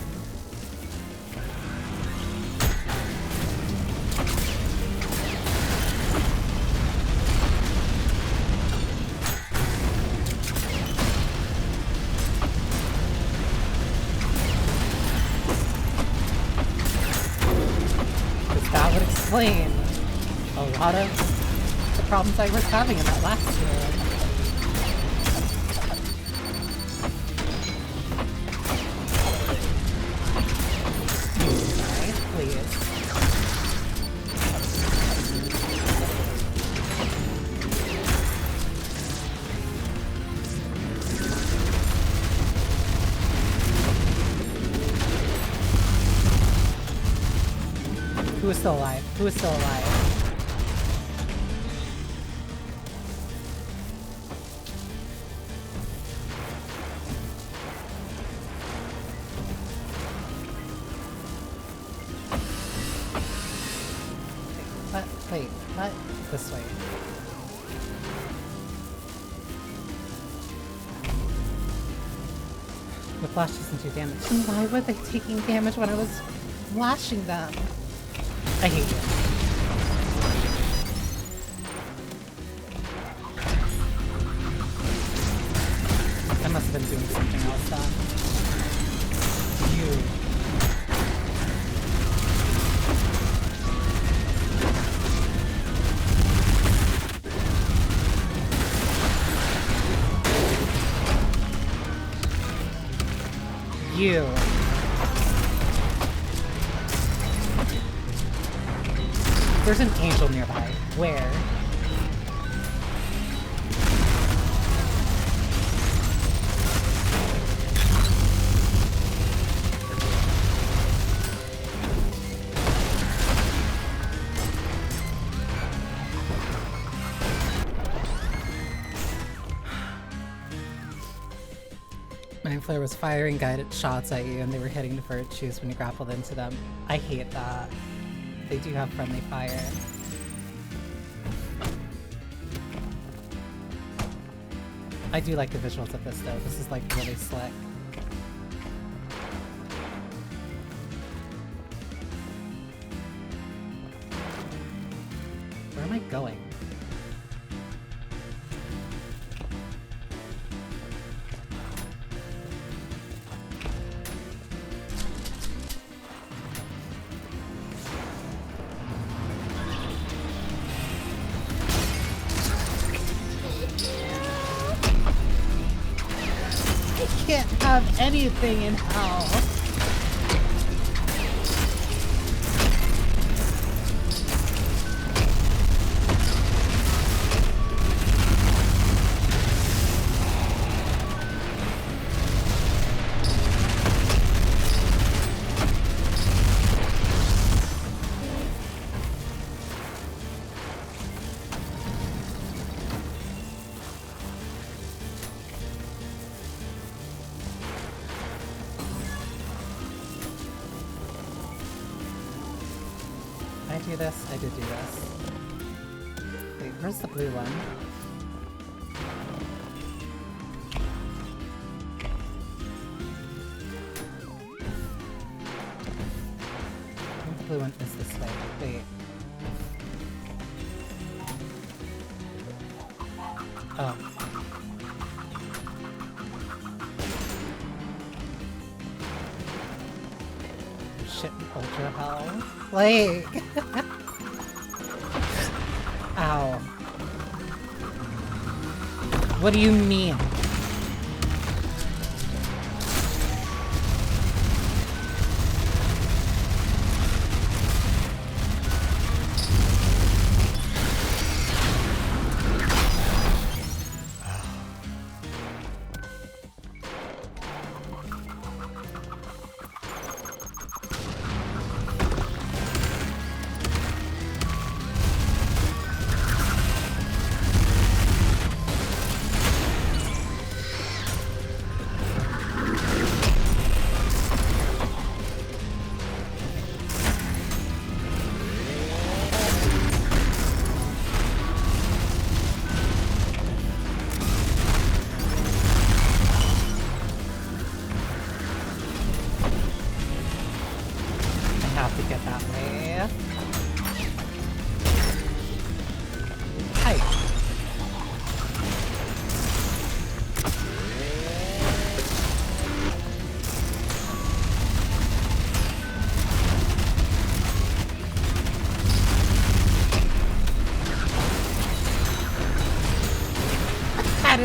Because that would explain a lot of the problems I was having in that last room. Who is still alive? Who is still alive? Wait, what? This way. The flash doesn't do damage. Then why were they taking damage when I was flashing them? I hate you. I must have been doing something else then. You. You. There's an angel nearby. Where? Mind Flare was firing guided shots at you and they were hitting the virtues when you grappled into them. I hate that. They do have friendly fire. I do like the visuals of this though. This is like really slick. Where am I going? Can't have anything in hell. I do this? I did do this. Wait, where's the blue one? I think the blue one is this way. Wait. Oh. Shit, ultra hell. Like... Ow. What do you mean?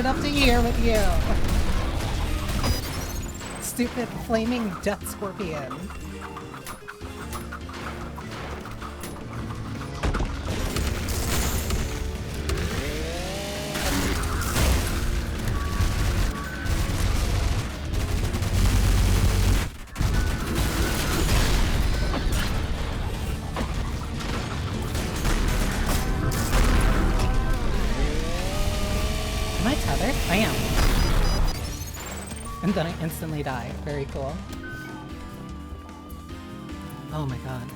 it up to here with you. Stupid flaming death scorpion. I am. And then I instantly die. Very cool. Oh my god.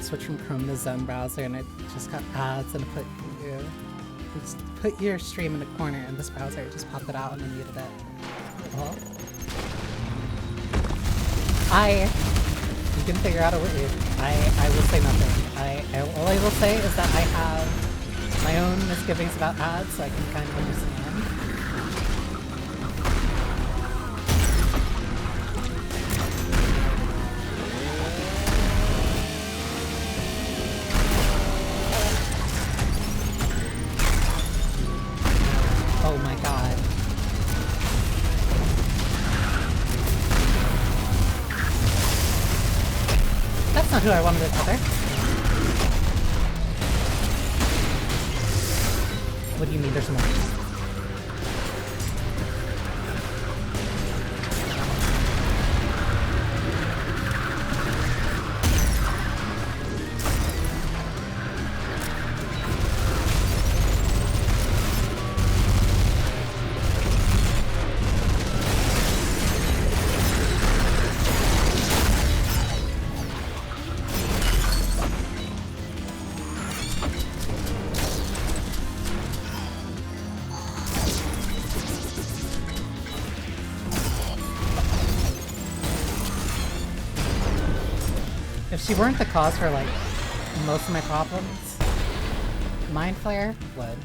Switch from Chrome to Zen browser and it just got ads and put your stream in a corner in this browser. It just popped it out and then muted it. Well, you can figure out a way. I will say nothing. All I will say is that I have my own misgivings about ads, so I can kind of understand. Oh my god. That's not who I wanted to tether. What do you mean there's more? If she weren't the cause for, like, most of my problems, Mind Flare would.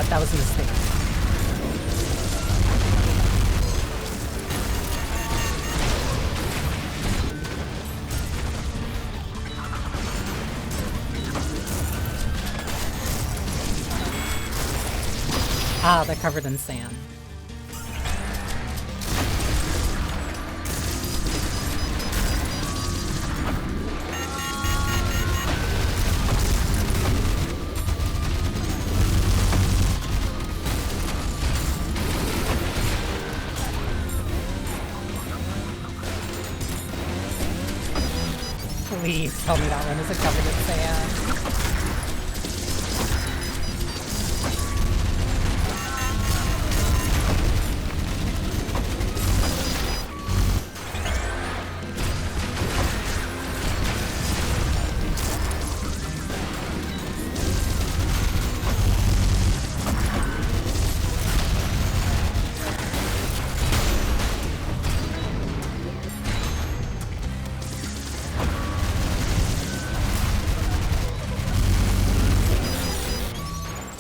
That was a mistake. Ah, they're covered in sand. Please tell me that one isn't covered in sand.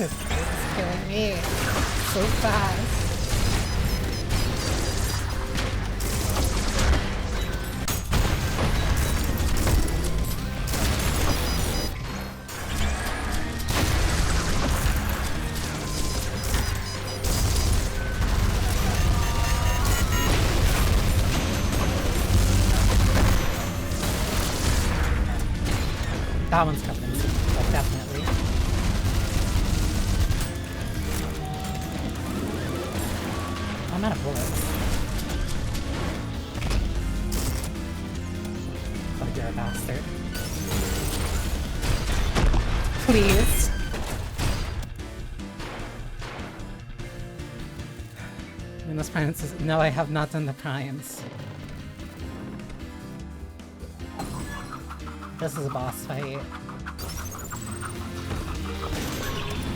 It's killing me so fast. That one's covered in sand, like, definitely. I'm out of bullets. Oh, you're a bastard. Please. Venus Primes is— no, I have not done the primes. This is a boss fight.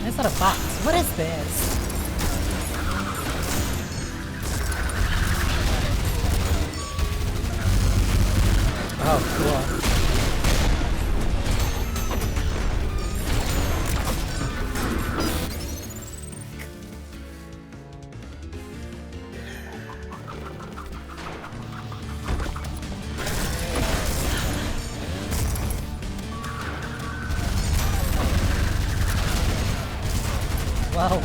Is that a box? What is this? Oh, cool.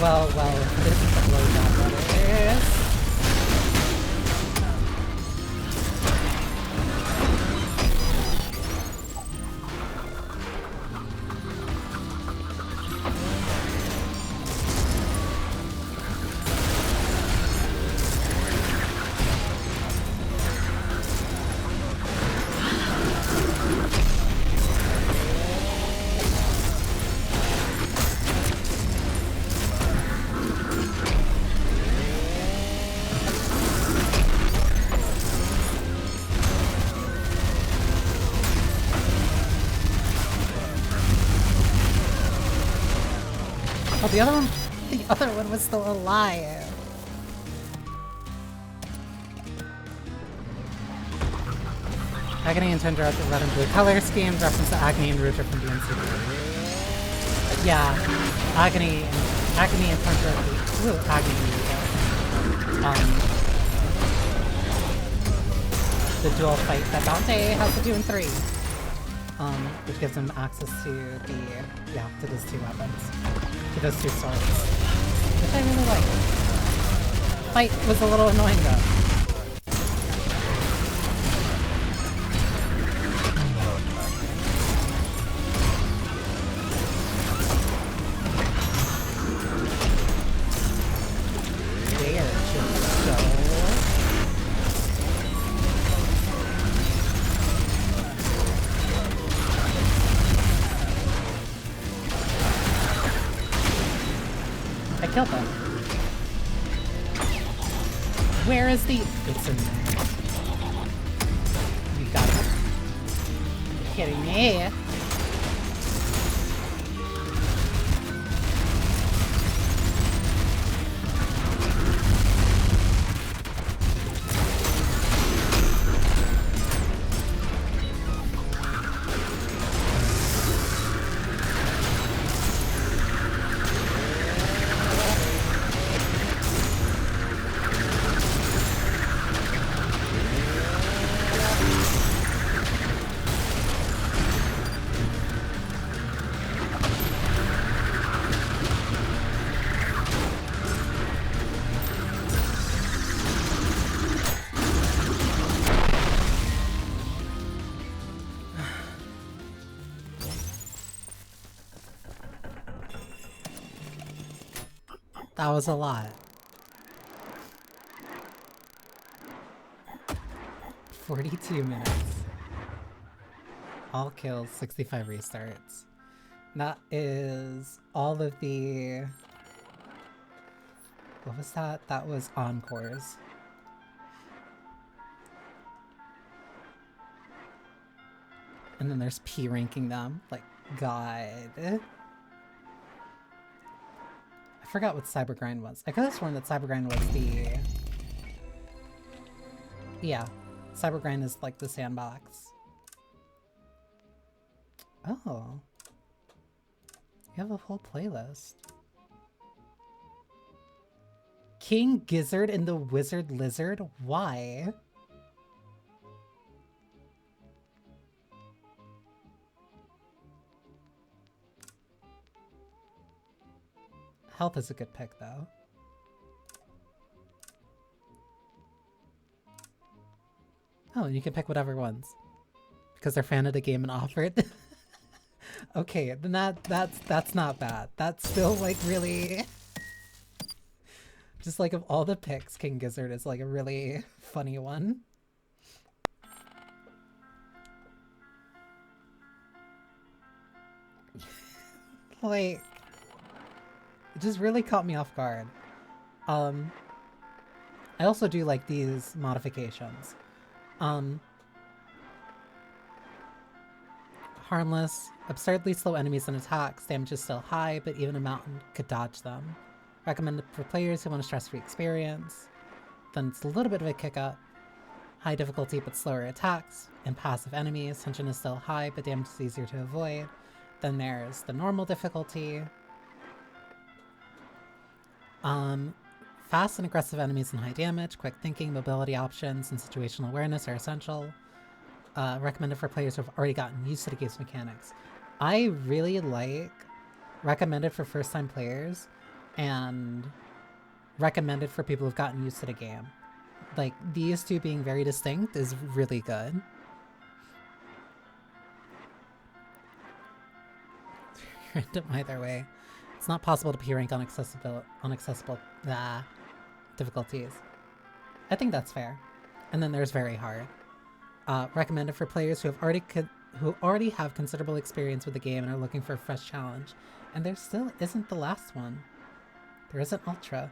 Well, this is the blowjob that it is. Oh, the other one was still alive. Agony and Tundra are the red and blue color schemes, reference to Agony and Rouge from DNC. Yeah, Agony and Tundra are the Agony. The dual fight that Dante has to do in 3. Which gives him access to to those 2 weapons. To those 2 swords. Which I really like. Fight was a little annoying though. Killed them. Where is the... It's in there. You got it. You're kidding me. That was a lot. 42 minutes. All kills, 65 restarts. That is all of the... What was that? That was encores. And then there's P ranking them. Like, God. I forgot what Cybergrind was. I could have sworn that Cybergrind was the... Yeah. Cybergrind is like the sandbox. Oh. You have a whole playlist. King Gizzard and the Wizard Lizard? Why? Health is a good pick, though. Oh, and you can pick whatever ones. Because they're fan of the game and offer it. Okay, then that's not bad. That's still, like, really... Just, like, of all the picks, King Gizzard is, like, a really funny one. Like... It just really caught me off guard. I also do like these modifications. Harmless, absurdly slow enemies and attacks, damage is still high, but even a mountain could dodge them. Recommended for players who want a stress-free experience. Then it's a little bit of a kick-up. High difficulty but slower attacks, and passive enemies, tension is still high, but damage is easier to avoid. Then there's the normal difficulty. Fast and aggressive enemies and high damage, quick thinking, mobility options, and situational awareness are essential. Recommended for players who have already gotten used to the game's mechanics. I really like recommended for first-time players and recommended for people who've gotten used to the game. Like, these two being very distinct is really good. Random either way. It's not possible to P-rank unaccessible difficulties. I think that's fair. And then there's very hard. Recommended for players who already have considerable experience with the game and are looking for a fresh challenge. And there still isn't the last one. There isn't Ultra.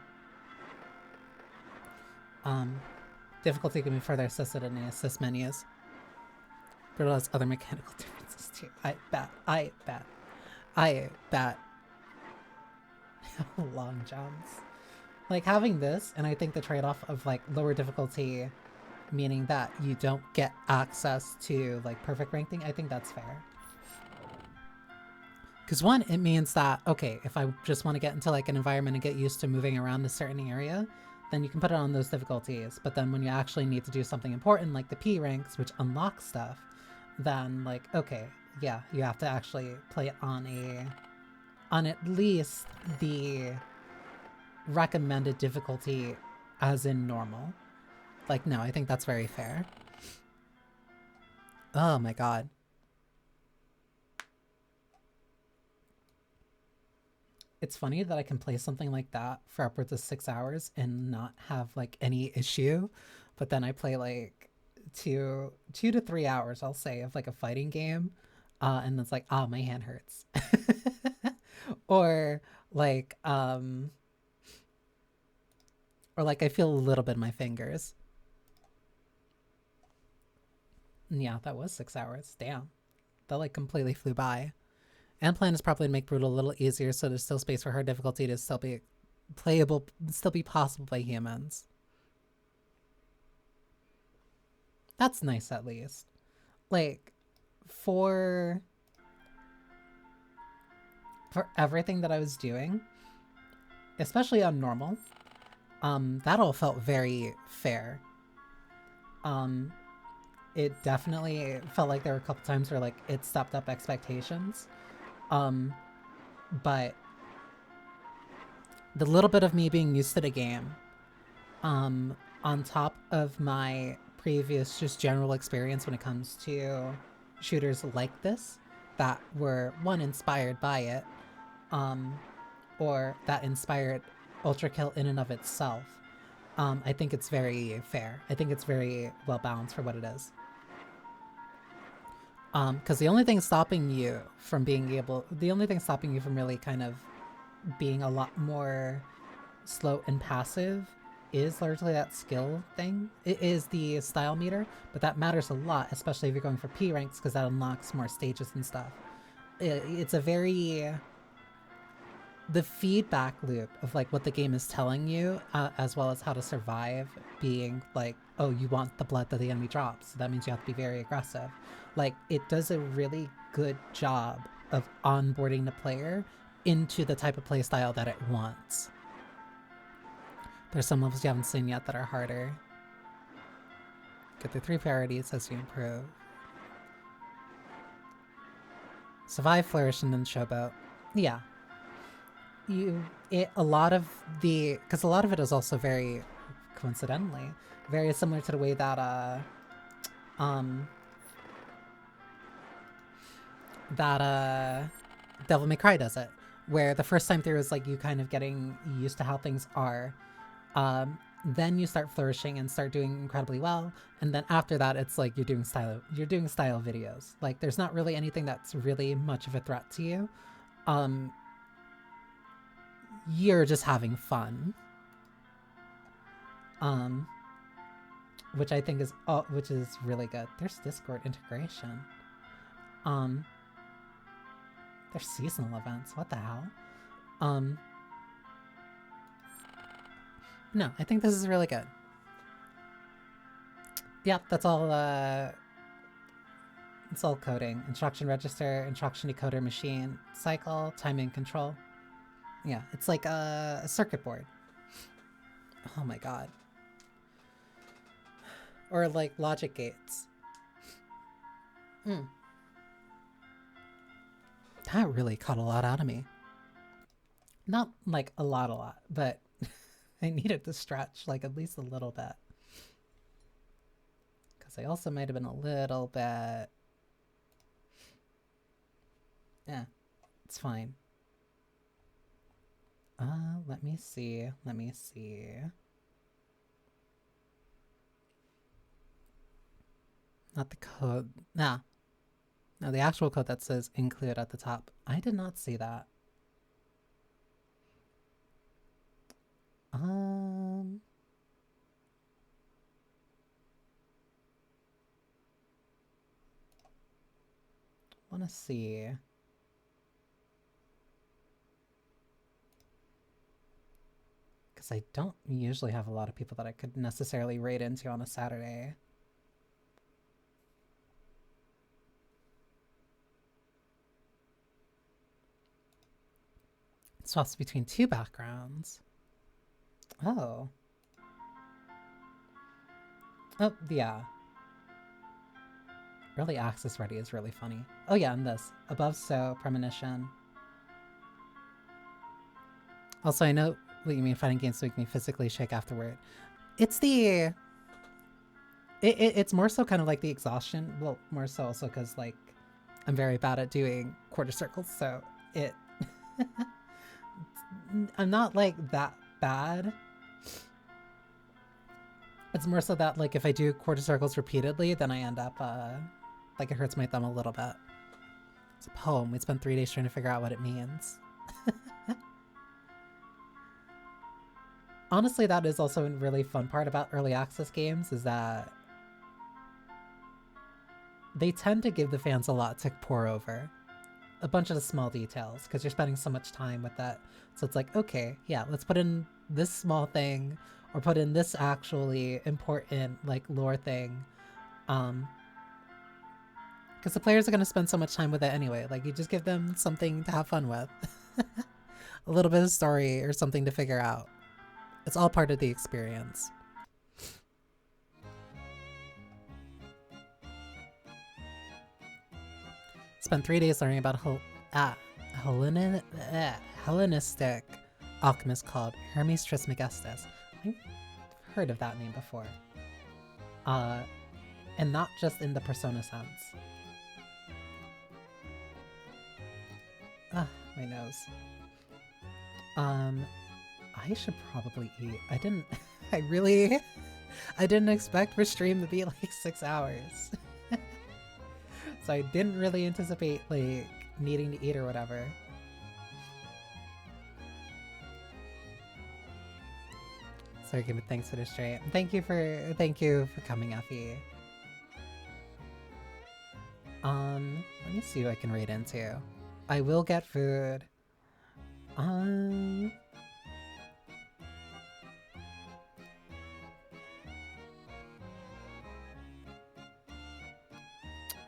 Difficulty can be further assisted in the assist menus. But it has other mechanical differences too. I bet. Long jumps. Like, having this, and I think the trade-off of, like, lower difficulty, meaning that you don't get access to, like, perfect ranking, I think that's fair. Because one, it means that, okay, if I just want to get into, like, an environment and get used to moving around a certain area, then you can put it on those difficulties. But then when you actually need to do something important, like the P ranks, which unlock stuff, then, like, okay, yeah, you have to actually play it on at least the recommended difficulty as in normal. Like, no, I think that's very fair. Oh my god. It's funny that I can play something like that for upwards of 6 hours and not have, like, any issue, but then I play, like, 2 to 3 hours, I'll say, of, like, a fighting game, and it's like, my hand hurts. Or, like, I feel a little bit in my fingers. Yeah, that was 6 hours. Damn. That, like, completely flew by. And plan is probably to make Brutal a little easier, so there's still space for hard difficulty to still be playable, still be possible by humans. That's nice, at least. Like, for everything that I was doing, especially on normal, that all felt very fair. It definitely felt like there were a couple times where, like, it stepped up expectations. But the little bit of me being used to the game, on top of my previous just general experience when it comes to shooters like this, that were, one, inspired by it, or that inspired Ultrakill in and of itself, I think it's very fair. I think it's very well balanced for what it is. Because the only thing stopping you from really kind of being a lot more slow and passive is largely that skill thing. It is the style meter, but that matters a lot, especially if you're going for P ranks, because that unlocks more stages and stuff. It's a very... The feedback loop of, like, what the game is telling you, as well as how to survive, being like, oh, you want the blood that the enemy drops, so that means you have to be very aggressive. Like, it does a really good job of onboarding the player into the type of playstyle that it wants. There's some levels you haven't seen yet that are harder. Get the 3 priorities as you improve. Survive, flourish, and then showboat. Yeah. A lot of it is also very, coincidentally, very similar to the way that Devil May Cry does it, where the first time through is like you kind of getting used to how things are, then you start flourishing and start doing incredibly well, and then after that it's like you're doing style videos. Like, there's not really anything that's really much of a threat to you. You're just having fun. Which I think is which is really good. There's Discord integration. They're seasonal events. What the hell? No, I think this is really good. Yep, that's all, it's all coding. Instruction register, instruction decoder machine, cycle, timing control. Yeah, it's like a circuit board. Oh my god. Or like logic gates. That really cut a lot out of me. Not like a lot, but I needed to stretch like at least a little bit. Because I also might have been a little bit... Yeah, it's fine. Let me see. Not the code. Nah. No, the actual code that says include at the top. I did not see that. Wanna see. Because I don't usually have a lot of people that I could necessarily raid into on a Saturday. It swaps between 2 backgrounds. Oh. Oh, yeah. Early access ready is really funny. Oh yeah, and this. Above so, premonition. Also, I know what you mean fighting games make me physically shake afterward. It's the... It's more so kind of like the exhaustion. Well, more so also because, like, I'm very bad at doing quarter circles, so it... I'm not, like, that bad. It's more so that, like, if I do quarter circles repeatedly, then I end up, like, it hurts my thumb a little bit. It's a poem. We spent 3 days trying to figure out what it means. Honestly, that is also a really fun part about early access games, is that they tend to give the fans a lot to pore over. A bunch of the small details, because you're spending so much time with that. So it's like, okay, yeah, let's put in this small thing, or put in this actually important, like, lore thing. Because the players are going to spend so much time with it anyway. Like, you just give them something to have fun with. A little bit of story or something to figure out. It's all part of the experience. Spent 3 days learning about Hellenistic alchemist called Hermes Trismegistus. I've heard of that name before. And not just in the persona sense. My nose. I should probably eat. I didn't expect for stream to be like 6 hours. So I didn't really anticipate like needing to eat or whatever. Sorry, give me thanks for the stream. Thank you for coming, Effie. Let me see who I can raid into. I will get food.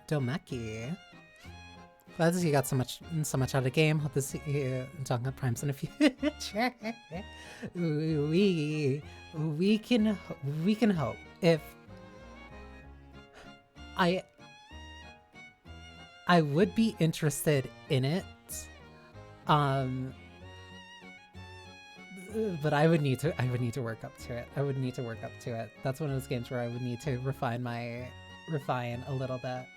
Domeki. Glad to see you got so much out of the game. Hope to see you in Jungle Primes in the future. We can hope. If I would be interested in it. But I would need to work up to it. That's one of those games where I would need to refine a little bit.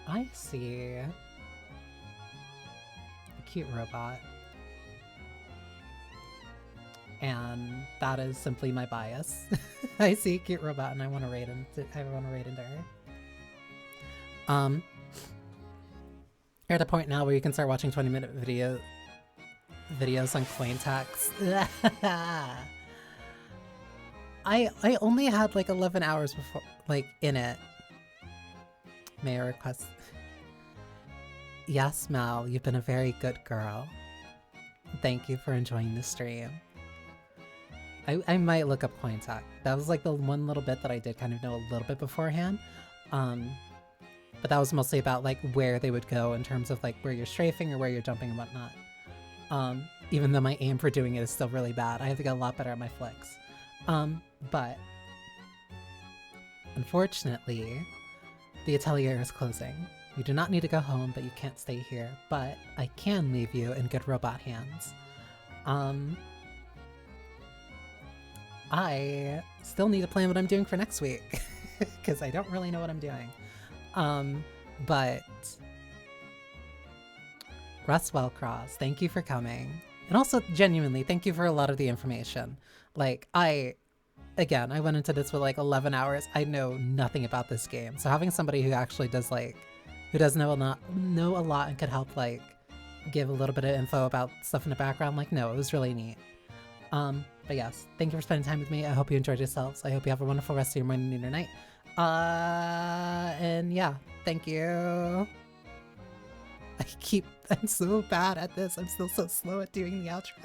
I see a cute robot. And that is simply my bias. I see a cute robot and I want to raid into her. You're at a point now where you can start watching 20-minute videos on coin tax. I only had like 11 hours before, like, in it. May I request? Yes, Mal, you've been a very good girl. Thank you for enjoying the stream. I might look up Cointack. That was like the one little bit that I did kind of know a little bit beforehand. But that was mostly about like where they would go in terms of like where you're strafing or where you're jumping and whatnot. Even though my aim for doing it is still really bad. I have to get a lot better at my flicks. But unfortunately, the atelier is closing. You do not need to go home, but you can't stay here. But I can leave you in good robot hands. I still need to plan what I'm doing for next week because I don't really know what I'm doing. But Russ Wellcross, thank you for coming. And also, genuinely, thank you for a lot of the information. Like, I went into this with like 11 hours. I know nothing about this game. So having somebody who actually does like, who does know a lot and could help like give a little bit of info about stuff in the background, like, no, it was really neat. But yes, thank you for spending time with me. I hope you enjoyed yourselves. I hope you have a wonderful rest of your morning and your night. And yeah, thank you. I'm so bad at this. I'm still so slow at doing the outro.